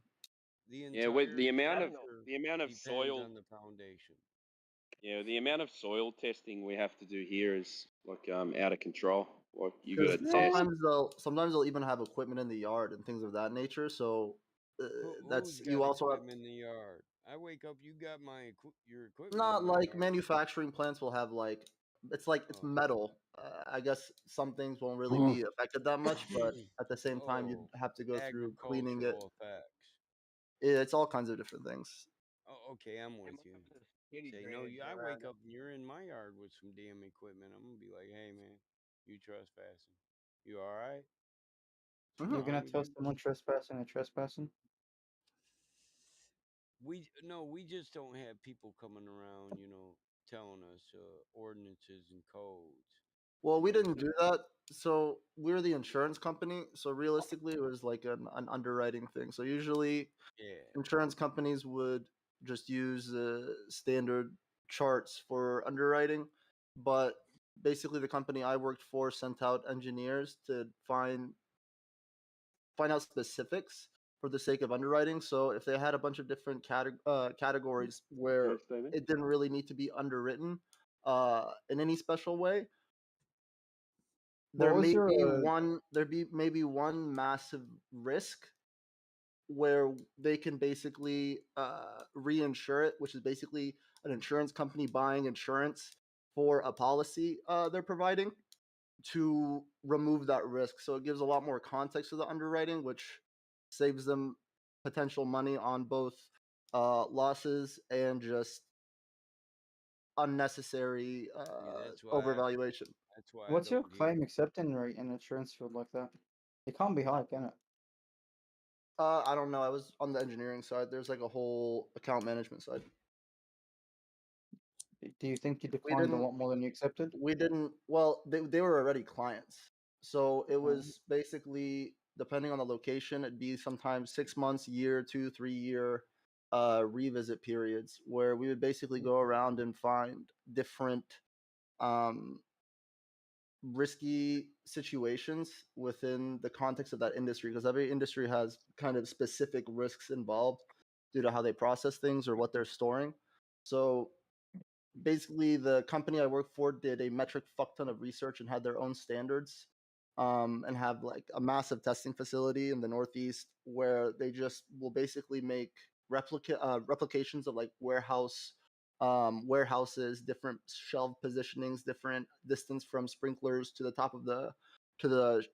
The Yeah, with the amount of depends soil on the foundation. Yeah, the amount of soil testing we have to do here is like out of control. Like you got to Because test. sometimes they'll even have equipment in the yard and things of that nature. So that's Who's you got also have equipment in the yard? I wake up, you got your equipment. not in my like yard. manufacturing plants will have like it's Oh. metal. I guess some things won't really be affected that much, but at the same time you have to go through cleaning it. Agricultural effects. It's all kinds of different things. Oh, okay, I'm with you. Say no, I wake up and you're in my yard with some damn equipment. I'm gonna be like, hey man, you trespassing? You all right? You're gonna tell someone trespassing and trespassing? We just don't have people coming around, telling us ordinances and codes. Well, we didn't do that. So we're the insurance company. So realistically, it was like an underwriting thing. So usually, insurance companies would just use standard charts for underwriting, but basically, the company I worked for sent out engineers to find out specifics for the sake of underwriting. So if they had a bunch of different categories where it didn't really need to be underwritten in any special way, there'd be maybe one massive risk where they can basically reinsure it, which is basically an insurance company buying insurance for a policy they're providing to remove that risk. So it gives a lot more context to the underwriting, which saves them potential money on both losses and just unnecessary overvaluation. That's why. What's your claim acceptance rate in an insurance field like that? It can't be high, can it? I don't know. I was on the engineering side. There's like a whole account management side. Do you think you declined a lot more than you accepted? We didn't. Well, they were already clients, so it was basically depending on the location. It'd be sometimes 6 months, year, 2, 3 year revisit periods where we would basically go around and find different risky situations within the context of that industry, because every industry has kind of specific risks involved due to how they process things or what they're storing. So basically, the company I work for did a metric fuck ton of research and had their own standards, and have like a massive testing facility in the Northeast where they just will basically make replications of like warehouses, different shelf positionings, different distance from sprinklers to the top of the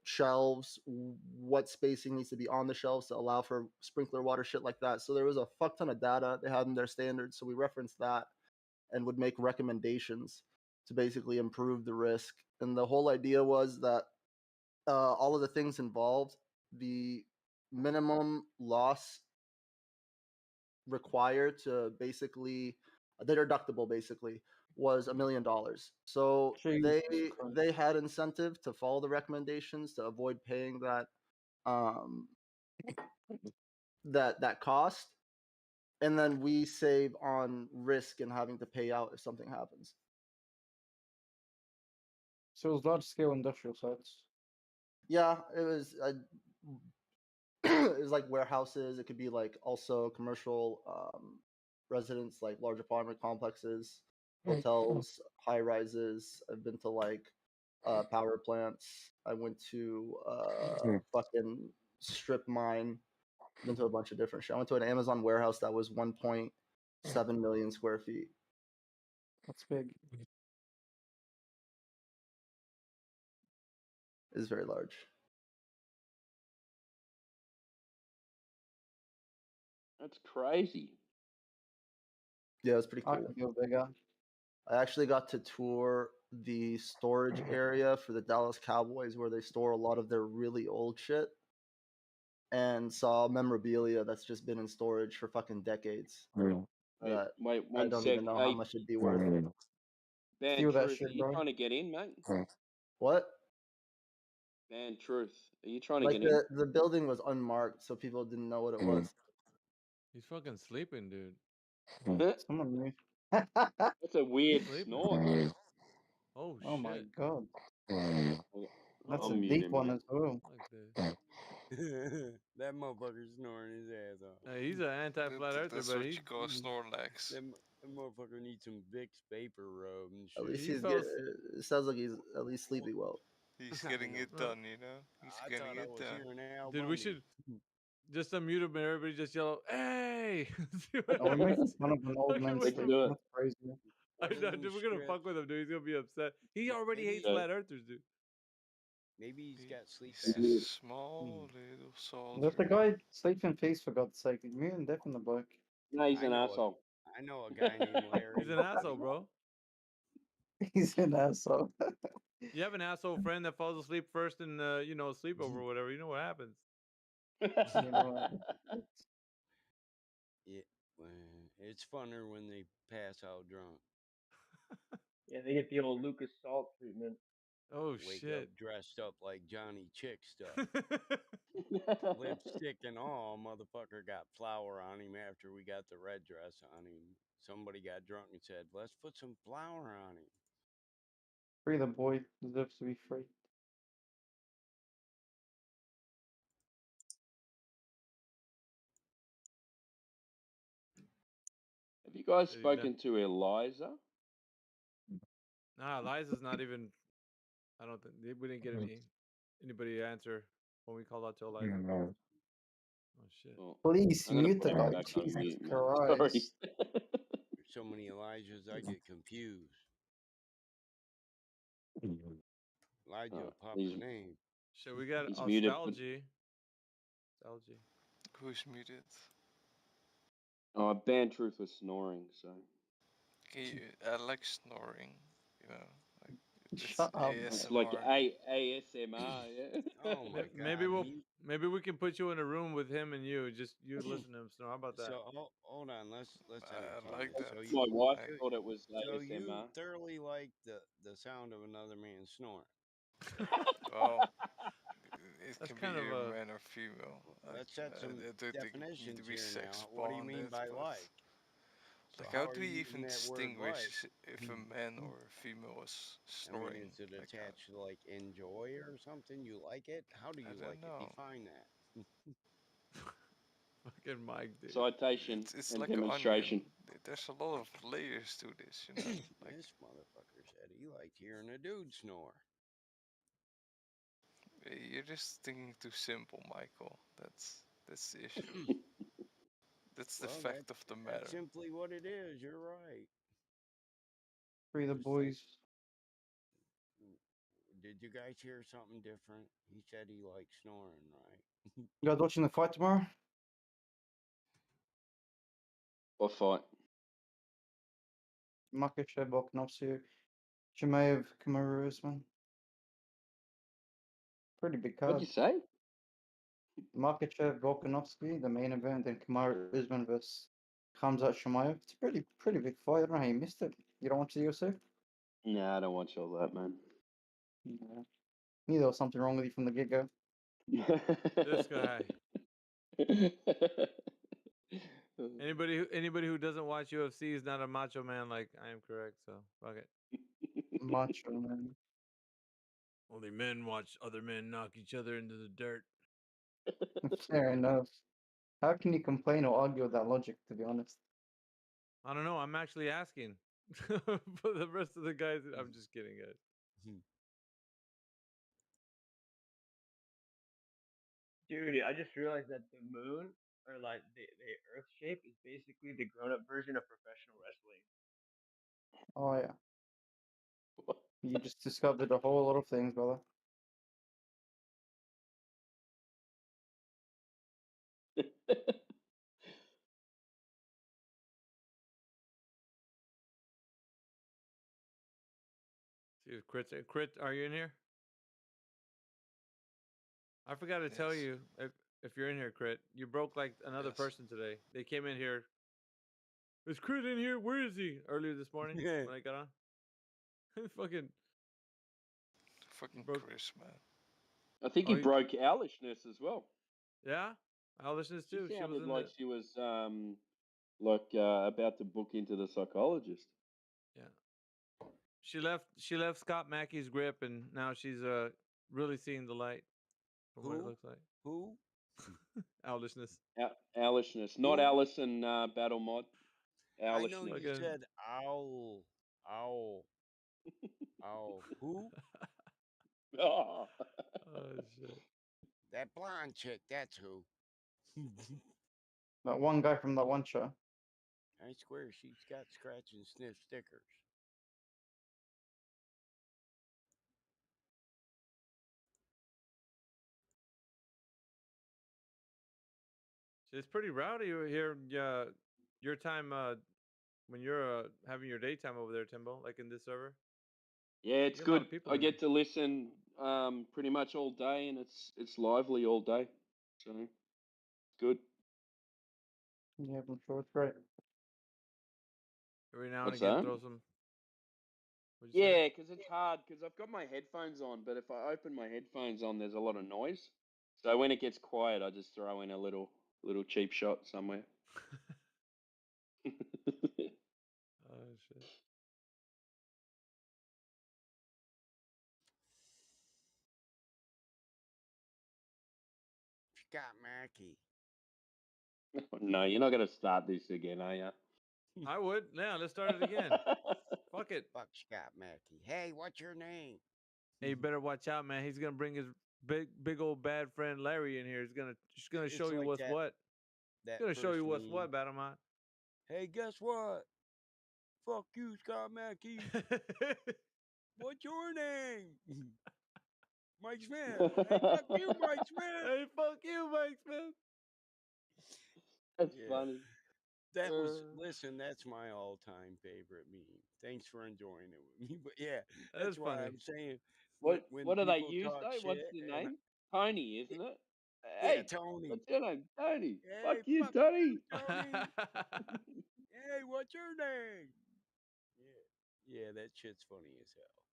shelves, what spacing needs to be on the shelves to allow for sprinkler water, shit like that. So there was a fuck ton of data they had in their standards. So we referenced that and would make recommendations to basically improve the risk. And the whole idea was that all of the things involved, the minimum loss require to basically the deductible basically was $1 million. So they had incentive to follow the recommendations to avoid paying that that cost, and then we save on risk and having to pay out if something happens. So it was large scale industrial sites. Yeah, it was. It was like warehouses. It could be like also commercial residents, like large apartment complexes, hotels, high rises. I've been to like power plants. I went to fucking strip mine. Been to a bunch of different shit. I went to an Amazon warehouse that was 1.7 million square feet. That's big. It's very large. That's crazy. Yeah, it's pretty I cool. could go bigger. I actually got to tour the storage area for the Dallas Cowboys where they store a lot of their really old shit, and saw memorabilia that's just been in storage for fucking decades. That Wait I one don't sec. even know how Hey, much it'd be worth. Band Steal that Truth, are shit, you bro. trying to get in, mate? What? Band Truth, are you trying to Like get in? the building was unmarked, so people didn't know what it was. He's fucking sleeping, dude. Someone knew. That's a weird Sleeping. snore, dude. Oh Oh my shit. god. That's I'll a mute deep him, one mate. as well. Like this. That motherfucker snoring his ass off. Hey, he's an anti-flat earther, That's but what he you call Snorlax. That motherfucker needs some Vicks vapor rub and shit. At least he he's fell. it sounds like he's at least sleeping well. He's I getting know. it done, you know? He's I getting thought I it was done. hearing Al Dude, we Bundy. should just unmute him and everybody just yell, "Hey!" See what Are we making happens. fun of an old man Let's sleep? do it. That's crazy. I know, dude, we're gonna fuck with him, dude. He's gonna be upset. He already hates flat earthers, dude. Maybe he's got sleep He's a apnea. small little soldier. Let the guy sleep in peace for God's sake. Me and deaf in the book. No, he's an asshole. I know a guy named Larry. He's an asshole, bro. He's an asshole. You have an asshole friend that falls asleep first in sleepover or whatever. You know what happens. You know, Yeah, well, it's funner when they pass out drunk. Yeah, they get the old Lucas Salt treatment. Oh Wake shit. up dressed up like Johnny Chick stuff. Lipstick and all, motherfucker got flour on him after we got the red dress on him. Somebody got drunk and said, "Let's put some flour on him." free the boy. Deserves to be free. Have you guys Is he done? spoken to Eliza? Nah, Liza's not even. I don't think we didn't get anybody to answer when we called out to Eliza. Oh shit. Well, Please I'm gonna mute put the him guy. back on Jesus mute, man. Sorry. Christ. There's so many Elijahs, I get confused. Elijah, a proper he's name. Shit, we got he's muted. Nostalgy. Nostalgy. Who's muted? Oh, Band Truth was snoring, so. I like snoring, you know. Like it's Shut up. It's like ASMR. ASMR, yeah. Oh my Maybe God. maybe we can put you in a room with him and you. Just you listen to him snore. How about that? So hold on, let's entertain like this. that. So My wife you, thought it was so you ASMR. thoroughly like the sound of another man snoring. Well, it That's can be kind of a a. man or female. Like, Let's set some they need definitions to be here sex now. What do you mean bonded, by but like? So like, how how are do we you using even that word like? distinguish if a man or a female is I mean, snoring? is it Like, attached to like enjoy or something? You like it? How do you I like don't it? know. Define that. Fucking Mike, dude. Citation It's and like an demonstration. onion. There's a lot of layers to this, you know. Like, This motherfucker said he liked hearing a dude snore. you're just thinking too simple, Michael. That's the issue. That's the Well, fact of the that's matter. simply what it is. You're right. Free the Just think, boys. did you guys hear something different? He said he liked snoring, right? You guys watching the fight tomorrow? What fight? Makachev, Volkanovski, Chimaev, Kamaru Usman. Pretty big What'd card. you say? Makachev, Volkanovski, the main event, and Kamaru Usman versus Comes out Shemaev. It's a pretty big fight. I don't know how you missed it. You don't watch the UFC? Nah, I don't watch all that, man. Yeah. Knew there was something wrong with you from the get go. This guy. Anybody who doesn't watch UFC is not a macho man like I am, correct? So fuck it. Macho man. Only men watch other men knock each other into the dirt. Fair enough. How can you complain or argue with that logic, to be honest? I don't know. I'm actually asking for the rest of the guys. I'm just kidding, guys. Dude, I just realized that the moon, or like the Earth shape, is basically the grown-up version of professional wrestling. Oh yeah. You just discovered a whole lot of things, brother. See if Crit, are you in here? I forgot to tell you if you're in here, Crit. You broke like another person today. They came in here. Is Crit in here? Where is he? Earlier this morning when I got on. Fucking Chris, man. I think he broke owlishness as well. Yeah, owlishness too. She She was sounded in like she was about to book into the psychologist. Yeah. She left Scott Mackey's grip, and now she's really seeing the light from what it looks like. Who? Owlishness. Owlishness, not Allison Battle Mod. I know Owlishness. you said owl. Who? Oh. Shit. That blonde chick, that's who. That one guy from that one show. I swear she's got scratch and sniff stickers. It's pretty rowdy over here. Your time when you're having your daytime over there, Timbo, like in this server. Yeah, it's good. I get to listen pretty much all day, and it's lively all day, so it's good. Yeah, I'm sure it's great. Every now What's and again, that? throw some. Yeah, because it's hard because I've got my headphones on, but if I open my headphones on, there's a lot of noise. So when it gets quiet, I just throw in a little cheap shot somewhere. Oh shit. Scott Mackey. No, you're not going to start this again, are you? I would. Yeah, let's start it again. Fuck it. Fuck Scott Mackey. Hey, what's your name? Hey, you better watch out, man. He's gonna bring his big old bad friend Larry in here. He's gonna show you like what's what. That He's gonna show you what's meme. what, Battlemont. Hey, guess what? Fuck you, Scott Mackey. What's your name? Mike Smith. Hey, fuck you, Mike Smith. Hey, fuck you, Mike Smith. That's funny. That was, listen, that's my all-time favorite meme. Thanks for enjoying it with me. But yeah, that's why funny. I'm saying. What do they use though? What's the name? Tony, isn't it? Hey, Tony. What's your name? Tony. Hey, fuck you, Tony. Hey, what's your name? Yeah, that shit's funny as hell.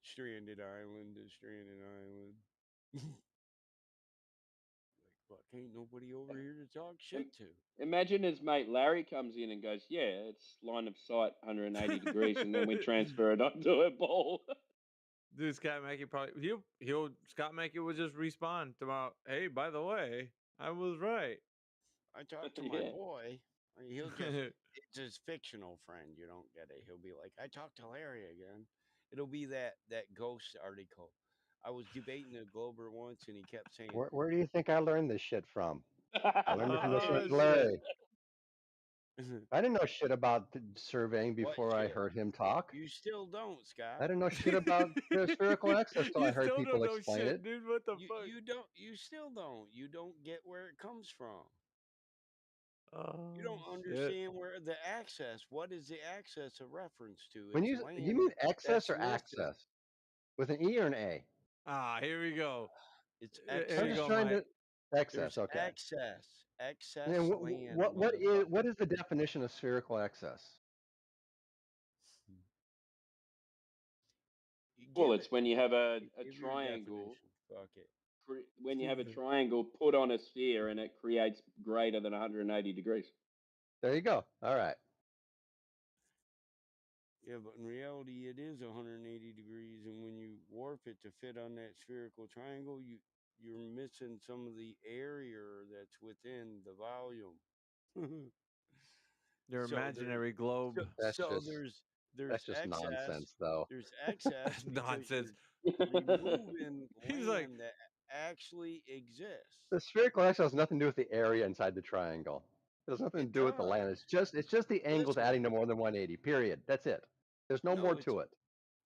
Stranded Island is Stranded Island. Like, fuck, ain't nobody over here to talk shit to. Imagine his mate Larry comes in and goes, yeah, it's line of sight 180 degrees, and then we transfer it onto a ball. Dude, Scott Mackey probably Scott Mackey will just respawn tomorrow. Hey, by the way, I was right. I talked to my boy. He'll just it's his fictional friend. You don't get it. He'll be like, I talked to Larry again. It'll be that ghost article. I was debating a Glober once, and he kept saying, Where do you think I learned this shit from? I learned it from this Oh, Larry. I didn't know shit about surveying before I shit? heard him talk. You still don't, Scott. I didn't know shit about the spherical axis till I heard still people don't know explain shit, it. dude. What the fuck? You don't. You still don't. You don't get where it comes from. Oh, You don't understand where the access. What is the access a reference to? When It's you land mean excess that's or listed. access, with an E or an A? Ah, here we go. It's Here I'm you just go, trying Mike. Excess. Okay. Excess And land. what is the definition of spherical excess? Well, it's when you have a triangle. Fuck it. When you have a triangle put on a sphere and it creates greater than 180 degrees. There you go. All right. Yeah, but in reality, it is 180 degrees, and when you warp it to fit on that spherical triangle, you're missing some of the area that's within the volume. Your imaginary globe. That's there's just excess. nonsense, though. There's excess because nonsense. you're removing He's land that actually exists. The spherical excess has nothing to do with the area inside the triangle. It has nothing to do with the land. It's just the angles Listen. adding to more than 180. Period. That's it. There's no more to it.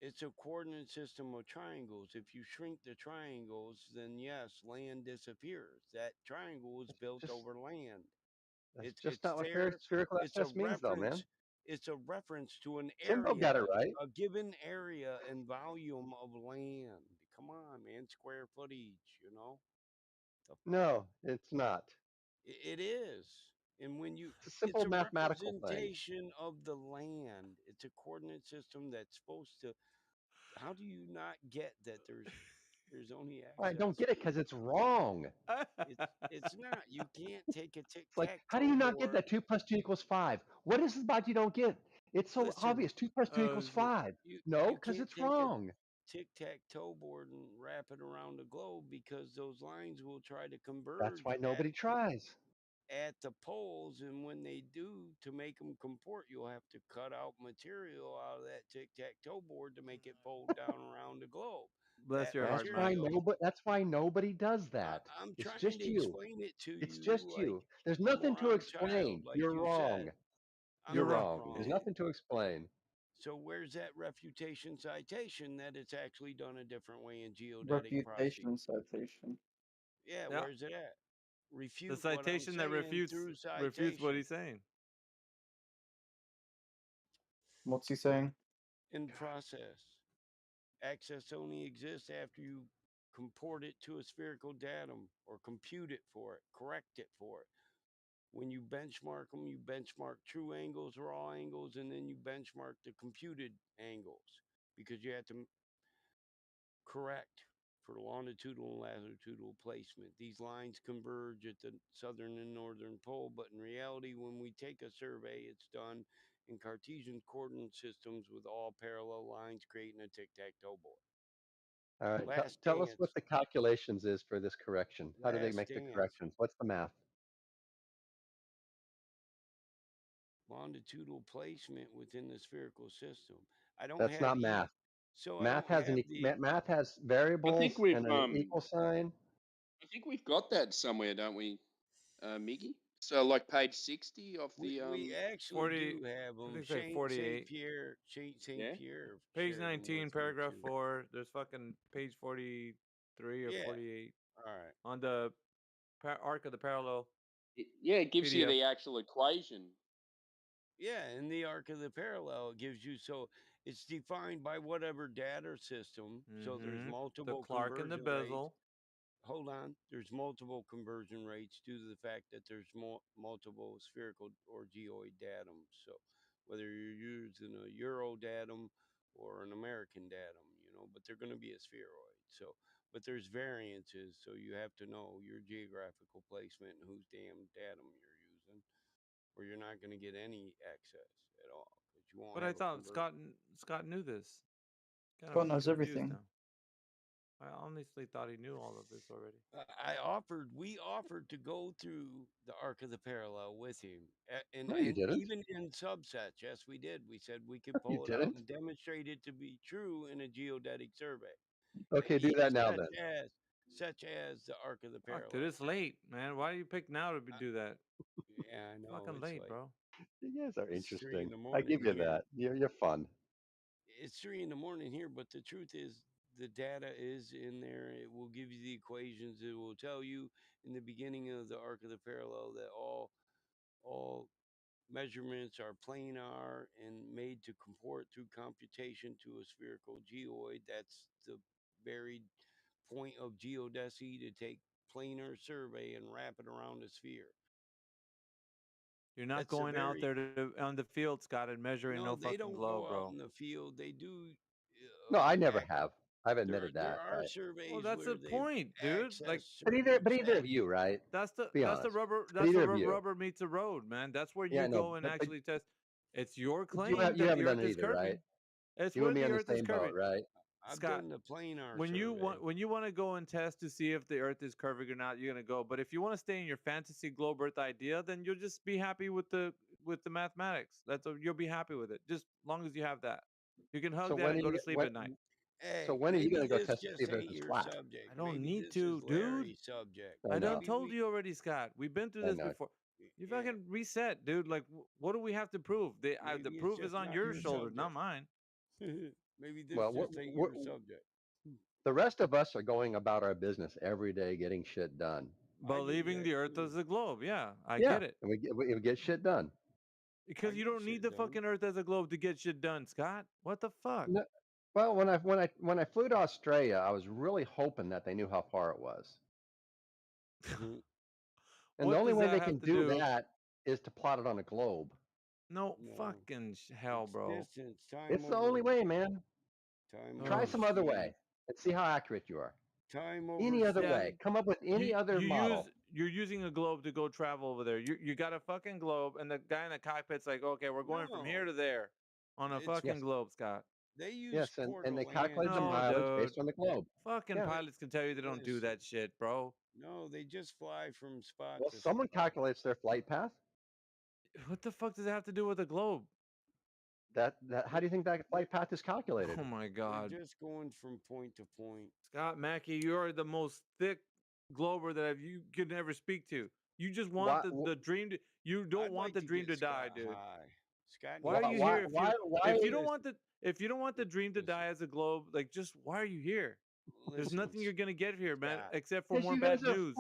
It's a coordinate system of triangles. If you shrink the triangles, then yes, land disappears. That triangle was built over land. That's just not what spherical It's a excess means, though, man. It's a reference to an Jimbo area, got it right. a given area and volume of land. Come on, man, square footage. No, it's not. It is. And when it's a simple mathematical thing. Representation of the land. It's a coordinate system that's supposed to. How do you not get that? There's only access. I don't get it because it's wrong. It's not. You can't take a tic-tac-toe like, how do you not get that 2 + 2 = 5? What is it about you don't get? It's so obvious. 2 + 2 = 5. No, because it's wrong. Tic-tac-toe board and wrap it around the globe because those lines will try to converge. That's why nobody tries. At the poles, and when they do, to make them comport, you'll have to cut out material out of that tic-tac-toe board to make it fold down around the globe. Bless your heart, Mike. That's why nobody does that. I'm it's trying just to you. explain it to it's you. just you. There's nothing to explain. You're wrong. You're wrong. There's nothing to explain. So where's that refutation citation that it's actually done a different way in geodetic process? Refutation citation. Yeah, where's it at? Refute the citation that refutes what he's saying. What's he saying? In process, access only exists after you comport it to a spherical datum or compute it for it, correct it for it. When you benchmark them, you benchmark true angles, raw angles, and then you benchmark the computed angles because you have to correct for longitudinal and latitudinal placement. These lines converge at the southern and northern pole, but in reality, when we take a survey, it's done in Cartesian coordinate systems with all parallel lines creating a tic-tac-toe board. All right, tell us what the calculations is for this correction. How do they make the corrections? What's the math? Longitudinal placement within the spherical system. I don't. That's not math. So math has math has variables and an equal sign. I think we've got that somewhere, don't we, Miggy? So, like page 60 of the we actually do have them. Like 48. Saint Pierre. Page 19, paragraph 4. There's fucking page 43 or 48. All right. On the arc of the parallel. It gives PDF. you the actual equation. Yeah, in the arc of the parallel, it gives you, so it's defined by whatever data system. So there's multiple the Clark and the bezel. Rates. Hold on. There's multiple conversion rates due to the fact that there's multiple spherical or geoid datums. So whether you're using a Euro datum or an American datum, but they're going to be a spheroid. So, but there's variances. So you have to know your geographical placement and whose damn datum you're using, or you're not going to get any access at all. You won't. But I thought Scott knew this. Scott knows everything. Now. I honestly thought he knew all of this already. We offered to go through the arc of the parallel with him, and even in subsets. Yes, we did. We said we could pull it out and demonstrate it to be true in a geodetic survey. Okay, do that now then. Such as the arc of the parallel. Dude, it's late, man. Why do you pick now to do that? Yeah, I know. Fucking late, bro. You guys are interesting. I give you that. You're fun. It's 3 a.m. here, but the truth is, the data is in there. It will give you the equations. It will tell you in the beginning of the arc of the parallel that all measurements are planar and made to comport through computation to a spherical geoid. That's the buried point of geodesy, to take planar survey and wrap it around a sphere. You're not That's going out there on the field, Scott, and measuring no they fucking don't globe, go out bro. in the field. They do. No, I never have. I've There admitted that. are Right? surveys Well, that's where the they point, dude. Like, access But either of you, right? that's the Be honest. rubber. But That's the either of you. rubber meets the road, man. That's where Yeah, you I know, go and but actually test. It's your you claim haven't that the done Earth it is either, curving. right? It's You where and me the on the Earth is same curving. boat, right? I've Scott, done the planar when you survey. want to go and test to see if the Earth is curving or not, you're gonna go. But if you want to stay in your fantasy globe Earth idea, then you'll just be happy with the mathematics. You'll be happy with it, just as long as you have that. You can hug So that when and are go you to sleep at night. Hey, So when are you maybe going to go this test to see just if Earth ain't is your flat? subject. I don't Maybe need this to, is dude. Larry's subject. I I done know. told you already, Scott. We've been through I this know. before. You fucking reset, dude. Like, what do we have to prove? The Maybe it's proof is just on not your your shoulders, not subject. mine. Maybe this Well, just ain't your subject. the rest of us are going about our business every day, getting shit done. Believing the Earth is a globe. Yeah, I Yeah, get it. and we get shit done. Because you don't need the fucking Earth as a globe to get shit done, Scott. What the fuck? No, well, when I flew to Australia, I was really hoping that they knew how far it was. And What the only does way that they have can to do do? that is to plot it on a globe. No fucking hell, bro. Distance, time It's the over, only way, man. time Try over some other speed. way and see how accurate you are. Time over Any other speed. way. Come up with any other model. You're using a globe to go travel over there. You got a fucking globe, and the guy in the cockpit's like, okay, we're going from here to there on a fucking globe, Scott. They use Yes, and they calculate the No, mileage dude. based on the globe. Fucking Yeah. pilots can tell you they don't do that shit, bro. No, they just fly from spot Well, to someone spot. calculates their flight path. What the fuck does it have to do with a globe? How do you think that flight path is calculated? Oh my god. They're just going from point to point. Scott Mackey, you're the most thick glober that you could ever speak to. You just want the dream to. You don't want the dream to die, dude. Scott, Why are you here if you don't want the dream to die as a globe? Like, just why are you here? There's nothing you're gonna get here, man, except for more bad news.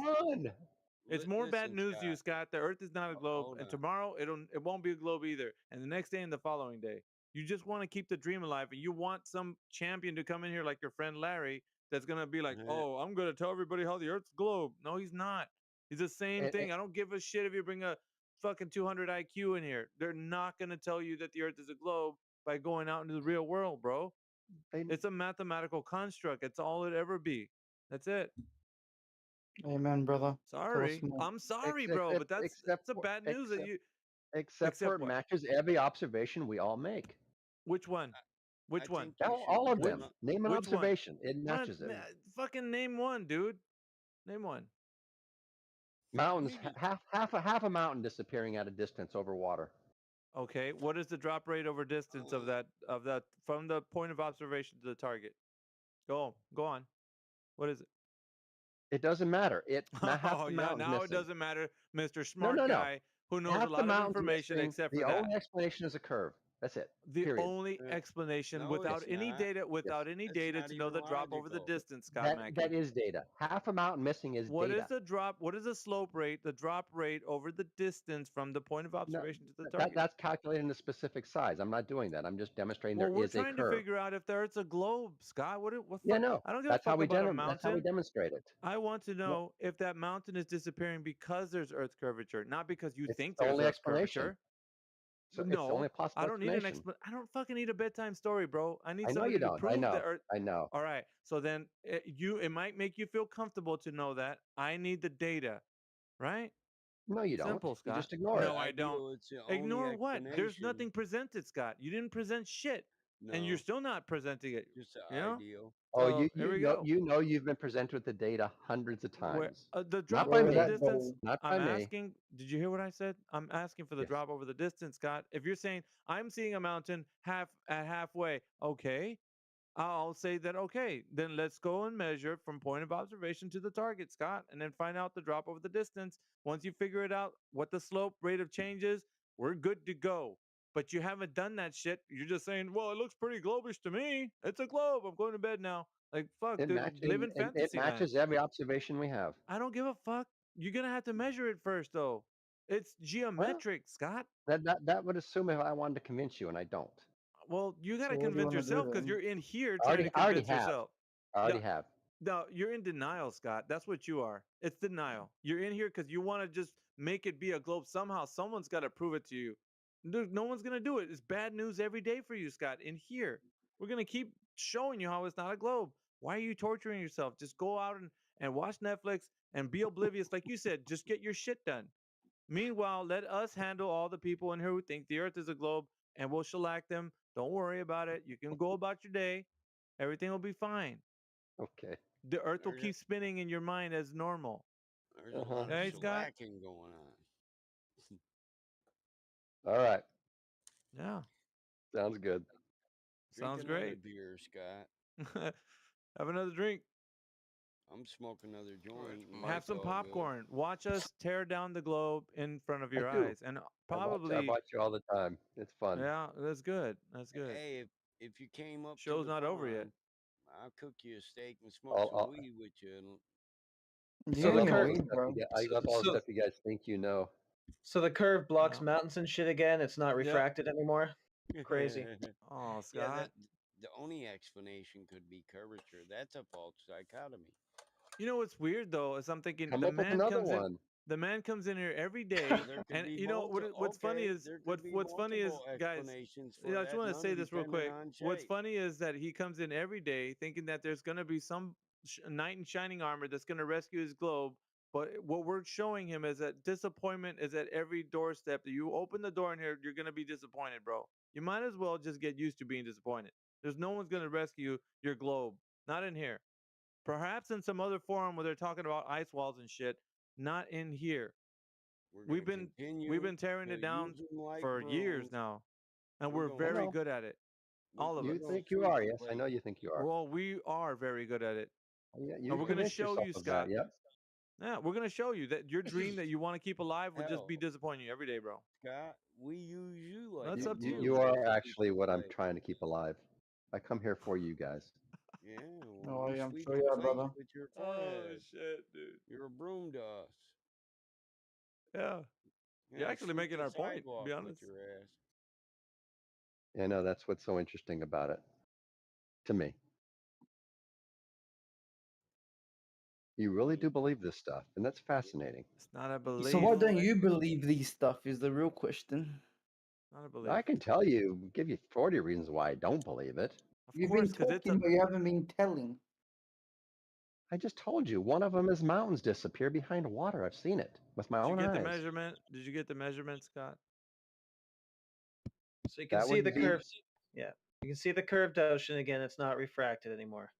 It's more bad news to you, Scott. The Earth is not a globe, and tomorrow it won't be a globe either, and the next day and the following day. You just want to keep the dream alive, and you want some champion to come in here like your friend Larry that's gonna be like, "Oh, I'm gonna tell everybody how the Earth's globe." No, he's not. He's the same thing. I don't give a shit if you bring a fucking 200 IQ in here. They're not gonna tell you that the Earth is a globe by going out into the real world, bro. It's a mathematical construct. It's all it ever be. That's it. Amen, brother. Sorry, I'm sorry, bro, but that's a bad news that you. Except for it what? matches every observation we all make. Which one? Which one? All of them. Name an Which one? observation. It matches it. Fucking name one, dude. Name one. Mountains, half a mountain disappearing at a distance over water. Okay, what is the drop rate over distance of that from the point of observation to the target? Go on. What is it? It doesn't matter. Oh yeah, now it doesn't matter, Mr. Smart No. Guy who knows half a lot of information missing. except for the that. only explanation is a curve. That's it. The period. only explanation without any data, to know the drop over the distance, Scott Mackey. That is data. Half a mountain missing is What data. is the drop? What is the slope rate? The drop rate over the distance from the point of observation to the target. That's calculating the specific size. I'm not doing that. I'm just demonstrating well, there we're is a curve. trying to figure out if the Earth's a globe, Scott. What? Yeah, no. I don't give a fuck about a mountain. That's how we demonstrate it. I want to know if that mountain is disappearing because there's Earth curvature, not because you it's think the there's only Earth explanation. curvature. So no, it's the only possible I don't need explanation. I don't fucking need a bedtime story, bro. I need I know somebody you to don't. prove I know. the Earth. I know. All right, so then it might make you feel comfortable to know that I need the data, right? No, you don't. Simple, Scott. You just ignore it. No, I don't. Ignore what? There's nothing presented, Scott. You didn't present shit, and you're still not presenting it. Just ideal. Oh, So, here we go. you know you've been presented with the data hundreds of times. The drop not by over me. the distance. Not by I'm me. asking. Did you hear what I said? I'm asking for the drop over the distance, Scott. If you're saying I'm seeing a mountain halfway, okay, I'll say that. Okay, then let's go and measure from point of observation to the target, Scott, and then find out the drop over the distance. Once you figure it out, what the slope rate of change is, we're good to go. But you haven't done that shit. You're just saying, well, it looks pretty globish to me. It's a globe. I'm going to bed now. Like, fuck, dude, live in fantasy It matches land. every observation we have. I don't give a fuck. You're going to have to measure it first, though. It's geometric, Scott. That would assume if I wanted to convince you, and I don't. Well, you got to convince yourself because you're in here I trying to convince yourself. I already have. No, you're in denial, Scott. That's what you are. It's denial. You're in here because you want to just make it be a globe somehow. Someone's got to prove it to you. No one's gonna do it. It's bad news every day for you, Scott. In here, we're gonna keep showing you how it's not a globe. Why are you torturing yourself? Just go out and watch Netflix and be oblivious, like you said. Just get your shit done. Meanwhile, let us handle all the people in here who think the Earth is a globe, and we'll shellac them. Don't worry about it. You can go about your day. Everything will be fine. Okay. The Earth will keep spinning in your mind as normal. There's a lot of shellacking going on. All right. Yeah. Sounds good. Drink Sounds another great. beer, Scott. Have another drink. I'm smoking another joint. Have some popcorn. Watch us tear down the globe in front of your I do. eyes, and I probably. watch you all the time. It's fun. Yeah, that's good. That's good. Hey, if you came up Show's to the not over yet. farm, I'll cook you a steak and smoke some weed with you. You and your weed, I bro. love all the stuff you guys think you know. So the curve blocks mountains and shit again. It's not refracted anymore. Crazy. Oh, Scott. Yeah, the only explanation could be curvature. That's a false dichotomy. You know what's weird though is I'm thinking Come the up with man another comes one. in. The man comes in here every day, and you know what's funny is what's funny is, guys. I just want to say this real quick. What's funny is that he comes in every day thinking that there's going to be some knight in shining armor that's going to rescue his globe. But what we're showing him is that disappointment is at every doorstep. That you open the door in here, you're going to be disappointed, bro. You might as well just get used to being disappointed. There's no one's going to rescue your globe. Not in here. Perhaps in some other forum where they're talking about ice walls and shit. Not in here. We've been tearing it down for years now, and we're very good at it. All of us. You think you are? Yes, I know you think you are. Well, we are very good at it. Yeah, and we're going to show you, Scott. Yep. Yeah, we're going to show you that your dream that you want to keep alive would just be disappointing you every day, bro. Scott, we use you like that's up to you. You are actually what I'm trying to keep alive. I come here for you guys. Yeah. Oh, yeah, I'm sure you are, brother. With your oh shit, dude! You're a broom to us. Yeah. You're actually making our point. To be honest. Yeah, no, that's what's so interesting about it. To me. You really do believe this stuff, and that's fascinating. It's not a belief. So why don't you believe these stuff is the real question. Not a belief. I can tell you, give you 40 reasons why I don't believe it. You've been talking, but you haven't been telling. I just told you, one of them is mountains disappear behind water. I've seen it with my own eyes. Did you get the measurement? Did you get the measurement, Scott? So you can see the curves. Yeah, you can see the curved ocean again. It's not refracted anymore.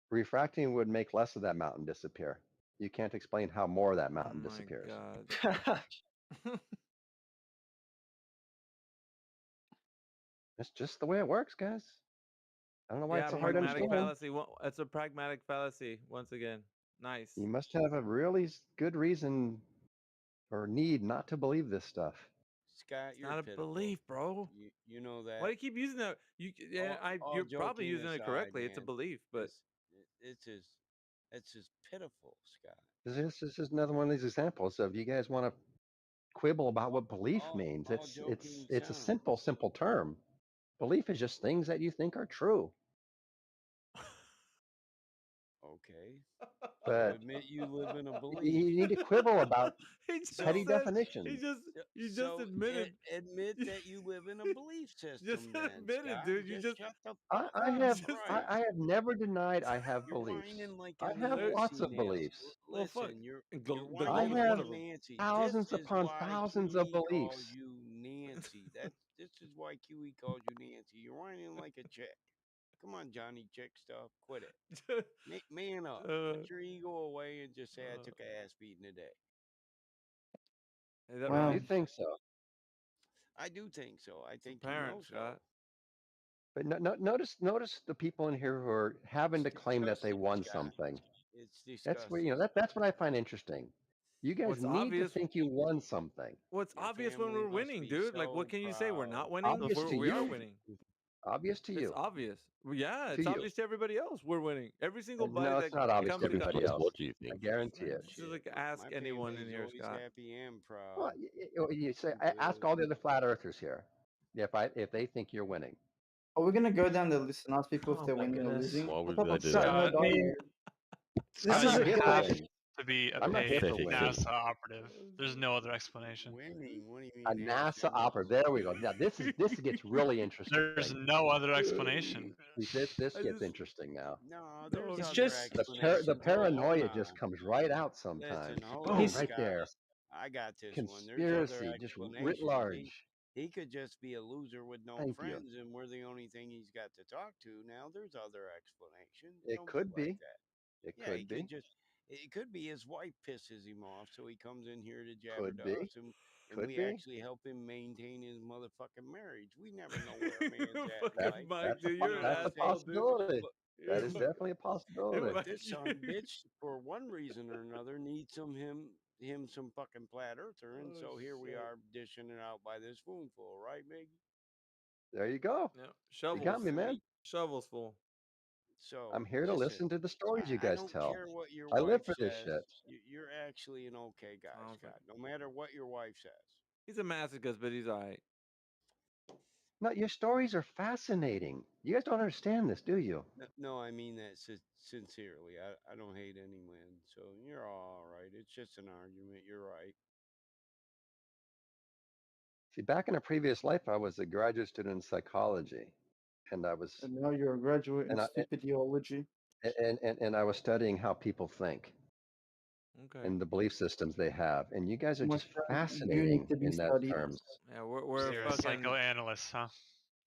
Refracting would make less of that mountain disappear. You can't explain how more of that mountain disappears. God. It's just the way it works, guys. I don't know why it's so hard to understand. Fallacy. It's a pragmatic fallacy. Once again, nice. You must have a really good reason or need not to believe this stuff. Scott, it's not a belief, bro. You know that. Why do you keep using that? You're probably using it correctly. Man, it's a belief, but it's just pitiful, Scott. This is another one of these examples of you guys want to quibble about what belief means. It's a simple term. Belief is just things that you think are true. Okay. But admit you live in a belief. You need to quibble about petty definitions. You just admitted. Admit that you live in a belief system. Just admit it, dude. You just. Shut the fuck up. I have never denied I have beliefs. I have lots of beliefs. Listen, you're I have thousands upon thousands of beliefs. You Nancy. This is why QE calls you Nancy. You're whining like a chick. Come on, Johnny Chick stuff. Quit it. Man up. Put your ego away and just say I took a ass beating today. Is that right? You think so? I do think so. I think parents, you know so. But notice the people in here who are having to claim that they won something. It's disgusting. That's where that's what I find interesting. You guys need to think you won something. Well, it's obvious when we're winning, dude. Like, what can you say? We're not winning. Obvious to we you. are winning. Obvious to you. It's obvious. Yeah, it's obvious to everybody else. We're winning. Every single body no, that it's not obvious comes to everybody else. What do you think? I guarantee it. Just like ask anyone in here, Scott. Happy and proud. Well, you say ask all the other flat earthers here if they think you're winning. Are we gonna go down the list and ask people if Oh they're my winning or goodness. losing? Why would What we type of do Scott that? mode I are mean, you? this Scott, is you a have question. to be a I'm not paid hiffing. NASA operative. There's no other explanation. Winning? What do you A mean? NASA operative. There we go. Now this gets really interesting. There's no other explanation. This gets interesting now. No, there's It's other just The explanations. paranoia Hold just on. comes right out sometimes. Listen, hold Boom, on, he's right Scott. there. I got this one. There's other Conspiracy, just writ explanations. large. He could just be a loser with no Thank you. friends, and we're the only thing he's got to talk to. Now, there's other explanations. It Don't could be like be. that. It Yeah, he could be. could just. It could be his wife pisses him off, so he comes in here to jabber Could to be. us, and Could we be. actually help him maintain his motherfucking marriage. We never know where a man's at in That's life. Mike, dude, You you're know an what I'm a saying? asshole, dude. possibility. But That is definitely a possibility. but this son of a bitch, for one reason or another, needs him some fucking flat earther, and so here we are dishing it out by this spoonful, right, Miggy? There you go. Yeah, You shovels. got me, man. Shovels full. So I'm here to listen to the stories you I guys don't tell. care what your I live wife for this says. shit. You're actually an okay guy, Oh, Scott. No matter what your wife says. He's a masochist, but he's all right. No, your stories are fascinating. You guys don't understand this, do you? No, I mean that sincerely. I don't hate any man, so you're all right. It's just an argument. You're right. See, back in a previous life, I was a graduate student in psychology, and I was, And now you're a graduate in and I, stupid theology. and I was studying how people think Okay. and the belief systems they have, and you guys are My just friend, you fascinating need to be in that studied. terms. Yeah, we're You're a a fucking psychoanalyst, huh?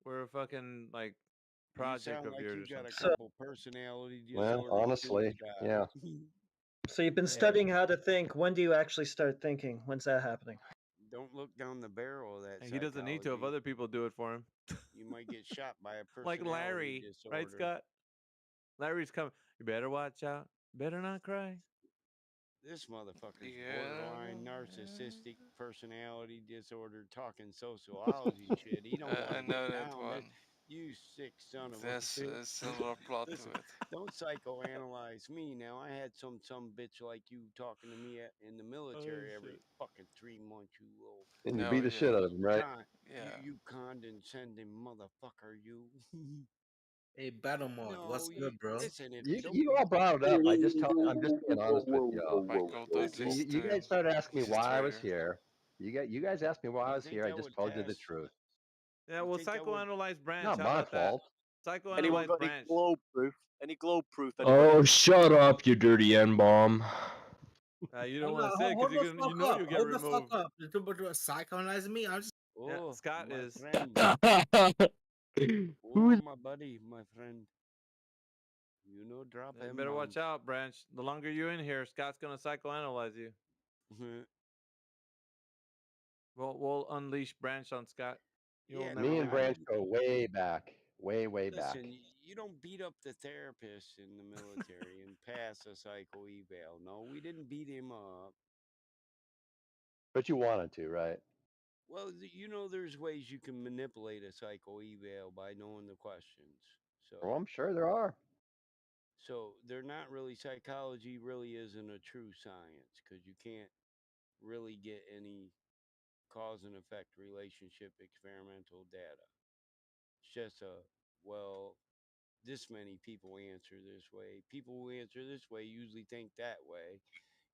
we're a fucking like You project sound of like yours you or got a something. couple personality Well, disorders too, honestly, Scott. yeah. so you've been studying how to think. When do you actually start thinking? When's that happening? Don't look down the barrel of that. He doesn't need to if other people do it for him. You might get shot by a Like personality Larry, disorder. right, Scott? Larry's coming. You better watch out. Better not cry. This motherfucker's borderline narcissistic personality disorder, talking sociology shit. He don't want I to know get that down. one. You sick son of There's a. a silver plot to Listen, it. don't psychoanalyze me now. I had some bitch like you talking to me in the military every fucking 3 months. You little. And you Oh, beat the shit yeah. out of them, right? Yeah. You condescending motherfucker, you. Hey, Battle Mod, what's good, bro? Listen, if You all brought it up. I'm just being honest with y'all. Michael, don't You listen to guys him. started asking me He's a why I was traitor. here. You guys asked me why I was think here. I that just would told you the pass? truth. Yeah, well, psychoanalyze Branch. Not How my about that? fault. Anyone Psychoanalyze got any Branch. globe proof? Any globe proof? Anybody? Oh, shut up, you dirty N bomb. You don't Hold want to on, say hold because the fuck you know up. you get Hold the removed. fuck up. You're talking about psychoanalyze me? I'm just. Yeah, Oh, Scott my is. friend. Who is my buddy, my friend. You know, drop You him. better watch out, Branch. The longer you're in here, Scott's gonna psychoanalyze you. We'll unleash Branch on Scott. You'll Yeah, never Me leave and him. Branch go way back, way back. Listen, you don't beat up the therapist in the military and pass a psycho eval. No, we didn't beat him up. But you wanted to, right? Well, you know, there's ways you can manipulate a psycho eval by knowing the questions. So, Well, I'm sure there are. so they're not really psychology. Really isn't a true science because you can't really get any cause and effect relationship experimental data. It's just well, this many people answer this way. People who answer this way usually think that way.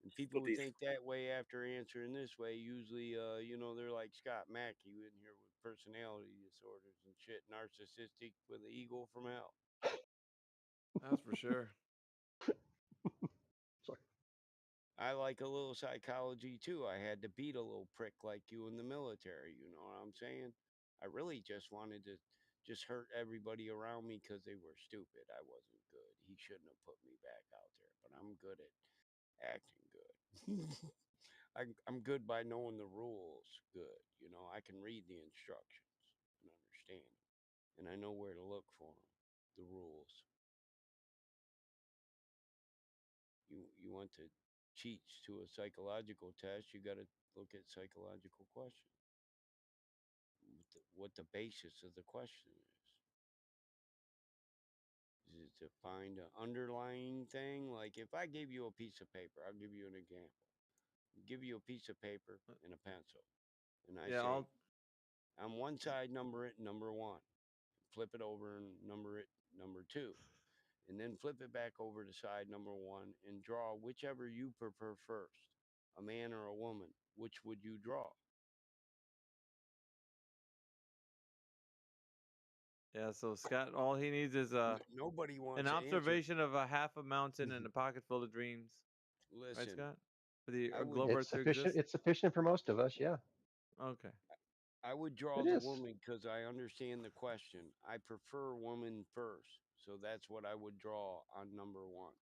And people who think that way after answering this way usually, they're like Scott Mackey in here with personality disorders and shit, narcissistic with an ego from hell. That's for sure. Sorry. I like a little psychology too. I had to beat a little prick like you in the military. You know what I'm saying? I really just wanted to just hurt everybody around me because they were stupid. I wasn't good. He shouldn't have put me back out there, but I'm good at acting good. I'm good by knowing the rules good. You know, I can read the instructions and understand them, and I know where to look for them, the rules. You want to cheat to a psychological test, you got to look at psychological questions. What the basis of the question is. Is it to find an underlying thing? Like if I gave you a piece of paper, I'll give you an example. Give you a piece of paper and a pencil, and I say, on one side, number it number one. flip it over and number it number 2. And then flip it back over to side number 1 and draw whichever you prefer first, a man or a woman. Which would you draw? Yeah, so Scott, all he needs is nobody wants an observation of a half a mountain and a pocket full of dreams. Listen, right, Scott? For the I would- globe It's Earth to sufficient. exist. It's sufficient for most of us. Yeah. Okay. I would draw It the is. woman because I understand the question. I prefer woman first, so that's what I would draw on number 1.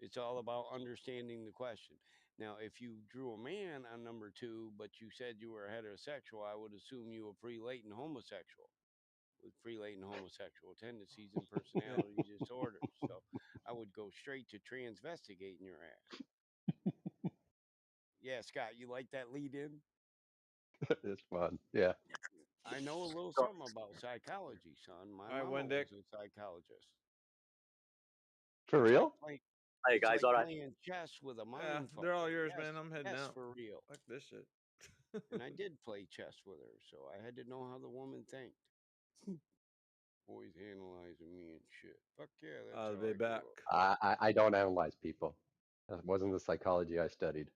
It's all about understanding the question. Now, if you drew a man on number 2, but you said you were heterosexual, I would assume you were pre-latent homosexual with pre-latent homosexual tendencies and personality disorders. So I would go straight to transvestigating your ass. Yeah, Scott, you like that lead in? It's fun. Yeah. I know a little something about psychology, son. My All right, mama Wendick. was a psychologist. For It's real? Like Hey it's guys, like all right. playing chess with a Yeah, mind fuck. they're all yours, Yes, man. I'm heading yes, out. for real. Fuck this shit. And I did play chess with her, so I had to know how the woman think. Always analyzing me and shit. Fuck yeah, that's I'll how be I grew back. up. I don't analyze people. That wasn't the psychology I studied.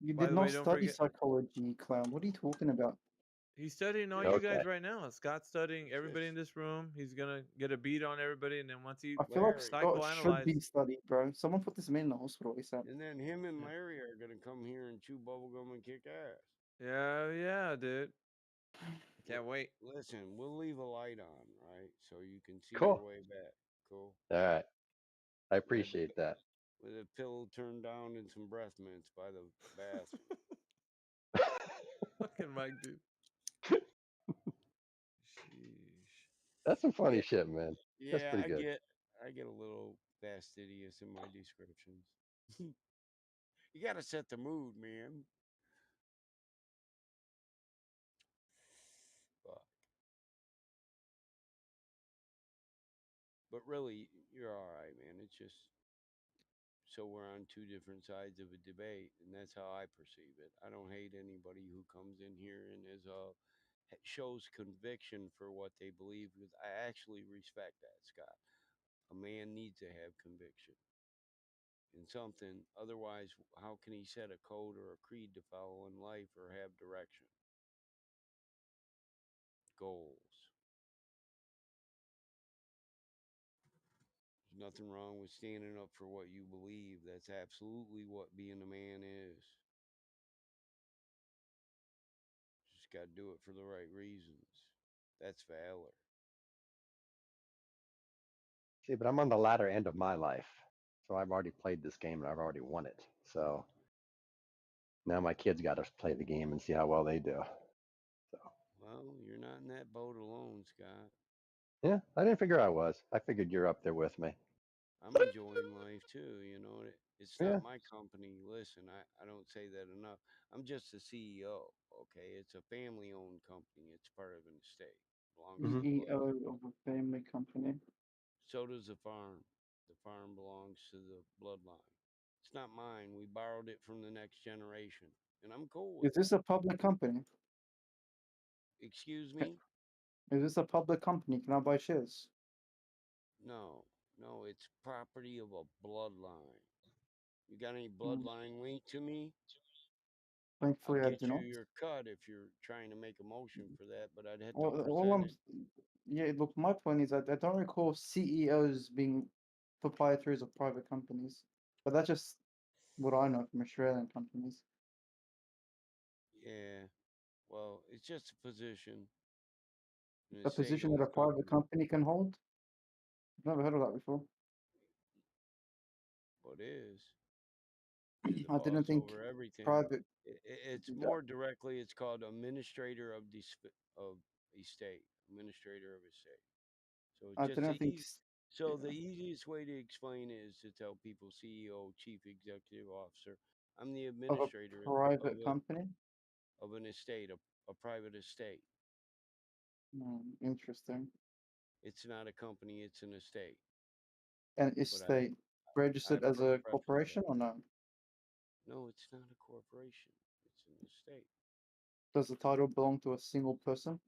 You By did the not way, don't study forget- psychology, clown. What are you talking about? He's studying all you guys right now. Scott's studying everybody in this room. He's gonna get a beat on everybody, and then once he I feel like Scott should be psychoanalyzes, studied, bro. Someone put this man in the hospital ASAP. And then him and Larry are gonna come here and chew bubblegum and kick ass. yeah, dude. Can't wait. Listen, we'll leave a light on, right? So you can see Cool. your way back. Cool. All right. I appreciate that. With a pillow turned down and some breath mints by the bathroom. Fucking Mike, dude. That's some funny shit, man. That's Yeah, pretty good. I get a little fastidious in my descriptions. You gotta set the mood, man. Fuck. But really, you're all right, man. It's just so we're on two different sides of a debate, and that's how I perceive it. I don't hate anybody who comes in here and shows conviction for what they believe, because I actually respect that, Scott. A man needs to have conviction in something. Otherwise, how can he set a code or a creed to follow in life or have direction? Goals. There's nothing wrong with standing up for what you believe. That's absolutely what being a man is. Just got to do it for the right reasons. That's valor. See, but I'm on the latter end of my life. So I've already played this game and I've already won it. So now my kids got to play the game and see how well they do. So. Well, you're not in that boat alone, Scott. Yeah, I didn't figure I was. I figured you're up there with me. I'm enjoying life too. You know, it's not my company. Listen, I don't say that enough. I'm just the CEO. Okay, it's a family-owned company. It's part of an estate. Belongs to the CEO bloodline. of a family company. So does the farm. The farm belongs to the bloodline. It's not mine. We borrowed it from the next generation, and I'm cool with Is this a public company? Excuse me? Is this a public company? Can I buy shares? No, it's property of a bloodline. You got any bloodline link to me? Thankfully, I'll I get do you not. your cut if you're trying to make a motion for that, but I'd have to All present it. yeah, look, my point is that I don't recall CEOs being proprietaries of private companies, but that's just what I know from Australian companies. Yeah, well, it's just a position. A position that a private company can hold? I've never heard of that before. What is? You're the I didn't boss think over everything. private. It's more directly. It's called administrator of estate. Administrator of estate. So it's I just didn't think. the easiest way to explain it is to tell people CEO, chief executive officer. I'm the Of a administrator private company? of an estate, a private estate. Interesting. It's not a company, it's an estate. And is they registered as a corporation or no? No, it's not a corporation. It's an estate. Does the title belong to a single person?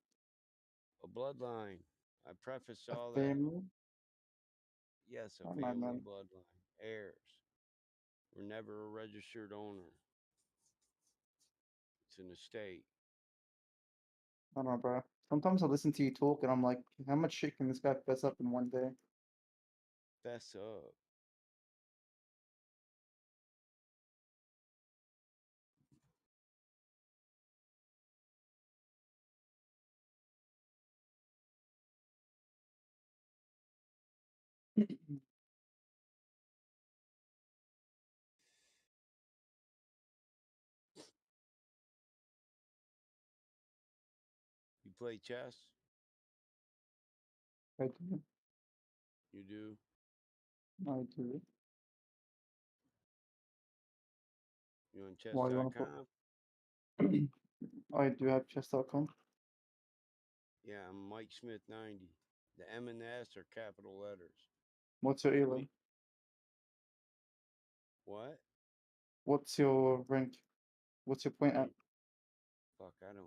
A bloodline. I prefaced A all that. family? Yes, a I don't know, family man. bloodline. Heirs. We're never a registered owner. It's an estate. I don't know, bro. Sometimes I listen to you talk and I'm like, how much shit can this guy fess up in one day? Fess up. You play chess? I do. You do? I do. You on Why you want to chess.com? put? I do have chess.com. Yeah, I'm Mike Smith 90. The M and the S are capital letters. What's your elo? What? What's your rank? What's your point at? Fuck, I don't know.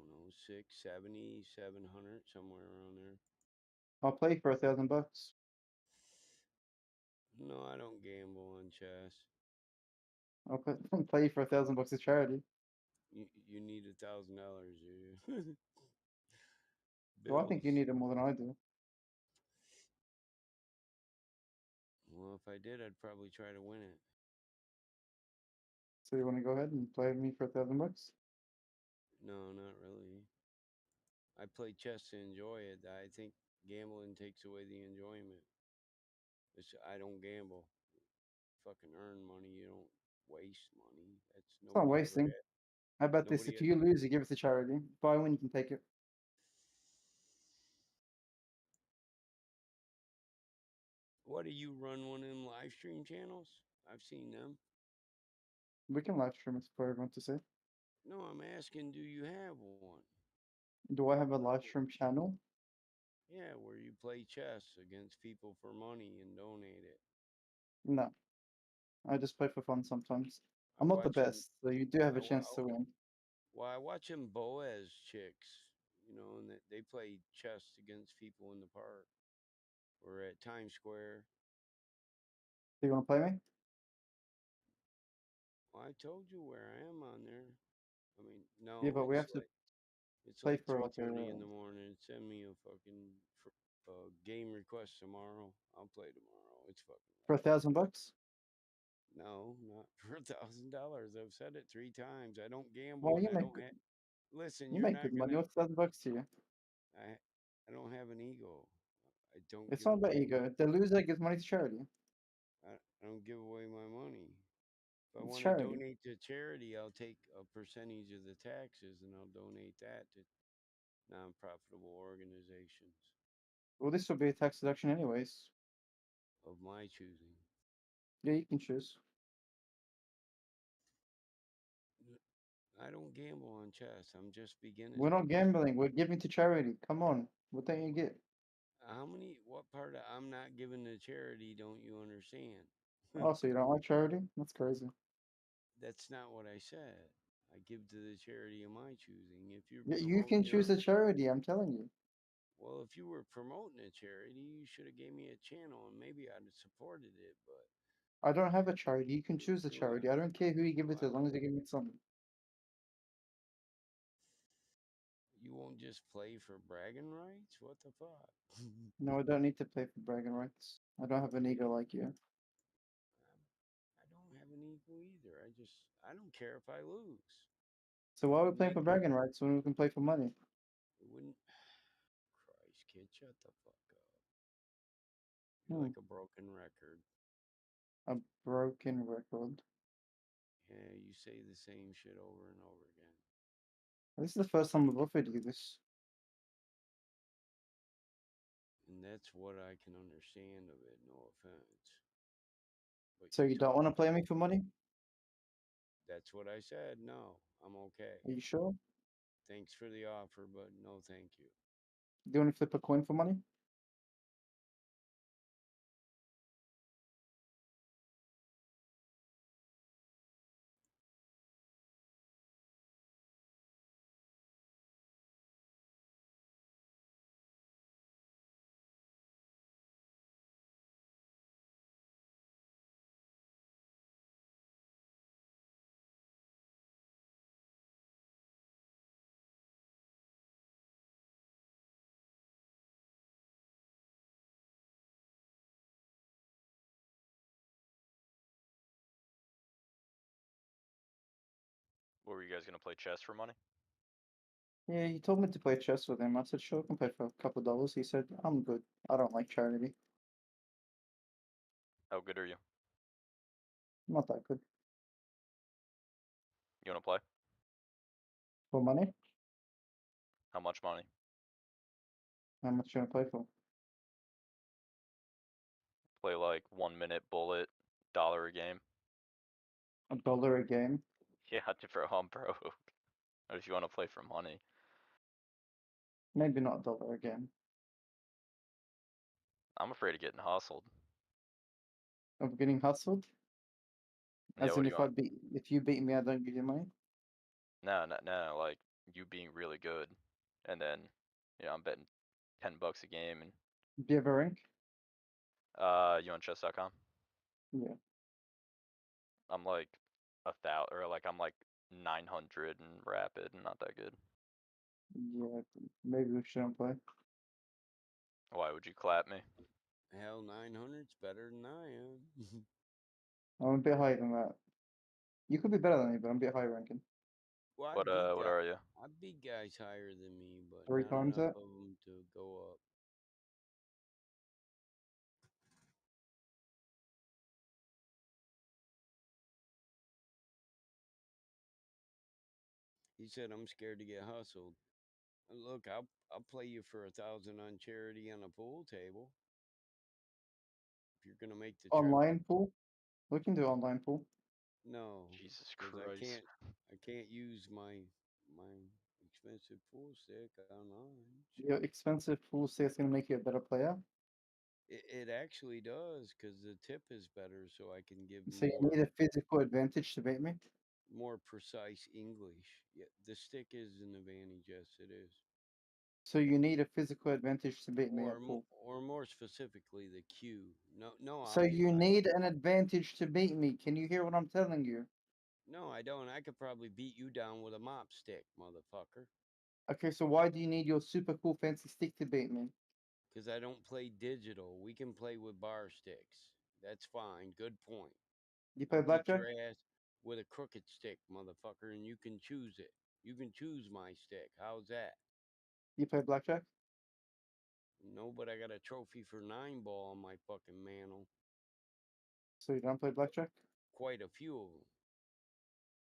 670, 700, somewhere around there. I'll play for $1,000. No, I don't gamble on chess. I'll play for $1,000 as charity. You need $1,000, do you? Well, I think you Bills. need it more than I do. Well, if I did, I'd probably try to win it. So you want to go ahead and play with me for $1,000? No, not really. I play chess to enjoy it. I think gambling takes away the enjoyment. I don't gamble. Fucking earn money. You don't waste money. That's It's not nobody ever wasting. had. How about this? Nobody If had. you lose, you give it to charity. If I win, you can take it. What, do you run one of them live stream channels? I've seen them. We can live stream it for everyone to see. No, I'm asking, do you have one? Do I have a live stream channel? Yeah, where you play chess against people for money and donate it. No. I just play for fun sometimes. I I'm not the watch them. best, so you do have a chance to win. Well, I watch them Boaz chicks, and they play chess against people in the park or at Times Square. Do you want to play me? Well, I told you where I am on there. I mean, no, Yeah, but we have to it's play like for like 3:30 a in the morning. Send me a fucking game request tomorrow. I'll play tomorrow. It's fucking for $1,000. no, not for $1,000. I've said it 3 times. I don't gamble, Well, and you I make don't have. Listen, you you're make not good money. gonna. What's $1,000 to you? I don't have an ego. I don't It's give not about away. ego. The loser gives money to charity. I don't give away my money. If I It's want to charity. donate to charity, I'll take a percentage of the taxes and I'll donate that to non-profitable organizations Well, this will be a tax deduction anyways. of my choosing. Yeah, you can choose. I don't gamble on chess. I'm just beginning. We're not gambling. We're giving to charity. Come on. What don't you get? What part of I'm not giving to charity don't you understand? Oh, so you don't like charity? That's crazy. That's not what I said. I give to the charity of my choosing. If you're Yeah, you can promoting choose a charity. I'm telling you. well, if you were promoting a charity, you should have gave me a channel and maybe I'd have supported it. But I don't have a charity. You can choose a charity. I don't care who you give it to as long as you give me something. you won't just play for bragging rights? What the fuck? No, I don't need to play for bragging rights. I don't have an ego like you. I don't have an ego either. I don't care if I lose. So why are we playing Make for bragging rights when we can play for money? it wouldn't. Christ, kid, shut the fuck up. You're like a broken record. A broken record. Yeah, you say the same shit over and over again. This is the first time I've offered you this. And that's what I can understand of it, no offense. But So you don't want to play me for money? that's what I said. No, I'm okay. Are you sure? Thanks for the offer, but no thank you. Do you want to flip a coin for money? What were you guys gonna play chess for money? Yeah, he told me to play chess with him. I said, sure, I can play for a couple dollars. He said, I'm good. I don't like charity. How good are you? Not that good. You wanna play? For money? How much money? How much you gonna play for? Play like 1 minute bullet, $1 a game. $1 a game? Yeah, bro, I'm broke. Or if you wanna play for money. Maybe not $1 a game. I'm afraid of getting hustled. Of getting hustled? Yeah, As what in, do you if want? if you beat me, I don't give you money. No, like you being really good, and then I'm betting $10 a game, and Do you have a rank? you on chess.com? Yeah. I'm like 1,000, or like I'm like 900 and rapid, and not that good. Yeah, maybe we shouldn't play. Why would you clap me? Hell, 900's better than I am. I'm a bit higher than that. You could be better than me, but I'm a bit higher ranking. Well, What are you? I beat guys higher than me, but 3 not times enough that? of them to go up. He said, "I'm scared to get hustled." Look, I'll play you for 1,000 on charity on a pool table. If you're gonna make the trip. Online pool? We can do online pool. No, Jesus because Christ. I can't use my expensive pool stick online. Your expensive pool stick's gonna make you a better player. It actually does, because the tip is better, so I can give So you more need a physical advantage to beat me? more precise English. Yeah, the stick is an advantage. Yes, it is. So you need a physical advantage to beat me at pool. Or more specifically, the cue. No, So you need an advantage to beat me. Can you hear what I'm telling you? No, I don't. I could probably beat you down with a mop stick, motherfucker. Okay, so why do you need your super cool fancy stick to beat me? Because I don't play digital. We can play with bar sticks. That's fine. Good point. You play I'll beat blackjack? your ass with a crooked stick, motherfucker, and you can choose it. You can choose my stick. How's that? You play blackjack? No, but I got a trophy for 9-ball on my fucking mantle. So you don't play blackjack? Quite a few of them.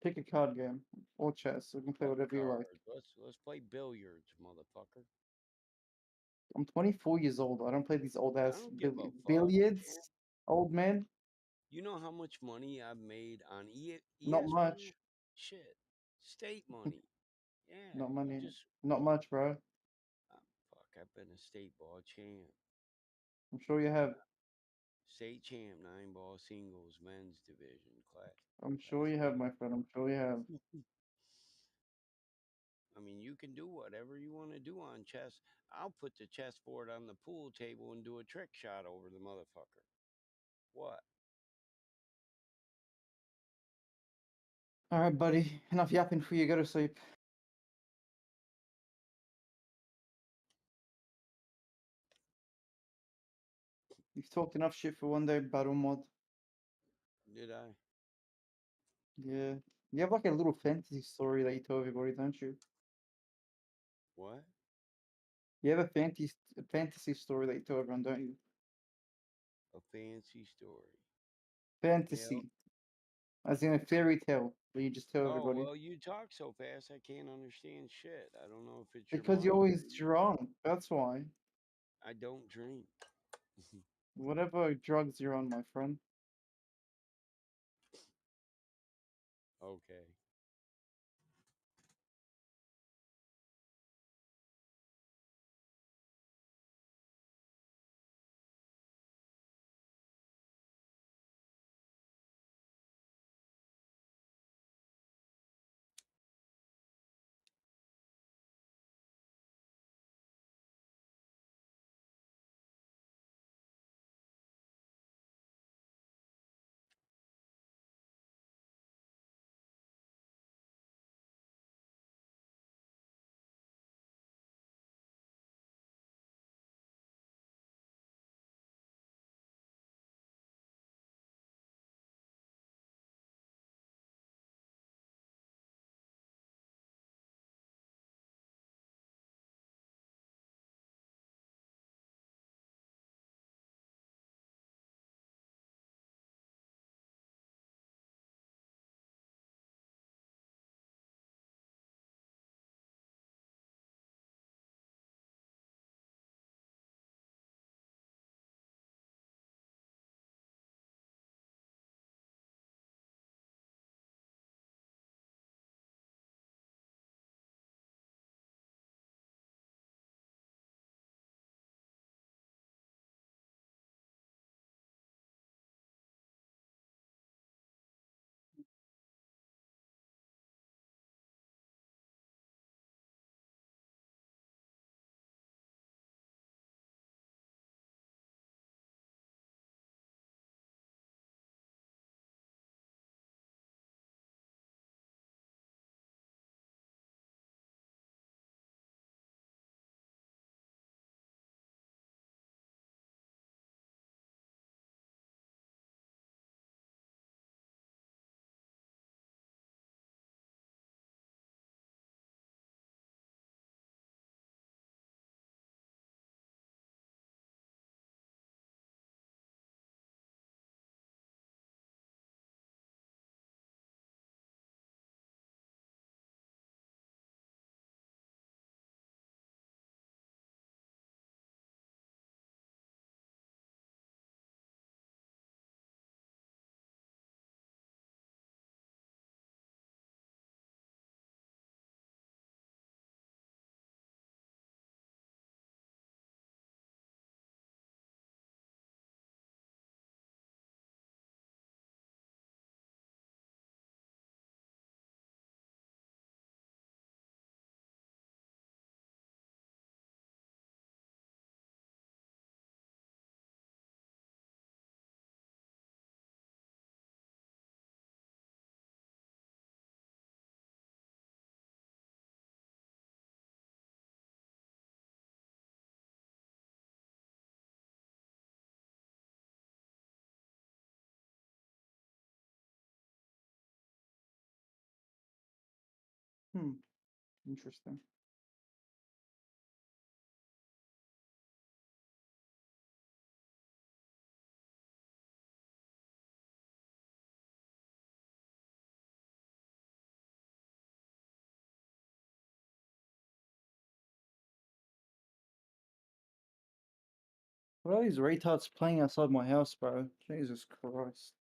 Pick a card game or chess. We can play Fuck whatever you like. cards. Let's play billiards, motherfucker. I'm 24 years old. I don't play these old I ass don't give a fuck. billiards. Old man. You know how much money I've made on Not ESPN? much. Shit. State money. Yeah. Not money. Just Not much, bro. fuck, I've been a state ball champ. I'm sure you have. State champ, 9-ball singles, men's division, class. I'm sure you have, my friend. I'm sure you have. I mean, you can do whatever you want to do on chess. I'll put the chessboard on the pool table and do a trick shot over the motherfucker. What? All right, buddy. Enough yapping for you. Go to sleep. You've talked enough shit for one day, Battle Mod. Did I? Yeah. You have like a little fantasy story that you tell everybody, don't you? What? You have a fantasy story that you tell everyone, don't you? A fancy story. Fantasy. As in a fairy tale that you just tell Oh, everybody. well, you talk so fast I can't understand shit. I don't know if it's Because your you're mic. always drunk. That's why. I don't drink. Whatever drugs you're on, my friend. Okay. Interesting. What are these retards playing outside my house, bro? Jesus Christ.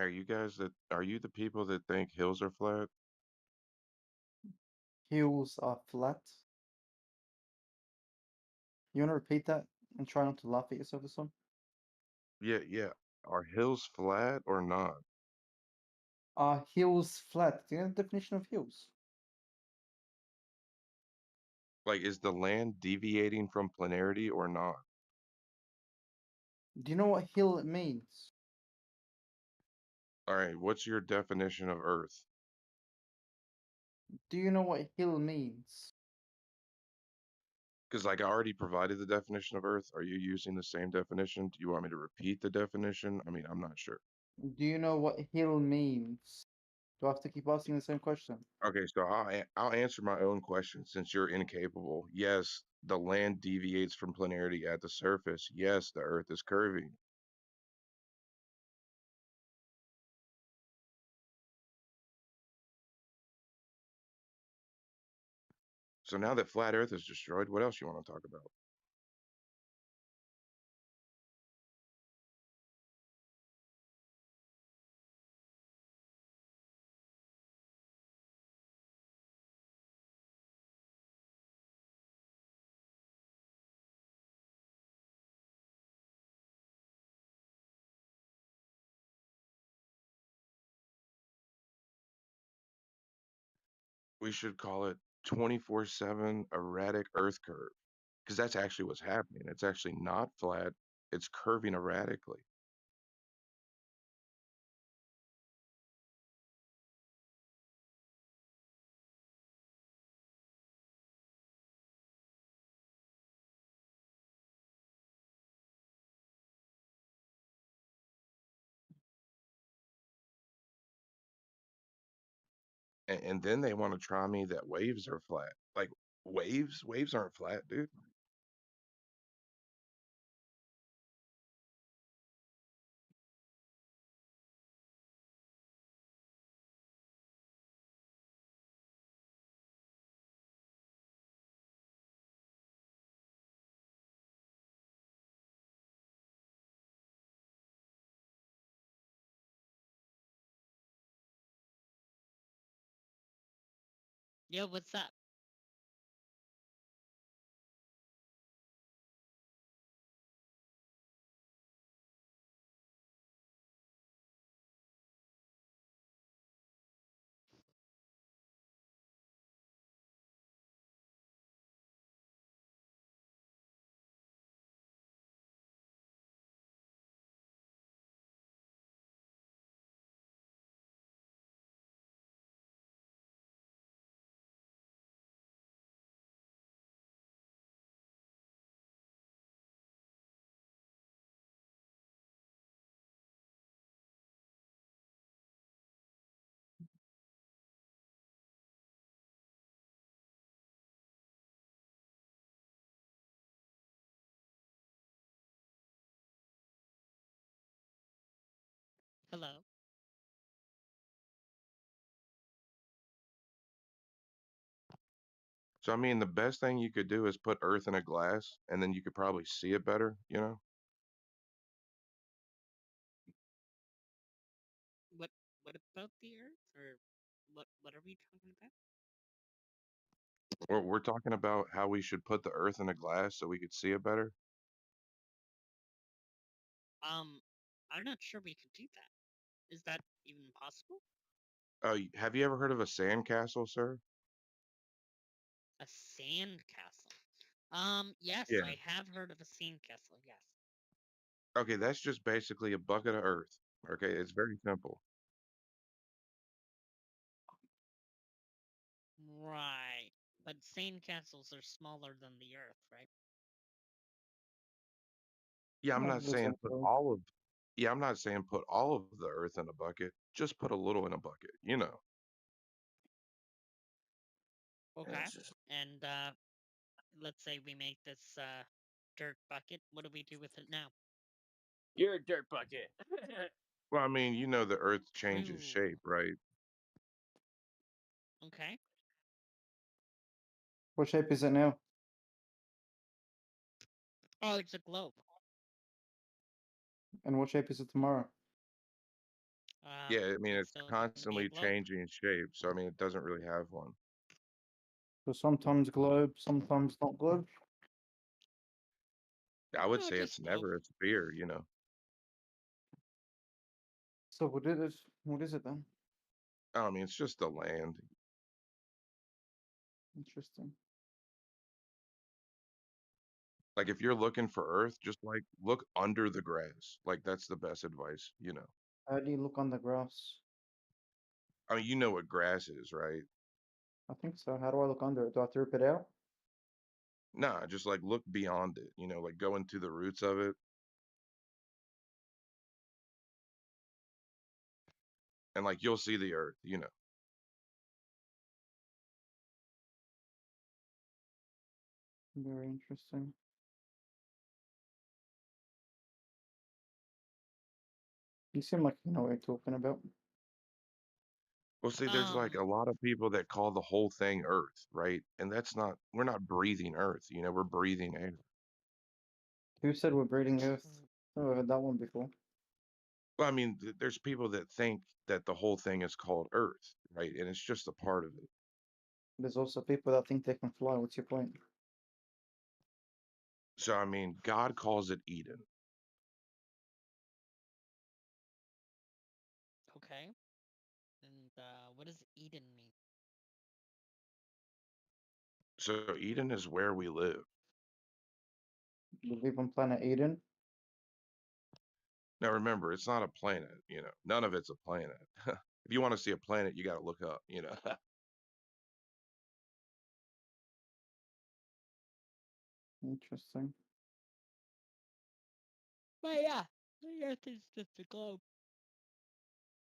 Are you guys that? Are you the people that think hills are flat? Hills are flat. You want to repeat that and try not to laugh at yourself this one? Yeah, yeah. Are hills flat or not? Are hills flat? Do you know the definition of hills? Like, is the land deviating from planarity or not? Do you know what hill means? All right, what's your definition of Earth? Do you know what hill means? Because, like, I already provided the definition of Earth. Are you using the same definition? Do you want me to repeat the definition? I mean, I'm not sure. Do you know what hill means? Do I have to keep asking the same question? Okay, so I'll answer my own question since you're incapable. Yes, the land deviates from planarity at the surface. Yes, the Earth is curving. So now that flat Earth is destroyed, what else you want to talk about? We should call it 24/7 erratic Earth curve because that's actually what's happening. It's actually not flat. It's curving erratically. And then they want to try me that waves are flat. Like waves aren't flat, dude. Yo, what's up? Hello. So I mean, the best thing you could do is put Earth in a glass, and then you could probably see it better. You know. What about the Earth, or what are we talking about? We're talking about how we should put the Earth in a glass so we could see it better. I'm not sure we could do that. Is that even possible? Have you ever heard of a sandcastle, sir? A sand castle. Yes, Yeah. I have heard of a sand castle. Yes. Okay, that's just basically a bucket of Earth. Okay, it's very simple. Right. But sand castles are smaller than the Earth, right? Yeah, I'm Yeah, not those saying are put cool. all of. Yeah, I'm not saying put all of the Earth in a bucket. Just put a little in a bucket. You know. Okay. And let's say we make this dirt bucket. What do we do with it now? You're a dirt bucket. Well, I mean, you know, the Earth changes Ooh. shape, right? Okay. What shape is it now? Oh, it's a globe. And what shape is it tomorrow? Yeah, I mean, it's still gonna be a constantly globe. changing shape, so I mean, it doesn't really have one. So sometimes globe, sometimes not globe. I would No, say just it's globe. never a sphere, you know. So what is it then? I mean, it's just the land. Interesting. Like if you're looking for Earth, just like look under the grass. Like that's the best advice, you know. How do you look on the grass? I mean, you know what grass is, right? I think so. How do I look under it? Do I have to rip it out? Nah, just like look beyond it, you know, like go into the roots of it. And like you'll see the Earth, you know. Very interesting. You seem like you know what you're talking about. Well, see, there's like a lot of people that call the whole thing Earth, right? And that's not, we're not breathing Earth, you know, we're breathing air. Who said we're breeding Earth? Oh, I've heard that one before. Well, I mean, there's people that think that the whole thing is called Earth, right? And it's just a part of it. There's also people that think they can fly. What's your point? So, I mean, God calls it Eden. Okay. And what does Eden mean? So, Eden is where we live. You live on planet Eden? Now, remember, it's not a planet, you know, none of it's a planet. If you want to see a planet, you got to look up, you know. Interesting. But yeah, the Earth is just a globe.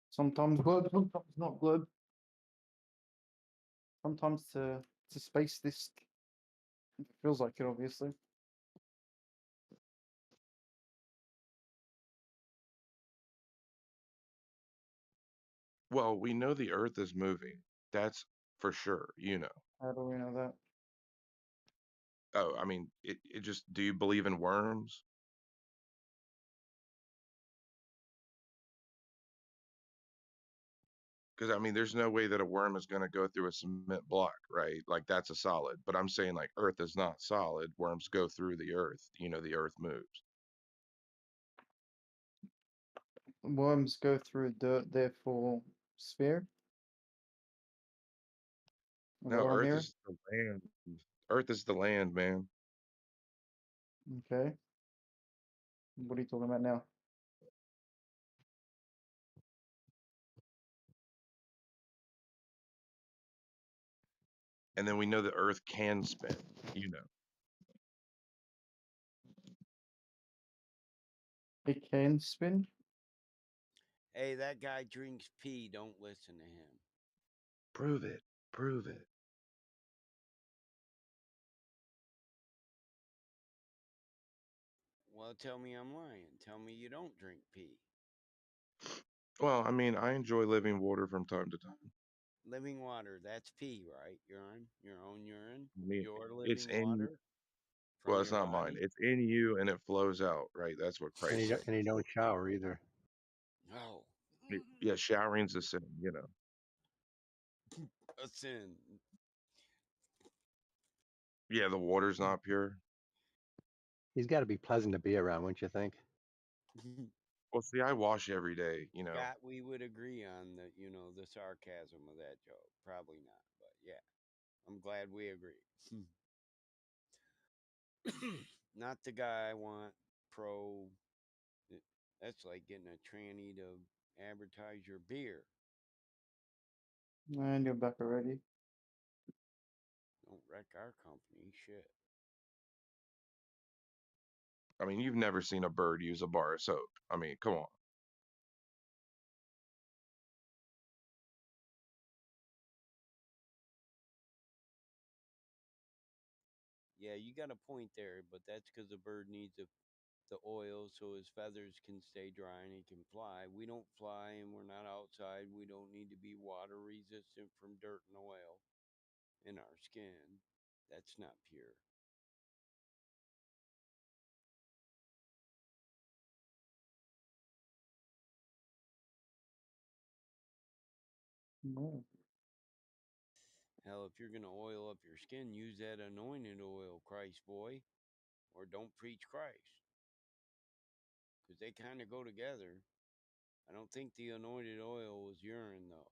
Sometimes globe, sometimes not globe. Sometimes it's a space disc. It feels like it, obviously. Well, we know the Earth is moving. That's for sure, you know. How do we know that? Oh, I mean, it just, do you believe in worms? Because I mean, there's no way that a worm is going to go through a cement block, right? Like that's a solid. But I'm saying like Earth is not solid. Worms go through the Earth. You know, the Earth moves. Worms go through dirt, therefore sphere? Is that No, what I'm Earth hearing? is the land. Earth is the land, man. Okay. What are you talking about now? And then we know the Earth can spin. You know. It can spin? Hey, that guy drinks pee. Don't listen to him. Prove it. Prove it. Well, tell me I'm lying. Tell me you don't drink pee. Well, I mean, I enjoy living water from time to time. Living water, that's pee, right? Urine, your own urine, I mean, your it's living in. water Well, from it's your not mine. body. It's in you and it flows out, right? That's what And Christ said. and you don't shower either. No, Yeah, showering's a sin, you know. a sin. Yeah, the water's not pure. He's got to be pleasant to be around, wouldn't you think? Well, see, I wash every day, you know. Scott, we would agree on the, the sarcasm of that joke. Probably not, but yeah, I'm glad we agree. Not the guy I want pro. That's like getting a tranny to advertise your beer. And you're back already. Don't wreck our company. Shit. I mean, you've never seen a bird use a bar of soap. I mean, come on. Yeah, you got a point there, but that's because the bird needs the oil so his feathers can stay dry and he can fly. We don't fly and we're not outside. We don't need to be water resistant from dirt and oil in our skin. That's not pure. No. Hell, if you're gonna oil up your skin, use that anointed oil, Christ boy, or don't preach Christ, because they kind of go together. I don't think the anointed oil was urine though.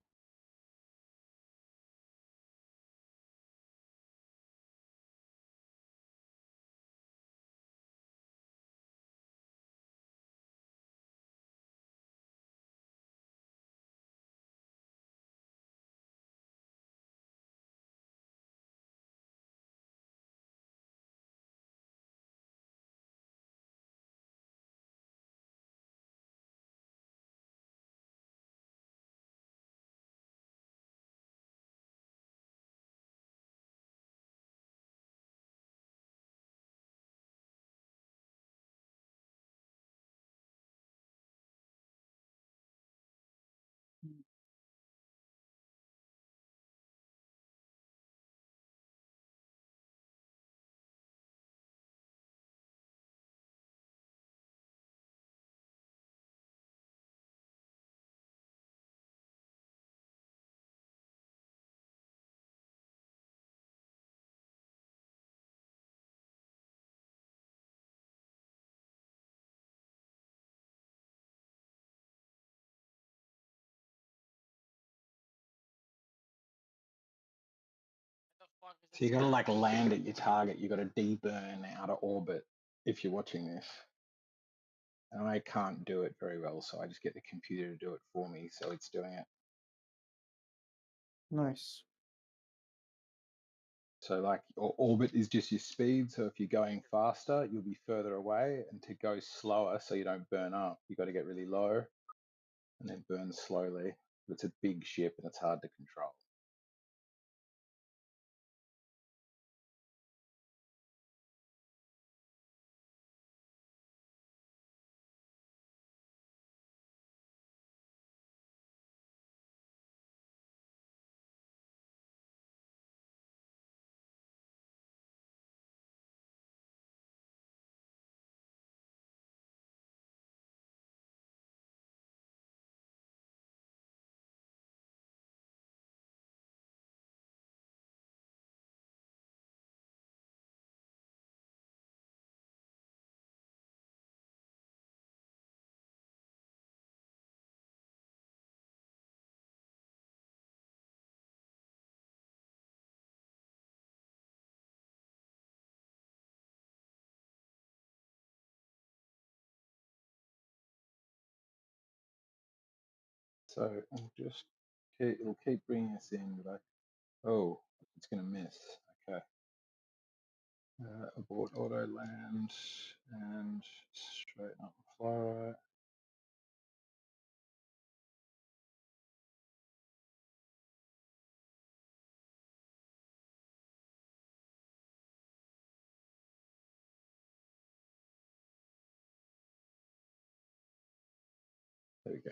So you got to like land at your target. You got to deburn out of orbit if you're watching this. And I can't do it very well, so I just get the computer to do it for me. So it's doing it. Nice. So like orbit is just your speed. So if you're going faster, you'll be further away, and to go slower, so you don't burn up, you got to get really low and then burn slowly. It's a big ship and it's hard to control. So I'll just it'll keep bringing us in, but oh, it's gonna miss. Okay. Abort auto land and straighten up the fly right. There we go.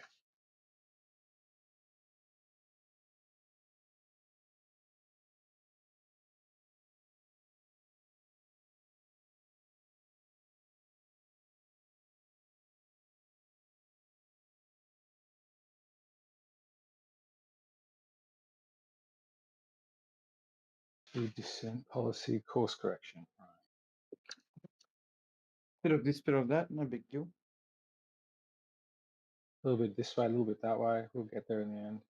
Descent policy course correction. Right. Bit of this, bit of that, no big deal. A little bit this way, a little bit that way. We'll get there in the end.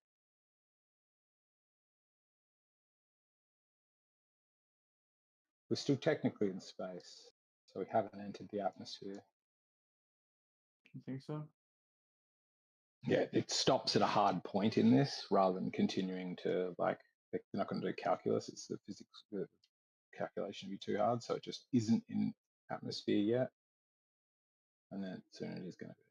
We're still technically in space, so we haven't entered the atmosphere. You think so? Yeah, it stops at a hard point in this rather than continuing to like, they're not going to do calculus. It's the physics, the calculation would be too hard. So it just isn't in atmosphere yet. And then soon it is going to be.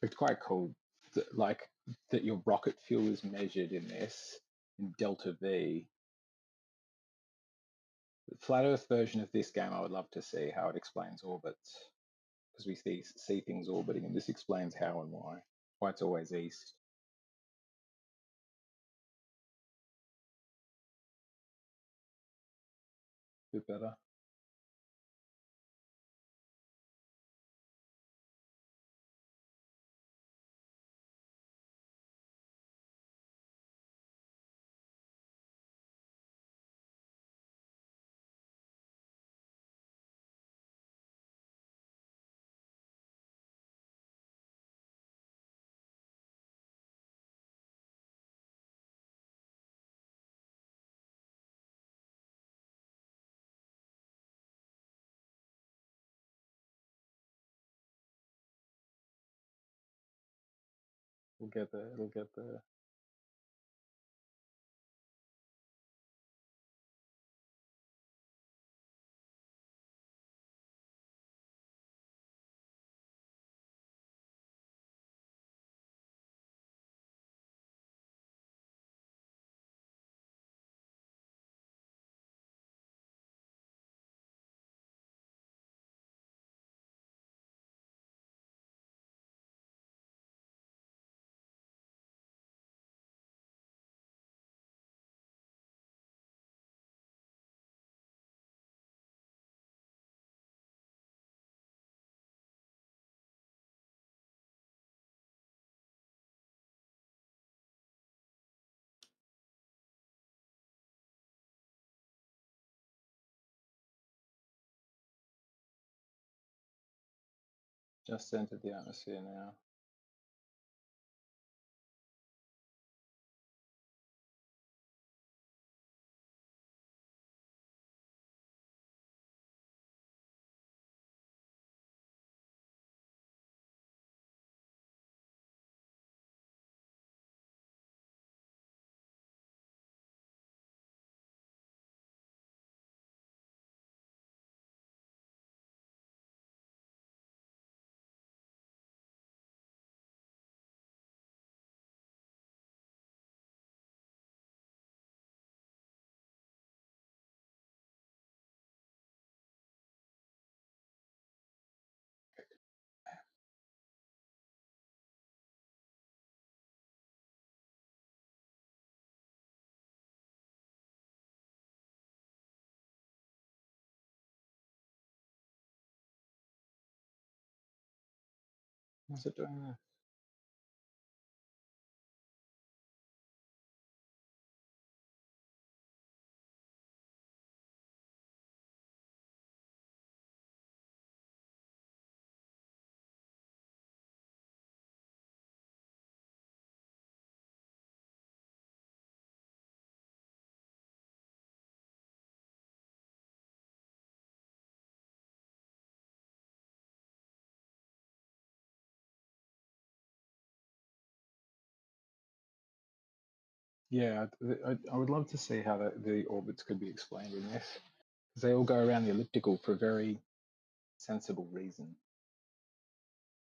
It's quite cool that, like, that your rocket fuel is measured in this in delta V. The flat Earth version of this game, I would love to see how it explains orbits, because we see things orbiting, and this explains how and why it's always east. bit better. We'll get there. It'll get there. Just entered the atmosphere now. How's it doing there? Yeah, I would love to see how the orbits could be explained in this, because they all go around the elliptical for a very sensible reason.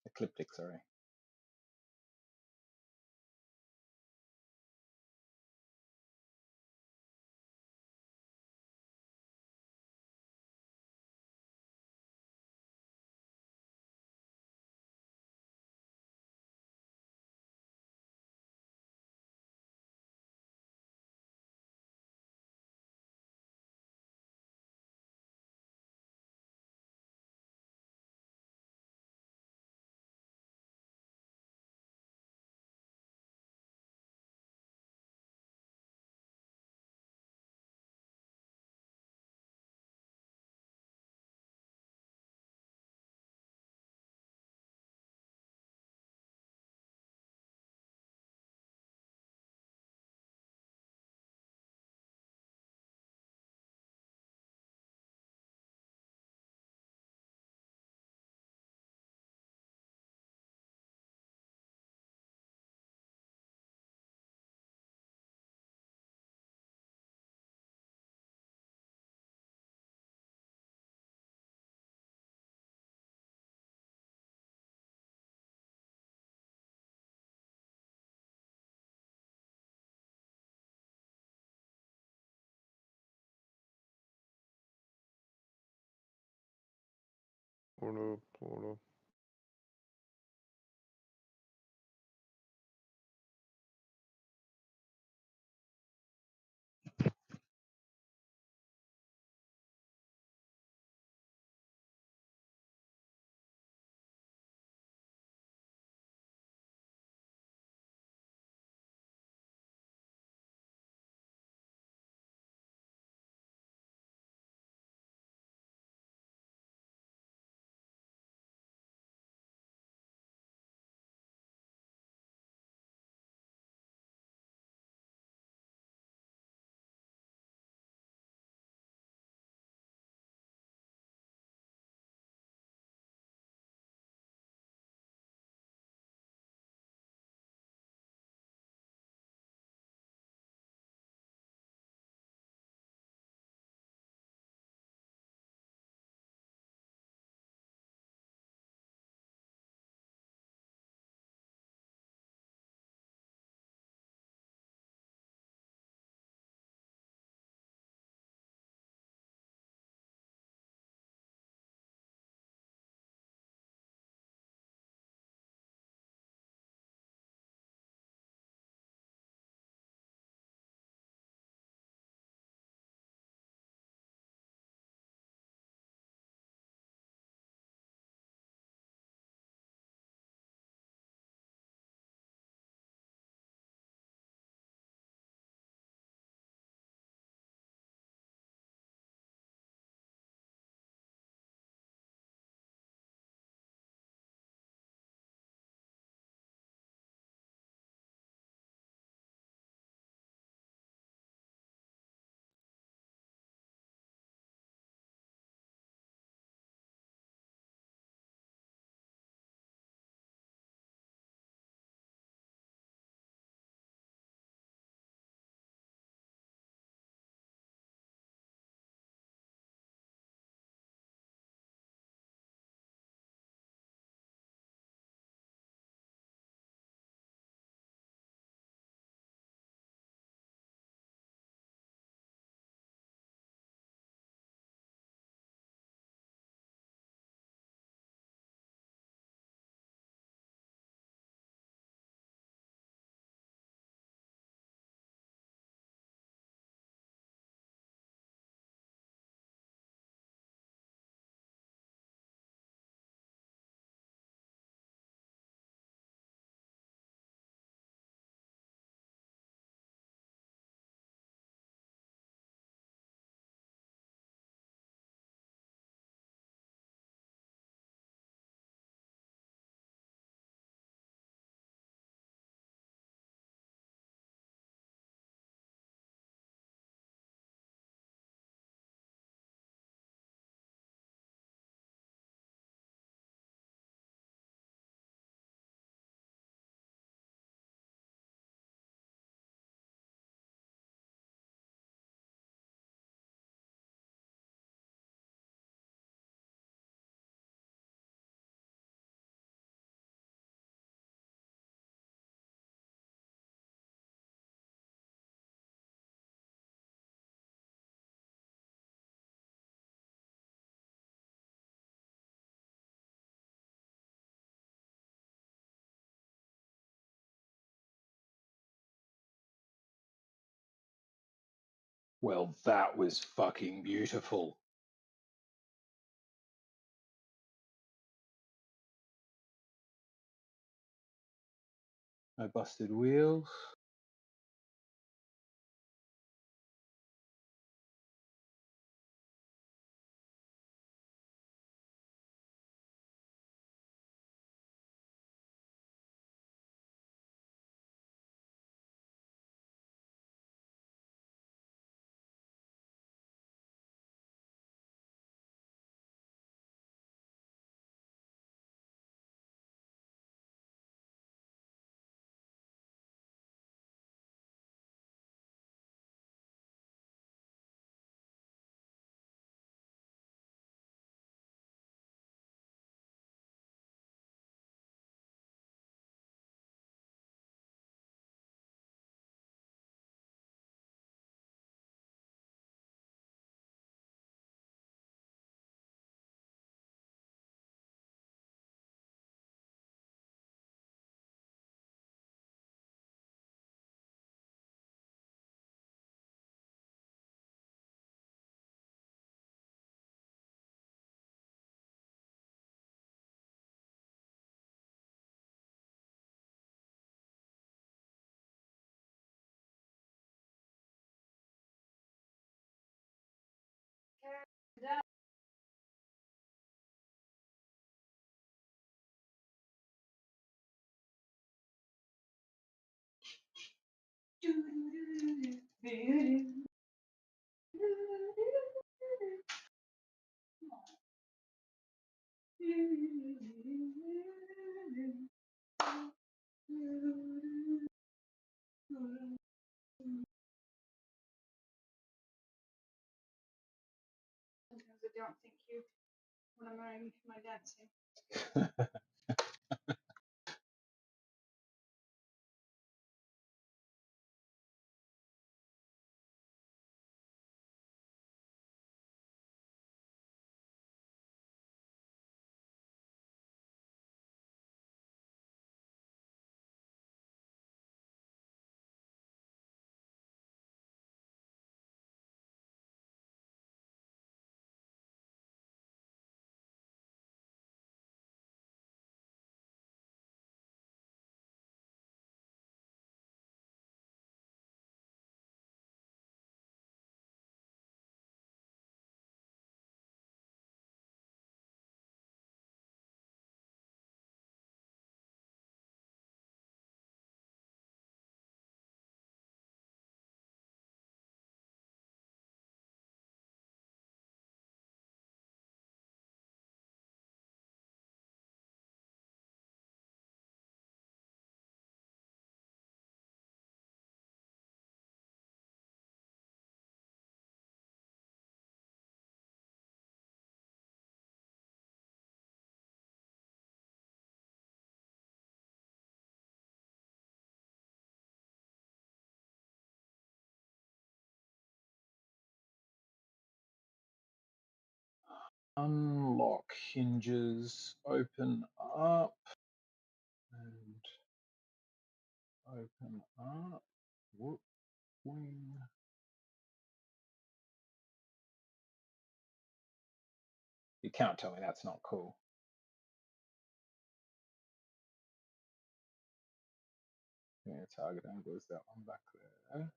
Ecliptic, sorry. Hold up. Well, that was fucking beautiful. No busted wheels. Sometimes I don't think you when I'm wearing my dancing. Unlock hinges, open up, and open up. Whoop, wing. You can't tell me that's not cool. Yeah, target angle is that one back there.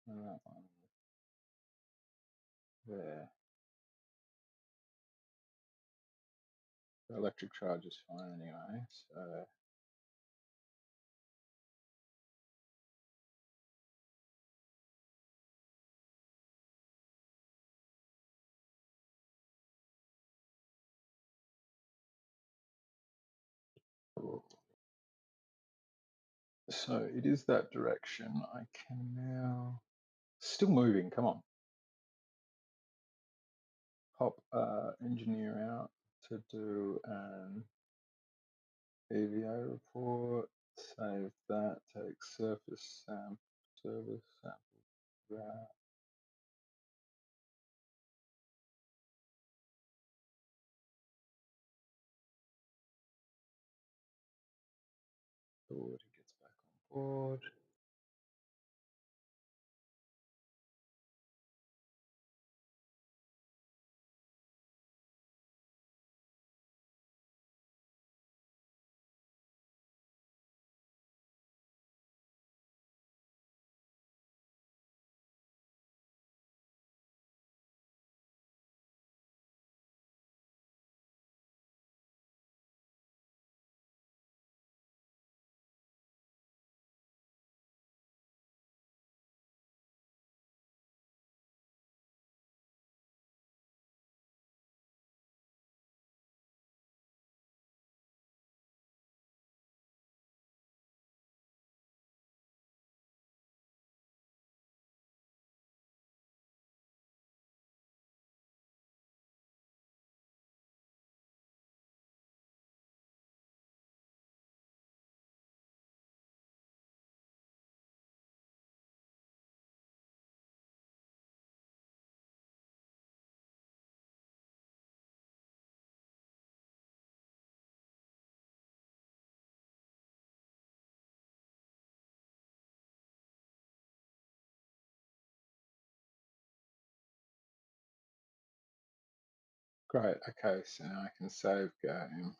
And that one there. The electric charge is fine anyway, so so it is that direction. I can now still moving, come on. Pop engineer out to do an EVA report, save that, take surface sample, service sample that. Board, he gets back on board. Great. Okay, so now I can save game.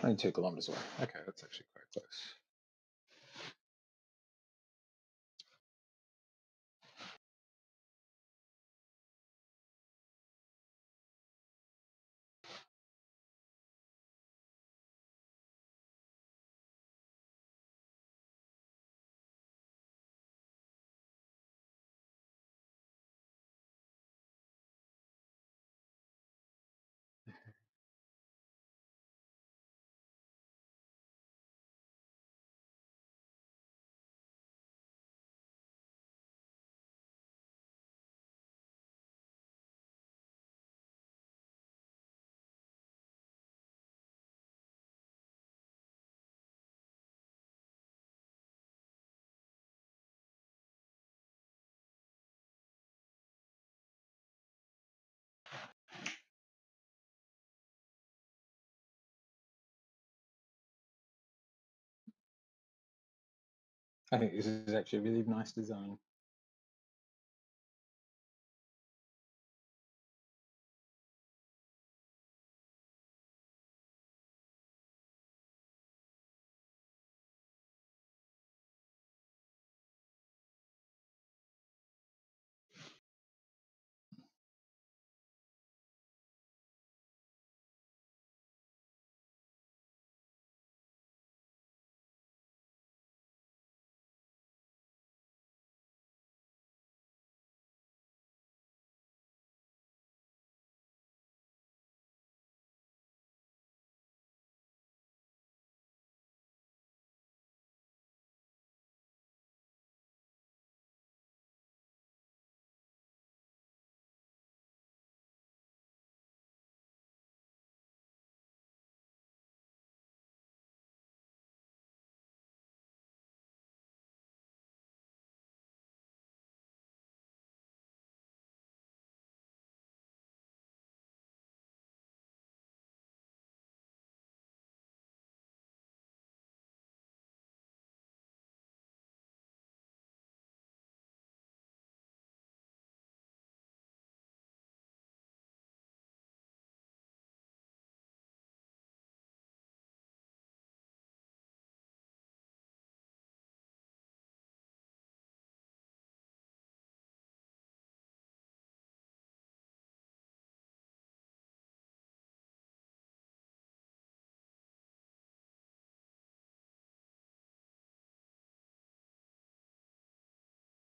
Only 2 kilometers away. Okay, that's actually quite close. I think this is actually a really nice design.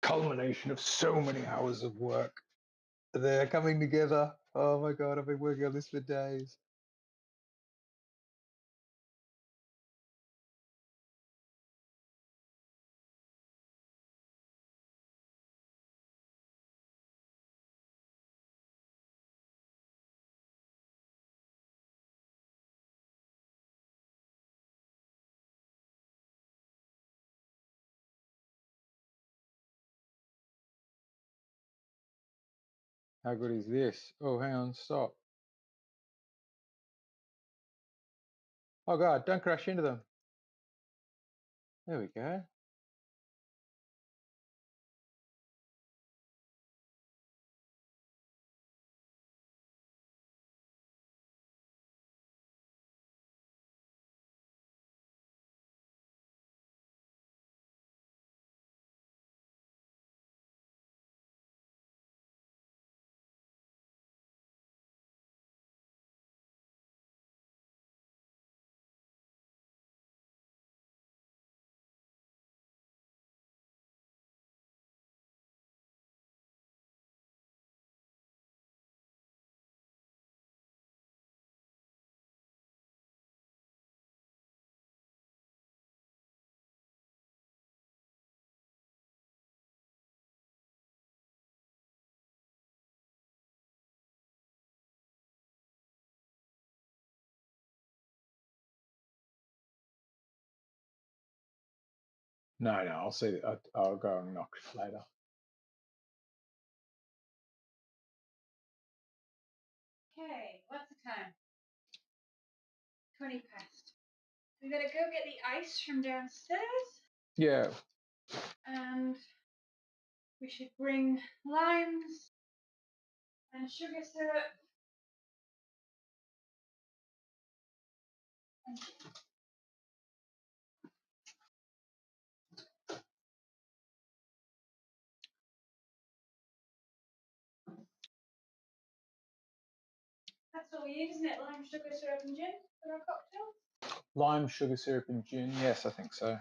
culmination of so many hours of work. They're coming together. Oh my god, I've been working on this for days. How good is this? Oh, hang on, stop. Oh god, don't crash into them. There we go. No, I'll see. I'll go and knock later. Okay, what's the time? 20 past. We gotta go get the ice from downstairs, Yeah. and we should bring limes and sugar syrup. And that's all we use, isn't it? Lime, sugar syrup, and gin for our cocktail. Lime, sugar syrup, and gin. Yes, I think so.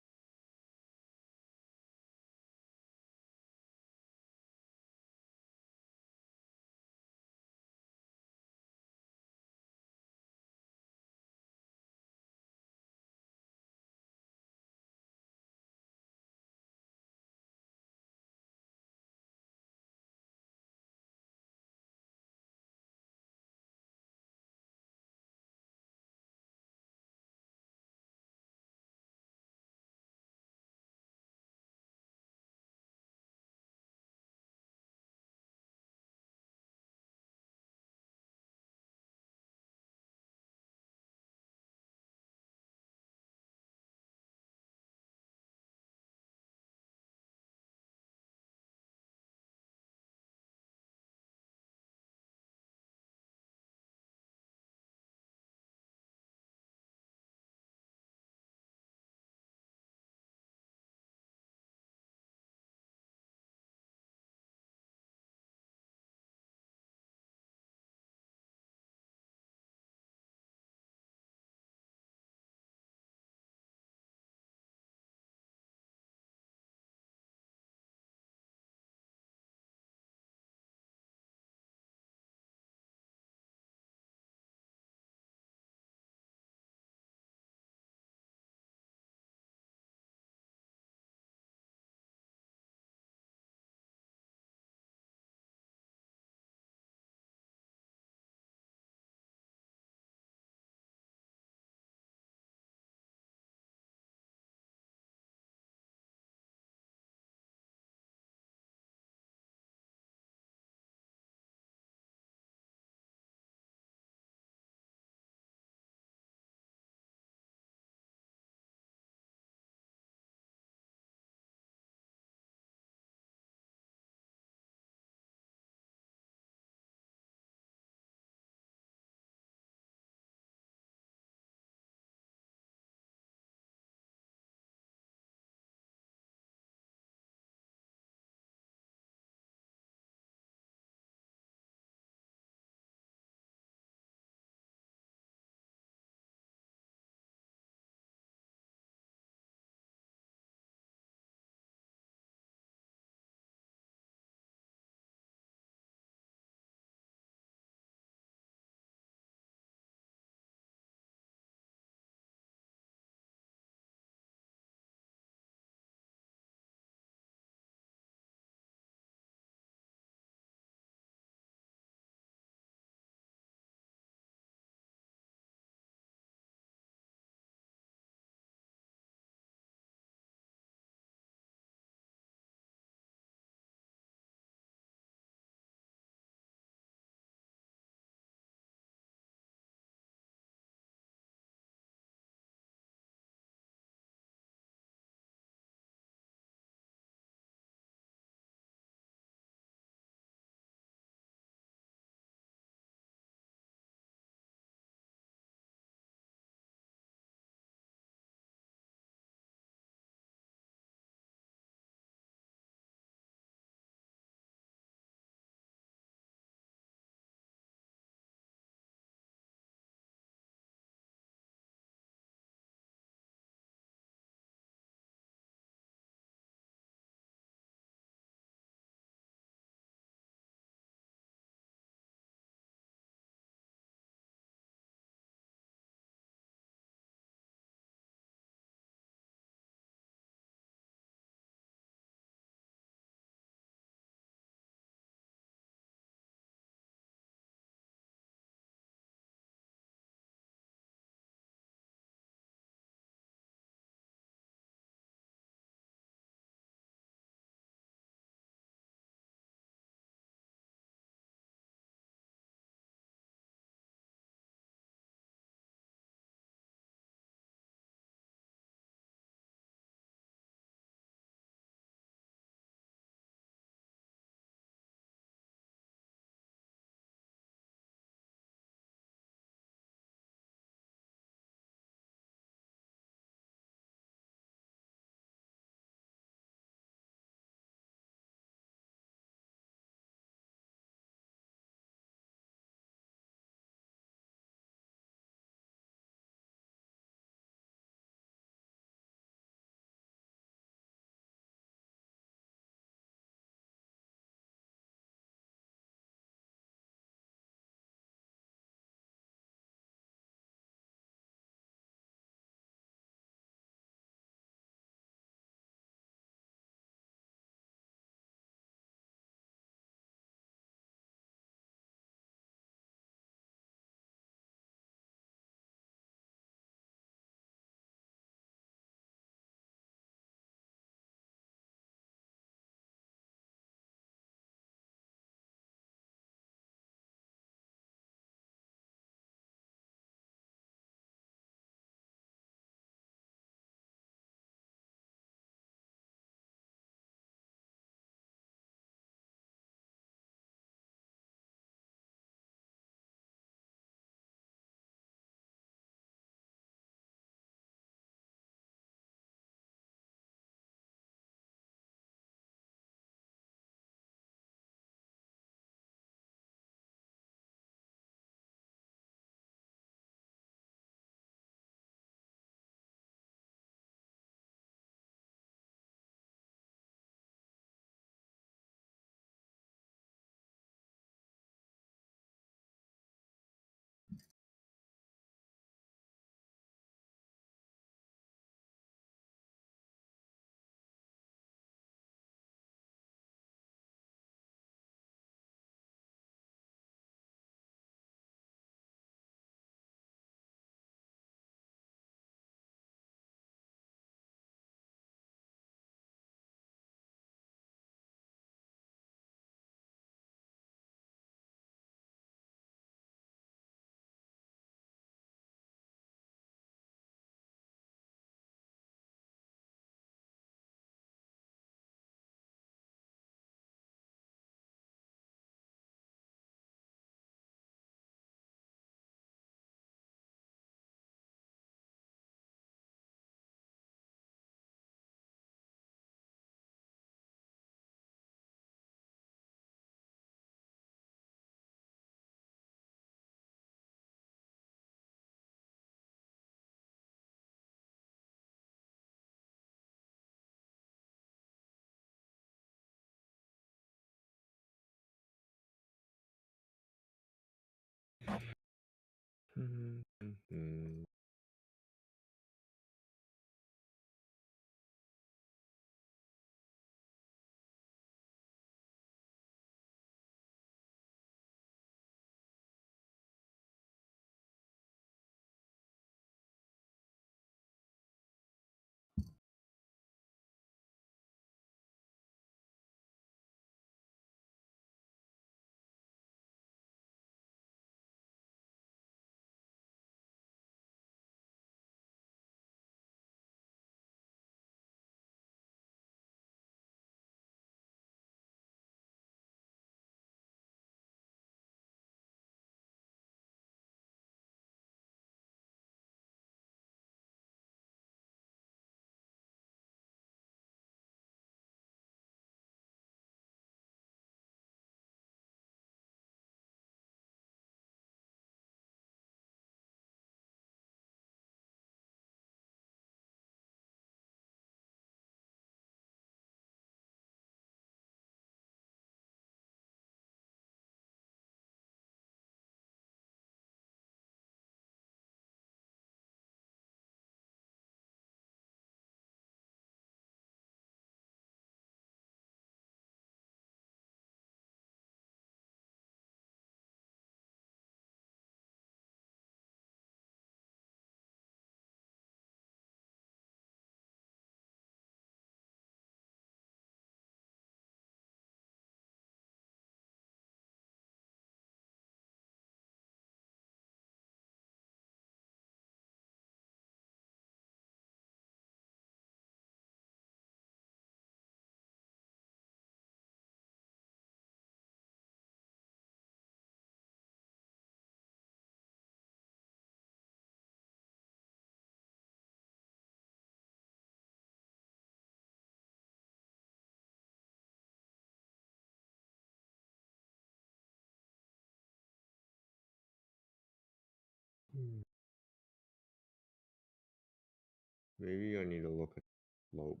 Maybe I need to look at slope.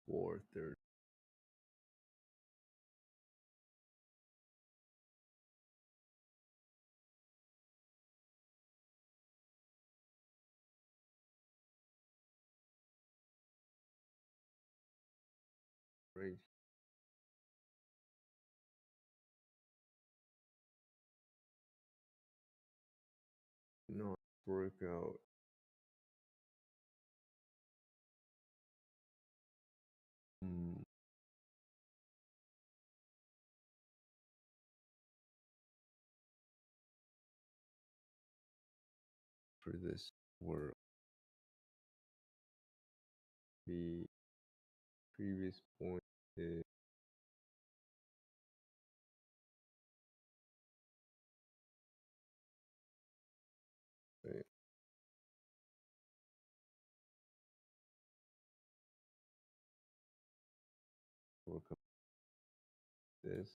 Or 30. Right. Not work out. For this world, the previous point is right. We'll come this.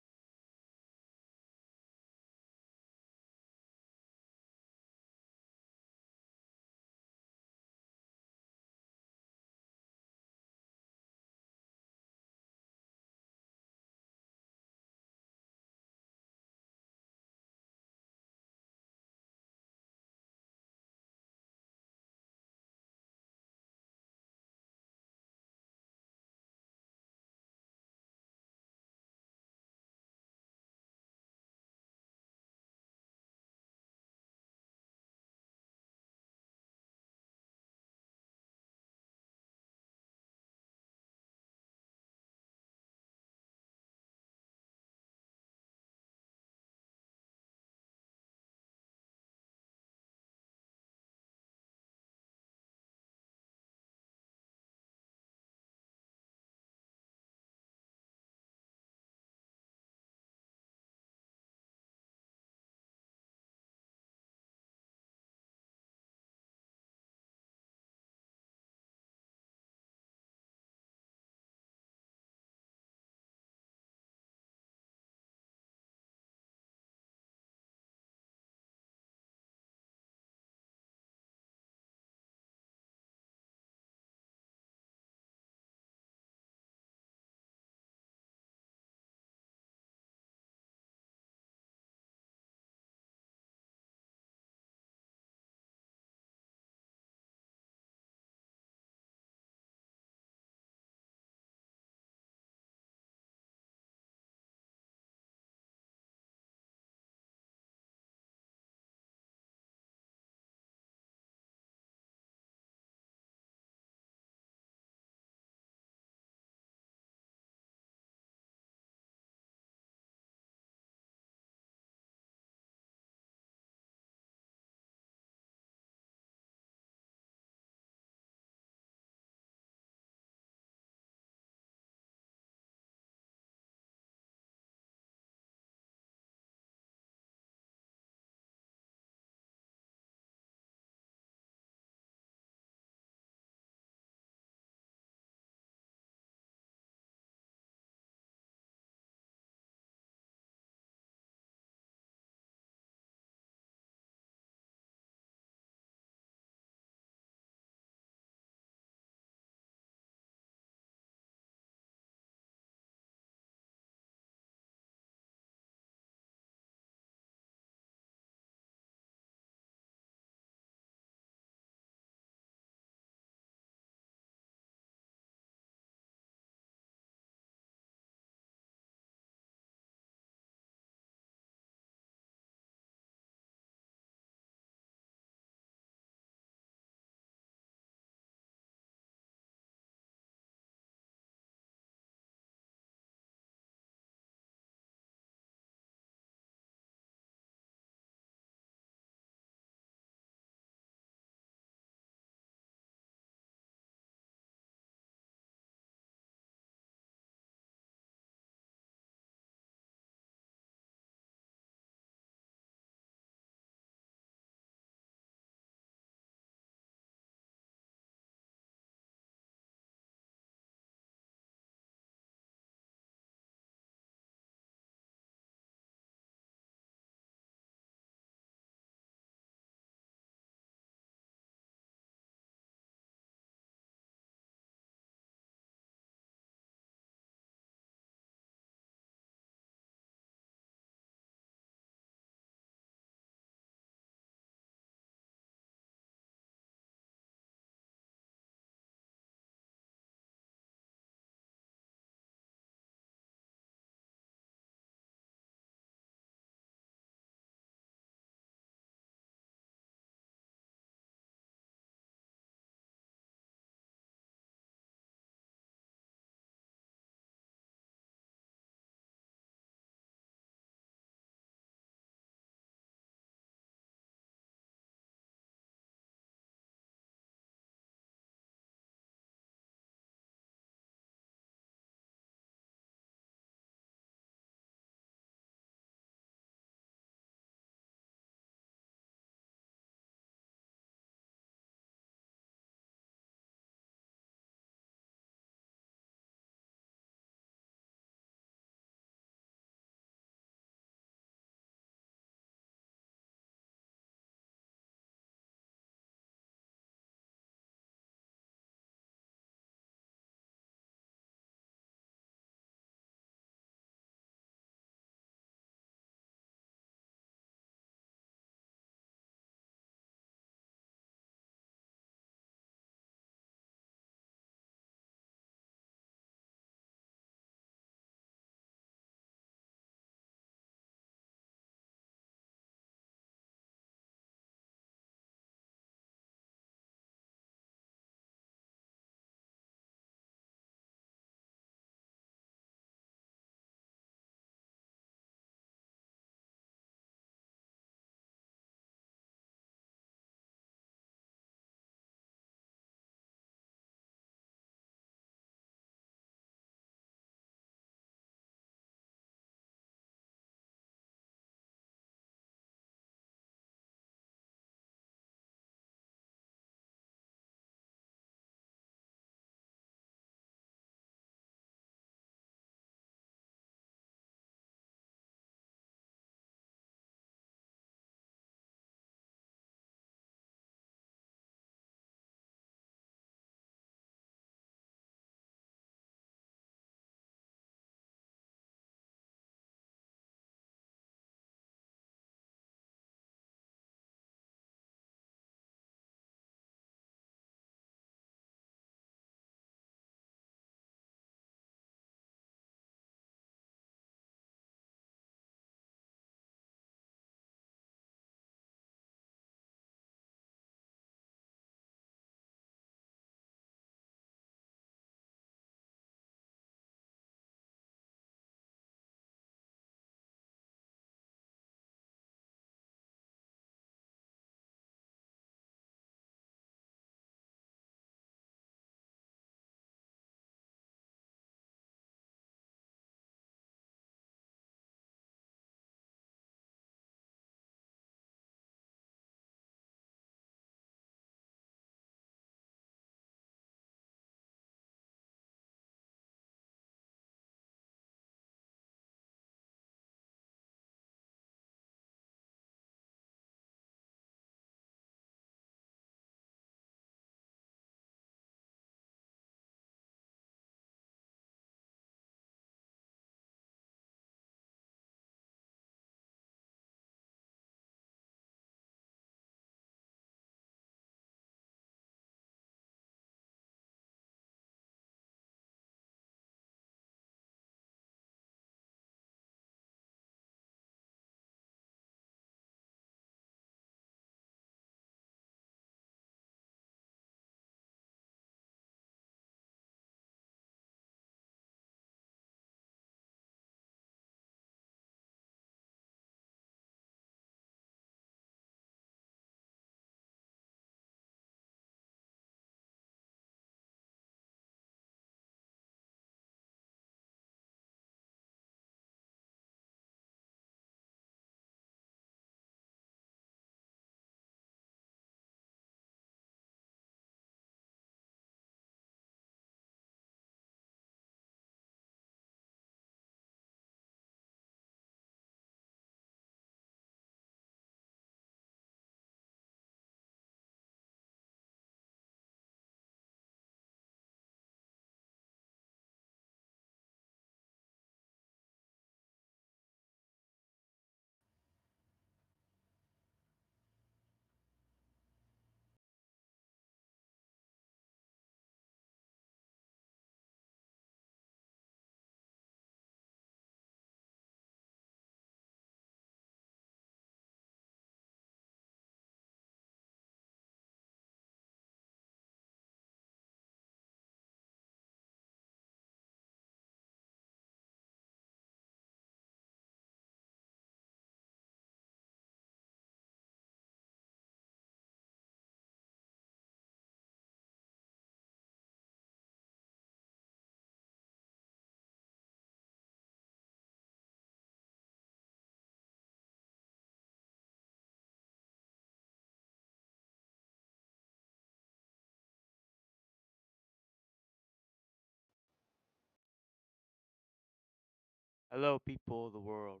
Hello, people of the world.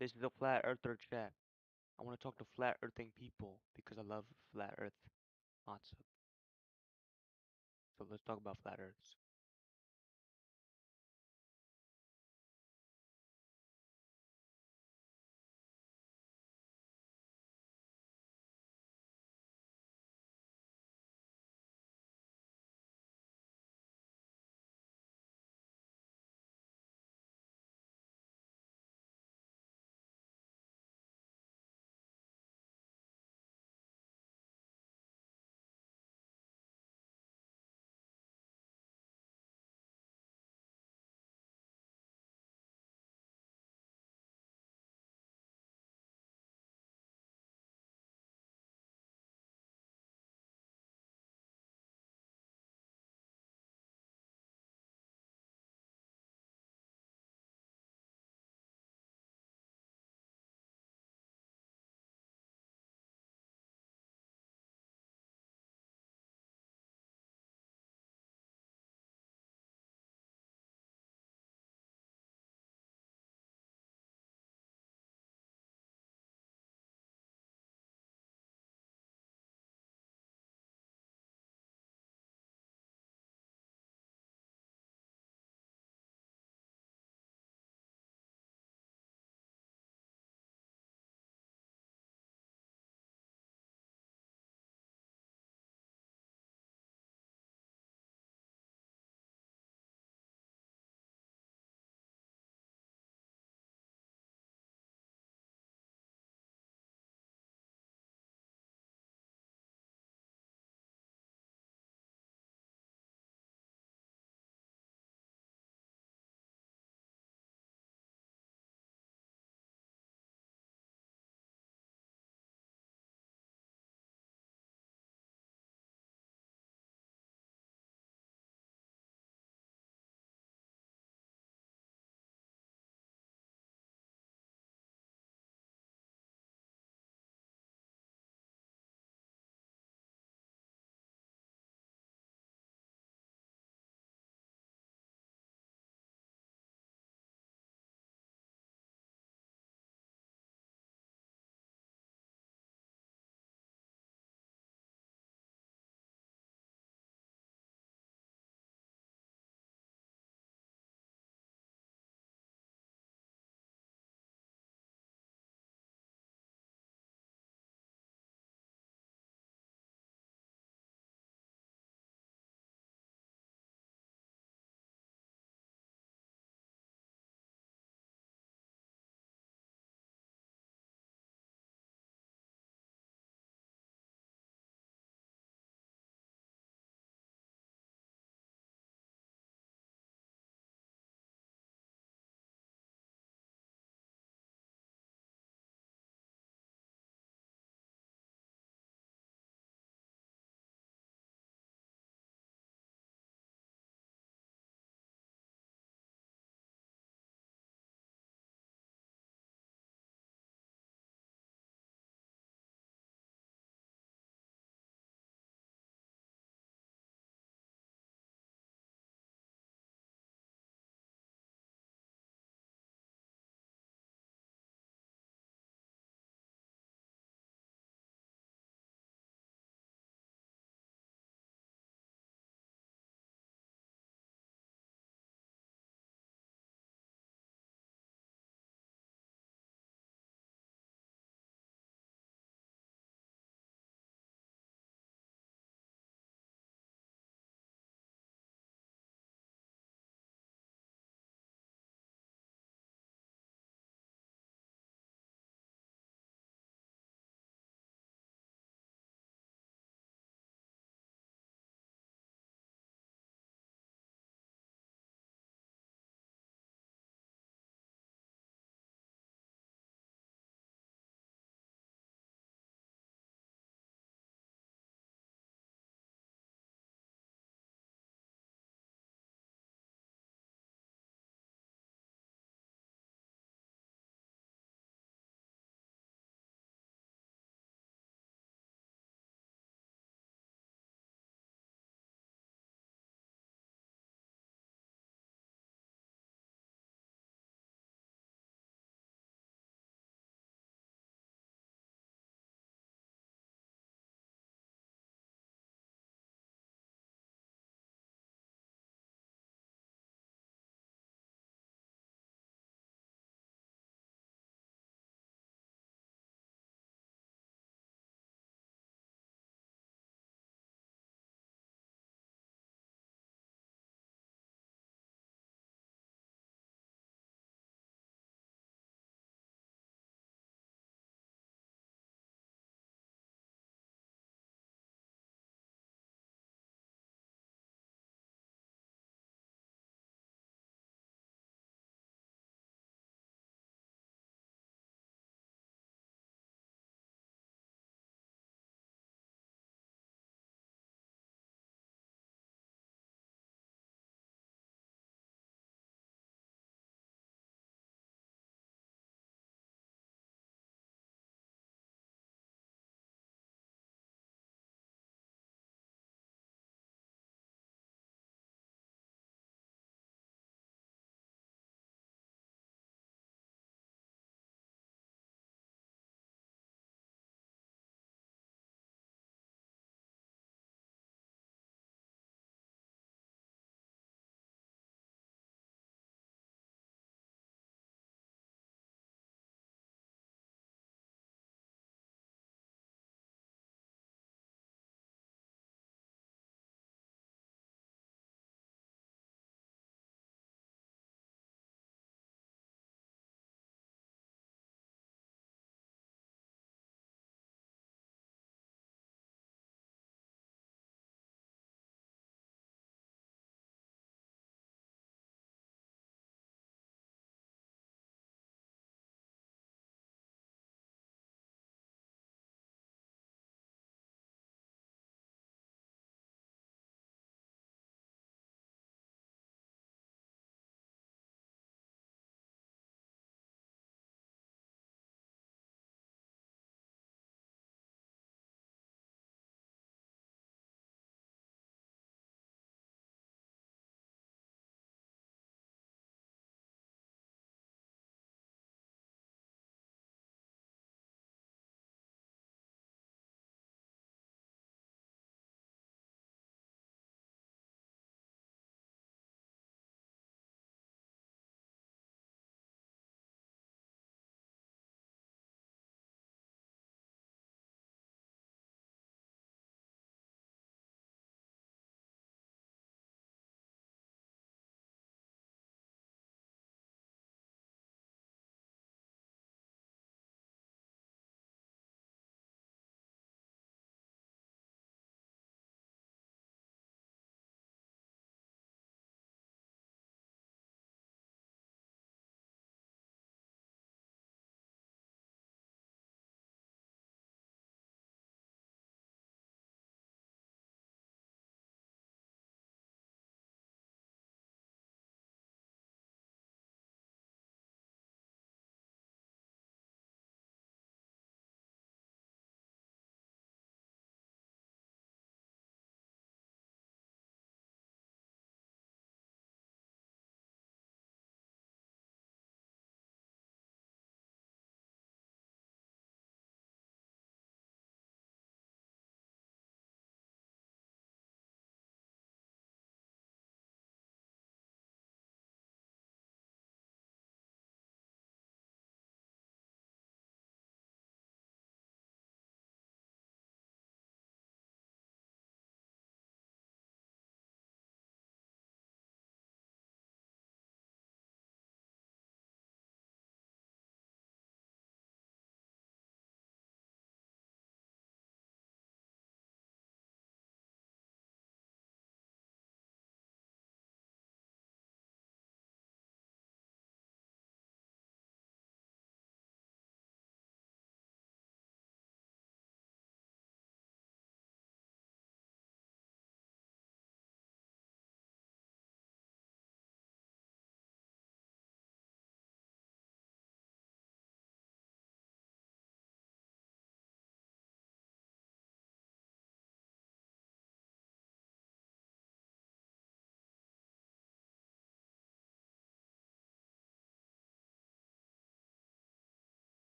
This is a flat earther chat. I want to talk to flat earthing people because I love flat earth concept. So let's talk about flat earths.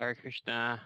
Hare Krishna.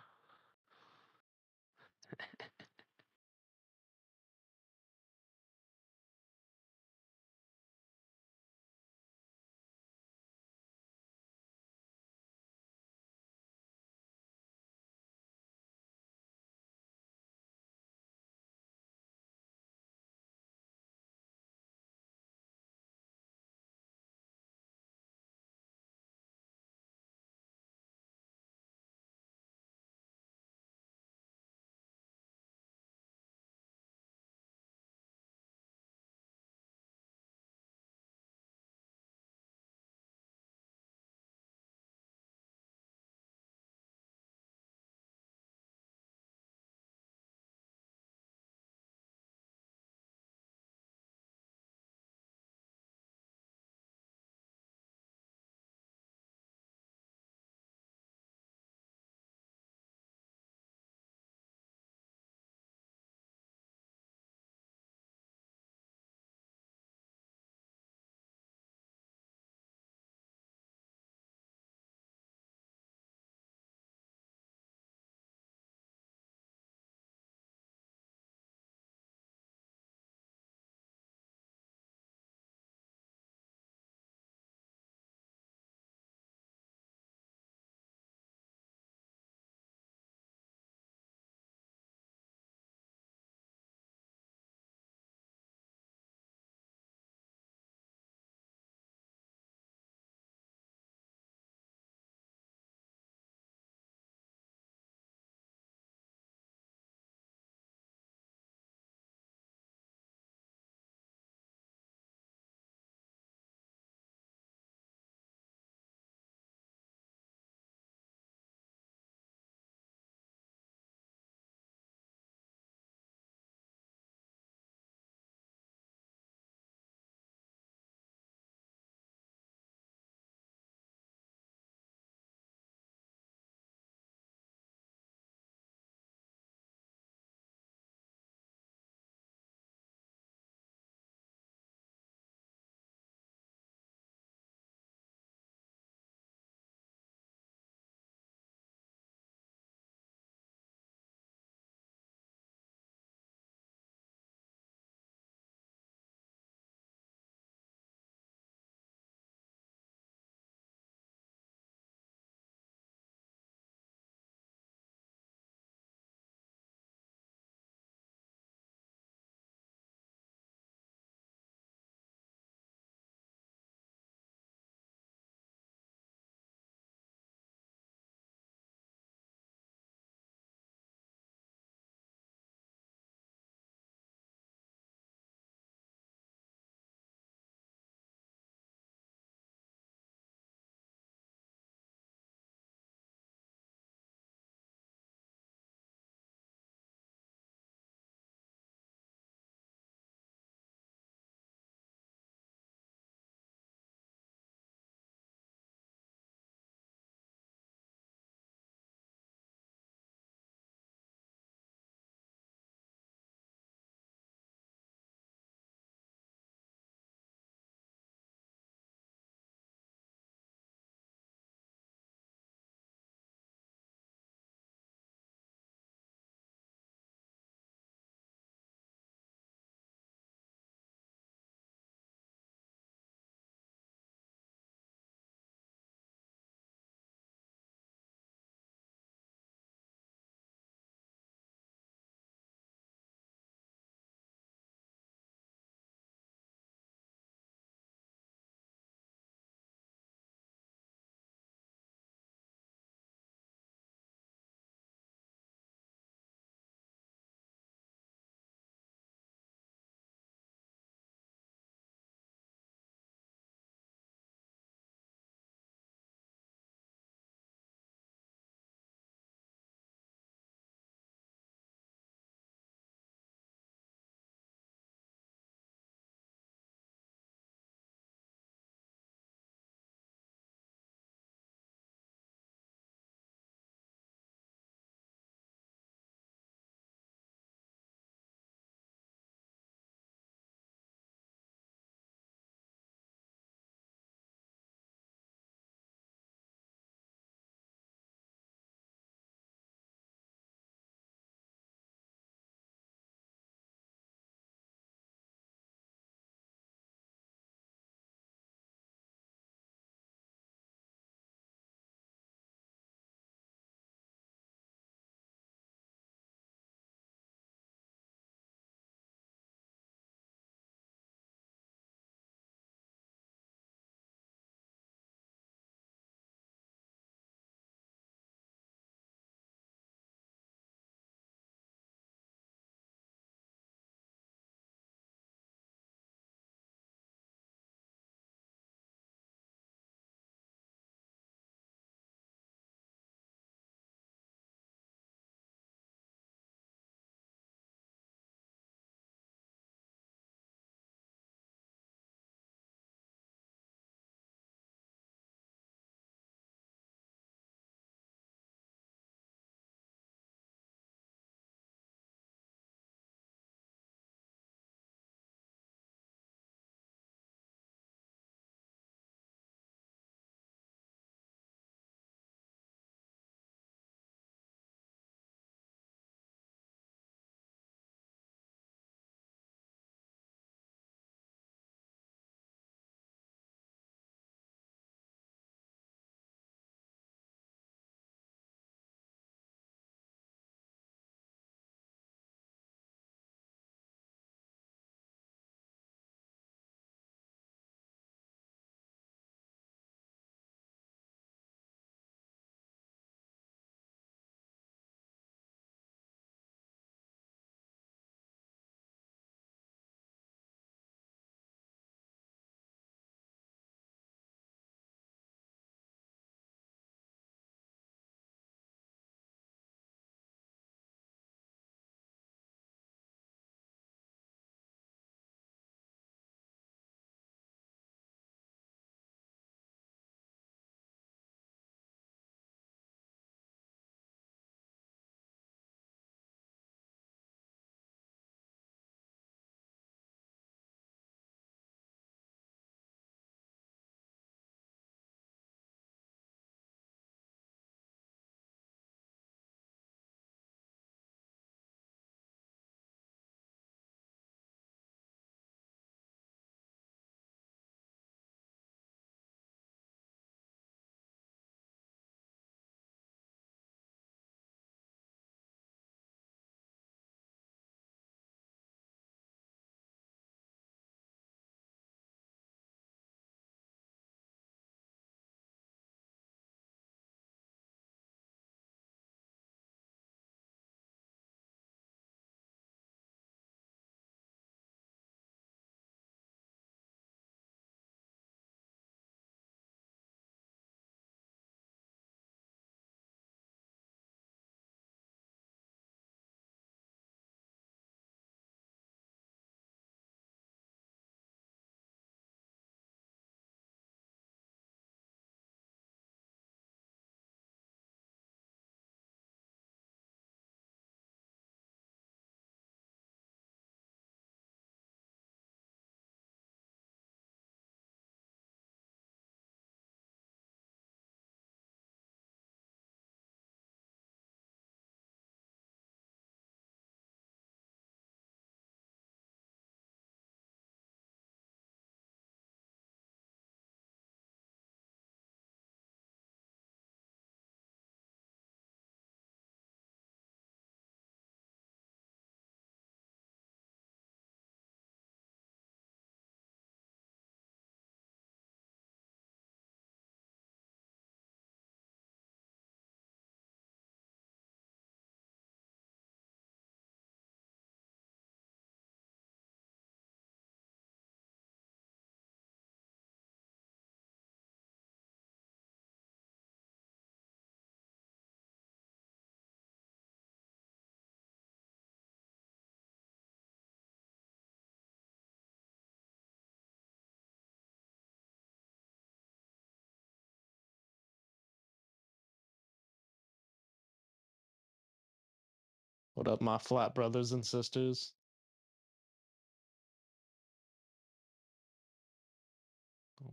What up, my flat brothers and sisters?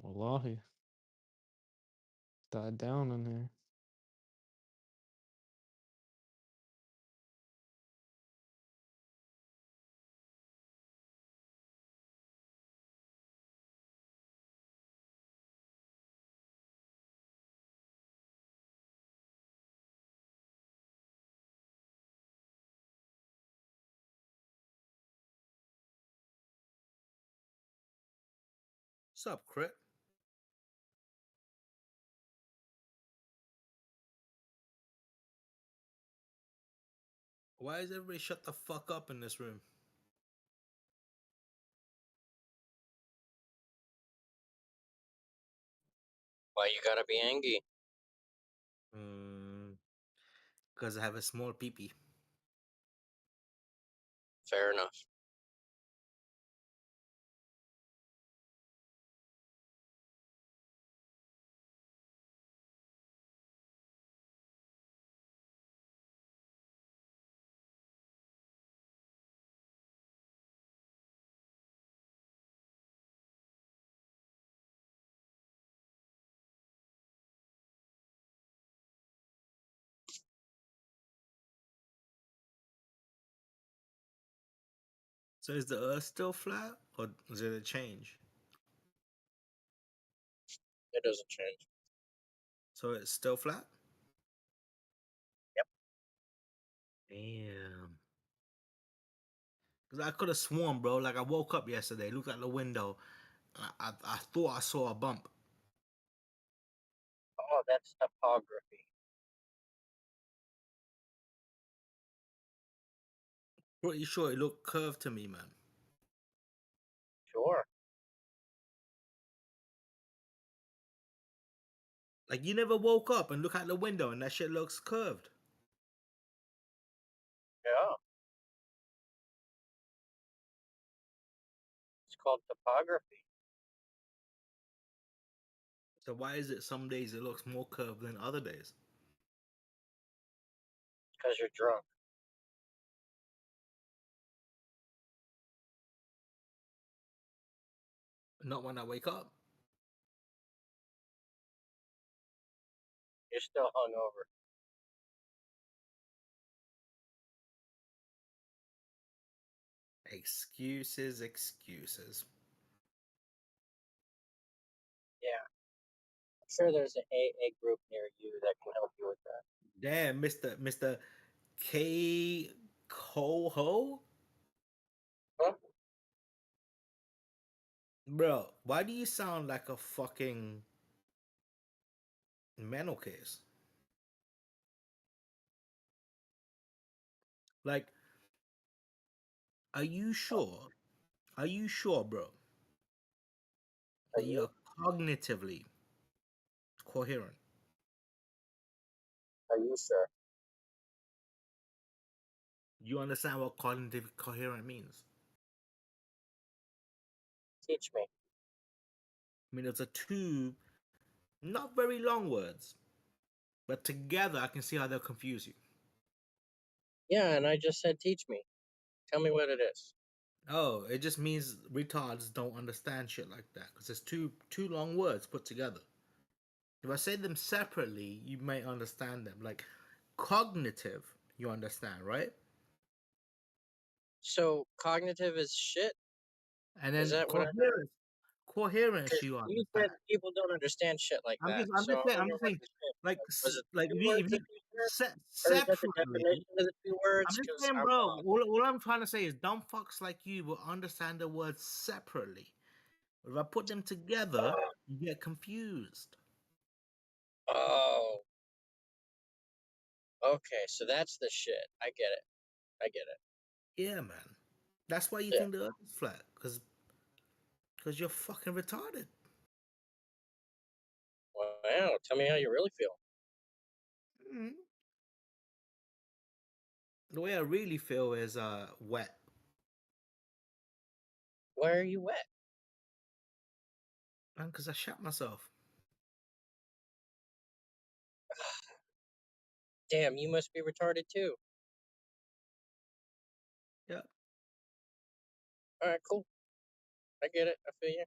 Wallahi. Died down in here. What's up, Crit? Why is everybody shut the fuck up in this room? Why you gotta be angry? Because I have a small peepee. Fair enough. So is the Earth still flat, or is it a change? It doesn't change. So it's still flat? Yep. Damn. Because I could have sworn, bro. Like, I woke up yesterday, looked out the window, and I thought I saw a bump. Oh, that's topography. Pretty sure it looked curved to me, man. Sure. Like, you never woke up and look out the window and that shit looks curved. Yeah. It's called topography. So why is it some days it looks more curved than other days? Because you're drunk. Not when I wake up. You're still hungover. Excuses, excuses. Yeah. I'm sure there's an AA group near you that can help you with that. Damn, Mr. K Coho? Huh? Bro, why do you sound like a fucking mental case? Like, are you sure? Are you sure, bro? That you're cognitively coherent? Are you sure? You understand what cognitive coherent means? Teach me. I mean, it's a two not very long words, but together I can see how they'll confuse you. Yeah, and I just said teach me. Tell me what it is. Oh, it just means retards don't understand shit like that because it's two long words put together. If I say them separately, you may understand them. Like cognitive, you understand, right? So cognitive is shit? And Is then that what I heard? coherence, you You said understand. people don't understand shit like I'm that. just So I saying. I'm wonder just what saying. the shit Like, was. It like two if words you that you said? Or is that the separately, definition of the two words? I'm just 'Cause saying, I'm bro. lost. All I'm trying to say is dumb fucks like you will understand the words separately. If I put them together, you get confused. Oh. Okay, so that's the shit. I get it. I get it. Yeah, man. That's why you Yeah. think the Earth is flat, because you're fucking retarded. Wow, tell me how you really feel. Mm. The way I really feel is wet. Why are you wet? Man, because I shot myself. Damn, you must be retarded too. All right, cool. I get it. I feel you.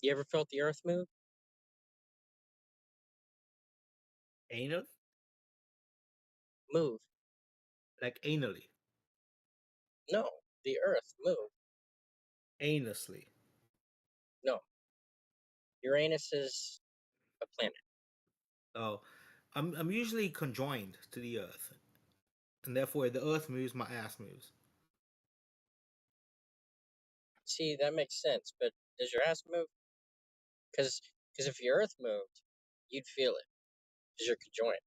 You ever felt the earth move? Anal? Move. Like anally. No, the earth move. Anuously. No. Uranus is a planet. Oh, I'm usually conjoined to the Earth, and therefore the Earth moves, my ass moves. See, that makes sense, but does your ass move? Because if your earth moved, you'd feel it. Because you're conjoined.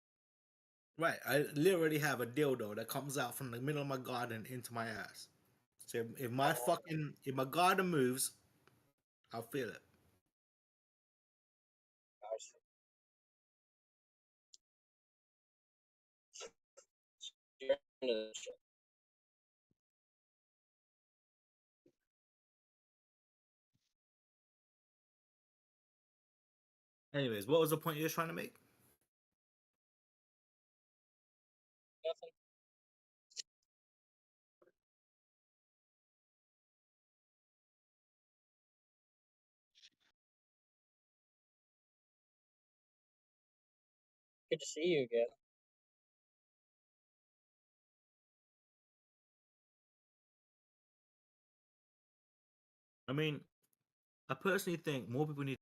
Right, I literally have a dildo that comes out from the middle of my garden into my ass. So if my garden moves, I'll feel it. You're into this shit. Anyways, what was the point you were trying to make? Nothing. Good to see you again. I mean, I personally think more people need.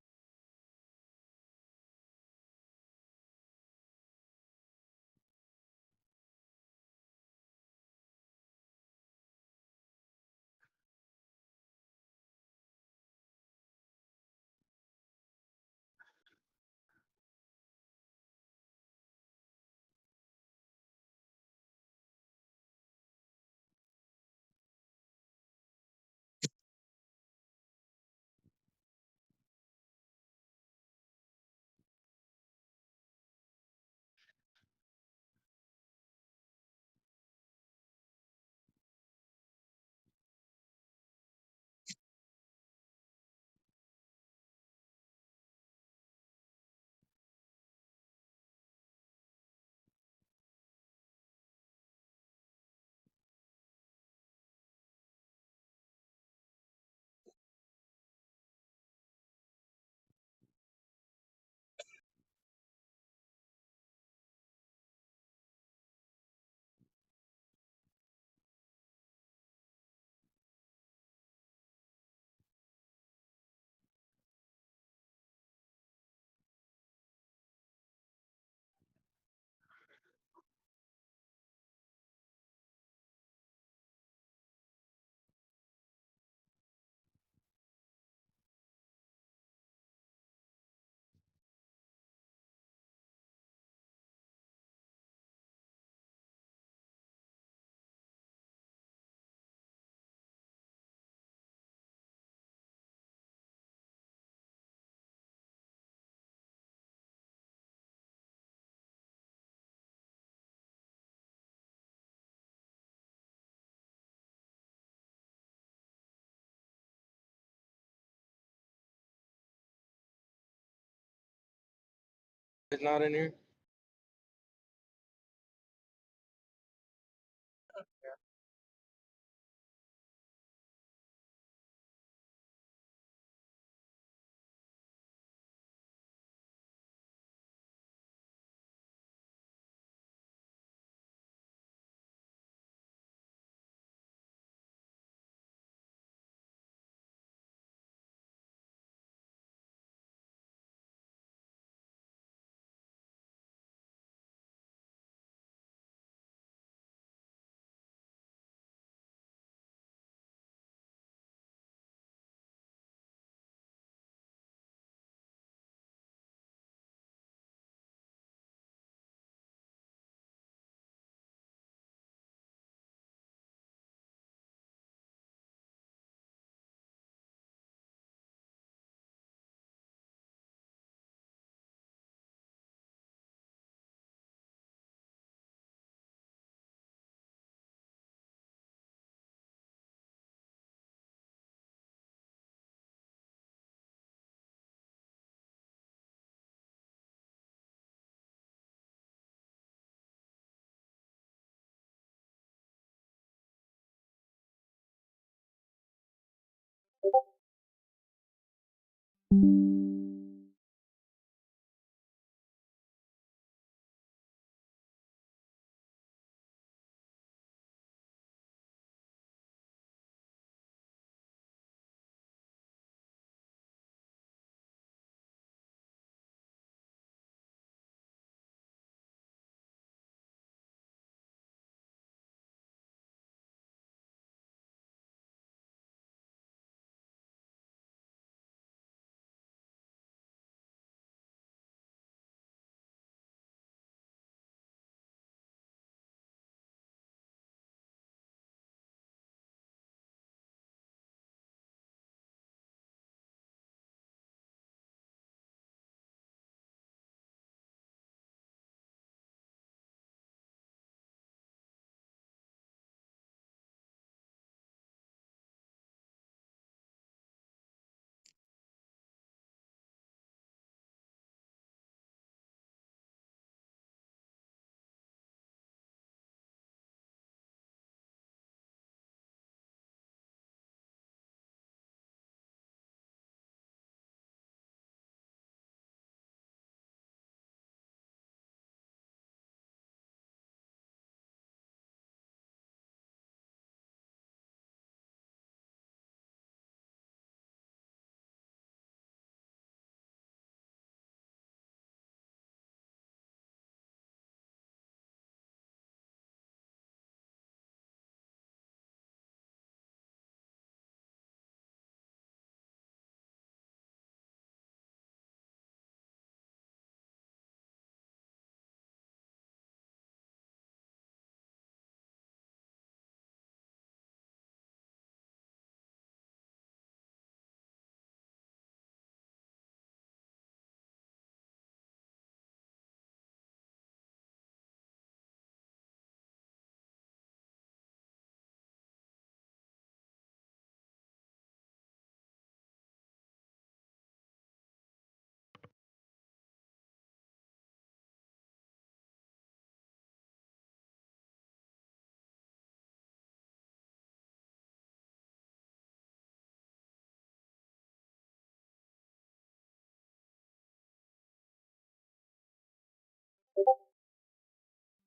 It's not in here.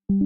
Flat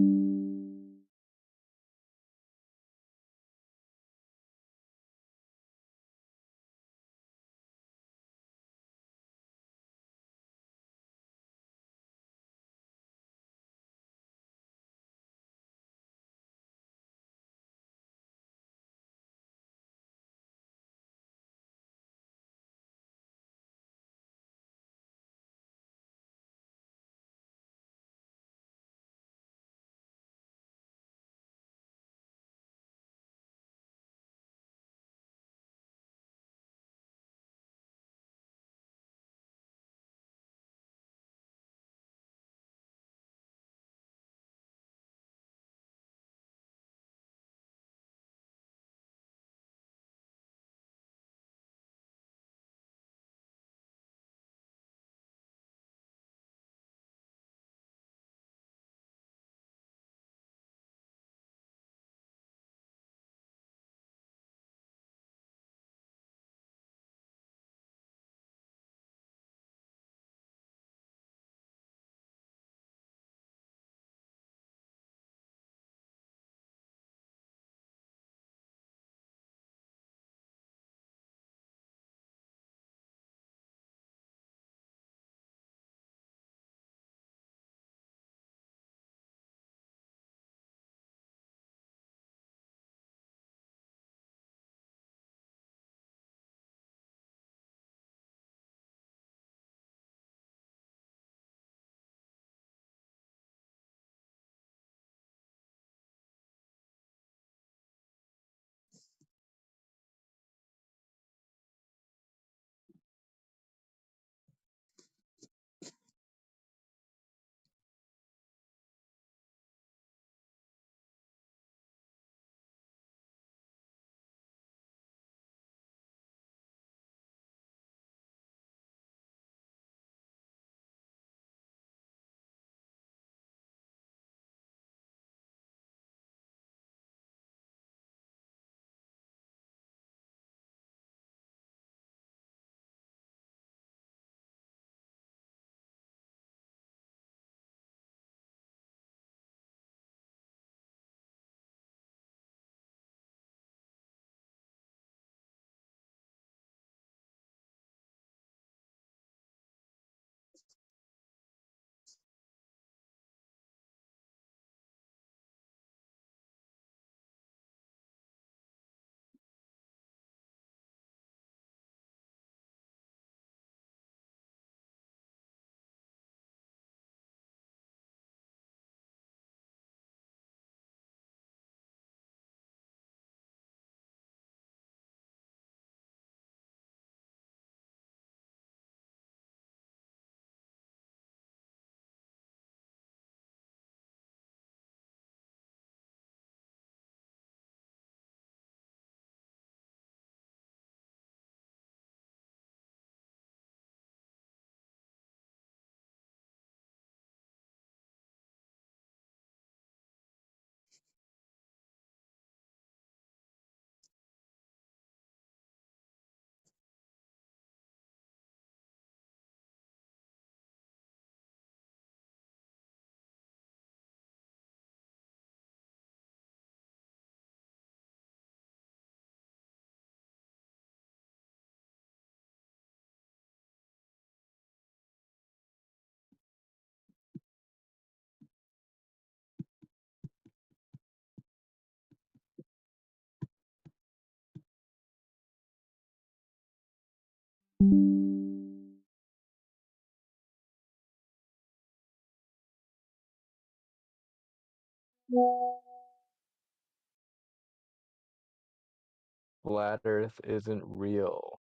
Earth isn't real.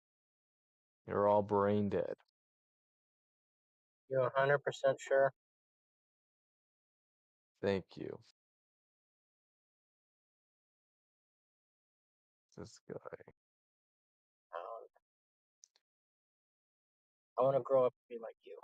You're all brain dead. You 100% sure? Thank you. This guy. I want to grow up to be like you.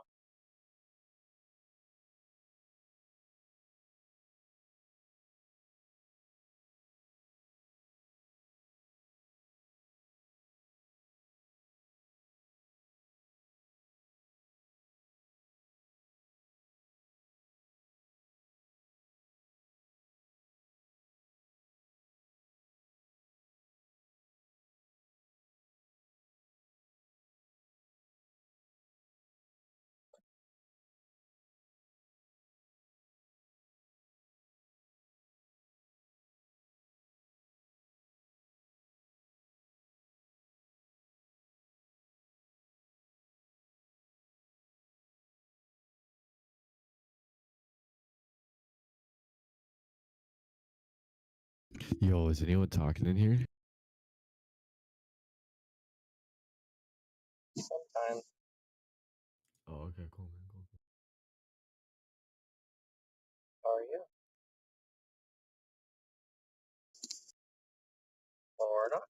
Yo, is anyone talking in here? Sometimes. Oh, okay, cool, man. Cool. How are you? Or not?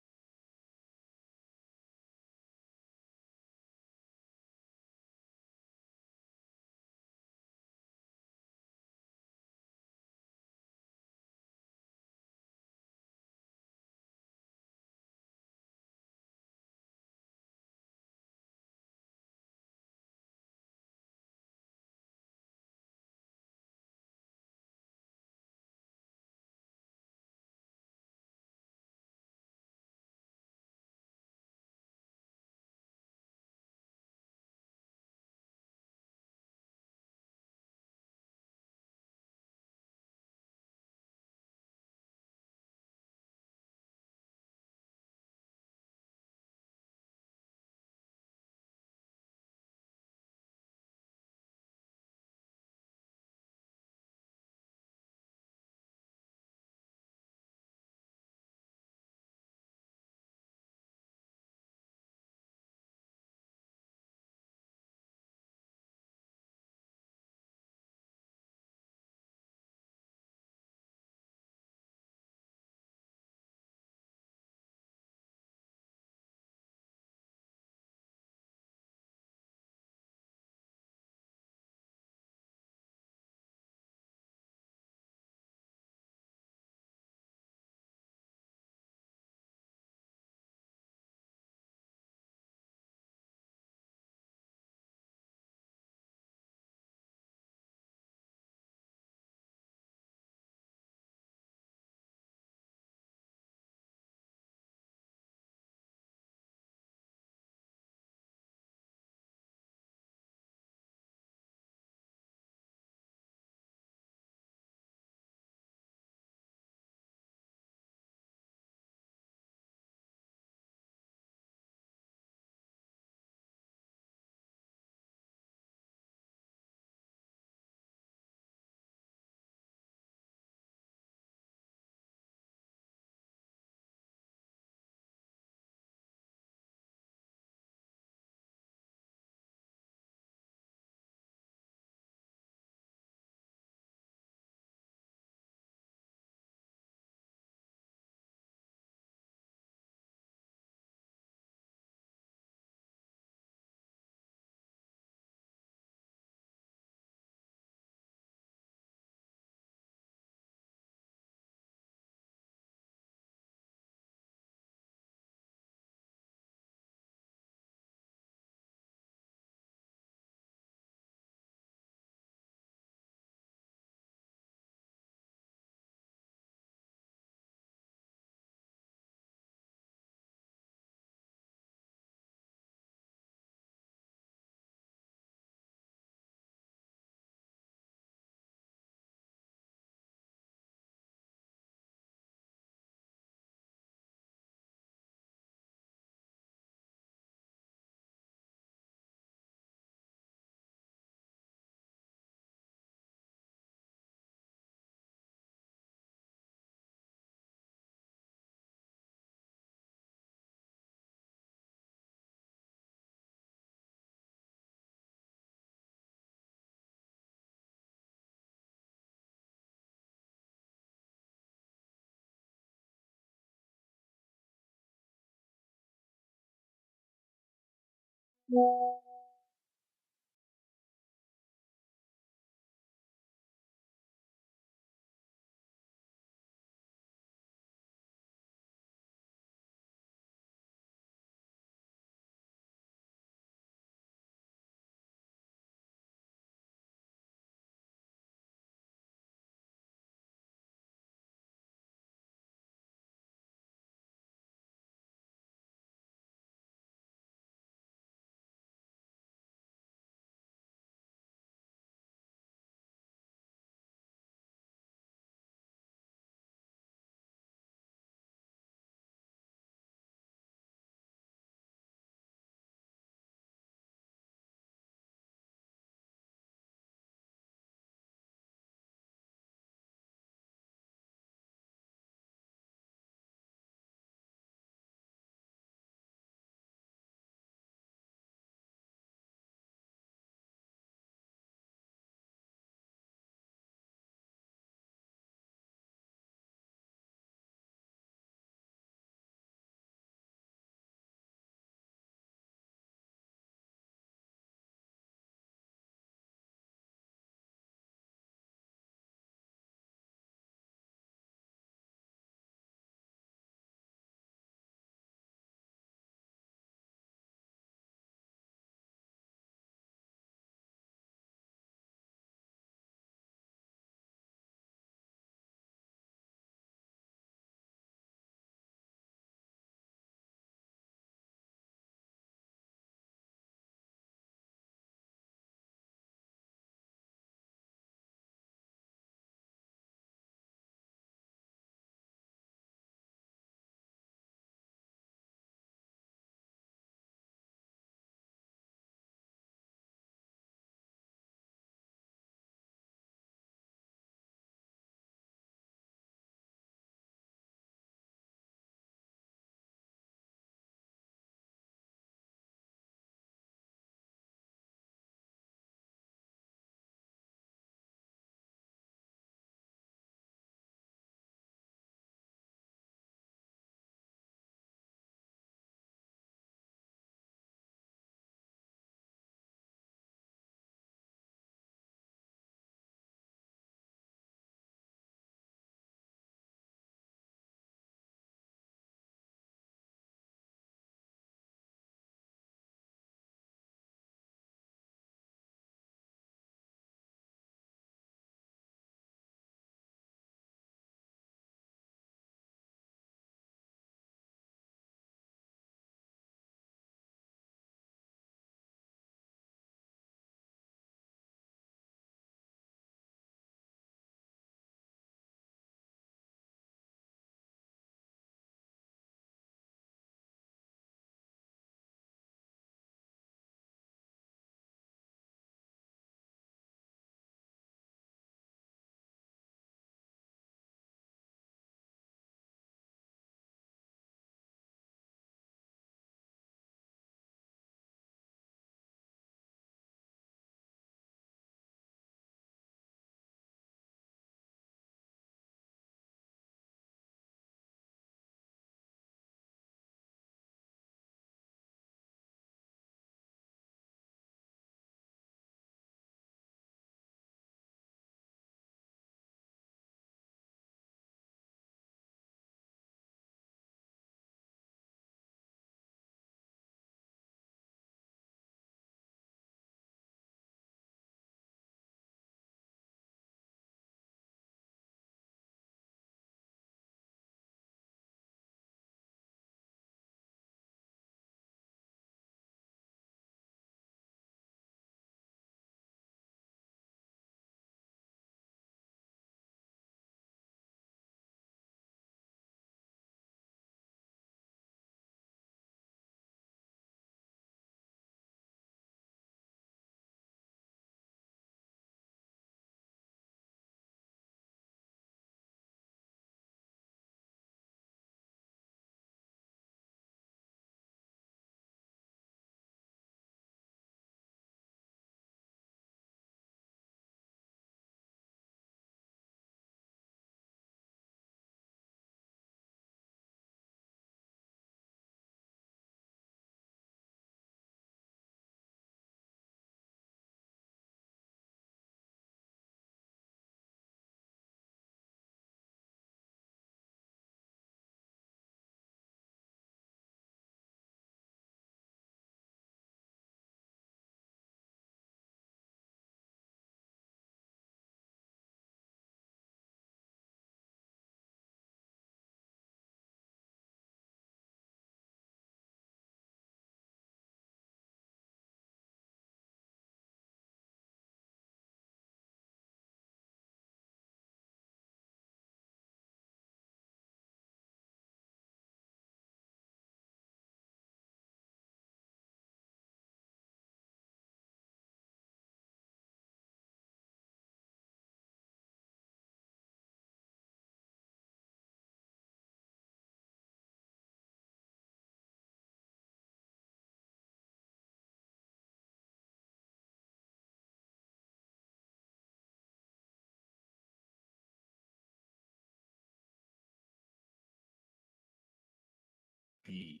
speak,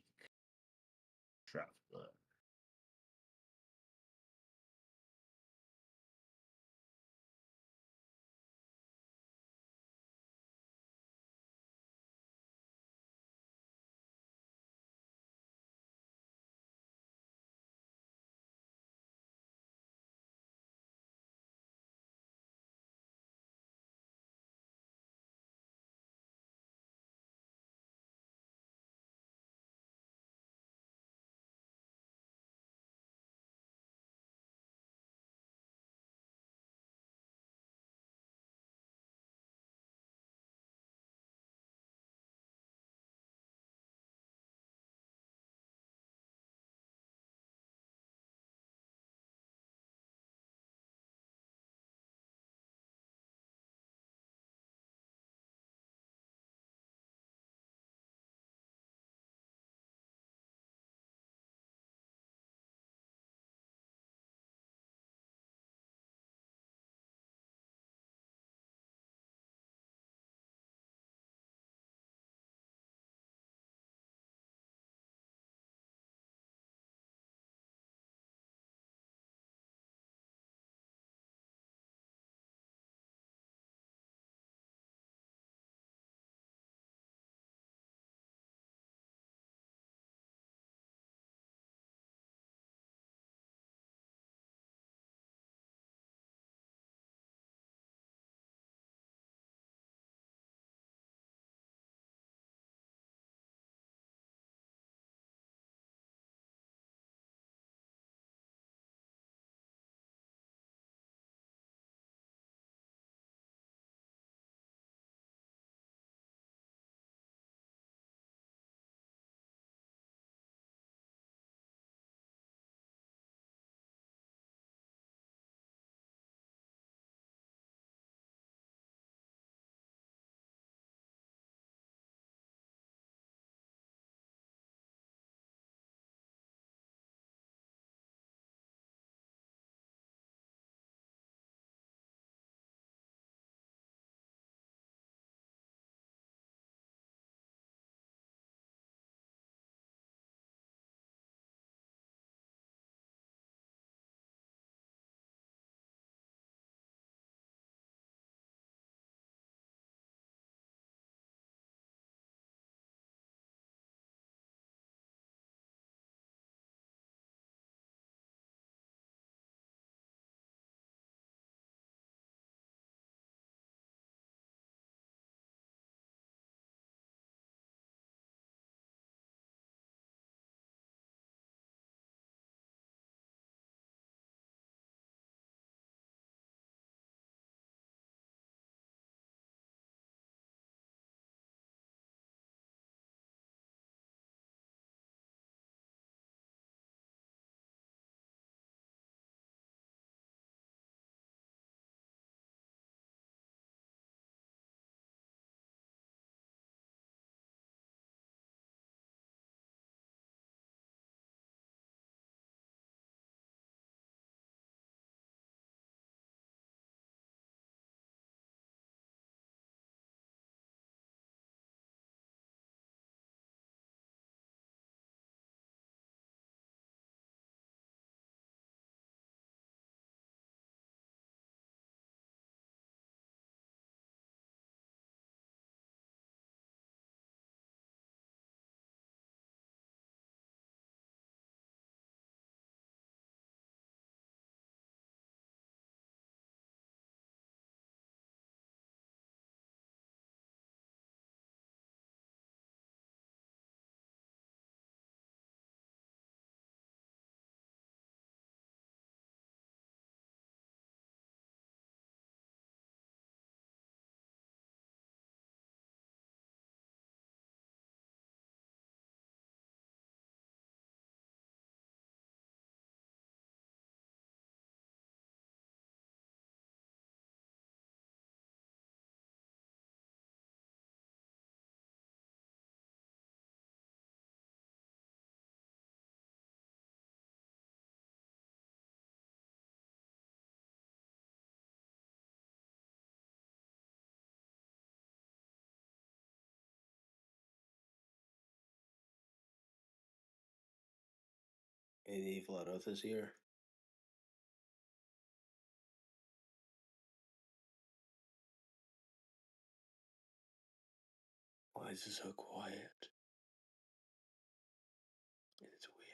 traveler. Maybe Flat Earth is here. Why is it so quiet? It's weird.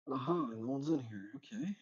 No one's in here. Okay.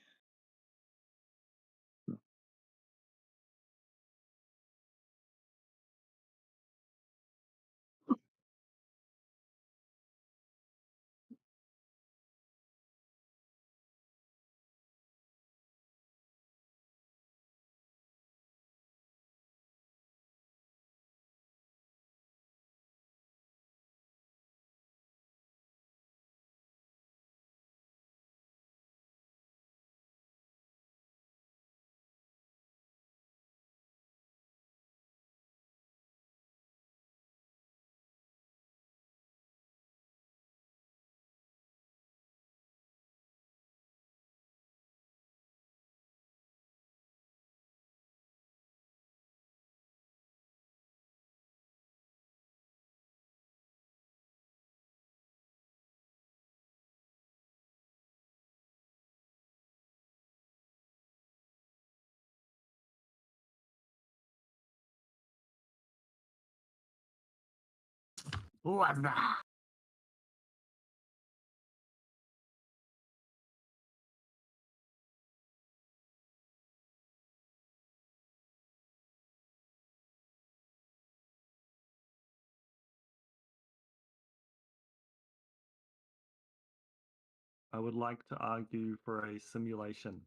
I would like to argue for a simulation.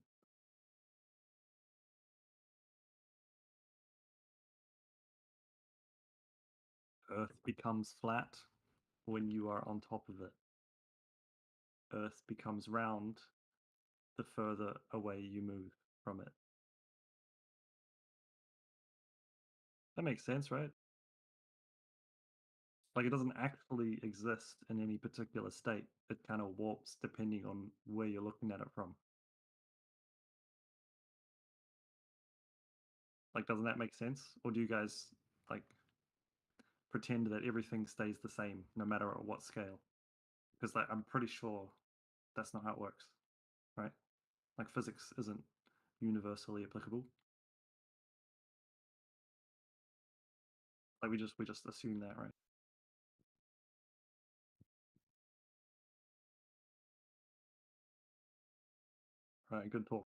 Earth becomes flat when you are on top of it. Earth becomes round the further away you move from it. That makes sense, right? Like it doesn't actually exist in any particular state. It kind of warps depending on where you're looking at it from. Like, doesn't that make sense? Or do you guys like pretend that everything stays the same no matter at what scale? Because like I'm pretty sure that's not how it works, right? Like physics isn't universally applicable. Like we just assume that, right? Right, good talk.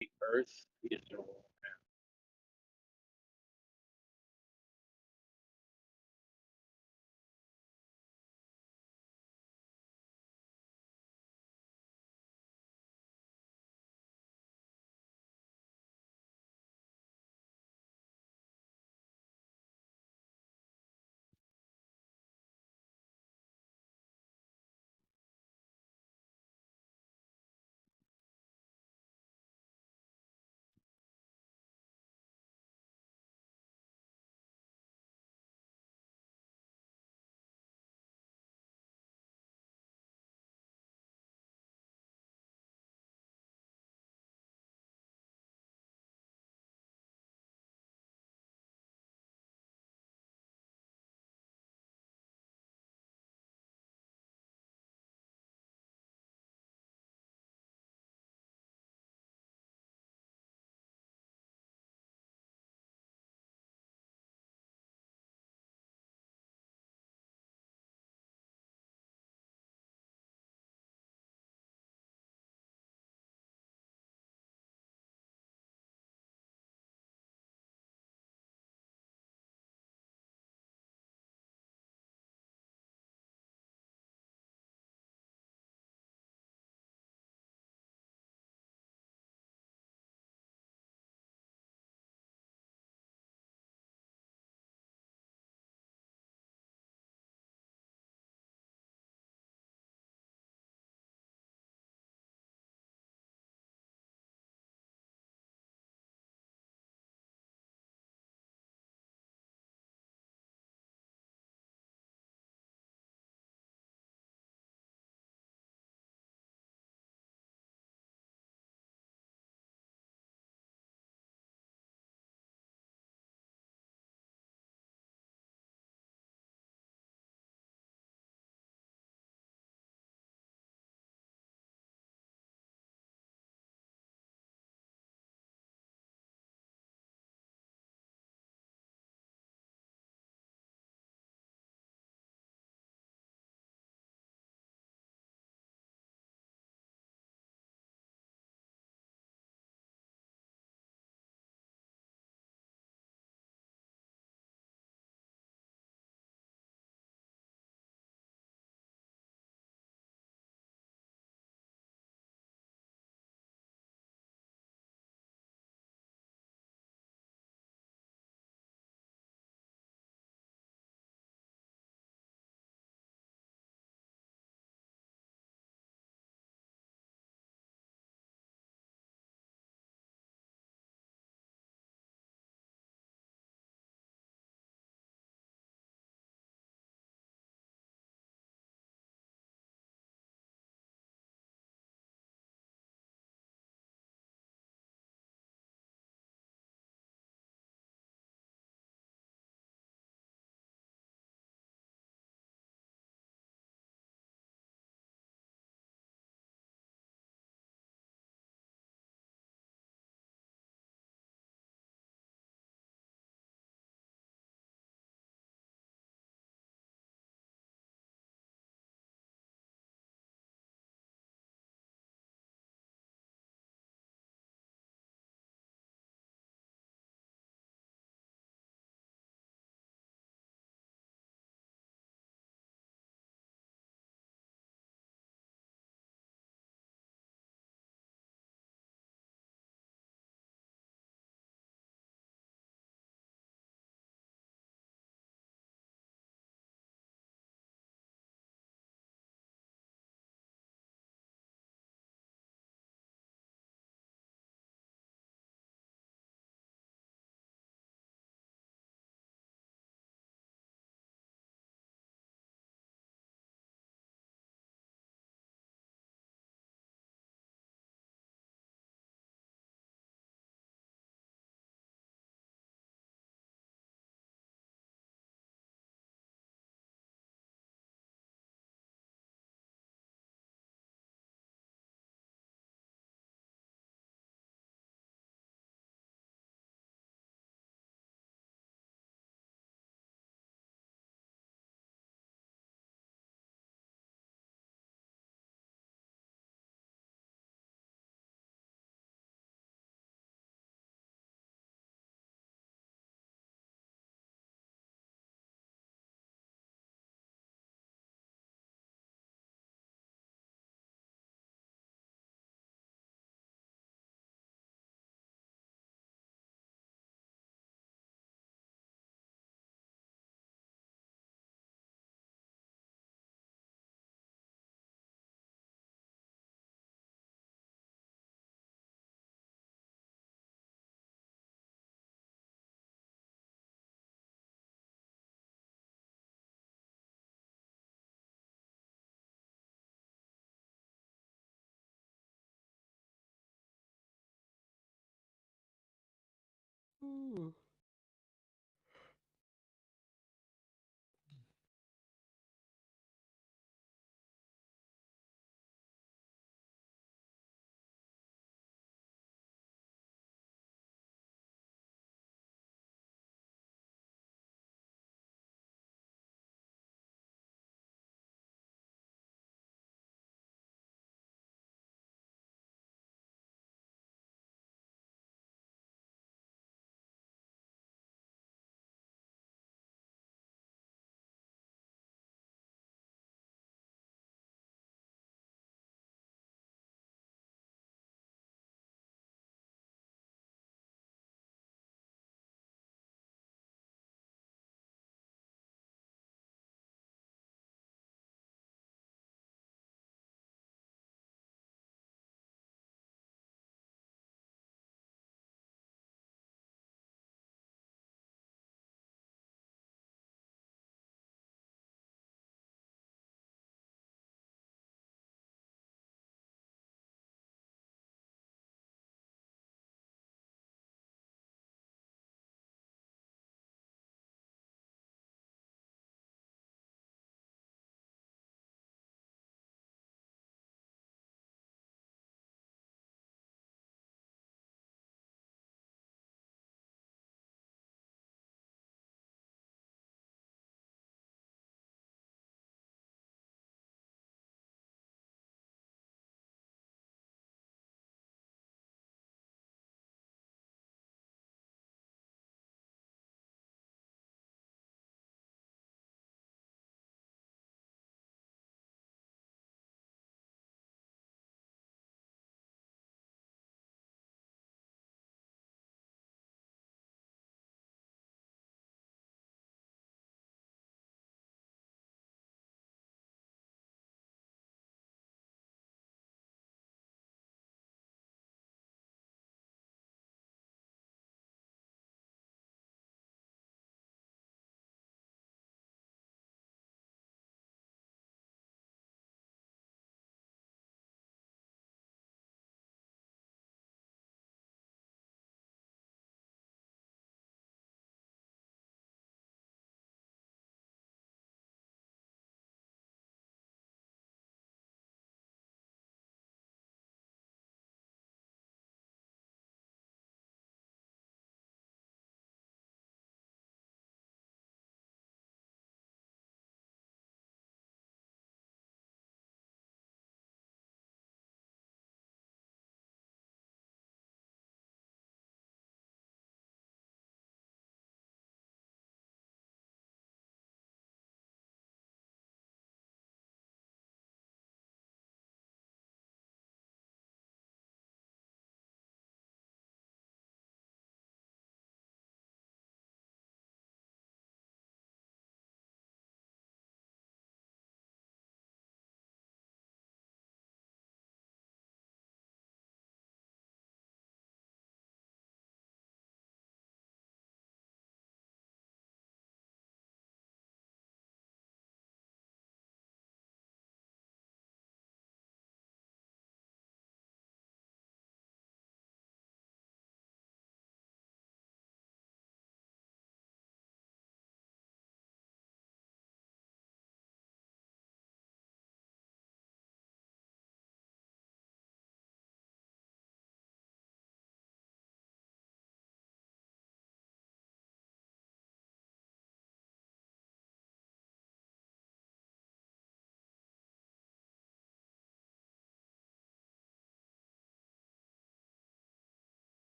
The Earth is the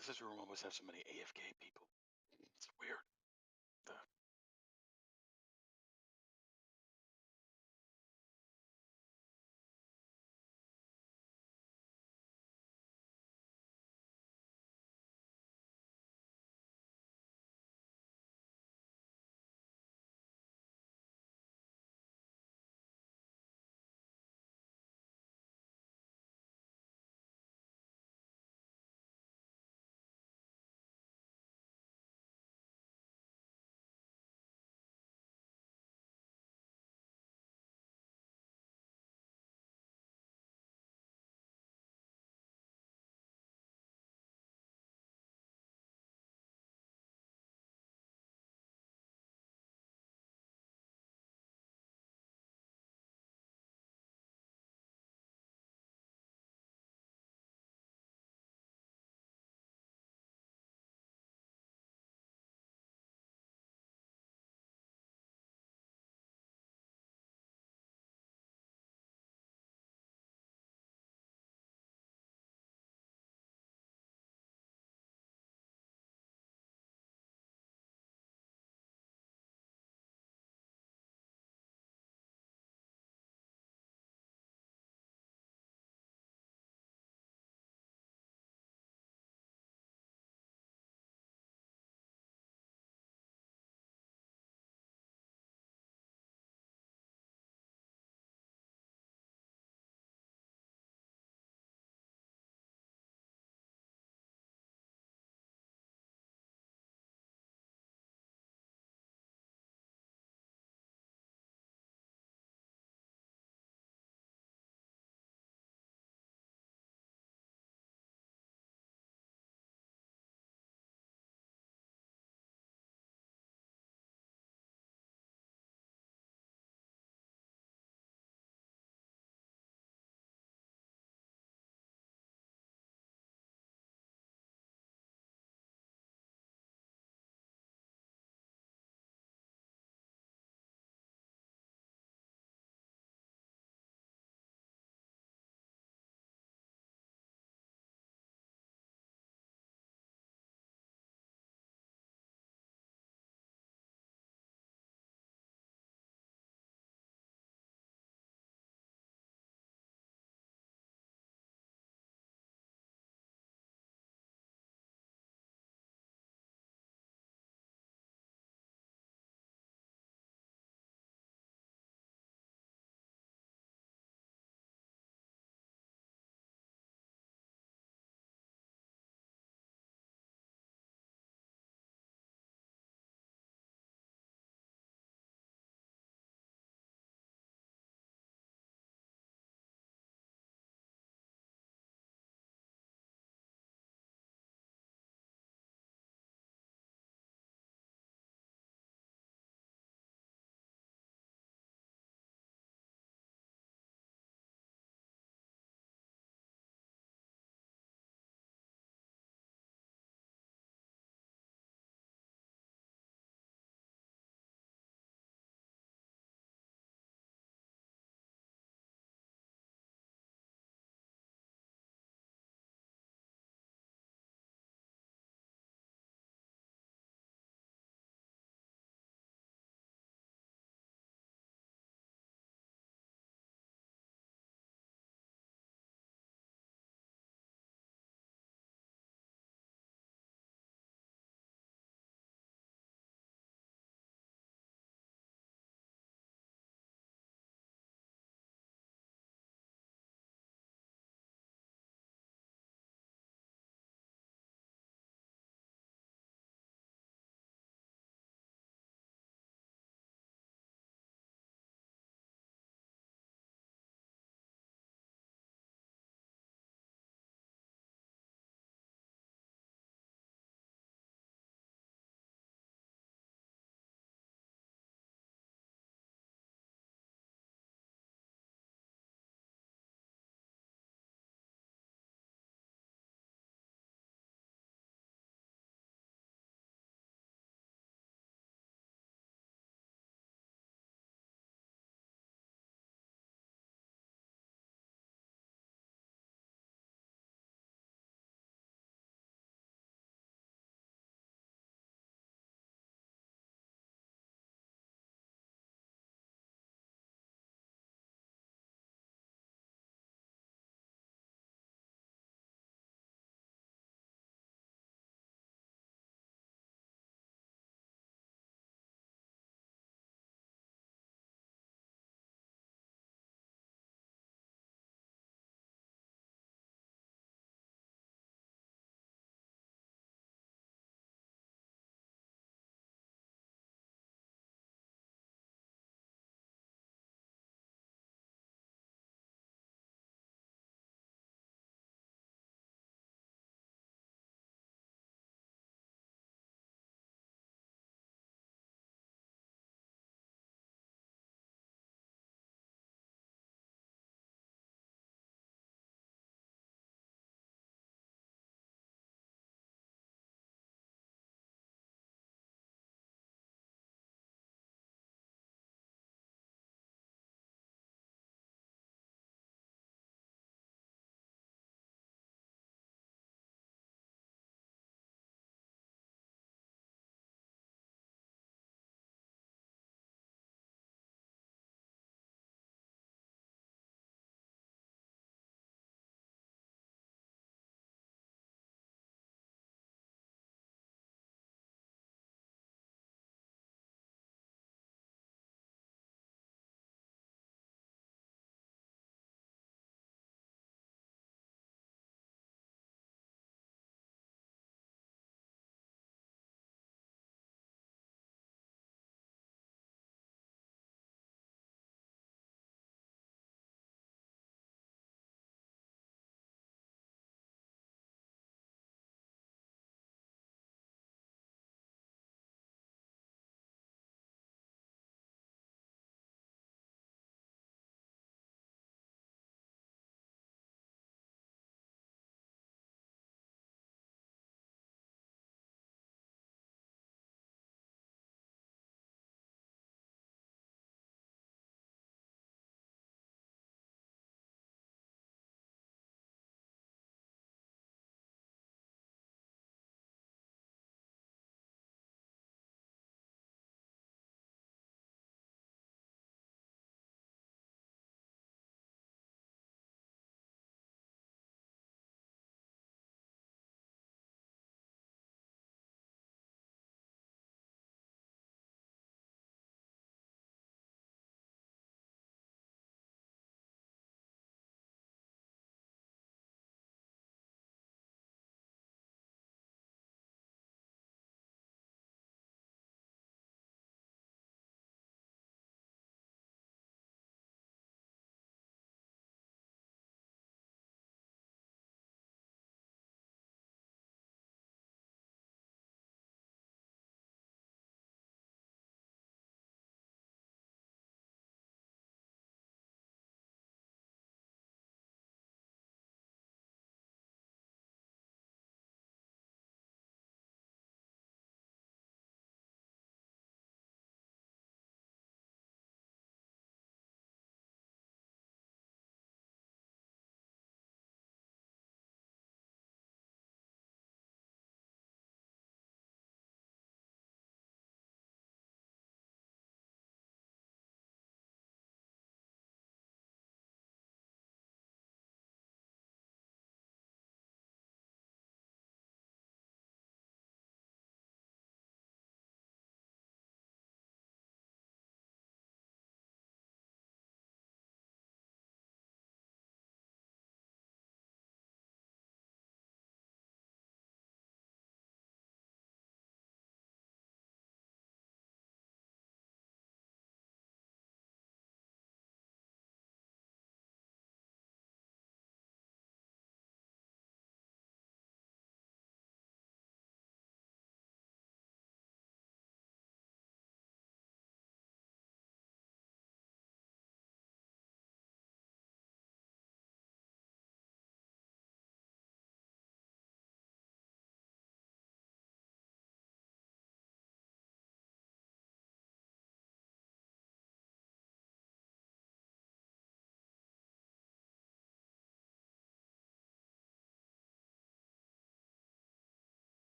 does this room always have so many AFK people? It's weird.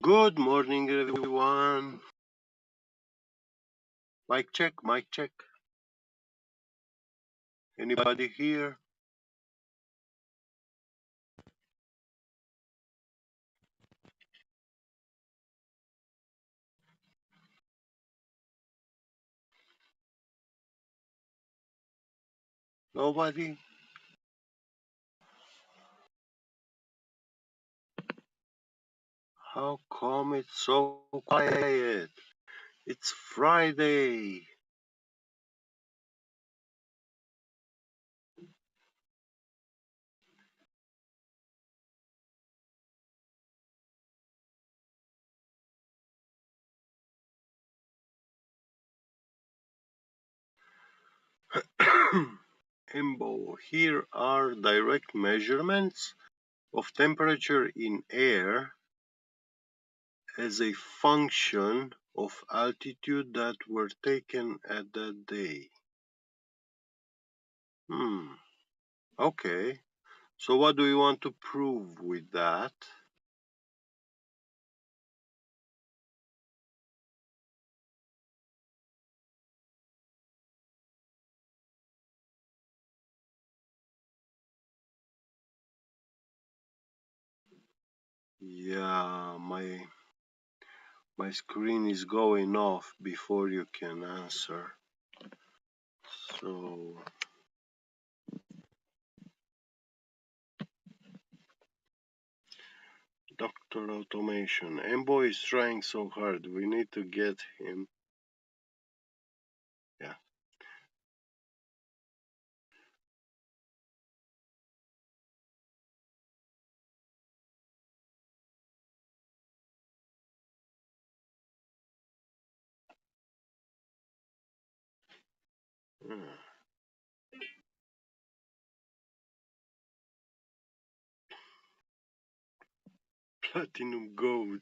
Good morning, everyone. Mic check, mic check. Anybody here? Nobody? How come it's so quiet? It's Friday. Embo, here are direct measurements of temperature in air as a function of altitude that were taken at that day. Okay. So what do you want to prove with that? Yeah, my screen is going off before you can answer. So Dr. Automation. Embo is trying so hard. We need to get him. Yeah. Platinum globe.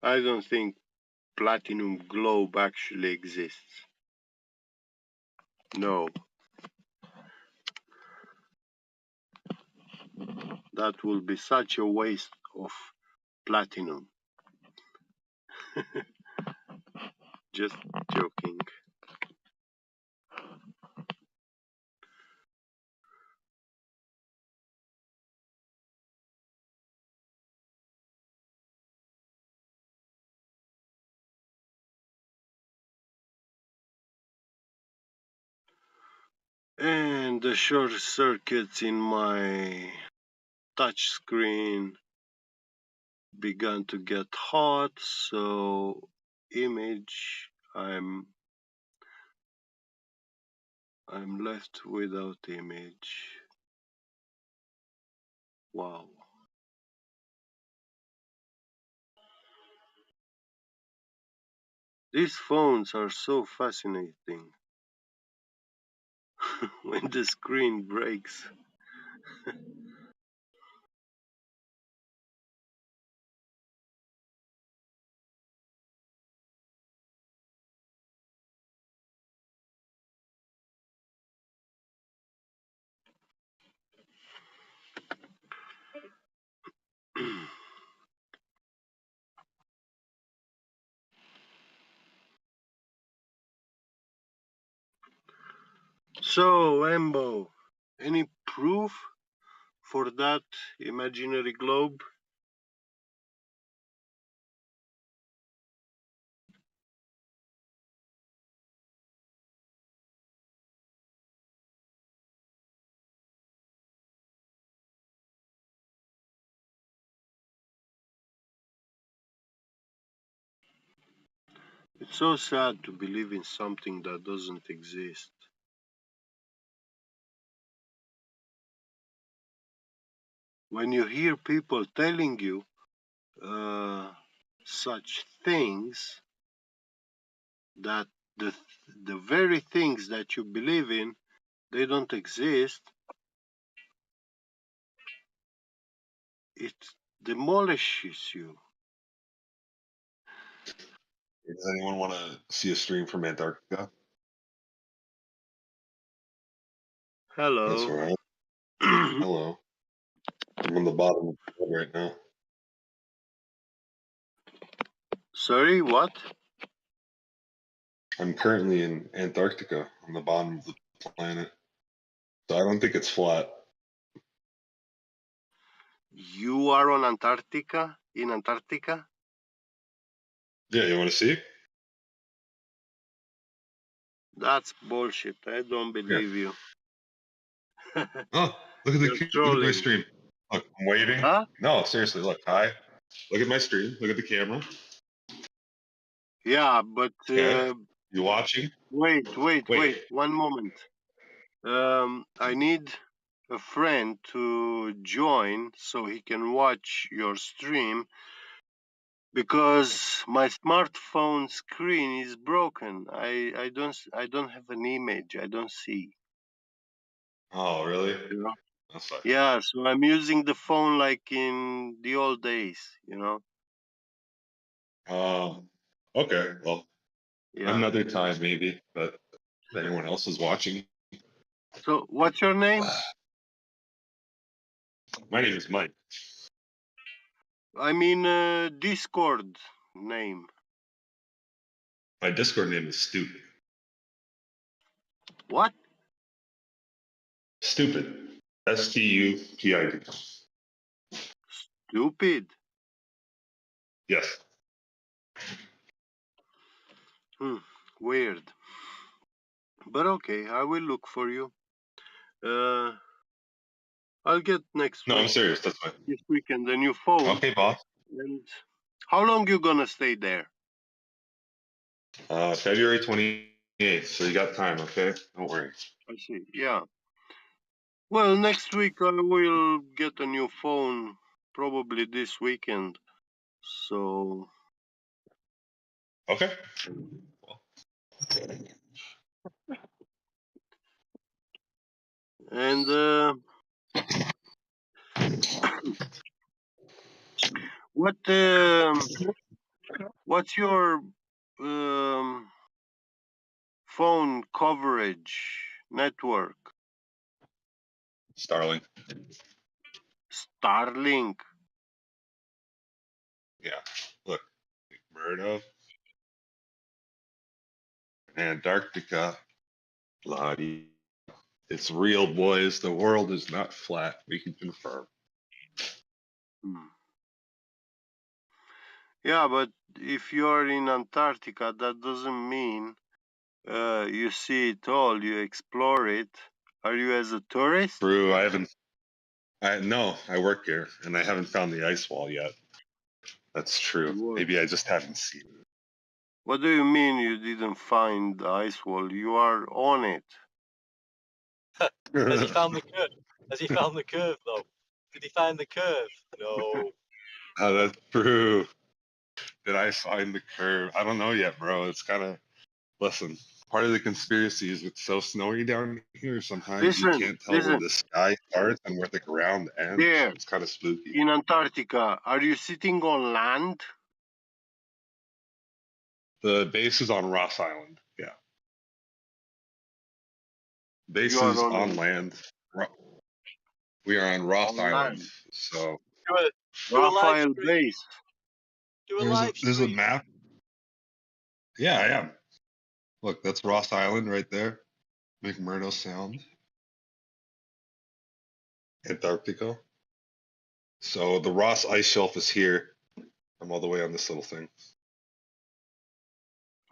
I don't think platinum globe actually exists. No. That will be such a waste of platinum. Just joking. And the short circuits in my touch screen began to get hot, so image I'm left without image. Wow. These phones are so fascinating. When the screen breaks. So, Embo, any proof for that imaginary globe? It's so sad to believe in something that doesn't exist. When you hear people telling you such things, that the very things that you believe in, they don't exist, it demolishes you. Does anyone want to see a stream from Antarctica? Hello. That's all right. Hello. I'm on the bottom of the world right now. Sorry, what? I'm currently in Antarctica on the bottom of the planet. So I don't think it's flat. You are on Antarctica? In Antarctica? Yeah, you want to see? That's bullshit. I don't believe you. Oh, look at You're look at my trolling. stream. Look, I'm waving. Huh? No, seriously, look. Hi. Look at my stream. Look at the camera. Yeah, but Okay. You watching? wait. Wait. One moment. I need a friend to join so he can watch your stream because my smartphone screen is broken. I don't have an image. I don't see. Oh, really? You know? That's fine. Yeah, so I'm using the phone like in the old days, you know? Okay. Well, Yeah. another time maybe, but if anyone else is watching. So, what's your name? My name is Mike. I mean, Discord name. My Discord name is Stupid. What? Stupid. STUPID. Stupid. Yes. Weird. But okay, I will look for you. I'll get next No, I'm week. serious. That's fine. This weekend a new phone. Okay, boss. And how long you gonna stay there? February 28th. So you got time, okay? Don't worry. I see. Yeah. Well, next week I will get a new phone, probably this weekend. So. Okay. And what's your phone coverage network? Starlink. Starlink. Yeah. Look, Murdo. Antarctica. Lottie. It's real, boys. The world is not flat. We can confirm. Yeah, but if you're in Antarctica, that doesn't mean you see it all, you explore it. Are you as a tourist? True. No, I work here and I haven't found the ice wall yet. That's true. What? Maybe I just haven't seen it. What do you mean you didn't find the ice wall? You are on it. Has he found the curve? Has he found the curve though? Did he find the curve? No. Oh, that's true. Did I find the curve? I don't know yet, bro. It's kind of, listen, part of the conspiracy is it's so snowy down here. Sometimes you can't tell where the sky starts and where the ground ends. There, It's kind of spooky. in Antarctica, are you sitting on land? The base is on Ross Island. Yeah. Base You are is on on land. We are on Ross Island. land. So Do a live Raphael stream. Base. Do a live there's a stream. map. Yeah, I am. Look, that's Ross Island right there. McMurdo Sound. Antarctica. So the Ross ice shelf is here. I'm all the way on this little thing.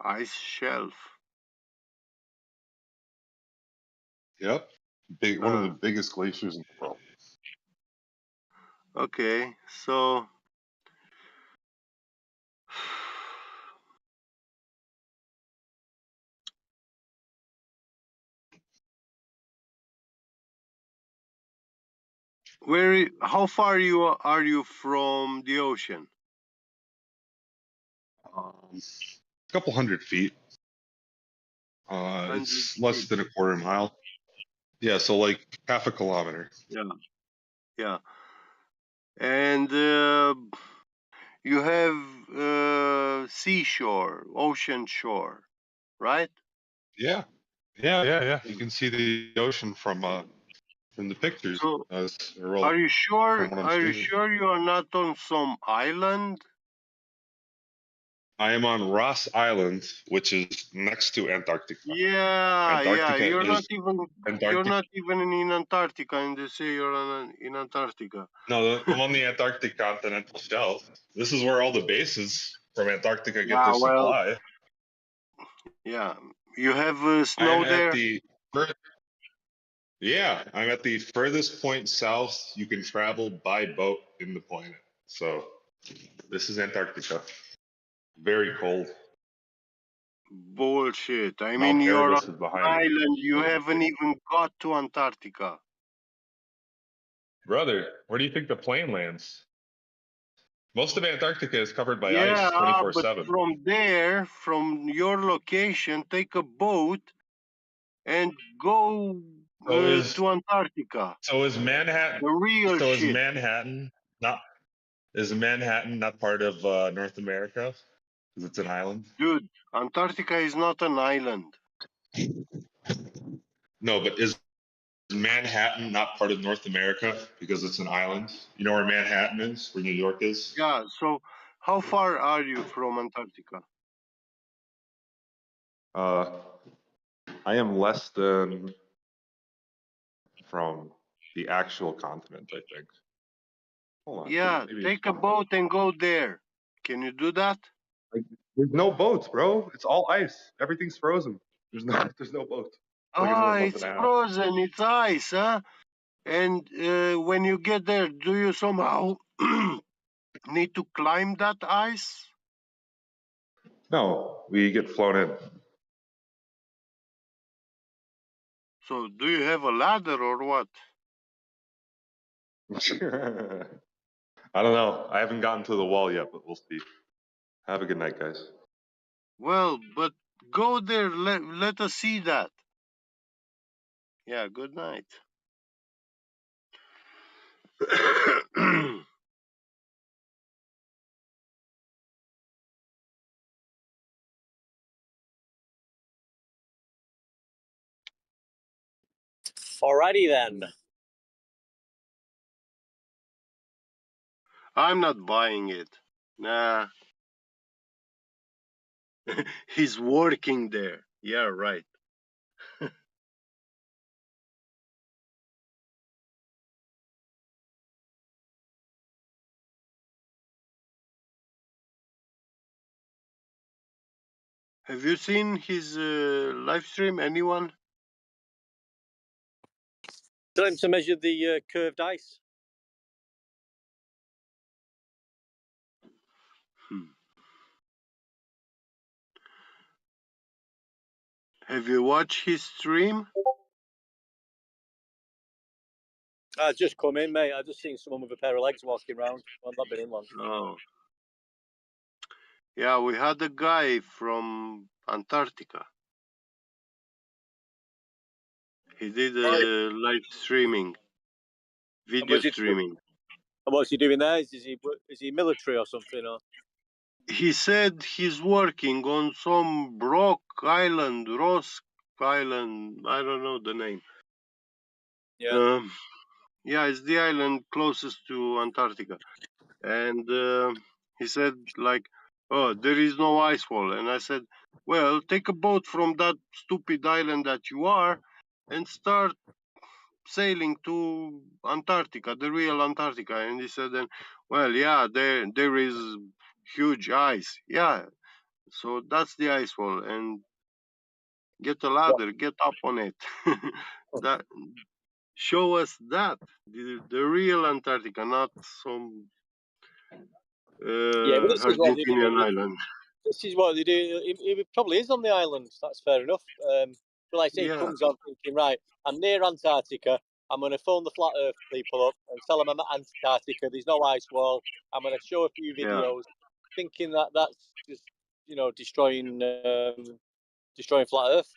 Ice shelf. Yep. One of the biggest glaciers in the world. Okay, so how far are you from the ocean? A couple 100 feet. It's less than a quarter mile. Yeah, so like half a kilometer. Yeah. And you have seashore, ocean shore, right? Yeah. Yeah. You can see the ocean from the pictures. So, From are you sure? what I'm Are you seeing. sure you are not on some island? I am on Ross Island, which is next to Antarctica. Yeah. Antarctica You're not is even in Antarctica, and they say you're in Antarctica. No, I'm on the Antarctic continental shelf. This is where all the bases from Antarctica get Yeah. their Well. supply. Yeah. You have I'm snow at there. the I'm at the furthest point south you can travel by boat in the planet. So this is Antarctica. Very cold. Bullshit. I mean, Mount you're on Erebus is an behind me. island. You haven't even got to Antarctica. Brother, where do you think the plane lands? Most of Antarctica is covered by ice Yeah, but 24/7. from there, from your location, take a boat and go So is to Antarctica. Manhattan? The real So is shit. Manhattan not? Is Manhattan not part of North America? Because it's an island. Dude, Antarctica is not an island. No, but is Manhattan not part of North America because it's an island? You know where Manhattan is? Where New York is? Yeah, so how far are you from Antarctica? I am less than from the actual continent, I think. Hold on. Yeah, Maybe take a boat and go there. Can you do that? like, there's no boats, bro. It's all ice. Everything's frozen. There's no boats. It's like it's in a Ah, month and it's a half. frozen, it's ice, huh? And when you get there, do you somehow need to climb that ice? No, we get flown in. So, do you have a ladder or what? I don't know. I haven't gotten to the wall yet, but we'll see. Have a good night, guys. Well, but go there, let us see that. Yeah, good night. Alrighty then. I'm not buying it. Nah. He's working there. Yeah, right. Have you seen his live stream? Anyone? Tell him to measure the curved ice. Have you watched his stream? I just come in, mate. I just seen someone with a pair of legs walking around. I've not been in long. Oh. Yeah, we had a guy from Antarctica. He did live streaming, video streaming. And what's he doing there? Is he military or something? Or He said he's working on some Rock Island, Ross Island. I don't know the name. yeah. Yeah, it's the island closest to Antarctica. And he said, like, oh, there is no ice wall. And I said, well, take a boat from that stupid island that you are and start sailing to Antarctica, the real Antarctica. And he said, then, well, yeah, there is huge ice. Yeah, so that's the ice wall. And get a ladder, get up on it. That show us that the real Antarctica, not some Yeah, but this is what they do. Argentinian island. This is what they do. It probably is on the island. That's fair enough. But like I say, he Yeah, comes on thinking, right, I'm near Antarctica. I'm going to phone the flat Earth people up and tell them I'm at Antarctica. There's no ice wall. I'm going to show a few yeah, videos, thinking that that's just destroying flat Earth.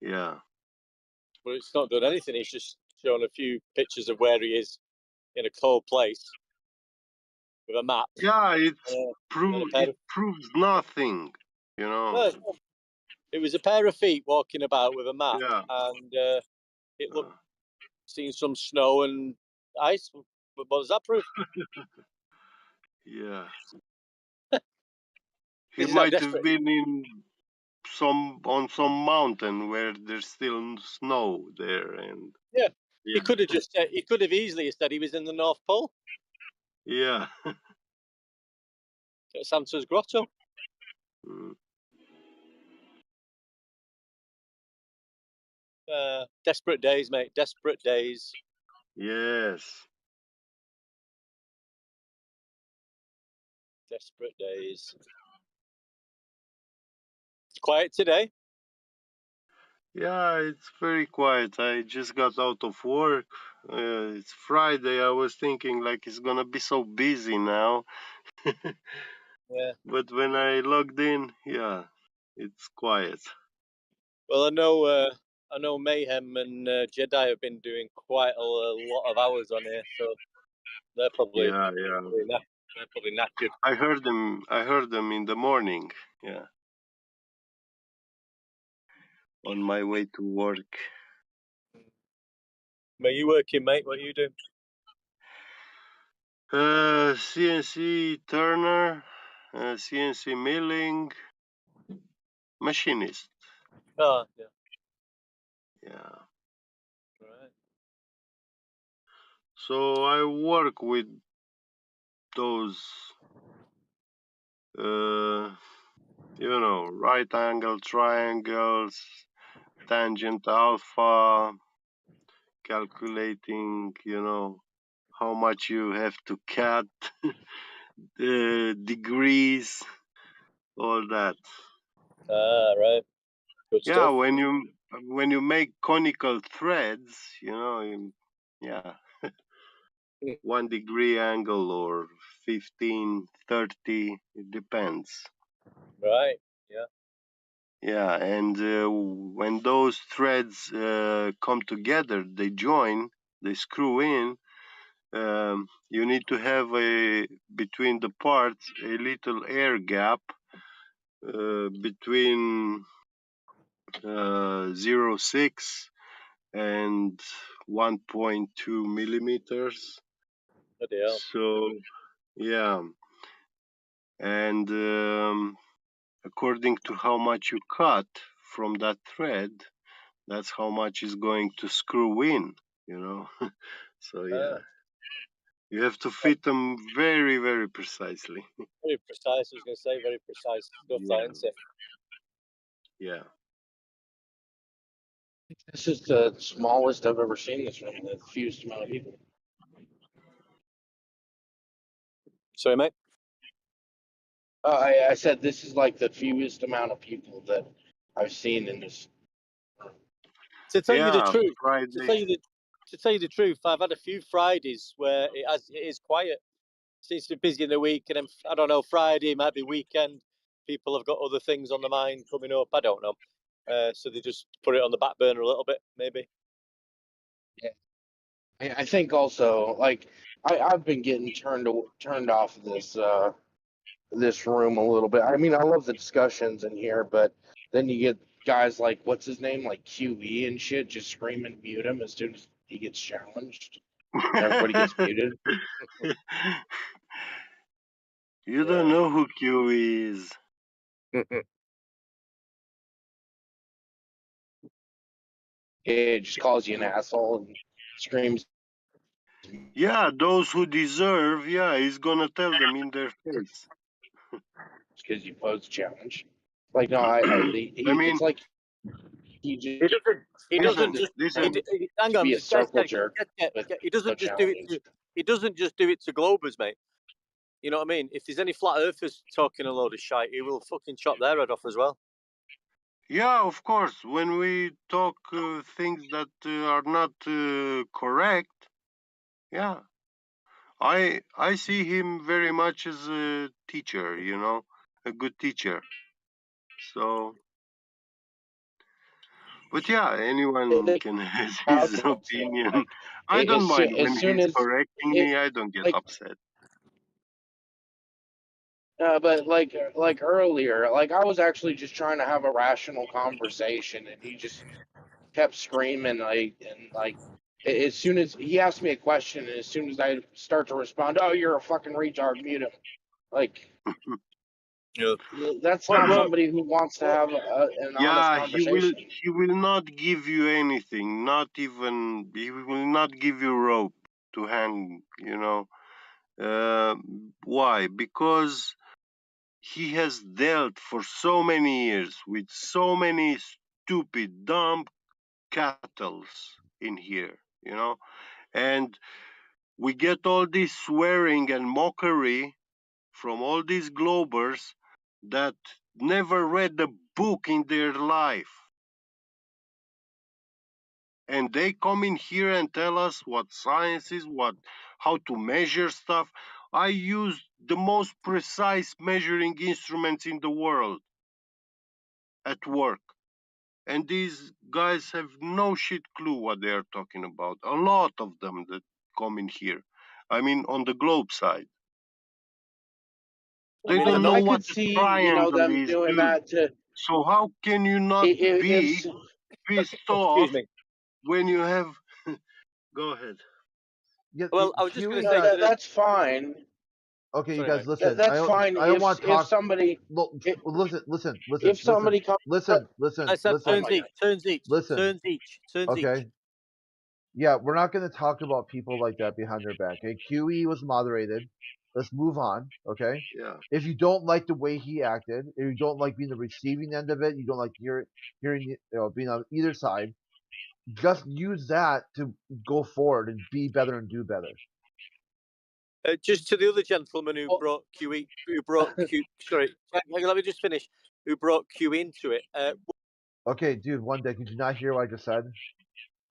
yeah. But it's not done anything. It's just shown a few pictures of where he is in a cold place with a map. Yeah, And a pair it proves nothing, you know. no, It was a pair of feet walking about with a map, Yeah. and it looked seeing some snow and ice. But was that proof? Yeah. He This is how might have desperate. been on some mountain where there's still snow there, and Yeah. He yeah, could have just said. He could have easily said he was in the North Pole yeah. at Santa's Grotto. Mm. Desperate days, mate. Desperate days. Yes. Desperate days. Quiet today. Yeah, it's very quiet. I just got out of work. It's Friday. I was thinking like it's gonna be so busy now. Yeah. But when I logged in, yeah, it's quiet. Well, I know Mayhem and Jedi have been doing quite a lot of hours on here, so they're probably Yeah, yeah. they're probably knackered. I heard them. I heard them in the morning. Yeah, on my way to work. Where you working, mate? What are you doing? CNC turner, CNC milling, machinist. Oh, yeah. Yeah. Right. So I work with those, right angle triangles, tangent alpha, calculating, how much you have to cut, degrees, all that. Right. Good Yeah, stuff. when you make conical threads, yeah, 1 degree angle or 15, 30, it depends. Right. Yeah. Yeah, and when those threads come together, they join, they screw in. You need to have between the parts a little air gap between 0.6 and 1.2 millimeters. Bloody hell. So yeah, and according to how much you cut from that thread, that's how much is going to screw in, So yeah, you have to fit them very, very precisely. Very precise. I was going to say very precise stuff. Yeah, That, isn't it? yeah. This is the smallest I've ever seen this room. The fewest amount of people. Sorry, mate. I said this is like the fewest amount of people that I've seen in this. To tell you the truth, Friday. to tell you the truth, I've had a few Fridays where it is quiet. Seems to be busy in the week, and then I don't know. Friday might be weekend. People have got other things on the mind coming up. I don't know. So they just put it on the back burner a little bit, maybe. Yeah, I think also like I've been getting turned off of this room a little bit. I mean, I love the discussions in here, but then you get guys like what's his name, like QE and shit, just screaming mute him as soon as he gets challenged. Everybody gets muted. You don't know who Q is. It just calls you an asshole and screams. Yeah, those who deserve, yeah, he's gonna tell them in their face. Because you pose a challenge. Like no, it's like he He doesn't just. Listen. Hang on, be a just guys, circle jerk. he doesn't just do it. He doesn't just do it to Globers, mate. You know what I mean? If there's any flat earthers talking a load of shite, he will fucking chop their head off as well. Yeah, of course. When we talk things that are not correct, yeah, I see him very much as a teacher. A good teacher. So, but yeah, anyone can have his opinion. Like, I don't mind as when soon he's as correcting me. I don't get upset. But like earlier, like I was actually just trying to have a rational conversation, and he just kept screaming like as soon as he asked me a question, and as soon as I start to respond, oh, you're a fucking retard, mute him. Like Yeah. that's Well, not well, somebody who wants to well, have an honest Yeah, conversation. he will not give you anything, not even he will not give you rope to hang, you know. Why? Because he has dealt for so many years with so many stupid, dumb cattles in here, you know, and we get all this swearing and mockery from all these globers that never read a book in their life. And they come in here and tell us what science is, how to measure stuff. I use the most precise measuring instruments in the world at work. And these guys have no shit clue what they are talking about. A lot of them that come in here. I mean, on the globe side. They don't know I what could the see, triangle them is, doing dude. that to So how can you not be if pissed excuse off me. when you have... Go ahead. Yeah, Well, I was just going QE to say to guys. the. that's fine. Okay, you Sorry, guys, mate. listen. That's fine I don't want to if talk. somebody if, if somebody comes Let's have oh turns my god. each. Turns each. listen. Turns each. Turns each. Okay, yeah, we're not going to talk about people like that behind their back. Okay, QE was moderated. Let's move on. Okay. Yeah. If you don't like the way he acted, if you don't like being the receiving end of it, you don't like hearing being on either side, just use that to go forward and be better and do better. Just to the other gentleman who brought QE, who brought Q. Sorry, hang on, let me just finish. Who brought Q into it? Okay, dude, one day, did you not hear what I just said?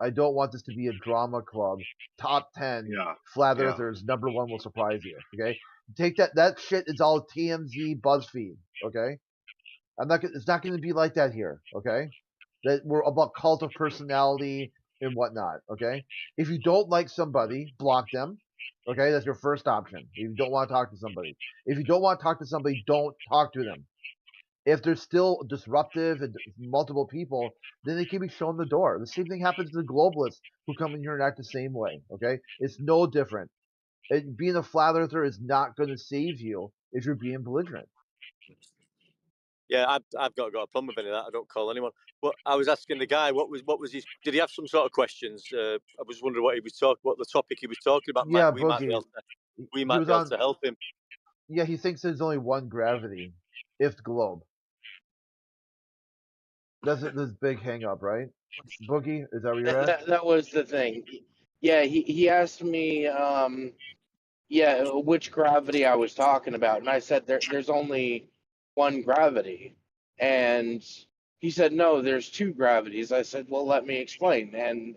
I don't want this to be a drama club. Top 10 Yeah. flat Yeah. earthers, number one will surprise you. Okay, take that shit is all TMZ, BuzzFeed. Okay, it's not gonna be like that here. Okay, that we're about cult of personality and whatnot. Okay, if you don't like somebody, block them. Okay, that's your first option. If you don't want to talk to somebody, if you don't want to talk to somebody, don't talk to them. If they're still disruptive and multiple people, then they can be shown the door. The same thing happens to the globalists who come in here and act the same way. Okay, it's no different. Being a flat earther is not going to save you if you're being belligerent. Yeah, I've got a problem with any of that. I don't call anyone. But I was asking the guy what was his. Did he have some sort of questions? I was wondering what he was what the topic he was talking about. Yeah, We might be able Boogie. to. We He might was be able on. to help him. Yeah, he thinks there's only one gravity, if globe. That's this big hang up, right? Boogie, is that where you're at? That was the thing. Yeah, he asked me which gravity I was talking about, and I said there's only one gravity, and he said no, there's two gravities. I said, well, let me explain. And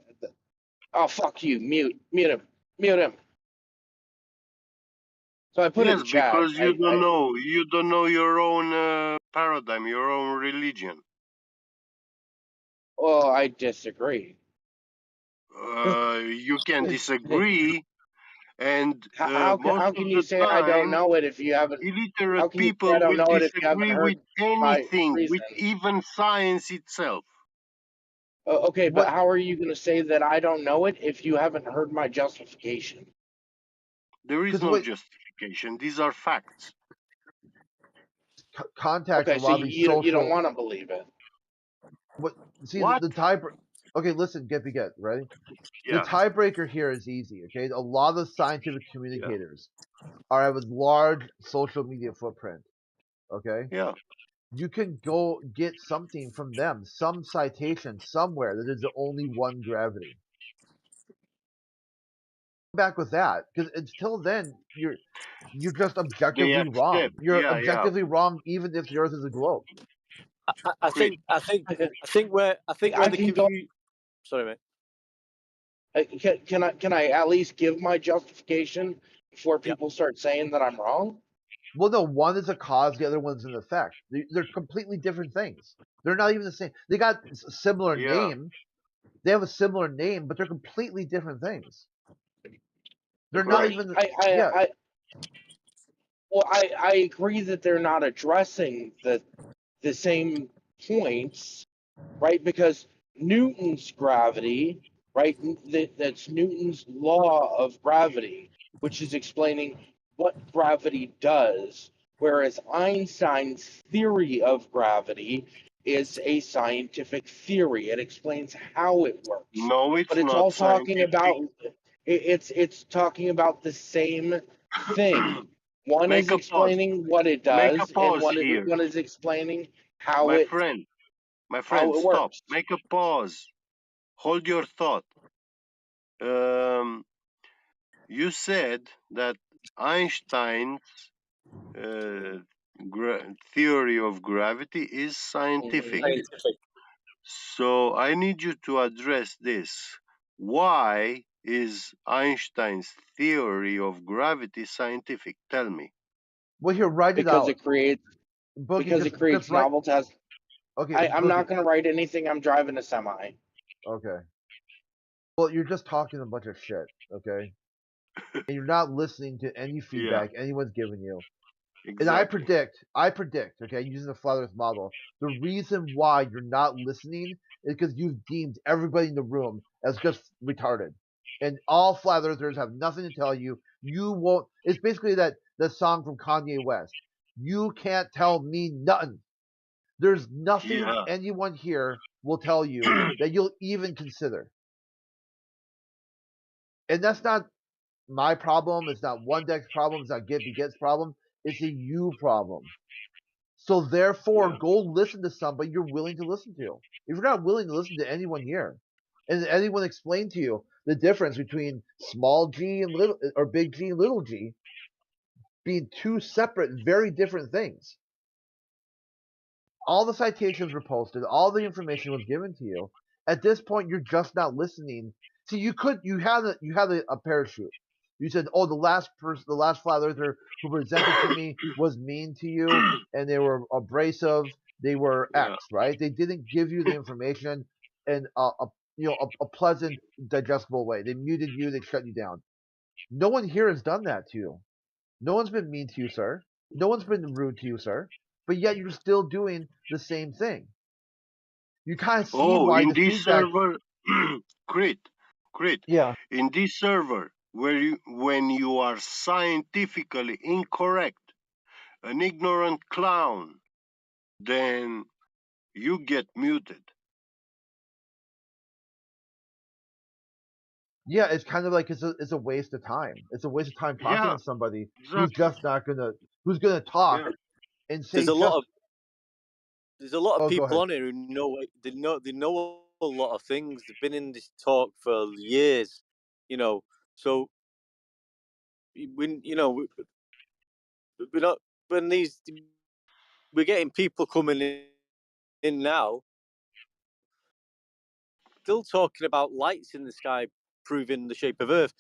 oh, fuck you, mute him. So I put it Yes, in chat. because you don't know your own paradigm, your own religion. Well, I disagree. You can disagree, and How most of can you the say I don't time, know it if you haven't? How illiterate can you say I people don't will know it if you haven't disagree heard with my anything, with reason? even science itself. Okay, but how are you going to say that I don't know it if you haven't heard my justification? There is no justification. These are facts. Contacts a Okay, so lot of these you don't social. want to believe it. What? See What? the tie. Okay, listen, get ready. The Yeah. tiebreaker here is easy. Okay, a lot of the scientific communicators are have a large social media footprint. Okay. Yeah. You can go get something from them, some citation somewhere that there's only one gravity. Back with that, because until then you're just They objectively wrong. accept. You're Yeah, yeah. objectively wrong, even if the Earth is a globe. I think where I the can go. confusion. Sorry, mate. Can I at least give my justification before people start saying that I'm wrong? Well, no, one is a cause, the other one's an effect. They're completely different things. They're not even the same. They got a similar name. They have a similar name, but they're completely different things. They're not even. Yeah. Well, I agree that they're not addressing the same points, right? Because Newton's gravity, right? That's Newton's law of gravity, which is explaining what gravity does, whereas Einstein's theory of gravity is a scientific theory. It explains how it works. No, it's But it's not all talking scientific. about it's talking about the same thing. One is Make a pause. explaining what it Make a does, and pause here. one is explaining how My it friend, how it stop. works. Make a pause. Hold your thought. You said that Einstein's theory of gravity is scientific. Scientific. So I need you to address this. Why is Einstein's theory of gravity scientific? Tell me. Well, here, write it Because out. it creates Boogie, because it creates write. novel tests. Okay, I'm Boogie. not going to write anything. I'm driving a semi. Okay. Well, you're just talking a bunch of shit, okay? And you're not listening to any feedback anyone's giving you. Exactly. And I predict, okay, using the flat Earth model, the reason why you're not listening is because you've deemed everybody in the room as just retarded. And all flat earthers have nothing to tell you. You won't. It's basically that song from Kanye West. You can't tell me nothing. There's nothing Yeah. anyone here will tell you that you'll even consider. And that's not my problem. It's not One Deck's problem. It's not Get Begets problem. It's a you problem. So therefore, go listen to somebody you're willing to listen to. If you're not willing to listen to anyone here, and anyone explain to you the difference between small g and little, or big G and little g, being two separate, very different things. All the citations were posted. All the information was given to you. At this point, you're just not listening. See, you had a parachute. You said, "Oh, the last flat earther who presented to me was mean to you, and they were abrasive. They were X, right? They didn't give you the information in a pleasant, digestible way. They muted you. They shut you down. No one here has done that to you. No one's been mean to you, sir. No one's been rude to you, sir. But yet you're still doing the same thing. You kind of see why in the this feedback. server, Crit, Yeah. in this server, when you are scientifically incorrect, an ignorant clown, then you get muted. Yeah, it's kind of like it's a waste of time. It's a waste of time talking Yeah, to somebody who's exactly. just not who's gonna talk Yeah. and say There's a lot of Oh, go people ahead. on here who know a lot of things. They've been in this talk for years, So when we're not when these we're getting people coming in now, still talking about lights in the sky proving the shape of Earth,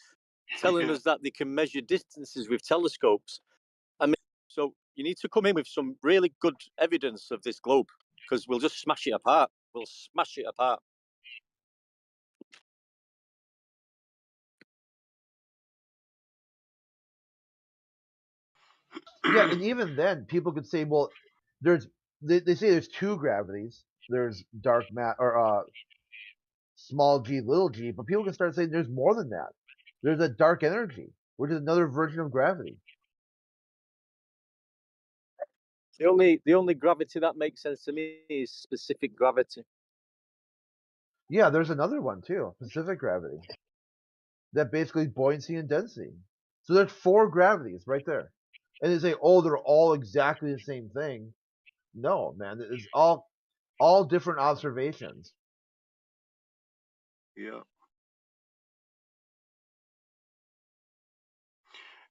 telling us that they can measure distances with telescopes. I mean, so you need to come in with some really good evidence of this globe, because we'll just smash it apart. We'll smash it apart. Yeah, and even then, people could say, well, they say there's two gravities. There's dark matter or small g, little g, but people can start saying there's more than that. There's a dark energy, which is another version of gravity. The only gravity that makes sense to me is specific gravity. Yeah, there's another one too, specific gravity. That basically buoyancy and density. So there's four gravities right there. And they say, oh, they're all exactly the same thing. No, man, it's all different observations. Yeah.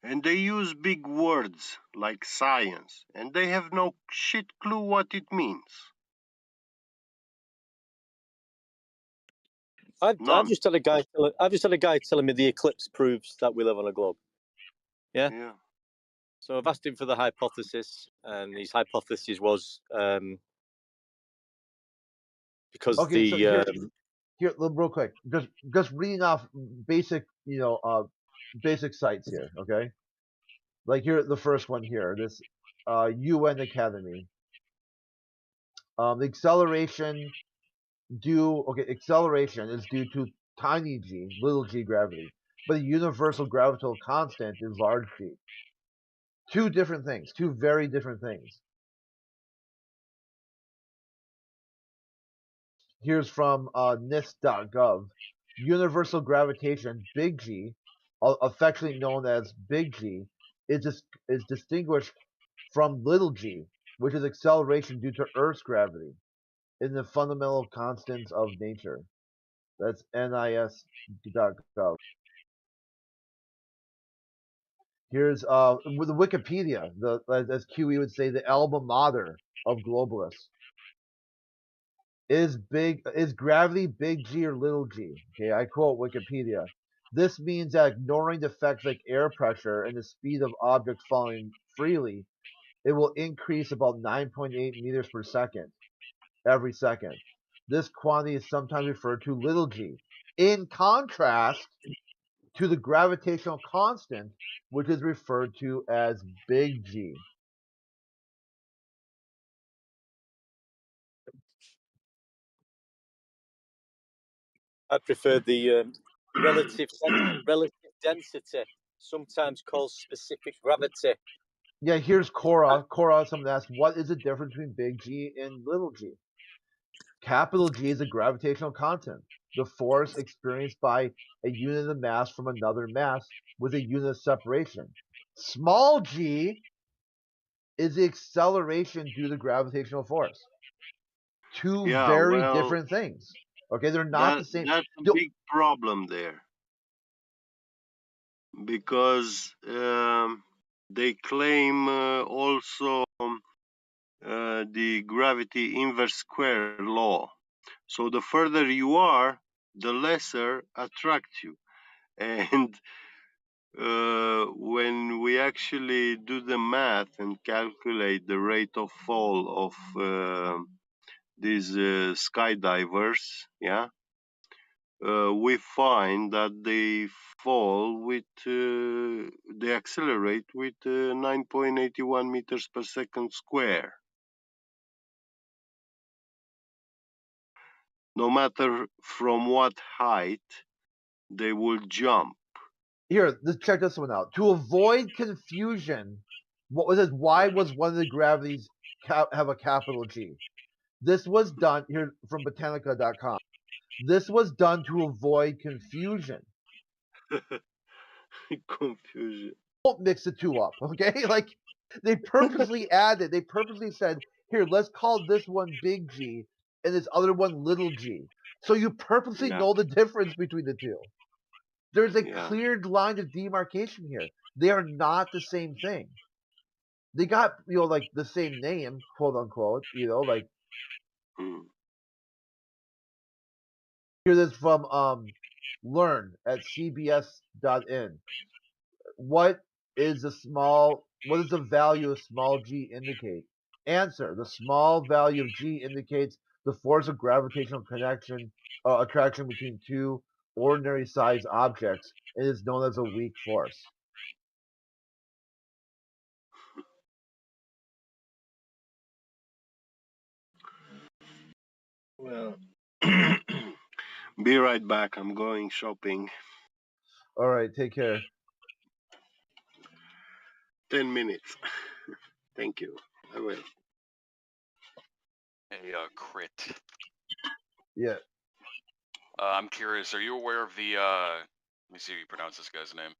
And they use big words like science, and they have no shit clue what it means. I've just had a guy telling me the eclipse proves that we live on a globe. Yeah. Yeah. So I've asked him for the hypothesis, and his hypothesis was because Okay, the so here, real quick, just reading off basic, basic sites here. Okay, Like here, the first one here, this UN Academy. The acceleration acceleration is due to tiny g, little g gravity, but the universal gravitational constant is large g. Two different things, two very different things. Here's from NIST.gov. Universal gravitation, big G, affectionately known as big G, is distinguished from little g, which is acceleration due to Earth's gravity, in the fundamental constants of nature. That's NIST.gov. Here's with the Wikipedia, as QE would say, the alma mater of globalists. Is gravity big G or little g? Okay, I quote Wikipedia. This means that ignoring the effects like air pressure and the speed of objects falling freely, it will increase about 9.8 meters per second every second. This quantity is sometimes referred to little g, in contrast to the gravitational constant, which is referred to as big G. I prefer the relative density, sometimes called specific gravity. Yeah, here's Cora. Cora, someone asked, what is the difference between big G and little g? Capital G is a gravitational constant, the force experienced by a unit of mass from another mass with a unit of separation. Small g is the acceleration due to gravitational force. Two very different things. Okay, they're not the same. That's a big problem there, because they claim also the gravity inverse square law. So the further you are, the lesser attracts you. And when we actually do the math and calculate the rate of fall of these skydivers, we find that they fall with, they accelerate with 9.81 meters per second square. No matter from what height they will jump. Here, let's check this one out. To avoid confusion, why was one of the gravities have a capital G? This was done here from Botanica.com. This was done to avoid confusion. Confusion. Don't mix the two up, okay? Like they purposely said, here, let's call this one big G and this other one little g. So you purposely know the difference between the two. There's a clear line of demarcation here. They are not the same thing. They got, like the same name, quote unquote, like. Hear this from Learn at cbs.in. What does the value of small g indicate? Answer: the small value of g indicates the force of gravitational attraction between two ordinary sized objects, and is known as a weak force. Well, be right back. I'm going shopping. All right, take care. 10 minutes. Thank you. I will. Hey, Crit. Yeah. I'm curious, are you aware of the, let me see how you pronounce this guy's name.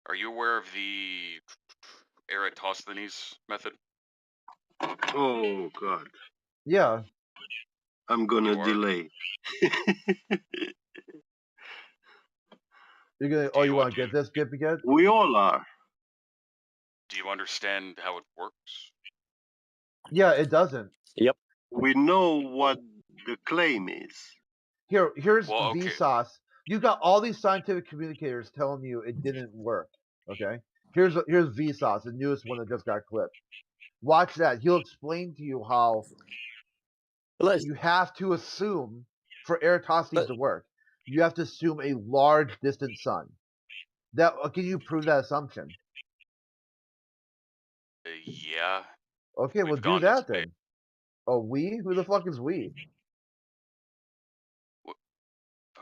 Are you aware of the Eratosthenes method? Oh, God. Yeah. I'm gonna delay. You're gonna. Oh, you want to get this? Get? We all are. Do you understand how it works? Yeah, it doesn't. Yep. We know what the claim is. Here's Vsauce. You got all these scientific communicators telling you it didn't work. Okay. Here's Vsauce, the newest one that just got clipped. Watch that. He'll explain to you how you have to assume for Eratosthenes to work. You have to assume a large distant sun. Can you prove that assumption? Yeah. Okay, we'll We've do gone to that space. then. Oh, we? Who the fuck is we?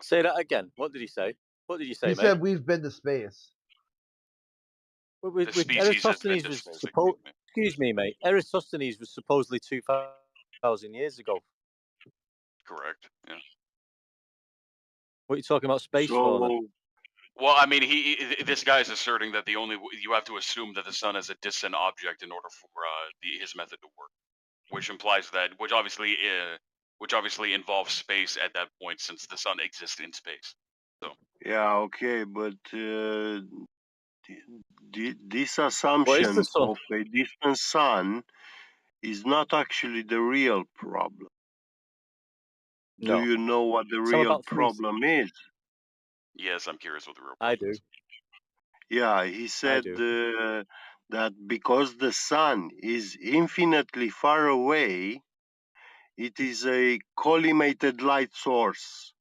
Say that again. What did he say? What did you say, He mate? said we've been to space. The species has been Eratosthenes to was space. supposed. Excuse me, mate. Eratosthenes was supposedly 2,000 years ago. Correct. Yeah. What are you talking about space for then? Well, I mean, this guy is asserting that you have to assume that the sun is a distant object in order for his method to work, which implies that which obviously involves space at that point since the sun exists in space. So Yeah, okay, but this What is the assumption sun? of a distant sun is not actually the real problem. Do No. you know what the It's all real about three. problem is? yes, I'm curious what the real I problem do. is. Yeah, he said that because the sun is infinitely far away, it is a collimated light source.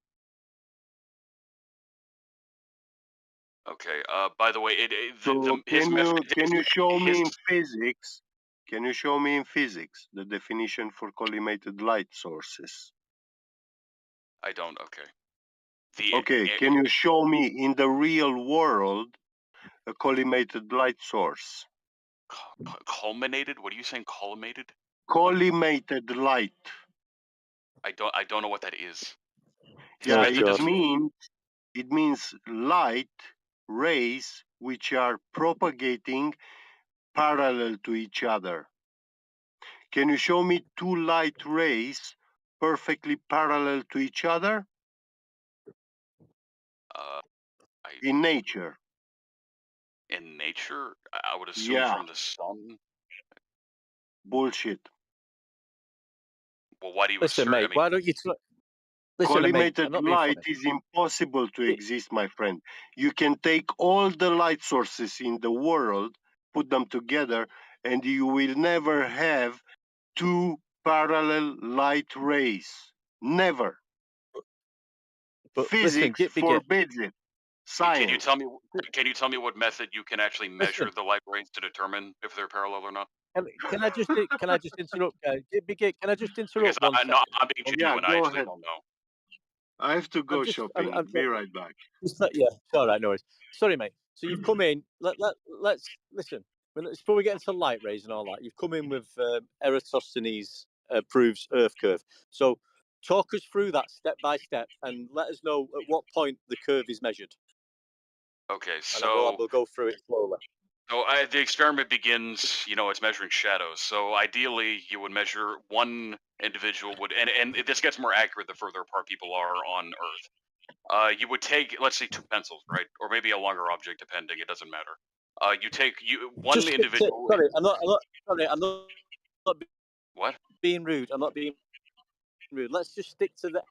Okay. By the way, So his method. can you show me His in physics? Can you show me in physics the definition for collimated light sources? I don't. Okay. Okay, can you show me in the real world a collimated light source? Culminated? What are you saying? Collimated? Collimated light. I don't know what that is. His Yeah, method doesn't. it means light rays which are propagating parallel to each other. Can you show me two light rays perfectly parallel to each other? In nature. In nature, I would assume Yeah. from the sun. Bullshit. Well, why do you Listen, assert? mate. I mean, Why don't you? Listen, mate. Collimated I'm not being light funny. is impossible to exist, my friend. You can take all the light sources in the world, put them together, and you will never have two parallel light rays. Never. But Physics listen, forbids it. Science. Can you tell me what method you can actually measure the light rays to determine if they're parallel or not? Can I just interrupt, guys? Can I just Because interrupt one second? I'm being genuine. I actually don't know. I have to go shopping. Be right back. Yeah, it's all right, no worries. Sorry, mate. So you've come in. Let's listen. Before we get into light rays and all that, you've come in with Eratosthenes proves Earth curve. So talk us through that step by step and let us know at what point the curve is measured. Okay, And so we'll go through it slowly. So the experiment begins, it's measuring shadows. So ideally, you would measure one individual and this gets more accurate the further apart people are on Earth. You would take, let's say, two pencils, right, or maybe a longer object, depending. It doesn't matter. You take one individual. Sorry, I'm not What? being rude. I'm not being rude. Let's just stick to the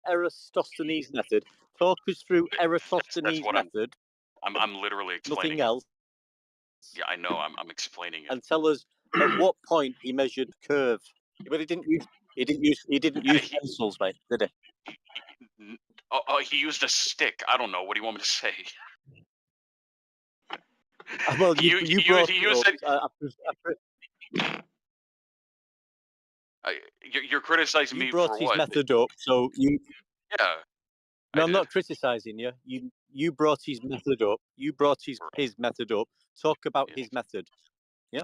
Eratosthenes method. Talk us through Eratosthenes what method. I'm literally explaining. Nothing else. Yeah, I know. I'm explaining it. And tell us at what point he measured curve. But he didn't use pencils, mate, did he? He used a stick. I don't know. What do you want me to say? Well, you brought he it used up. You're criticizing me brought for his what? method up, so you. Yeah. No, I'm not criticizing you. You brought his method up. You brought his method up. Talk about his method. Yeah.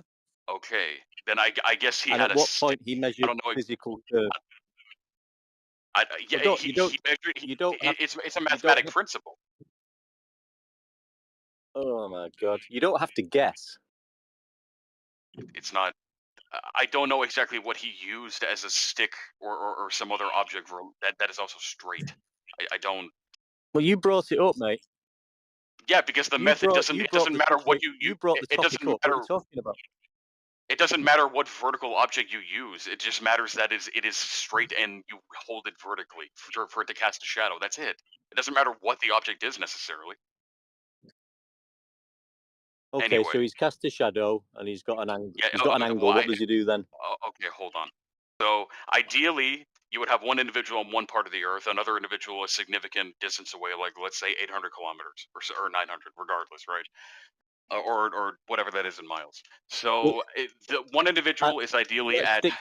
Okay. Then I guess he and had at a what stick. point he measured I don't know. physical curve. Yeah, Well, he don't have, it's a mathematic principle. Oh my god! You don't have to guess. It's not. I don't know exactly what he used as a stick or some other object that is also straight. I don't. Well, you brought it up, mate. Yeah, because the method doesn't. It doesn't matter what you use. You brought the topic up. What are you talking about? It doesn't matter what vertical object you use. It just matters that it is straight and you hold it vertically for it to cast a shadow. That's it. It doesn't matter what the object is necessarily. Okay, anyway. so he's cast a shadow and he's got an angle. Yeah, He's got an angle. well, What does he do then? Okay, hold on. So ideally, you would have one individual on one part of the Earth, another individual a significant distance away, like let's say 800 kilometers or 900, regardless, right? or whatever that is in miles. So the one individual is ideally let's at stick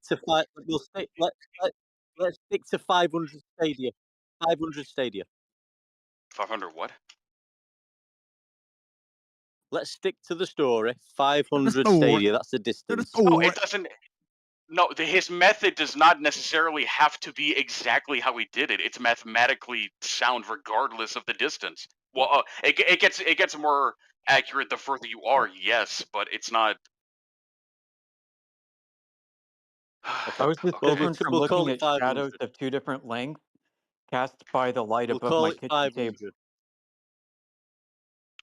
to five. We'll stick. Let's stick to 500 stadia. 500 stadia. 500 what? Let's stick to the story. 500 stadia. That's the distance. No, it doesn't. No, his method does not necessarily have to be exactly how he did it. It's mathematically sound regardless of the distance. Well, it gets more accurate the further you are, yes, but it's not. How is this Okay. different from we'll call looking it at 500. shadows of two different lengths cast by the light We'll above call my it kitchen 500. table?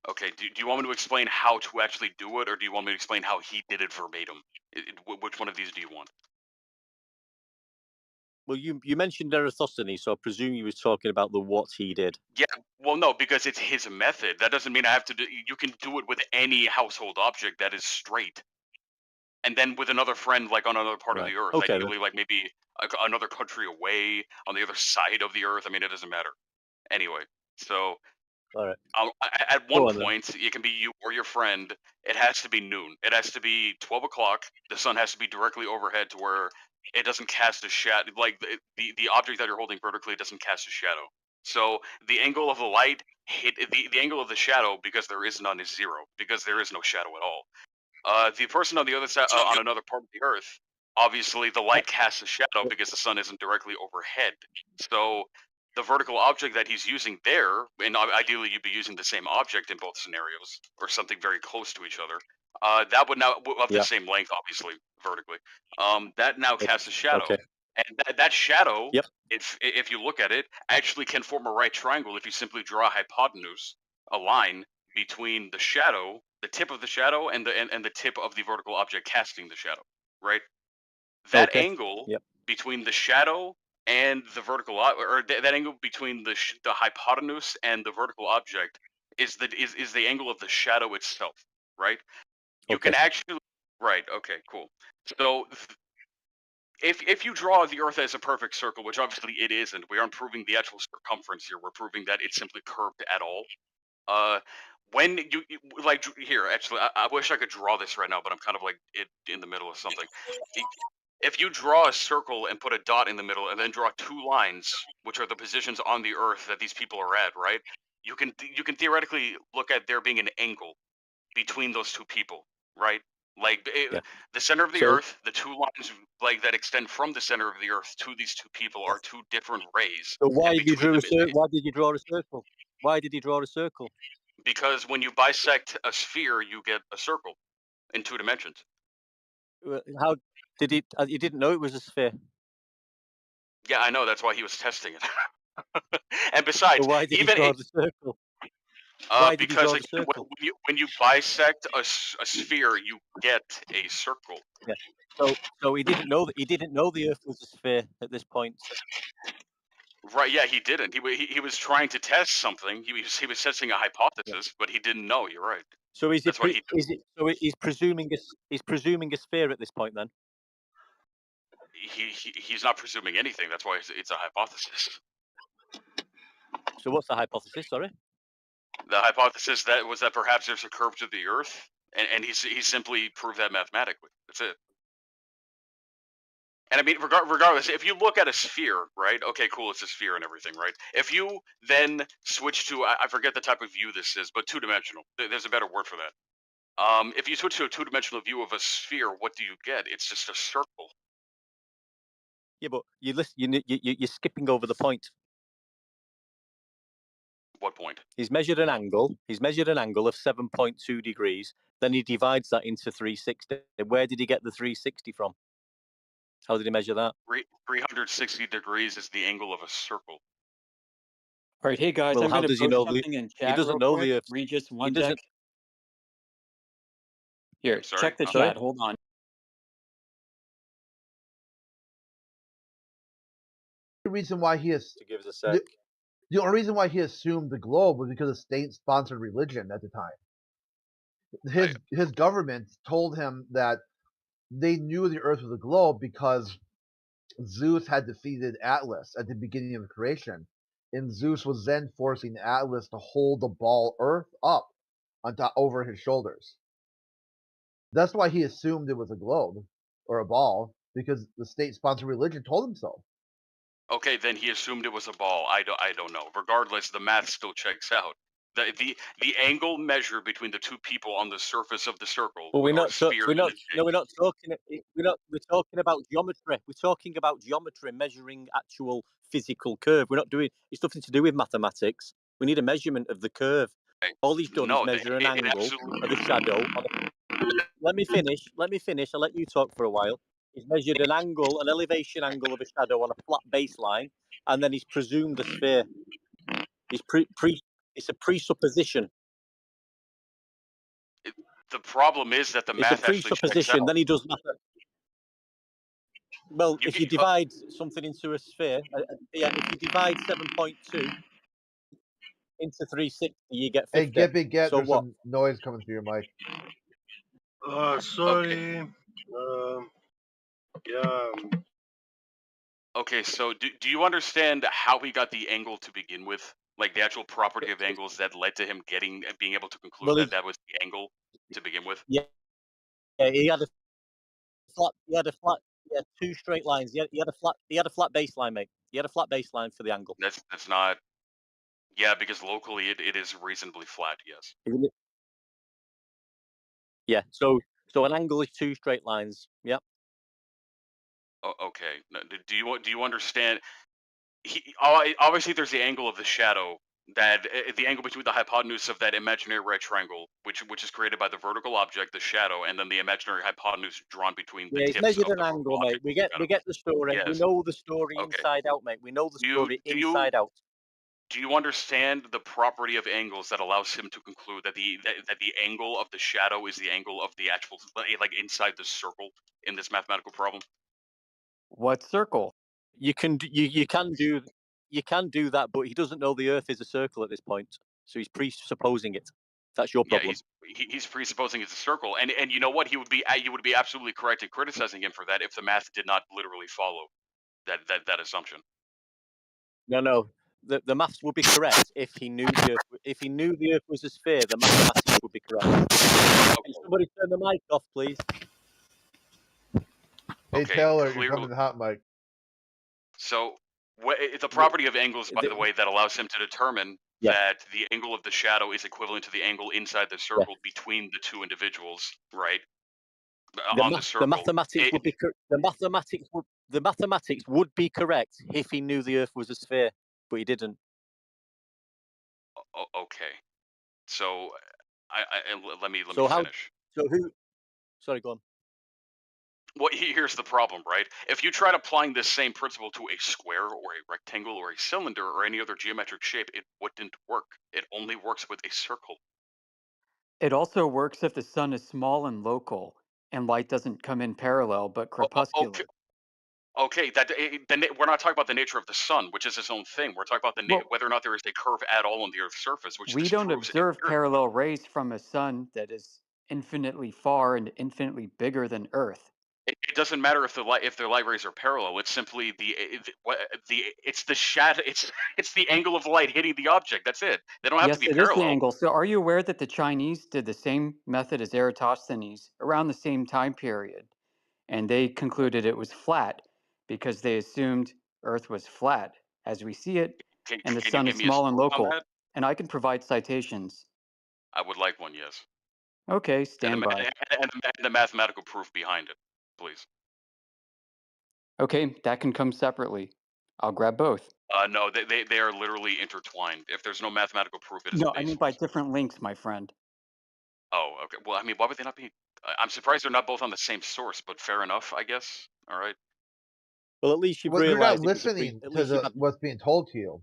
Okay, do you want me to explain how to actually do it, or do you want me to explain how he did it verbatim? Which one of these do you want? Well, you mentioned Eratosthenes, so I presume you was talking about the what he did. Yeah, well, no, because it's his method. That doesn't mean I have to do. You can do it with any household object that is straight, and then with another friend, like on another part of Right. the earth, Okay, then. ideally, like maybe another country away on the other side of the earth. I mean, it doesn't matter. Anyway, so All right. at Go one on, then. point, it can be you or your friend. It has to be noon. It has to be 12 o'clock. The sun has to be directly overhead to where it doesn't cast a shadow. Like the object that you're holding vertically doesn't cast a shadow. So the angle of the light hit the angle of the shadow, because there is none, is zero, because there is no shadow at all. The person on the other side, on another part of the earth, obviously the light casts a shadow because the sun isn't directly overhead. So the vertical object that he's using there, and ideally you'd be using the same object in both scenarios, or something very close to each other. That would now of the same length, obviously vertically. That now casts a shadow, Okay. and that shadow, Yep. if you look at it, actually can form a right triangle if you simply draw a hypotenuse, a line between the shadow, the tip of the shadow, and the tip of the vertical object casting the shadow. Right. That Okay. angle Yep. between the shadow and the vertical, or that angle between the hypotenuse and the vertical object is the angle of the shadow itself, right? You Okay. can actually, right? Okay, cool. So if you draw the Earth as a perfect circle, which obviously it isn't, we aren't proving the actual circumference here. We're proving that it's simply curved at all. When like here, actually, I wish I could draw this right now, but I'm kind of like in the middle of something. If you draw a circle and put a dot in the middle, and then draw two lines, which are the positions on the Earth that these people are at, right? You can theoretically look at there being an angle between those two people, right? Like Yeah. the center of the So- Earth, the two lines like that extend from the center of the Earth to these two people are two different rays. So why And did you between draw a them, circle? Why did you draw a circle? Why did he draw a circle? because when you bisect a sphere, you get a circle in 2 dimensions. How did he? You didn't know it was a sphere. Yeah, I know. That's why he was testing it. And besides, So why did even he draw the circle? Why did he because draw the again, circle? when you bisect a sphere, you get a circle. Yeah. So he didn't know that he didn't know the Earth was a sphere at this point. Right? Yeah, he didn't. He was trying to test something. He was testing a hypothesis, but he didn't know. You're right. So is That's it? why he. Is it? So he's presuming a sphere at this point then. He's not presuming anything. That's why it's a hypothesis. So what's the hypothesis? Sorry. The hypothesis that was that perhaps there's a curve to the Earth, and he simply proved that mathematically. That's it. And I mean, regardless, if you look at a sphere, right? Okay, cool, it's a sphere and everything, right? If you then switch to, I forget the type of view this is, but two-dimensional. There's a better word for that. If you switch to a two-dimensional view of a sphere, what do you get? It's just a circle. Yeah, but you're skipping over the point. What point? He's measured an angle. He's measured an angle of 7.2 degrees. Then he divides that into 360. Where did he get the 360 from? How did he measure that? 360 degrees is the angle of a circle. All right, hey guys, Well, I'm how going to does he post know something in chat. he doesn't real know quick. the Earth. Read just one He doesn't. sec. Here, Sorry? check the Sorry? chat. Hold on. The reason why he is To give us a sec. the only reason why he assumed the globe was because of state-sponsored religion at the time. His government told him that they knew the Earth was a globe because Zeus had defeated Atlas at the beginning of creation, and Zeus was then forcing Atlas to hold the ball Earth up on top over his shoulders. That's why he assumed it was a globe or a ball because the state-sponsored religion told him so. Okay, then he assumed it was a ball. I don't know. Regardless, the math still checks out. The angle measured between the two people on the surface of the circle Well, or we're sphere. we're not talking. We're talking about geometry. We're talking about geometry, measuring actual physical curve. We're not doing. It's nothing to do with mathematics. We need a measurement of the curve. All he's done is No, measure an it angle absolutely. of a shadow. Let me finish. Let me finish. I'll let you talk for a while. He's measured an angle, an elevation angle of a shadow on a flat baseline, and then he's presumed a sphere. He's It's a presupposition. The problem is that the It's a math actually checks presupposition. out. Then he does math. Well, You if you can, divide something into a sphere, if you divide 7.2 into 360, you get Hey, 50. get. So There's what? some noise coming through your mic. Sorry. Yeah. okay, so do you understand how he got the angle to begin with? Like the actual property of angles that led to him being able to conclude Well, that that was the angle to begin with? yeah, he had a flat. He had two straight lines. He had a flat baseline, mate. He had a flat baseline for the angle. That's not. Yeah, because locally it is reasonably flat. Yes. Yeah. So an angle is two straight lines. Yep. Okay. Do you understand? Obviously, there's the angle of the shadow that the angle between the hypotenuse of that imaginary right triangle, which is created by the vertical object, the shadow, and then the imaginary hypotenuse drawn between the Yeah, he's tips measured of an the vertical angle, mate. object. We get the story. We Yes. know the story Okay. inside out, mate. We know the Do you story do you inside out. do you understand the property of angles that allows him to conclude that the angle of the shadow is the angle of the actual like inside the circle in this mathematical problem? What circle? You can do that, but he doesn't know the Earth is a circle at this point, so he's presupposing it. That's your Yeah, problem. he's presupposing it's a circle, and you know what? You would be absolutely correct in criticizing him for that if the math did not literally follow that assumption. No. The maths would be correct if he knew the Earth was a sphere. The mathematics would be correct. Can somebody turn the mic off, please? Hey Okay, Taylor, you're clearly. coming to hot mic. So it's a property of angles, by the way, that allows him to determine that the angle of the shadow is equivalent to the angle inside the circle between the two individuals, right? On the circle. The mathematics would be the mathematics would be correct if he knew the Earth was a sphere, but he didn't. Okay. So let me So how? finish. So who? Sorry, go on. Well, here's the problem, right? If you tried applying this same principle to a square or a rectangle or a cylinder or any other geometric shape, it wouldn't work. It only works with a circle. It also works if the sun is small and local, and light doesn't come in parallel but crepuscular. Okay, then we're not talking about the nature of the sun, which is its own thing. We're talking about Well, whether or not there is a curve at all on the Earth's surface, which we don't disproves observe empirically. parallel rays from a sun that is infinitely far and infinitely bigger than Earth. It doesn't matter if the light rays are parallel. It's simply it's the shadow. It's the angle of light hitting the object. That's it. They don't have to Yes, be it is the parallel. angle. So are you aware that the Chinese did the same method as Eratosthenes around the same time period? And they concluded it was flat because they assumed Earth was flat as we see it, and the Can you sun is give me a small and source on local. that? And I can provide citations. I would like one, yes. Okay, stand by. And the mathematical proof behind it, please. Okay, that can come separately. I'll grab both. No, they are literally intertwined. If there's no mathematical proof, it is No, I mean by baseless. different links, my friend. Oh, okay. Well, I mean, why would they not be? I'm surprised they're not both on the same source, but fair enough, I guess. All right. Well, at least you've Well, you're not realised it was a listening At to least you've had. what's being told to you.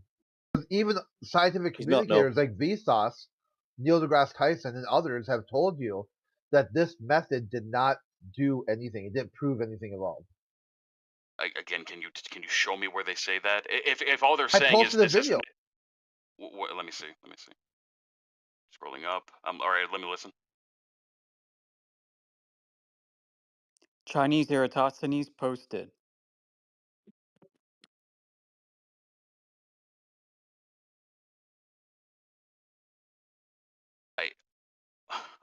Even scientific He's not. No. communicators like Vsauce, Neil deGrasse Tyson, and others have told you that this method did not do anything. It didn't prove anything at all. Again, can you show me where they say that? If all they're I saying is posted a this video. isn't. Let me see. Scrolling up. All right. Let me listen. Chinese Eratosthenes posted.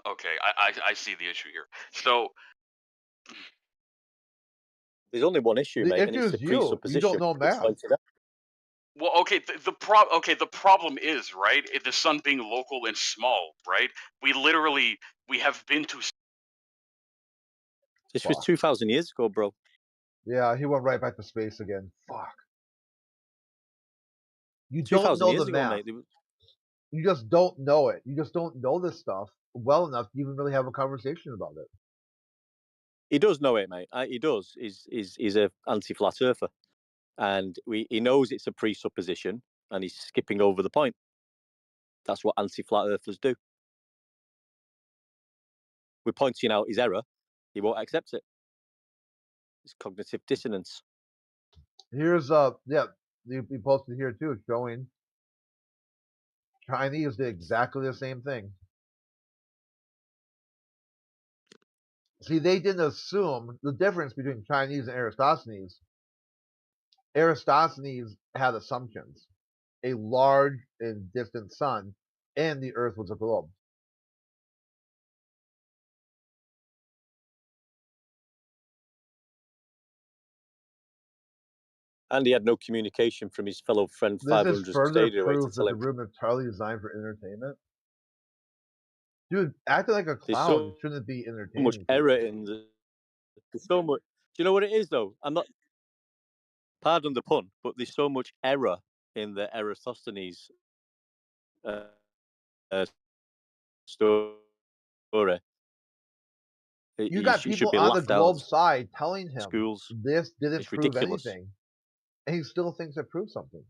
Okay, I see the issue here. So There's only one issue, The mate, and issue it's the is you. You don't presupposition. know It's math. pointed out. well, okay, the problem is, right, the sun being local and small, right? We have been to This was Fuck. 2,000 years ago, bro. Yeah, he went right back to space again. Fuck. You don't 2,000 know years the ago, math. mate. You just don't know it. You just don't know this stuff well enough to even really have a conversation about it. He does know it, mate. He does. He's a anti-flat earther, and he knows it's a presupposition, and he's skipping over the point. That's what anti-flat earthers do. We're pointing out his error. He won't accept it. It's cognitive dissonance. Here's you posted here too, showing Chinese did exactly the same thing. See, they didn't assume the difference between Chinese and Eratosthenes. Eratosthenes had assumptions. A large and distant sun, and the Earth was a globe. And he had no communication from his fellow friend This is 500 further stadia away to proof that tell the him. room is entirely designed for entertainment. Dude, acting like a There's clown so shouldn't be much entertaining error people. in the. There's so much. Do you know what it is, though? I'm not. Pardon the pun, but there's so much error in the Eratosthenes story. You got It should people be on the laughed out globe of side telling him schools. this didn't It's prove ridiculous. anything, and he still thinks it proved something.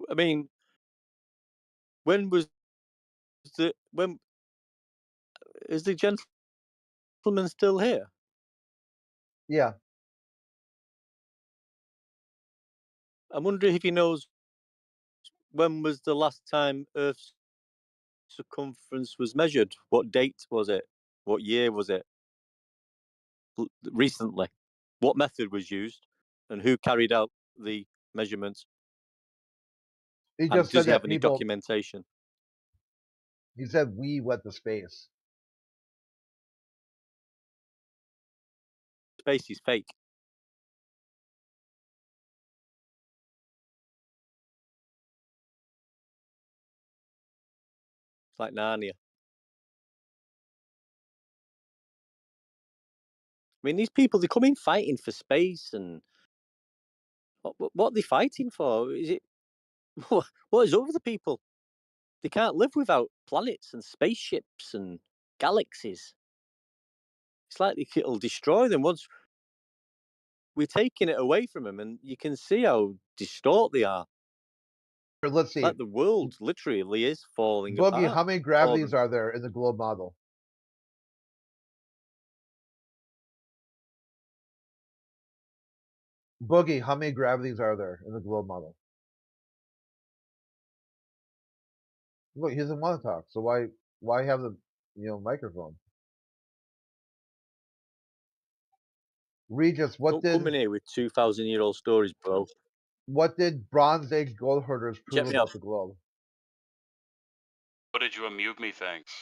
I mean, when is the gentleman still here? Yeah. I'm wondering if he knows when was the last time Earth's circumference was measured. What date was it? What year was it? Recently. What method was used, and who carried out the measurements? He And just does said he have that any people. documentation? He said we went to space. Space is fake. It's like Narnia. I mean, these people, they come in fighting for space, and what are they fighting for? Is it what is over the people? They can't live without planets and spaceships and galaxies. It's like it'll destroy them once we're taking it away from them, and you can see how distort they are. Let's see. Like the world literally is falling Boogie, apart. how many gravities are there in the globe model? Boogie, how many gravities are there in the globe model? Look, he doesn't want to talk, so why have the microphone? Regis, Don't come in here with 2,000-year-old stories, bro. What did Bronze Age gold herders prove Check me about out. the globe? What did you unmute me? Thanks.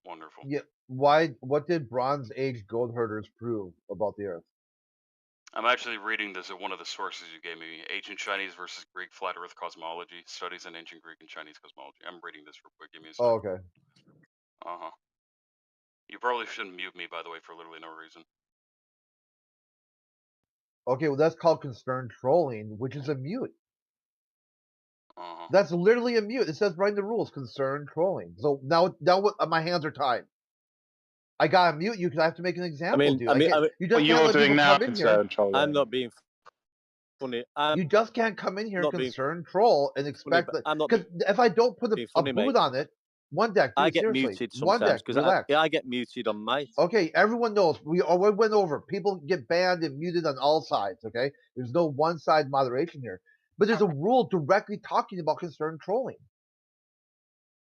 Wonderful. Yeah, what did Bronze Age gold herders prove about the Earth? I'm actually reading this at one of the sources you gave me: Ancient Chinese versus Greek Flat Earth Cosmology, Studies in Ancient Greek and Chinese Cosmology. I'm reading this real quick. Give me a second. Oh, okay. Uh-huh. You probably shouldn't mute me, by the way, for literally no reason. Okay, well that's called concerned trolling, which is a mute. Uh-huh. That's literally a mute. It says right in the rules, concerned trolling. So now what? My hands are tied. I gotta mute you because I have to make an example, dude. You just can't let people come in here. I'm not being funny. You just can't come in here and not being concerned troll and expect but that. I'm not Because if I don't put being a funny, boot mate. on it, one deck, dude, I get seriously, muted one sometimes deck, because relax. I get muted on my. Okay, everyone knows we went over. People get banned and muted on all sides. Okay, there's no one side moderation here, but there's a rule directly talking about concerned trolling.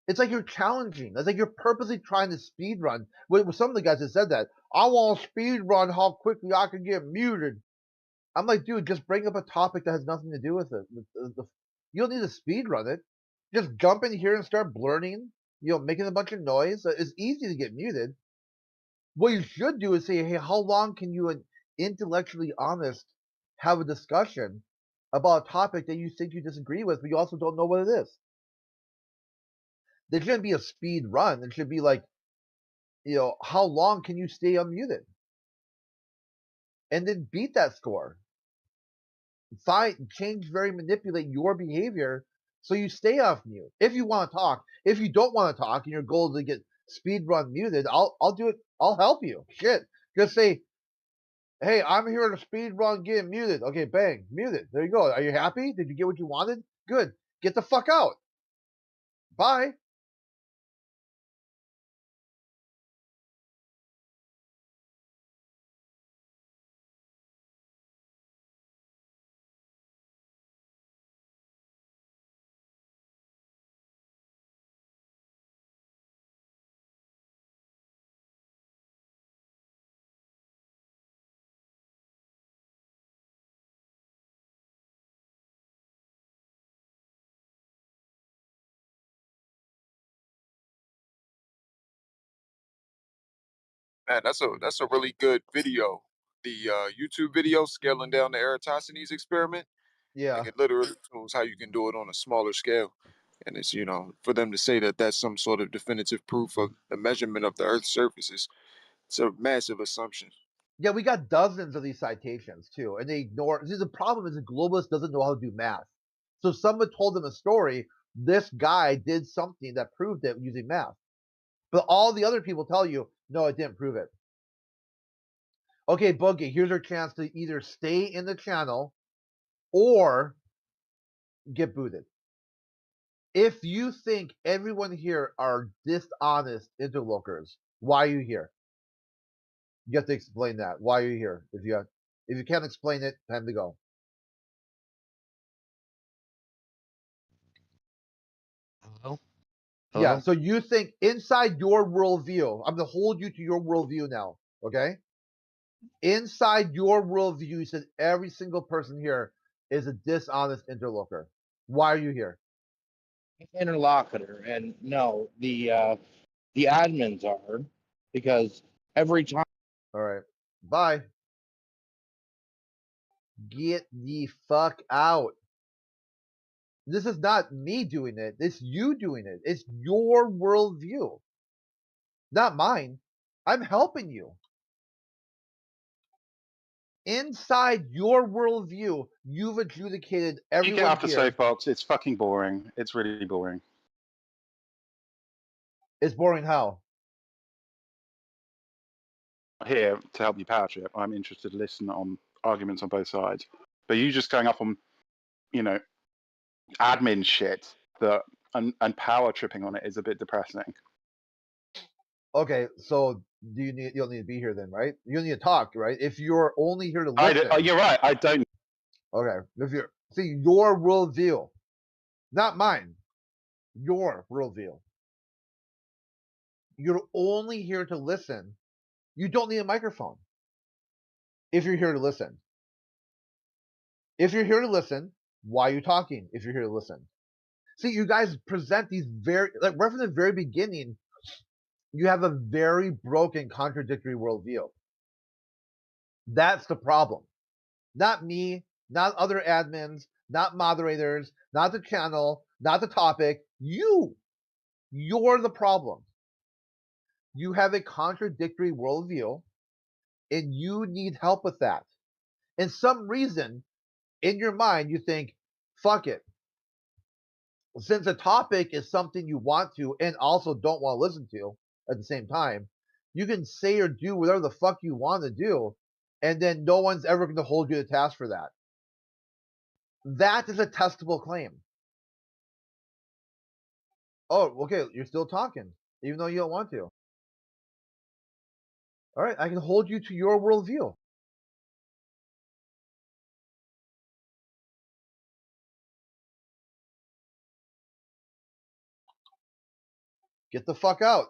It's like you're challenging. It's like you're purposely trying to speed run. With some of the guys that said that, I want to speed run how quickly I can get muted. I'm like, dude, just bring up a topic that has nothing to do with it. You don't need to speed run it. just jump in here and start blurting, making a bunch of noise. It's easy to get muted. What you should do is say, hey, how long can you intellectually honest have a discussion about a topic that you think you disagree with, but you also don't know what it is? There shouldn't be a speed run. It should be like, how long can you stay unmuted? And then beat that score. Manipulate your behavior so you stay off mute. If you want to talk, if you don't want to talk, and your goal is to get speed run muted, I'll do it. I'll help you. Shit, just say, hey, I'm here to speed run get muted. Okay, bang, muted. There you go. Are you happy? Did you get what you wanted? Good. Get the fuck out. Bye. Man, that's a really good video. The YouTube video scaling down the Eratosthenes experiment. Yeah. Like it literally shows how you can do it on a smaller scale. And it's, for them to say that that's some sort of definitive proof of the measurement of the Earth's surface it's a massive assumption. Yeah, we got dozens of these citations too, and they ignore. See, the problem is the globalist doesn't know how to do math. So someone told them a story. This guy did something that proved it using math, but all the other people tell you, no, it didn't prove it. Okay, Boogie, here's your chance to either stay in the channel or get booted. If you think everyone here are dishonest interlocutors, why are you here? You have to explain that. Why are you here? If you can't explain it, time to go. Hello? Yeah, so you think inside your worldview, I'm going to hold you to your worldview now, okay? Inside your worldview, you said every single person here is a dishonest interlocutor. Why are you here? Interlocutor, and no, the admins are, because every time. All right, bye. Get the fuck out. This is not me doing it. It's you doing it. It's your worldview, not mine. I'm helping you. Inside your worldview, you've adjudicated everyone You have to here. say, Fox, it's fucking boring. It's really boring. It's boring how? Here to help you power trip. I'm interested to listen on arguments on both sides. But you just going up on, admin shit that and power tripping on it is a bit depressing. Okay, so you don't need to be here then, right? You don't need to talk, right? If you're only here to listen. You're right. I don't. Okay, if you're your worldview, not mine, your worldview. You're only here to listen. You don't need a microphone. If you're here to listen. If you're here to listen, why are you talking? If you're here to listen. See, you guys present these right from the very beginning, you have a very broken, contradictory worldview. That's the problem. Not me, not other admins, not moderators, not the channel, not the topic. You're the problem. You have a contradictory worldview, and you need help with that. And some reason in your mind, you think, fuck it. Since a topic is something you want to and also don't want to listen to at the same time, you can say or do whatever the fuck you want to do, and then no one's ever going to hold you to task for that. That is a testable claim. Oh, okay, you're still talking, even though you don't want to. All right, I can hold you to your worldview. Get the fuck out.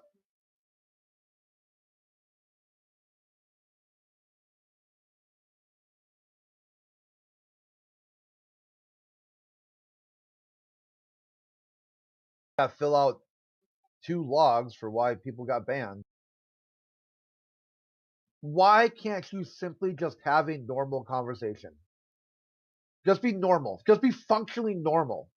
fill out 2 logs for why people got banned. Why can't you simply just have a normal conversation? Just be normal. Just be functionally normal.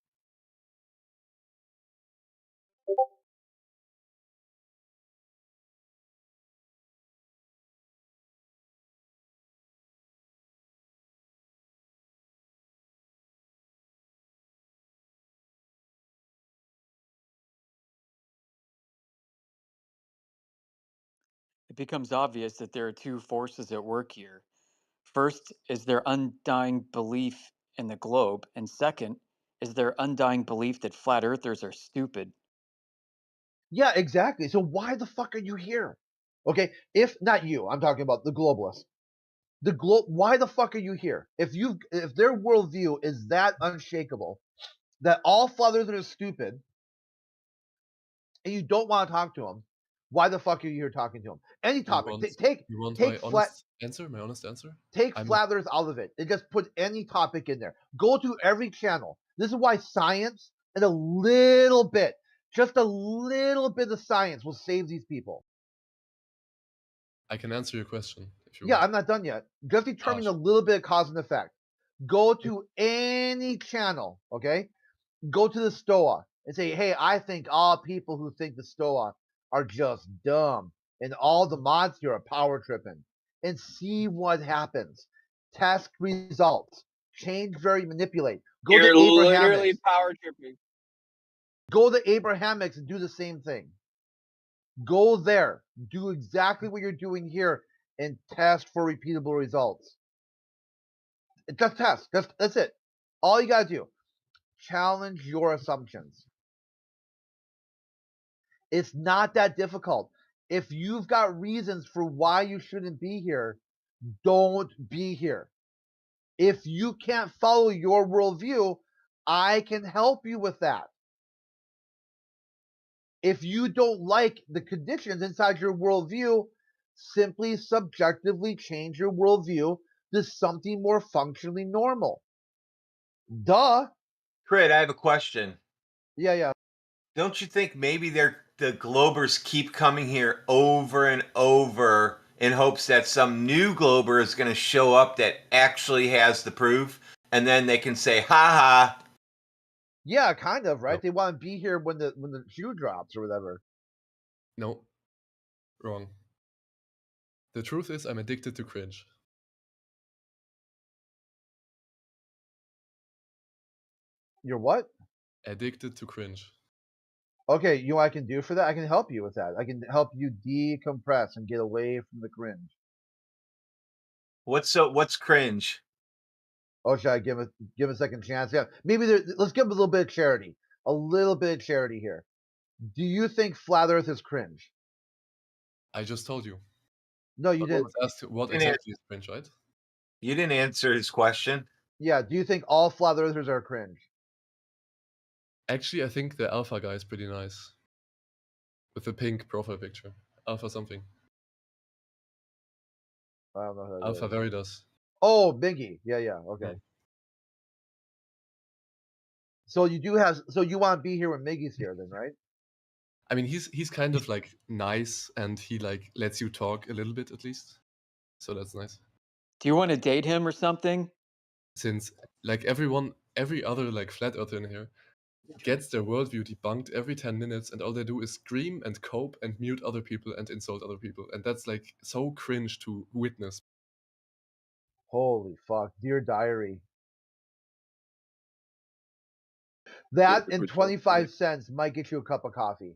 It becomes obvious that there are two forces at work here. First is their undying belief in the globe, and second is their undying belief that flat earthers are stupid. Yeah, exactly. So why the fuck are you here? Okay, if not you, I'm talking about the globalists. Why the fuck are you here? If their worldview is that unshakable, that all flat earthers are stupid, and you don't want to talk to them, why the fuck are you here talking to them? Any topic. Take My honest answer? Take flat earth out of it and just put any topic in there. Go to every channel. This is why science and just a little bit of science will save these people. I can answer your question if you Yeah, want. I'm not done yet. Just determine a little bit of cause and effect. Go to any channel, okay? Go to the Stoa and say, hey, I think all people who think the Stoa are just dumb, and all the mods here are power tripping, and see what happens. Test results. Change, vary, manipulate. Go You're to literally Abrahamics. power tripping. Go to Abrahamics and do the same thing. Go there. Do exactly what you're doing here and test for repeatable results. Just test. That's it. All you gotta do. Challenge your assumptions. It's not that difficult. If you've got reasons for why you shouldn't be here, don't be here. If you can't follow your worldview, I can help you with that. If you don't like the conditions inside your worldview, simply subjectively change your worldview to something more functionally normal. Duh. Crit, I have a question. Yeah. Don't you think maybe the Globers keep coming here over and over in hopes that some new Glober is going to show up that actually has the proof, and then they can say, ha ha. Yeah, kind of, right? They want to be here when the shoe drops or whatever. No. Wrong. The truth is I'm addicted to cringe. You're what? Addicted to cringe. Okay, you know what I can do for that? I can help you with that. I can help you decompress and get away from the cringe. What's cringe? Oh, should I give a second chance? Yeah, maybe let's give him a little bit of charity. A little bit of charity here. Do you think flat Earth is cringe? I just told you. No, you didn't. Asked what exactly is cringe, right? You didn't answer his question. Yeah. Do you think all flat Earthers are cringe? Actually, I think the Alpha guy is pretty nice. With the pink profile picture. Alpha something. I don't know who that Alpha is. Veritas. Oh, Biggie. Yeah. Okay. So you want to be here when Miggy's here, then, right? I mean, he's kind of like nice, and he like lets you talk a little bit at least. So that's nice. Do you want to date him or something? Since like every other like flat earther in here gets their worldview debunked every 10 minutes, and all they do is scream and cope and mute other people and insult other people, and that's like so cringe to witness. Holy fuck, dear diary. That and 25 cents might get you a cup of coffee.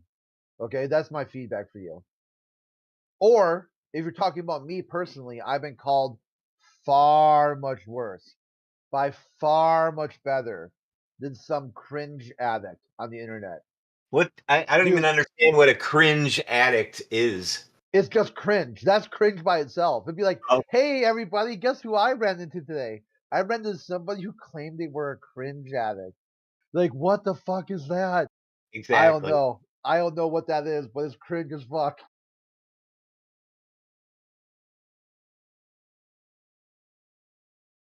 Okay, that's my feedback for you. Or if you're talking about me personally, I've been called far much worse, by far much better than some cringe addict on the internet. What? I don't even understand what a cringe addict is. It's just cringe. That's cringe by itself. It'd be like, hey, everybody, guess who I ran into today? I ran into somebody who claimed they were a cringe addict. Like, what the fuck is that? Exactly. I don't know. I don't know what that is, but it's cringe as fuck.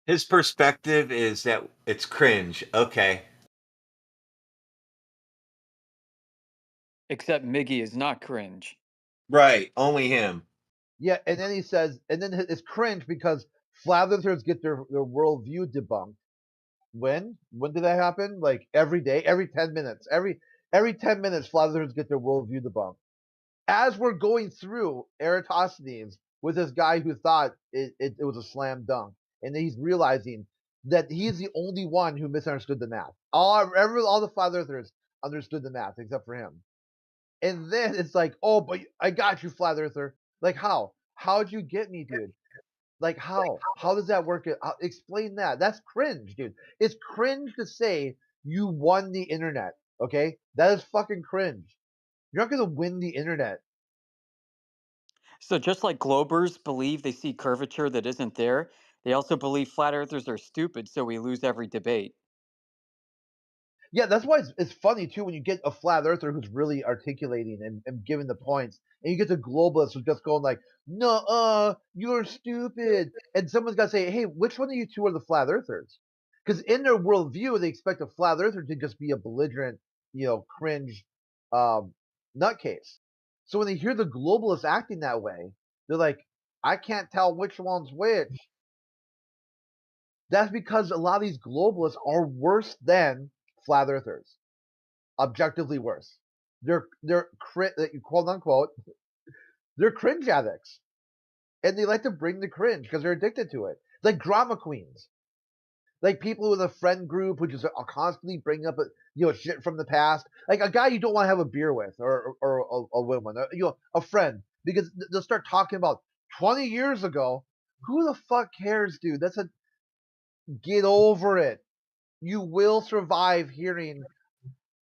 His perspective is that it's cringe. Okay. Except Miggy is not cringe. Right, only him. Yeah, and then he says, and then it's cringe because flat earthers get their worldview debunked. When did that happen? Like every day, every 10 minutes, every 10 minutes, flat earthers get their worldview debunked. As we're going through Eratosthenes with this guy who thought it was a slam dunk, and he's realizing that he's the only one who misunderstood the math. All the flat earthers understood the math except for him. And then it's like, oh, but I got you, flat earther. Like how? How'd you get me, dude? Like how? How does that work? Explain that. That's cringe, dude. It's cringe to say you won the internet. Okay, that is fucking cringe. You're not gonna win the internet. So just like Globers believe they see curvature that isn't there, they also believe flat earthers are stupid, so we lose every debate. Yeah, that's why it's funny too when you get a flat earther who's really articulating and giving the points, and you get the globalists who's just going like, "No, you're stupid," and someone's got to say, "Hey, which one of you two are the flat earthers?" Because in their worldview, they expect a flat earther to just be a belligerent, cringe, nutcase. So when they hear the globalists acting that way, they're like, "I can't tell which one's which." That's because a lot of these globalists are worse than flat earthers, objectively worse. They're quote unquote, they're cringe addicts, and they like to bring the cringe because they're addicted to it. Like drama queens, like people with a friend group who just constantly bring up shit from the past, like a guy you don't want to have a beer with, or a woman, a friend, because they'll start talking about 20 years ago. Who the fuck cares, dude? Get over it. You will survive hearing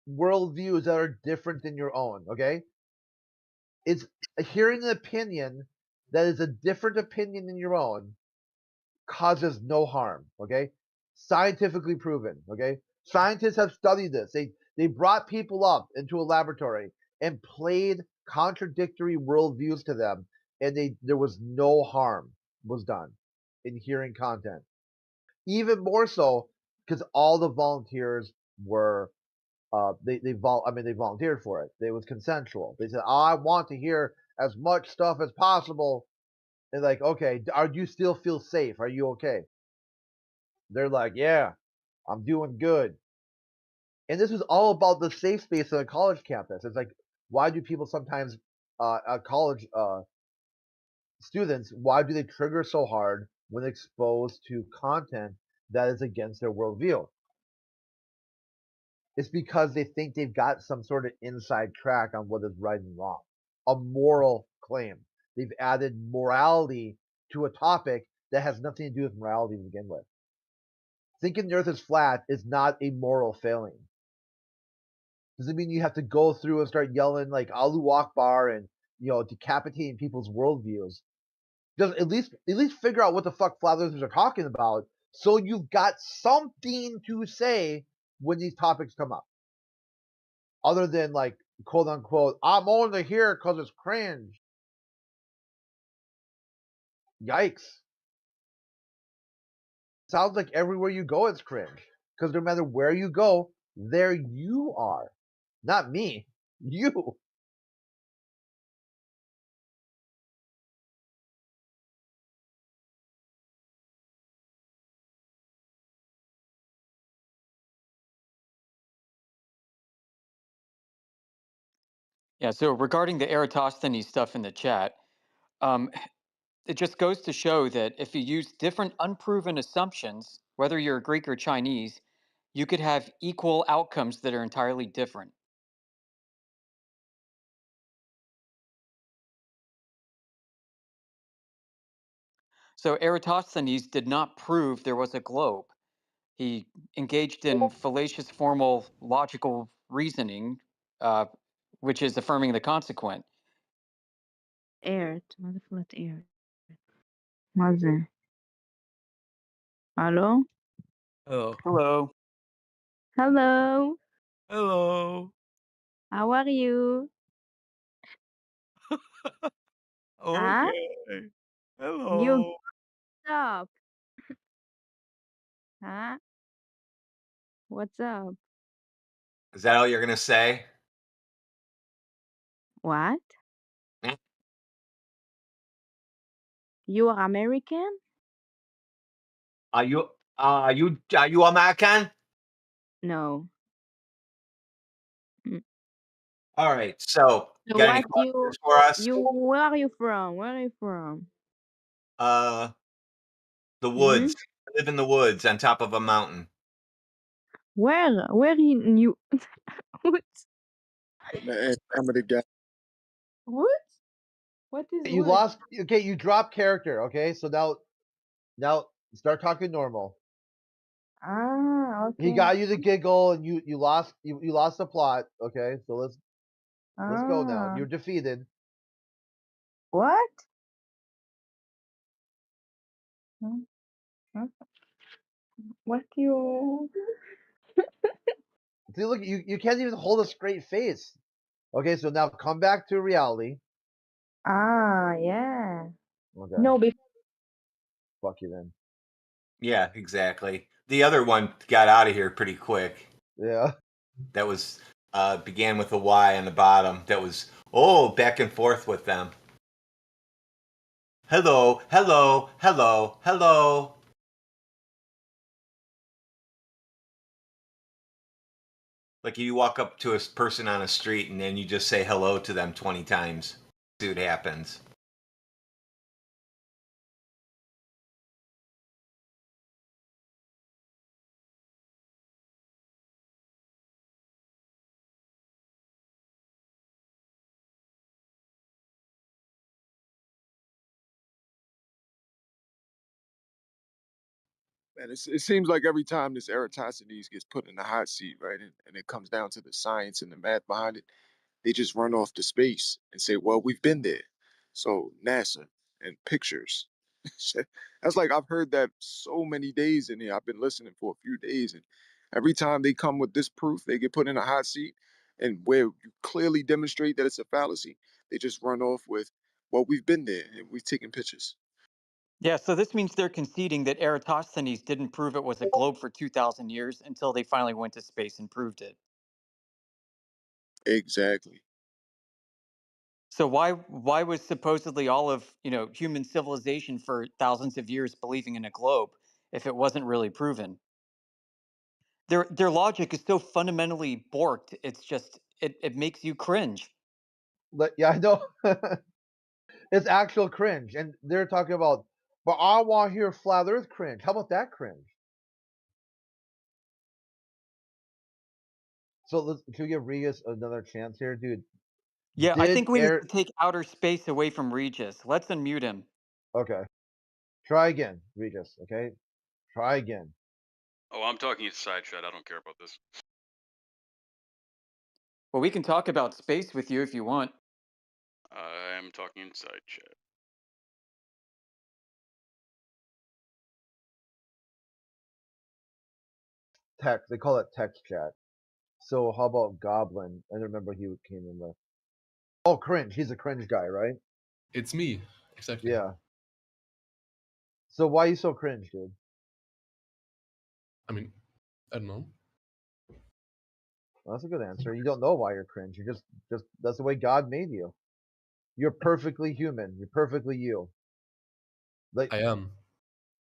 worldviews that are different than your own, okay? It's hearing an opinion that is a different opinion than your own causes no harm, okay? Scientifically proven, okay? Scientists have studied this. They brought people up into a laboratory and played contradictory worldviews to them, and there was no harm was done in hearing content. Even more so because all the volunteers were they volunteered for it. It was consensual. They said, "I want to hear as much stuff as possible." And like, okay, do you still feel safe? Are you okay? They're like, "Yeah, I'm doing good." And this was all about the safe space on a college campus. It's like, why do people sometimes, college students, why do they trigger so hard when exposed to content that is against their worldview? It's because they think they've got some sort of inside track on what is right and wrong, a moral claim. They've added morality to a topic that has nothing to do with morality to begin with. Thinking the earth is flat is not a moral failing. Doesn't mean you have to go through and start yelling like Allahu Akbar and decapitating people's worldviews. Just at least figure out what the fuck flat earthers are talking about, so you've got something to say when these topics come up. Other than like quote unquote, I'm only here because it's cringe. Yikes. Sounds like everywhere you go it's cringe. Because no matter where you go, there you are. Not me. You. Yeah, so regarding the Eratosthenes stuff in the chat, um, it just goes to show that if you use different unproven assumptions, whether you're Greek or Chinese, you could have equal outcomes that are entirely different. So Eratosthenes did not prove there was a globe. He engaged in fallacious formal logical reasoning, uh, which is affirming the consequent. Earth, מה זה flat earth? מה זה? הלו? Oh. Hello. Hello. Hello. How are you? Huh? Okay. You Hello. up? Huh? What's up? Is that all you're gonna say? What? Hmm? You are American? Are you American? No. Mm. All right. So, So got any what questions for us? where are you from? Where are you from? Uh, the Hmm? woods. I live in the woods on top of a mountain. Where? Where in you? What? Man, I'm the guy. What? What is You what? lost. Okay, you dropped character. Okay, so now start talking normal. Ah, He okay. got you the giggle, and you lost the plot. Okay, so let's go now. Ah. You're defeated. What? Hmm? Hmm? What you? See, look, you can't even hold a straight face. Okay, so now come back to reality. Ah, yeah. Okay, No, fuck you then. Yeah, exactly. The other one got out of here pretty quick. Yeah. That was began with a Y on the bottom. That was back and forth with them. Hello, hello, hello, hello. Like you walk up to a person on a street and then you just say hello to them 20 times. See what happens. Man, it seems like every time this Eratosthenes gets put in the hot seat, right, and it comes down to the science and the math behind it, they just run off to space and say, "Well, we've been there." So NASA and pictures. That's like I've heard that so many days in here. I've been listening for a few days, and every time they come with this proof, they get put in a hot seat, and where you clearly demonstrate that it's a fallacy, they just run off with, "Well, we've been there and we've taken pictures." Yeah, so this means they're conceding that Eratosthenes didn't prove it was a globe for 2,000 years until they finally went to space and proved it. Exactly. So why was supposedly all of, human civilization for thousands of years believing in a globe if it wasn't really proven? Their logic is so fundamentally borked, it's just it makes you cringe. Yeah, I know. It's actual cringe, and they're talking about, but I want to hear flat Earth cringe. How about that cringe? So can we give Regis another chance here, dude? Yeah, I Did think we need air? to take outer space away from Regis. Let's unmute him. Okay, try again, Regis. Okay, try again. Oh, I'm talking inside chat. I don't care about this. Well, we can talk about space with you if you want. I'm talking inside chat. Text. They call it text chat. So how about Goblin? I remember he came in with. Oh, cringe. He's a cringe guy, right? It's me, exactly. Yeah. So why are you so cringe, dude? I mean, I don't know. Well, that's a good answer. You don't know why you're cringe. You're just that's the way God made you. You're perfectly human. You're perfectly you. Like, I am.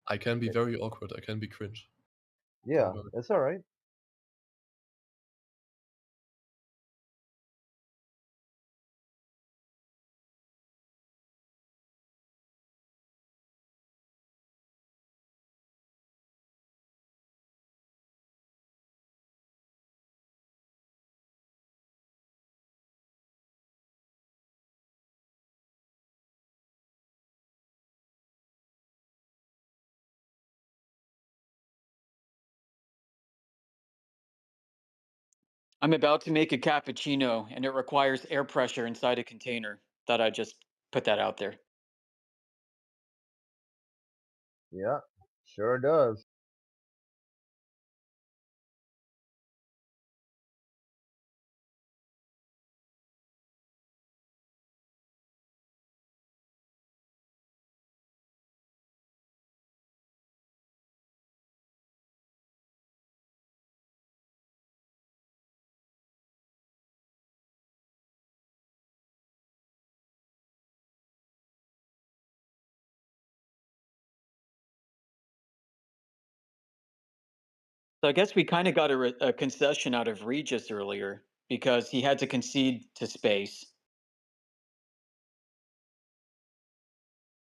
I can be very awkward. I can be cringe. yeah, that's all right. I'm about to make a cappuccino, and it requires air pressure inside a container. Thought I'd just put that out there. Yeah, sure does. So I guess we kind of got a concession out of Regis earlier because he had to concede to space.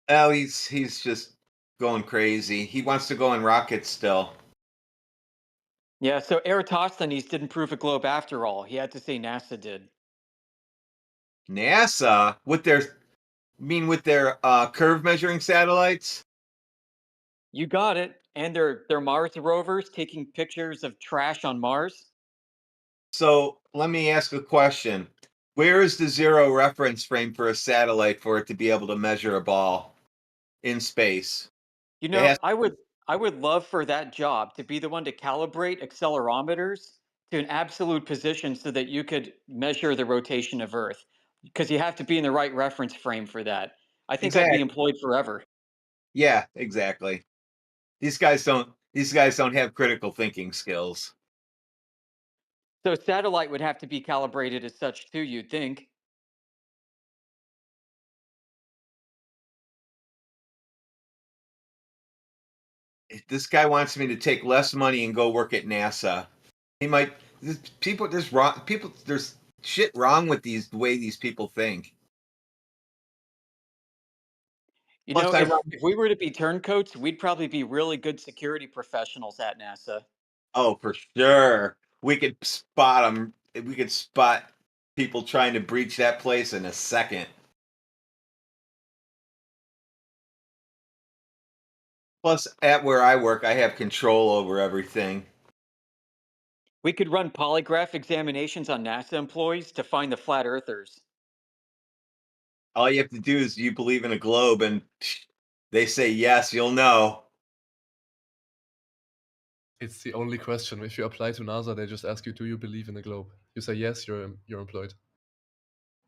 Oh, he's just going crazy. He wants to go in rockets still. Yeah, so Eratosthenes didn't prove a globe after all. He had to say NASA did. NASA with their curve measuring satellites. You got it. And their Mars rovers taking pictures of trash on Mars. So let me ask a question. Where is the zero reference frame for a satellite for it to be able to measure a ball in space? You It know, has I would love for that job to be the one to calibrate accelerometers to an absolute position so that you could measure the rotation of Earth. Because you have to be in the right reference frame for that. I think I'd be exactly. employed forever. Yeah, exactly. These guys don't have critical thinking skills. So a satellite would have to be calibrated as such too, you'd think. This guy wants me to take less money and go work at NASA. He might. There's shit wrong with the way these people think. You Plus, know, I run. if we were to be turncoats, we'd probably be really good security professionals at NASA. Oh, for sure. We could spot them. We could spot people trying to breach that place in a second. Plus, at where I work, I have control over everything. We could run polygraph examinations on NASA employees to find the flat earthers. All you have to do is you believe in a globe, and they say yes, you'll know. It's the only question. If you apply to NASA, they just ask you, "Do you believe in a globe?" You say yes, you're employed.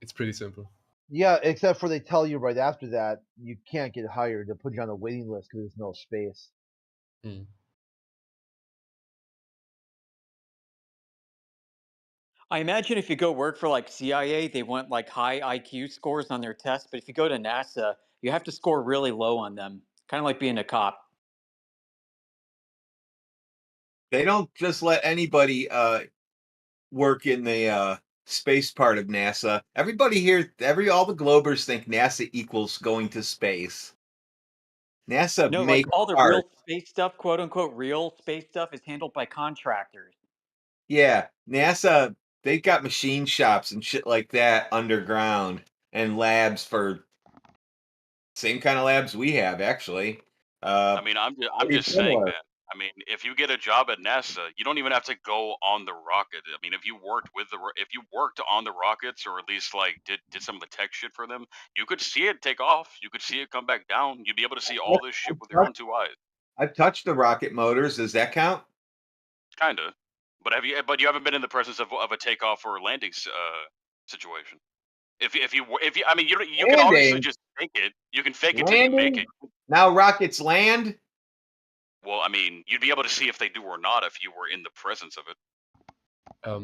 It's pretty simple. Yeah, except for they tell you right after that you can't get hired. They'll put you on a waiting list because there's no space. Hmm. I imagine if you go work for like CIA, they want like high IQ scores on their tests, but if you go to NASA, you have to score really low on them. Kind of like being a cop. They don't just let anybody work in the space part of NASA. Everybody here, all the Globers think NASA equals going to space. NASA No, like makes all the art. real space stuff, quote unquote, real space stuff is handled by contractors. Yeah, NASA, they got machine shops and shit like that underground and labs for same kind of labs we have actually. I mean, I'm Pretty just saying, similar. man. I mean, if you get a job at NASA, you don't even have to go on the rocket. I mean, if you worked if you worked on the rockets, or at least like did some of the tech shit for them, you could see it take off. You could see it come back down. You'd be able to see all this shit with your own two eyes. I've touched the rocket motors. Does that count? Kinda. But But you haven't been in the presence of a takeoff or landing situation. I mean, you can obviously Landing. just fake it. You can fake it till you make Landing. it. Now rockets land. Well, I mean, you'd be able to see if they do or not if you were in the presence of it.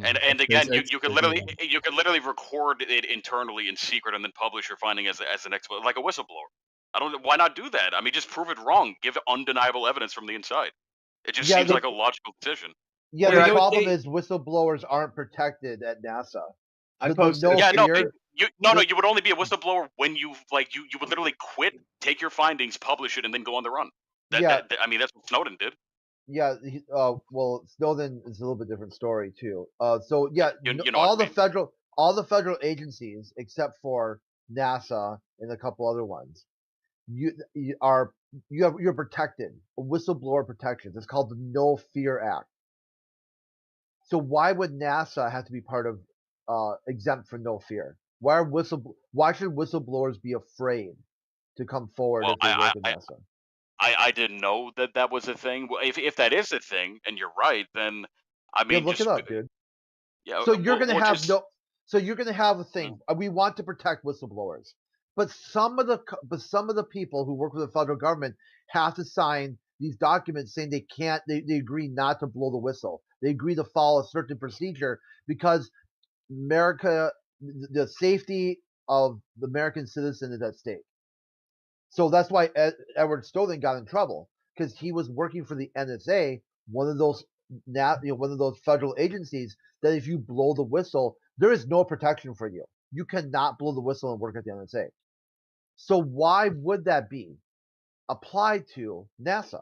And At again, SpaceX, you could they do literally land. record it internally in secret and then publish your finding as an expert, like a whistleblower. I don't. Why not do that? I mean, just prove it wrong. Give undeniable evidence from the inside. It just Yeah, seems the like a logical decision. yeah Well, the you know what problem they is whistleblowers aren't protected at NASA. I The posted. no Yeah, no, fear. no, The, you would only be a whistleblower when you would literally quit, take your findings, publish it, and then go on the run. yeah, I mean, that's what Snowden did. yeah. Well, Snowden is a little bit different story too. So Yeah, yeah, you know what I mean. all the federal agencies except for NASA and a couple other ones, you're protected. Whistleblower protections. It's called the No Fear Act. So why would NASA have to be part of exempt from no fear? Why should whistleblowers be afraid to come forward Well, if they work at NASA? I didn't know that was a thing. Well, if that is a thing, and you're right, then I Yeah, mean, look it just up, dude. yeah, So you're gonna we'll have just no. So you're gonna have a mm, thing. We want to protect whistleblowers, but some of the people who work for the federal government have to sign these documents saying they can't. They agree not to blow the whistle. They agree to follow a certain procedure because America, the safety of the American citizen is at stake. So that's why Edward Snowden got in trouble because he was working for the NSA, one of those now one of those federal agencies that if you blow the whistle, there is no protection for you. You cannot blow the whistle and work at the NSA. So why would that be applied to NASA?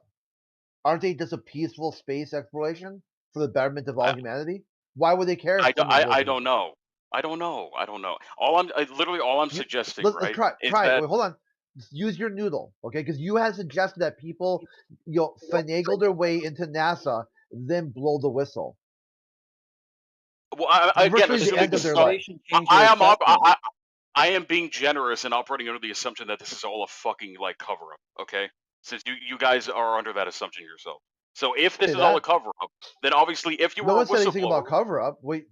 Aren't they just a peaceful space exploration for the betterment of all humanity? Why would they care if someone blows I the don't whistle? know. I don't know. I don't know. Literally all I'm suggesting, Let's right, try is it. that Wait, hold on. Use your noodle, okay? Because you had suggested that people, finagle their way into NASA, then blow the whistle. well, It's again, virtually the assuming end of this their is life. I am being generous and operating under the assumption that this is all a fucking like cover up. Okay, since you guys are under that assumption yourself. So if this Say is all a that. cover up, then obviously if you No were a one said anything about whistleblower, cover up. Wait,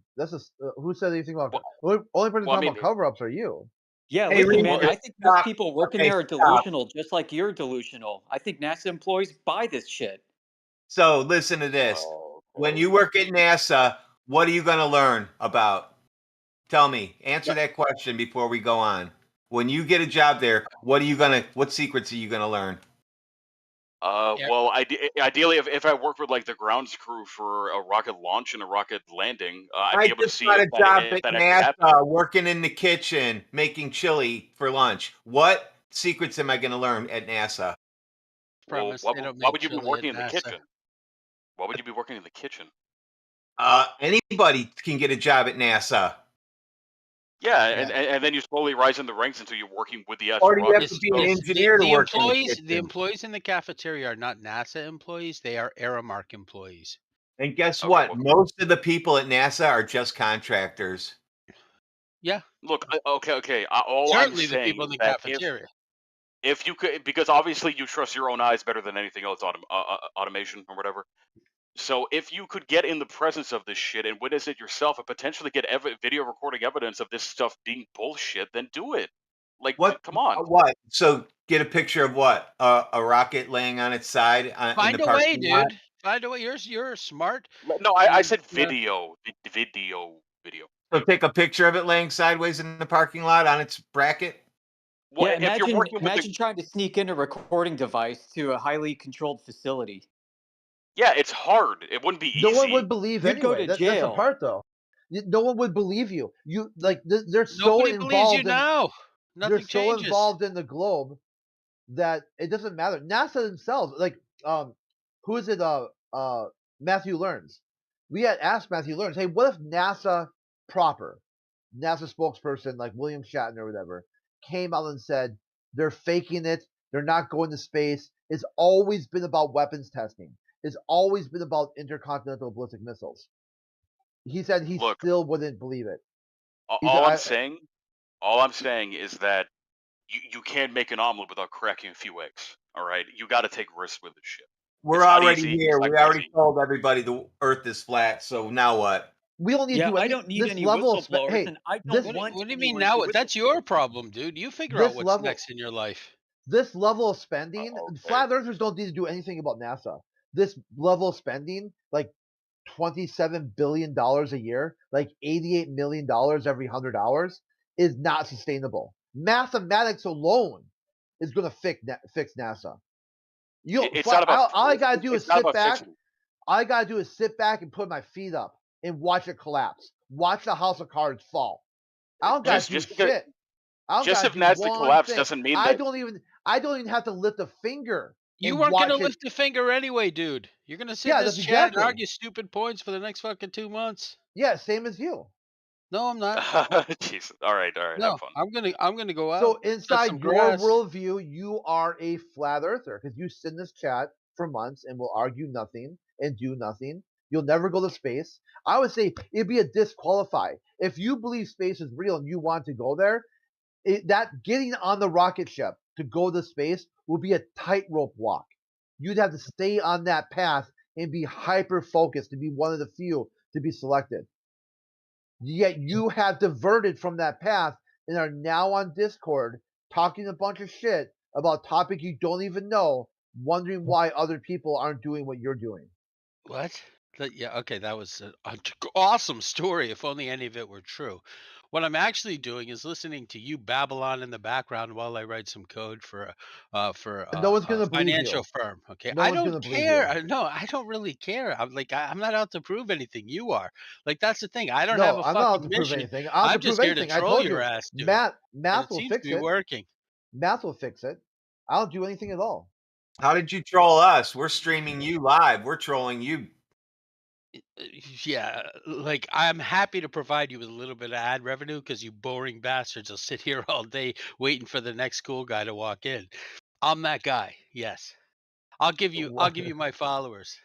who said anything about? Only person well, I talking mean, about cover ups are you. Yeah, Hey, listen, Reaper, man. I think most stop. people working Okay, there are stop. delusional, just like you're delusional. I think NASA employees buy this shit. So listen to this. When you work at NASA, what are you going to learn about? Tell me. Answer that question before we go on. When you get a job there, what secrets are you gonna learn? well, ideally, if I work with like the grounds crew for a rocket launch and a rocket landing, I'd I be able to just see got a job if at that actually happens. NASA working in the kitchen making chili for lunch. What secrets am I gonna learn at NASA? Well, why would you be working in the kitchen? Why would you be working in the kitchen? Anybody can get a job at NASA. Yeah, and then you slowly rise in the ranks until you're working with the Or actual do you have rocket. to be an engineer to work in the kitchen? The employees in the cafeteria are not NASA employees; they are Aramark employees. And guess Okay, what? well, Most of the people at NASA are just contractors. Yeah. Look, okay. All I'm Certainly, the saying people in is the that cafeteria. if you could, because obviously you trust your own eyes better than anything else, automation or whatever. So if you could get in the presence of this shit and witness it yourself and potentially get video recording evidence of this stuff being bullshit, then do it. Like, come on. What? So get a picture of what? A rocket laying on its side in Find the a way, parking lot. dude. Find a way. You're smart. No, I And, said video. Video. So take a picture of it laying sideways in the parking lot on its bracket. Well, Yeah, if you're imagine working with imagine trying to sneak in a recording device to a highly controlled facility. yeah, it's hard. It wouldn't be easy. No one would believe You'd go anyway. to That's the jail. part, though. No one would believe you. You like they're so nobody believes you involved in. now. They're Nothing so changes. involved in the globe that it doesn't matter. NASA themselves, like who is it? Matthew Learns. We had asked Matthew Learns, hey, what if NASA proper, NASA spokesperson like William Shatner or whatever, came out and said they're faking it, they're not going to space. It's always been about weapons testing. It's always been about intercontinental ballistic missiles. He said he still wouldn't believe it. All I'm saying is that you can't make an omelet without cracking a few eggs. All right, you got to take risks with this shit. We're It's not already easy. here. It's not We already easy. told everybody the Earth is flat. So now what? We don't need Yeah, to do I any, don't need this any level of whistleblowers, hey, and I this, don't want What do you mean anyone now? to That's your problem, dude. You figure this out what's level, next in your life. this level of spending, flat earthers don't need to do anything about NASA. This level of spending, like $27 billion a year, like $88 million every 100 hours, is not sustainable. Mathematics alone is going to fix NASA. It's not about. All I gotta do is It's not sit about back. fixing. All I gotta do is sit back and put my feet up and watch it collapse. Watch the house of cards fall. I don't gotta do shit. I don't Just gotta if do NASA one collapsed thing. doesn't mean I that. don't even have to lift a finger. You and weren't watch gonna it. lift a finger anyway, dude. You're gonna sit Yeah, in this that's chat exactly. and argue stupid points for the next fucking 2 months. Yeah, same as you. No, I'm not. Jesus. All right. No, Have fun. I'm gonna go out. So cut inside some your grass. worldview, you are a flat earther because you sit in this chat for months and will argue nothing and do nothing. You'll never go to space. I would say it'd be a disqualify. If you believe space is real and you want to go there, that getting on the rocket ship to go to space will be a tightrope walk. You'd have to stay on that path and be hyper focused to be one of the few to be selected. Yet you have diverted from that path and are now on Discord talking a bunch of shit about topic you don't even know, wondering why other people aren't doing what you're doing. What? Yeah, okay, that was an awesome story. If only any of it were true. What I'm actually doing is listening to you Babylon in the background while I write some code for No one's a gonna believe financial you. firm. Okay, No I one's don't gonna believe care. you. No, I don't really care. I'm not out to prove anything. You are. Like that's the thing. I don't have No, a I'm not out fucking to prove mission. anything. I don't have I'm to prove just here to anything. I troll told your you. ass, dude. Math And math it will seems to fix be it. working. Math will fix it. I don't do anything at all. How did you troll us? We're streaming you live. We're trolling you. Yeah, like I'm happy to provide you with a little bit of ad revenue because you boring bastards will sit here all day waiting for the next cool guy to walk in. I'm that guy. Yes, I'll give you my followers.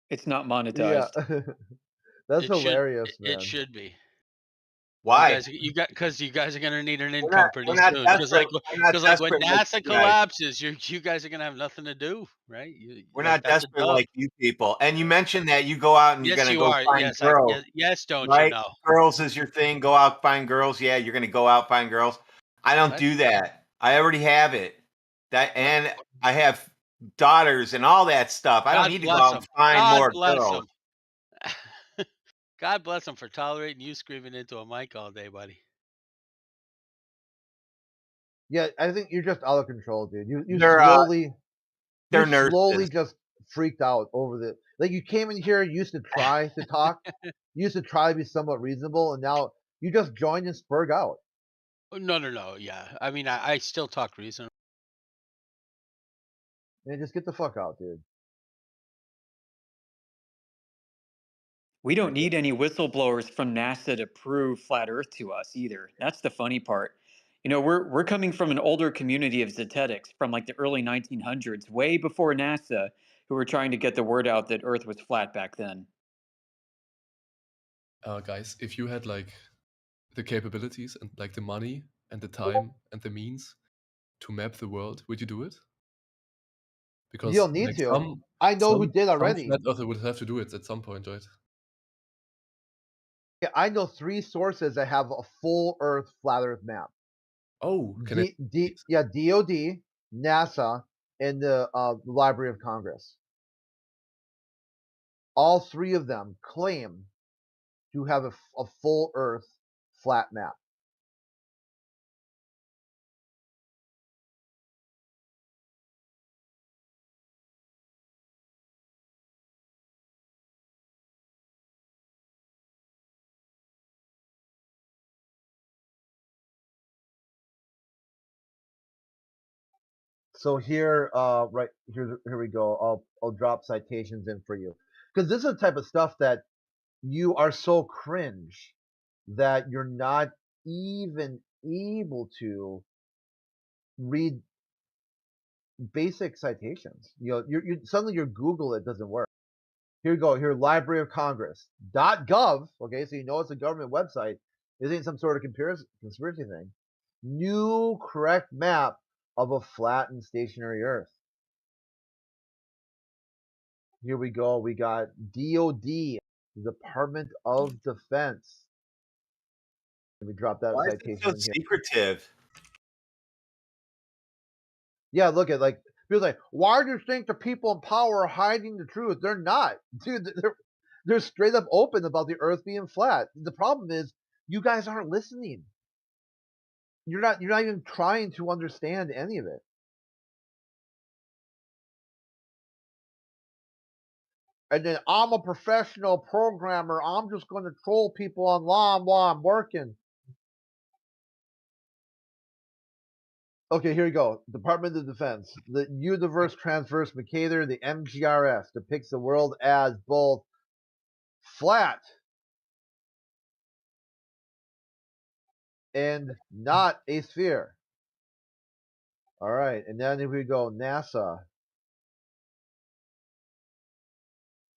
It's not Yeah. monetized. That's It should hilarious, it man. should be. Why? Because you guys are gonna need an We're income not. pretty We're not soon. desperate. We're not Because when desperate like NASA you guys. collapses, you guys are gonna have nothing to do, right? We're Like not that's a desperate dub. like you people. And you mentioned that you go out and you're Yes, gonna you go are. find Yes, girls, yes. Don't you right? know? Girls is your thing. Go out find girls. Yeah, you're gonna go out find girls. I don't What? do that. I already have it. That What? and I have daughters and all that stuff. I don't God need to go bless out and him. find God more bless girls. him. God bless him for tolerating you screaming into a mic all day, buddy. Yeah, I think you're just out of control, dude. They're You nurses. slowly just freaked out over the like you came in here, you used to try to talk, you used to try to be somewhat reasonable, and now you just joined and spurg out. No. Yeah, I mean, I still talk reason. Man, just get the fuck out, dude. We don't need any whistleblowers from NASA to prove flat Earth to us either. That's the funny part. You know, we're coming from an older community of Zetetics from like the early 1900s, way before NASA, who were trying to get the word out that Earth was flat back then. Guys, if you had like the capabilities and like the money and the time and the means to map the world, would you do it? Because You don't need like to. I know who did some already. flat earther would have to do it at some point, right? Yeah, I know 3 sources that have a full Earth flat Earth map. Oh, DOD, NASA, and the Library of Congress. All 3 of them claim to have a full Earth flat map. So here, right here we go. I'll drop citations in for you because this is the type of stuff that you are so cringe that you're not even able to read basic citations. You know, you're suddenly your Google it doesn't work. Here you go. Here, Library of Congress .gov. Okay, so you know it's a government website. This ain't some sort of conspiracy thing. New correct map of a flat and stationary Earth. Here we go. We got DOD, Department of Defense. Let me drop that Why is it citation so in here. secretive? Yeah, look at like people like, why do you think the people in power are hiding the truth? They're not, dude. They're straight up open about the Earth being flat. The problem is you guys aren't listening. You're not even trying to understand any of it. And then I'm a professional programmer. I'm just going to troll people online while I'm working. Okay, here we go. Department of Defense. The Universe Transverse Mercator, the MGRS, depicts the world as both flat and not a sphere. All right, and then here we go, NASA.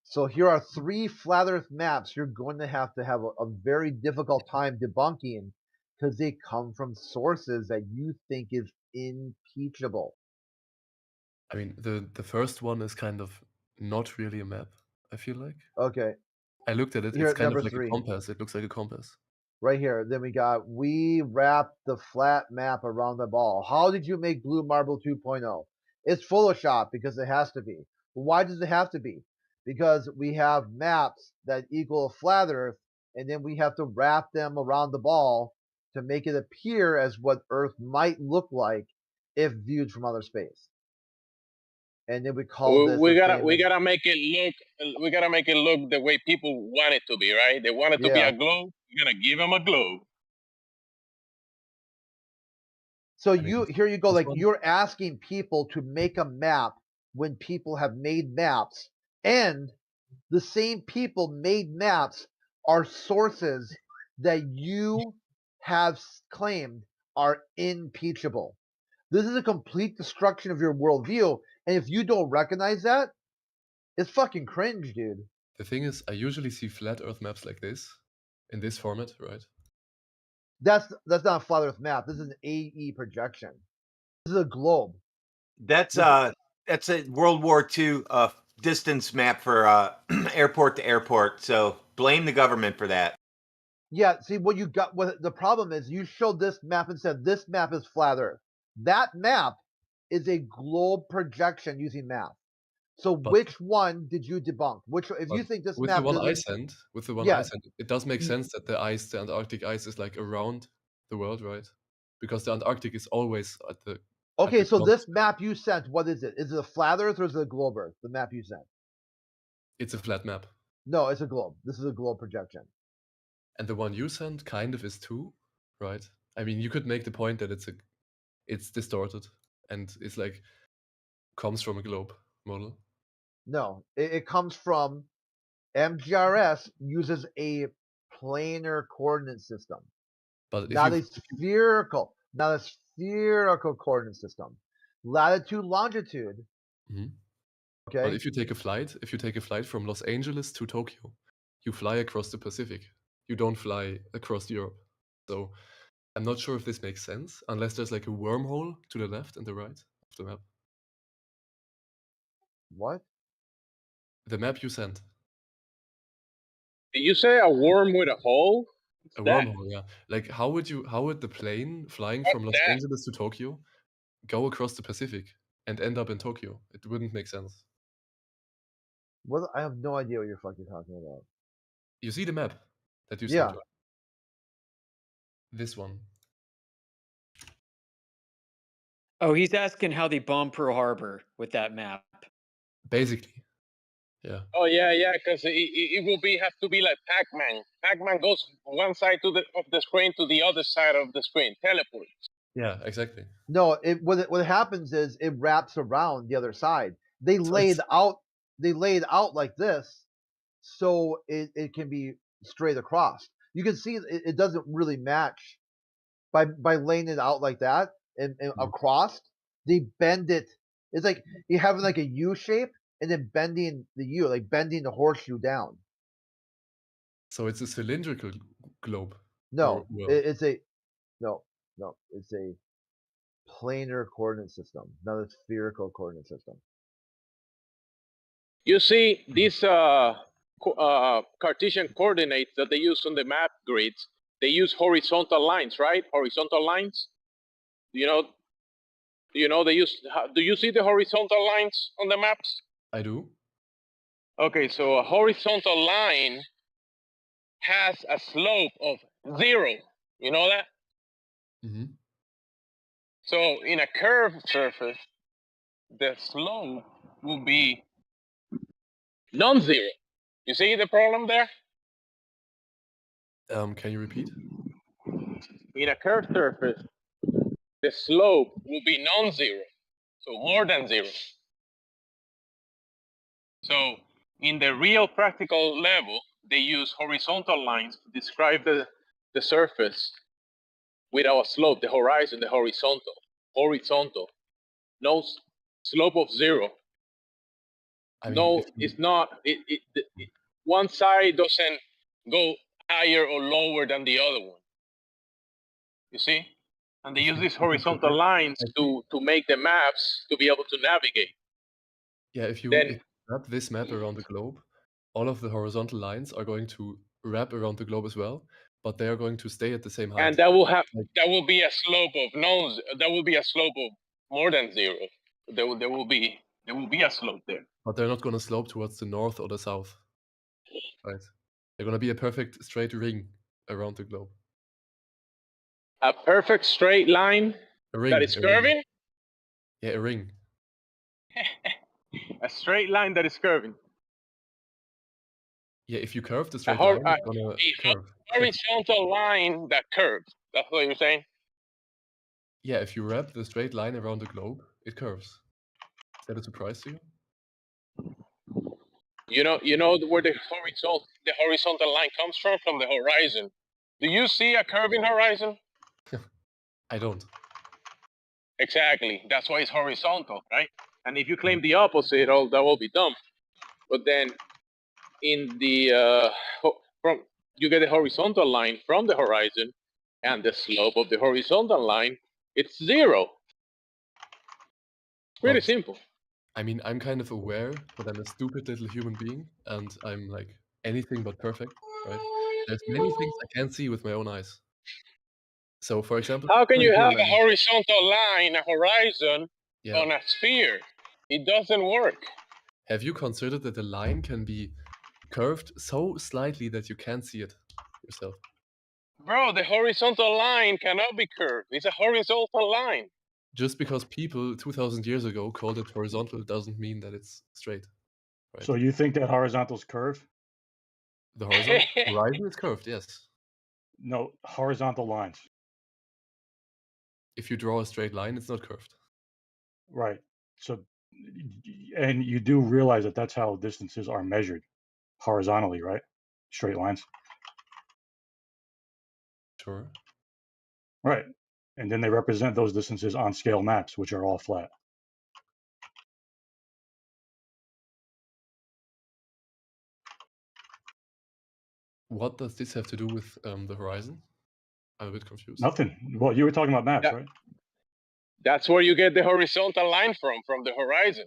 So here are 3 flat Earth maps you're going to have a very difficult time debunking because they come from sources that you think is impeachable. I mean, the first one is kind of not really a map, I feel like. Okay. I looked at it. Here, It's kind number of like 3. a compass. It looks like a compass. Right here. Then we wrap the flat map around the ball. How did you make Blue Marble 2.0? It's Photoshop because it has to be. Why does it have to be? Because we have maps that equal a flat Earth and then we have to wrap them around the ball to make it appear as what Earth might look like if viewed from outer space. And then we call this. We gotta make it look the way people want it to be, right? They want it to be a globe. We're gonna give them a globe. So here you go. Like you're asking people to make a map when people have made maps, and the same people made maps are sources that you have claimed are impeachable. This is a complete destruction of your worldview, and if you don't recognize that, it's fucking cringe, dude. The thing is, I usually see flat Earth maps like this, in this format, right? That's not a flat Earth map. This is an AE projection. This is a globe. That's a World War II distance map for airport to airport. So blame the government for that. Yeah, see what you got. What the problem is, you showed this map and said this map is flat Earth. That map is a globe projection using math. So which one did you debunk? Which, if you think this with map the one I doesn't- sent, it does make sense that the Antarctic ice is like around the world, right? Because the Antarctic is always at the. Okay, so this map you sent, what is it? Is it a flat Earth or is it a globe Earth? The map you sent. It's a flat map. No, it's a globe. This is a globe projection. And the one you sent kind of is too, right? I mean, you could make the point that it's distorted and it's like comes from a globe model. No, it comes from MGRS uses a planar coordinate system, but not a spherical coordinate system. Latitude, longitude. Mm-hmm. Okay. But if you take a flight from Los Angeles to Tokyo, you fly across the Pacific. You don't fly across Europe. So I'm not sure if this makes sense, unless there's like a wormhole to the left and the right of the map. What? The map you sent. Did you say a worm with a hole? A wormhole, yeah. Like how would the plane flying from Los Angeles to Tokyo go across the Pacific and end up in Tokyo? It wouldn't make sense. Well, I have no idea what you're fucking talking about. You see the map that you sent, right? This one. Oh, he's asking how they bombed Pearl Harbor with that map. Basically, yeah. Oh yeah, because it will have to be like Pac-Man. Pac-Man goes one side of the screen to the other side of the screen, teleports. Yeah, exactly. No, what happens is it wraps around the other side. They laid out like this, so it can be straight across. You can see it doesn't really match by laying it out like that and across. They bend it. It's like you having like a U shape and then bending the U, like bending the horseshoe down. So it's a cylindrical globe. No, it's a planar coordinate system, not a spherical coordinate system. You see these Cartesian coordinates that they use on the map grids. They use horizontal lines, right? Horizontal lines. Do you know they use? Do you see the horizontal lines on the maps? I do. Okay, so a horizontal line has a slope of 0. You know that? Mm-hmm. So in a curved surface, the slope will be non-zero. You see the problem there? Can you repeat? In a curved surface, the slope will be non-zero, so more than 0. So in the real practical level, they use horizontal lines to describe the surface without a slope, the horizon, the horizontal. No slope of 0. I mean, it's not. One side doesn't go higher or lower than the other one. You see? And they use these horizontal lines to make the maps to be able to navigate. Yeah, if you wrap this map around the globe, all of the horizontal lines are going to wrap around the globe as well, but they are going to stay at the same height. And that will be a slope of more than 0. There will be a slope there. But they're not going to slope towards the north or the south, right? They're gonna be a perfect straight ring around the globe. A perfect straight line A ring. that is A ring. curving. Yeah, a ring. A straight line that is curving. Yeah, if you curve the A, straight hor- line, a, it's gonna a curve. horizontal line that curves. That's what you're saying. Yeah, if you wrap the straight line around the globe, it curves. Is that a surprise to you? You know where the horizontal line comes from the horizon. Do you see a curving horizon? I don't. Exactly. That's why it's horizontal, right? And if you claim the opposite, oh, that will be dumb. But then, in the from you get a horizontal line from the horizon, and the slope of the horizontal line, it's 0. Pretty But simple. I mean, I'm kind of aware that I'm a stupid little human being, and I'm like anything but perfect, right? There's many things I can't see with my own eyes. So, for example, How can you have a Dylan, horizontal line, a horizon, yeah. on a sphere? It doesn't work. Have you considered that the line can be curved so slightly that you can't see it yourself? Bro, the horizontal line cannot be curved. It's a horizontal line. Just because people 2,000 years ago called it horizontal doesn't mean that it's straight, right? So you think that horizontal's curved? The horizon is curved, yes. No, horizontal lines. If you draw a straight line, it's not curved. Right. So, and you do realize that that's how distances are measured horizontally, right? Straight lines. Sure. Right. And then they represent those distances on scale maps, which are all flat. What does this have to do with the horizon? I'm a bit confused. Nothing. Well, you were talking about maps, Yeah. right? That's where you get the horizontal line from the horizon.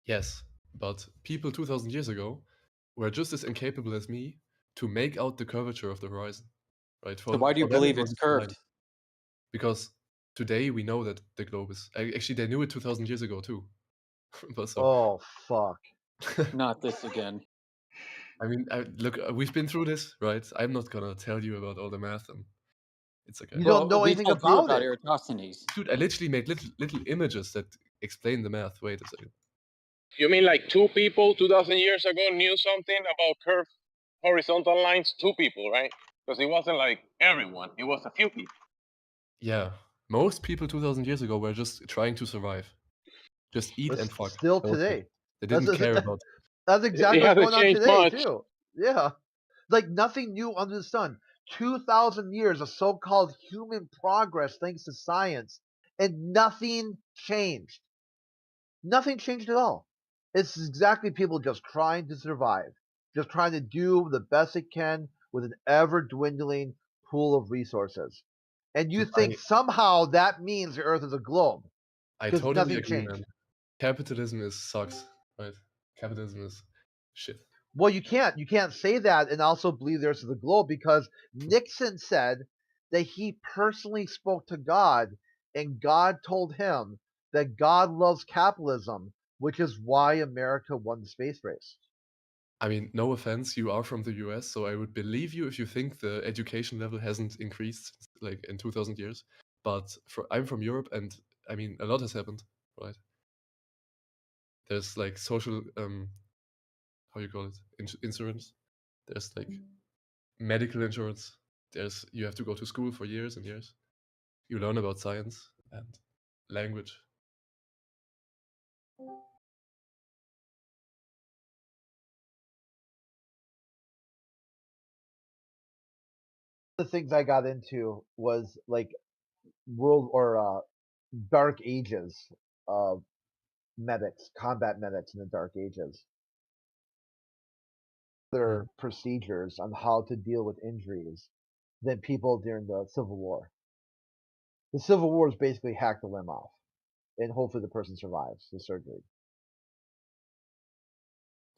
Yes, but people 2,000 years ago were just as incapable as me to make out the curvature of the horizon, right? So why do you for them, believe it was it's a straight line. curved? Because today we know that the globe is actually they knew it 2,000 years ago too. But so Oh fuck! Not this again. I mean, look, we've been through this, right? I'm not gonna tell you about all the math, and it's okay. You don't know we anything told you about about it. Eratosthenes. Dude, I literally made little images that explain the math. Wait a second. You mean like 2 people 2,000 years ago knew something about curved horizontal lines? 2 people, right? Because it wasn't like everyone. It was a few people. Yeah, most people 2,000 years ago were just trying to survive, just eat But and fuck. still That was it. today, They didn't that's care about. that's exactly It what's hasn't going on changed today much. too. Yeah, like nothing new under the sun. 2,000 years of so-called human progress thanks to science, and nothing changed. Nothing changed at all. It's exactly people just trying to survive, just trying to do the best they can with an ever dwindling pool of resources. And you Dude, think somehow that means the Earth is a globe I because totally nothing agree, changed. man. Capitalism sucks, right? Capitalism is shit. Well, you can't say that and also believe the Earth is a globe because Nixon said that he personally spoke to God and God told him that God loves capitalism, which is why America won the space race. I mean, no offense, you are from the US, so I would believe you if you think the education level hasn't increased like in 2,000 years. But I'm from Europe, and I mean, a lot has happened, right? There's like social, how you call it, insurance. There's like medical insurance. You have to go to school for years and years. You learn about science and language. The things I got into was like world or dark ages of medics, combat medics in the dark ages. Their procedures on how to deal with injuries than people during the Civil War. The Civil War is basically hack the limb off, and hopefully the person survives the surgery.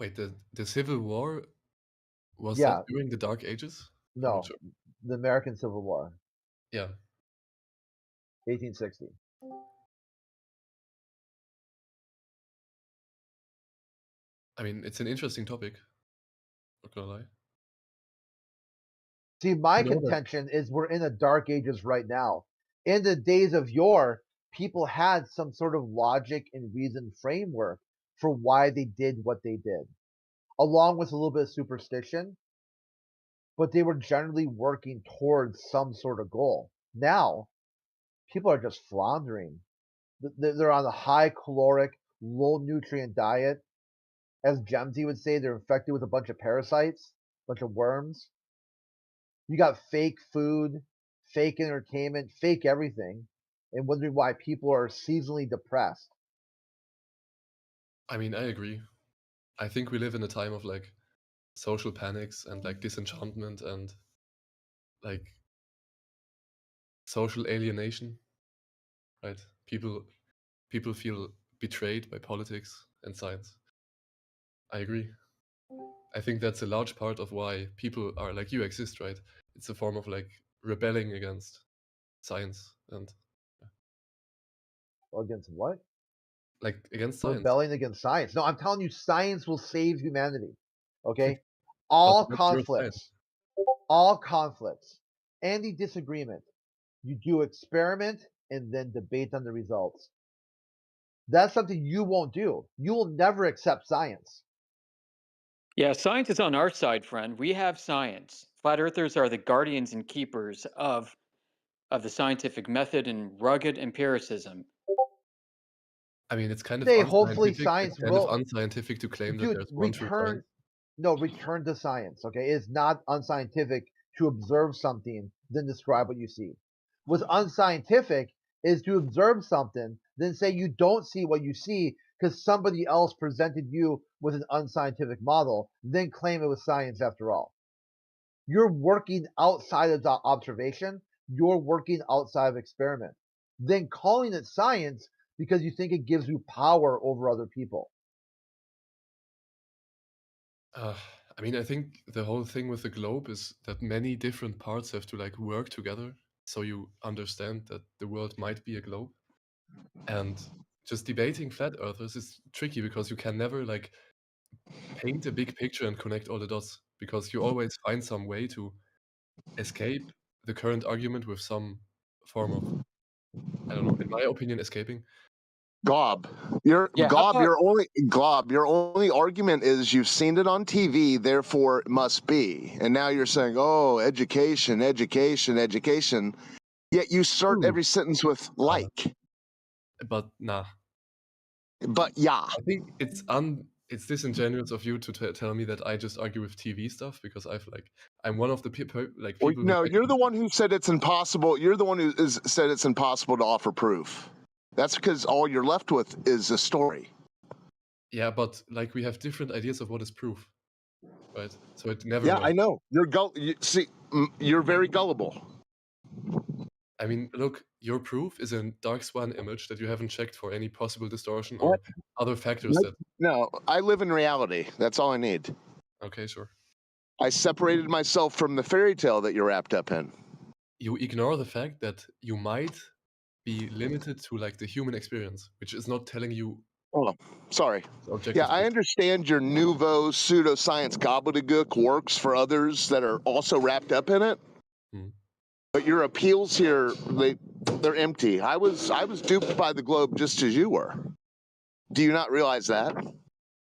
Wait, the Civil War, was Yeah, that during the Dark Ages? I'm not no, sure. the American Civil War, Yeah. 1860. I mean, it's an interesting topic, Not gonna lie. See, my You know that. contention is we're in the dark ages right now. In the days of yore, people had some sort of logic and reason framework for why they did what they did, along with a little bit of superstition, but they were generally working towards some sort of goal. Now, people are just floundering. They're on a high caloric, low nutrient diet. As Gemsy would say, they're infected with a bunch of parasites, a bunch of worms. You got fake food, fake entertainment, fake everything, and wondering why people are seasonally depressed. I mean, I agree. I think we live in a time of like social panics and like disenchantment and like social alienation, right? People feel betrayed by politics and science. I agree. I think that's a large part of why people are like you exist, right? It's a form of like rebelling against science and Against what? like against science. Rebelling against science. No, I'm telling you, science will save humanity. Okay? But All what's your science? conflicts, any disagreement, you do experiment and then debate on the results. That's something you won't do. You will never accept science. Yeah, science is on our side, friend. We have science. Flat earthers are the guardians and keepers of the scientific method and rugged empiricism. I mean, it's kind of Someday, hopefully, unscientific. science It's kind of will. unscientific to claim that Dude, there's one true return. science. No, return to science. Okay, it's not unscientific to observe something then describe what you see. What's unscientific is to observe something then say you don't see what you see because somebody else presented you with an unscientific model, then claim it was science after all. You're working outside of the observation. You're working outside of experiment. Then calling it science because you think it gives you power over other people. I mean, I think the whole thing with the globe is that many different parts have to like work together, so you understand that the world might be a globe. And just debating flat earthers is tricky because you can never like paint a big picture and connect all the dots because you always find some way to escape the current argument with some form of, I don't know, in my opinion, escaping. Gob, your Yeah, Gob, your only argument is you've seen it on TV, therefore it must be. And now you're saying, "Oh, education, education, education." Yet you start every sentence with "like." But nah. But yeah. I think it's disingenuous of you to tell me that I just argue with TV stuff because I'm one of the people Well, people. no, who you're the one who said it's impossible. You're the one who said it's impossible to offer proof. That's because all you're left with is a story. Yeah, but like we have different ideas of what is proof, right? So it never. Yeah, works. I know. You're very gullible. I mean, look, your proof is a dark swan image that you haven't checked for any possible distortion or other factors that. No, I live in reality. That's all I need. Okay, sure. I separated myself from the fairy tale that you're wrapped up in. You ignore the fact that you might be limited to like the human experience, which is not telling you. Oh, sorry. Objective Yeah, I truth. understand your nouveau pseudoscience gobbledygook works for others that are also wrapped up in it. But your appeals here, they're empty. I was duped by the globe just as you were. Do you not realize that?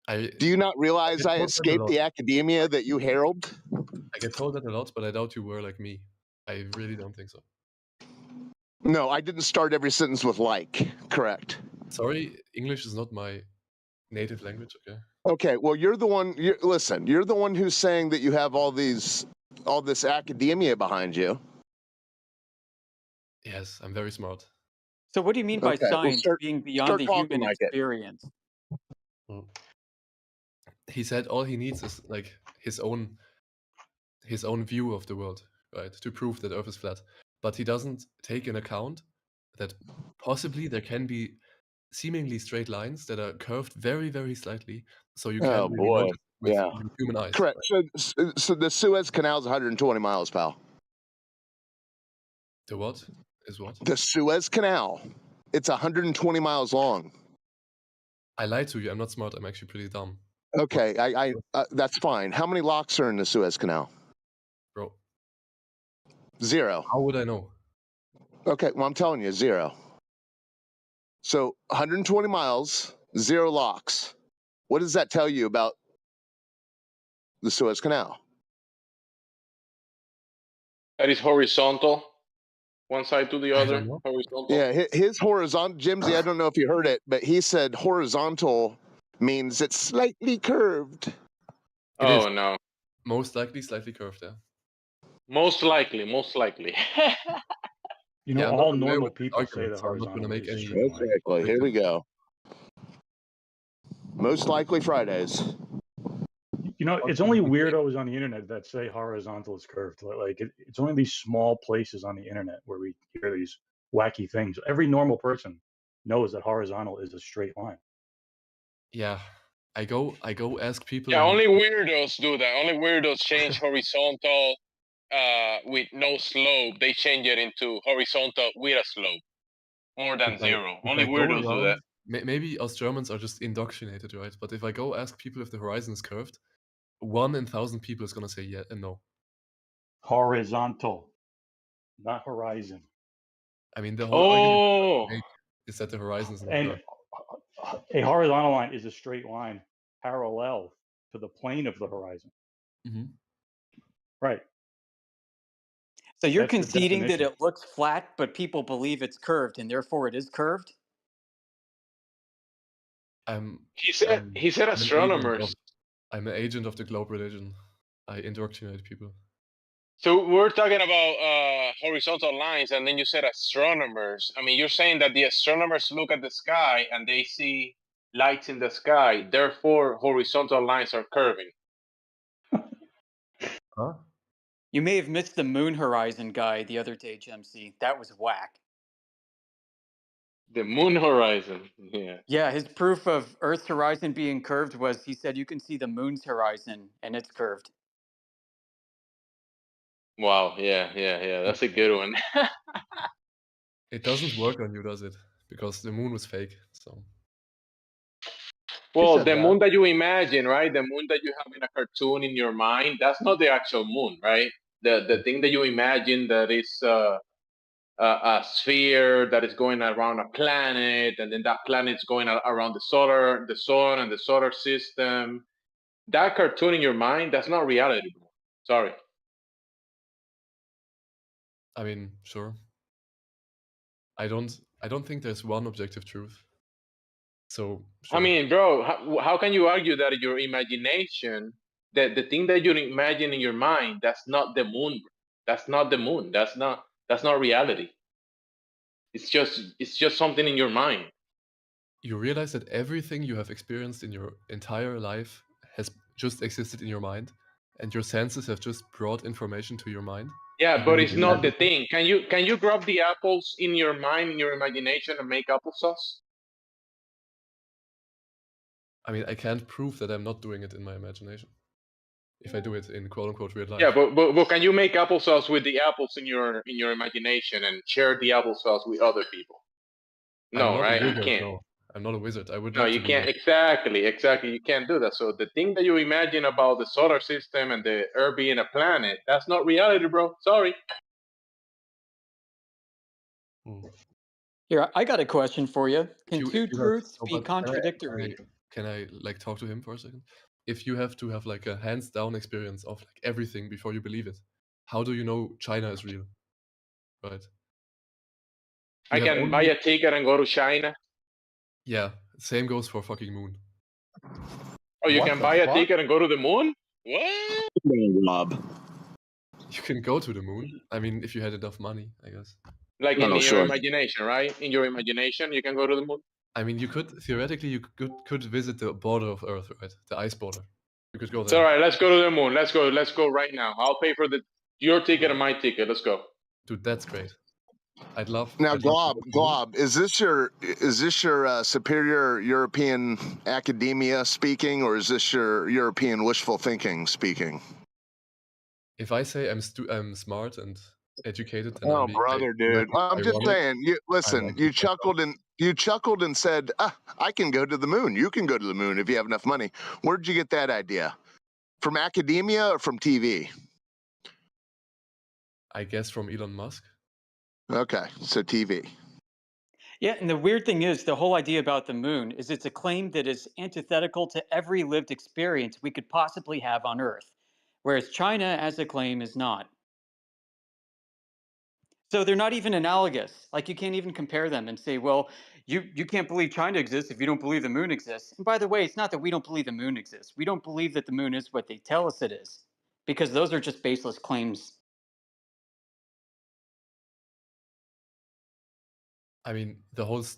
Do you not realize I escaped the academia that you herald? I get told that a lot, but I doubt you were like me. I really don't think so. No, I didn't start every sentence with "like." Correct. Sorry, English is not my native language. Okay. Okay. Well, you're the one. Listen, you're the one who's saying that you have all this academia behind you. Yes, I'm very smart. So what do you mean by Okay, well, science being beyond the talking human like it. experience? He said all he needs is like his own view of the world, right, to prove that Earth is flat. But he doesn't take in account that possibly there can be seemingly straight lines that are curved very, very slightly, so you can't really boy. notice with Yeah. your human eyes. Correct. Right? So the Suez Canal is 120 miles, pal. The what is what? The Suez Canal. It's 120 miles long. I lied to you. I'm not smart. I'm actually pretty dumb. Okay, that's fine. How many locks are in the Suez Canal? Bro. 0. How would I know? Okay, well, I'm telling you, 0. So 120 miles, 0 locks. What does that tell you about the Suez Canal? That is horizontal, one side to the I other, don't know. horizontal. Yeah, his horizontal, Jimsy, I don't know if you heard it, but he said horizontal means it's slightly curved. Oh, no. Most likely slightly curved, yeah. Most likely, most likely. You know, Yeah, I'm not all aware normal with this people say argument, that so I'm not going to horizontal make is a any. straight line. Exactly. Here we go. Most likely Fridays. You know, it's only weirdos on the internet that say horizontal is curved. Like it's only these small places on the internet where we hear these wacky things. Every normal person knows that horizontal is a straight line. Yeah, I go ask people. Yeah, only weirdos do that. Only weirdos change horizontal with no slope. They change it into horizontal with a slope. More than If 0. I Only go weirdos do that. around, maybe us Germans are just indoctrinated, right? But if I go ask people if the horizon is curved, 1 in 1,000 people is gonna say yeah and no. Horizontal, not horizon. I mean, the whole argument Oh, is that the horizon is not And curved. a horizontal line is a straight line parallel to the plane of the horizon. Mm-hmm. Right. So you're That's the conceding that definition. it looks flat, but people believe it's curved, and therefore it is curved? he said I'm an agent astronomers. I'm an agent of the globe religion. I indoctrinate people. So we're talking about horizontal lines, and then you said astronomers. I mean, you're saying that the astronomers look at the sky and they see lights in the sky. Therefore, horizontal lines are curving. Huh? You may have missed the moon horizon guy the other day, Gemsy. That was whack. The moon horizon, yeah. Yeah, his proof of Earth's horizon being curved was he said you can see the moon's horizon and it's curved. Wow, yeah. That's a good one. It doesn't work on you, does it? Because the moon was fake. So. Well, said the that. moon that you imagine, right? The moon that you have in a cartoon in your mind, that's not the actual moon, right? The thing that you imagine that is a sphere that is going around a planet, and then that planet's going around the sun, and the solar system. That cartoon in your mind, that's not reality, bro. Sorry. I mean, sure. I don't think there's one objective truth. So sure. I mean, bro, how can you argue that your imagination, that the thing that you imagine in your mind, that's not the moon, bro. That's not the moon. That's not reality. It's just something in your mind. You realize that everything you have experienced in your entire life has just existed in your mind, and your senses have just brought information to your mind. Yeah, and but you it's not the imagine- thing. Can you grab the apples in your mind, in your imagination, and make applesauce? I mean, I can't prove that I'm not doing it in my imagination. If I do it in quote unquote real life. Yeah, but can you make applesauce with the apples in your imagination and share the applesauce with other people? No, right? You can't. No. I'm not a wizard. I would No, love you to be can't. that. Exactly. You can't do that. So the thing that you imagine about the solar system and the Earth being a planet, that's not reality, bro. Sorry. Here, I got a question for you. Can If two you have- truths no, be but contradictory? Can I like talk to him for a second? If you have to have like a hands down experience of like everything before you believe it, how do you know China is real? Right. I can buy a ticket and go to China. Yeah, same goes for fucking moon. Oh, you can buy a ticket and go to the moon? What? You can go to the moon. I mean, if you had enough money, I guess. Like in your imagination, right? In your imagination, you can go to the moon. I mean, you could theoretically you could visit the border of Earth, right? The ice border. You could go It's there. all right. Let's go to the moon. Let's go right now. I'll pay for your ticket and my ticket. Let's go. Dude, that's great. I'd love. Now, I'd love Glob, is this your superior European academia speaking, or is this your European wishful thinking speaking? If I say I'm smart and educated, and Oh, brother, dude! I'm just saying. You listen. You chuckled You chuckled and said, I can go to the moon. You can go to the moon if you have enough money. Where did you get that idea? From academia or from TV? I guess from Elon Musk. Okay, so TV. Yeah, and the weird thing is, the whole idea about the moon is it's a claim that is antithetical to every lived experience we could possibly have on Earth, whereas China, as a claim, is not. So they're not even analogous. Like, you can't even compare them and say, well, you can't believe China exists if you don't believe the moon exists. And by the way, it's not that we don't believe the moon exists. We don't believe that the moon is what they tell us it is, because those are just baseless claims. I mean, the whole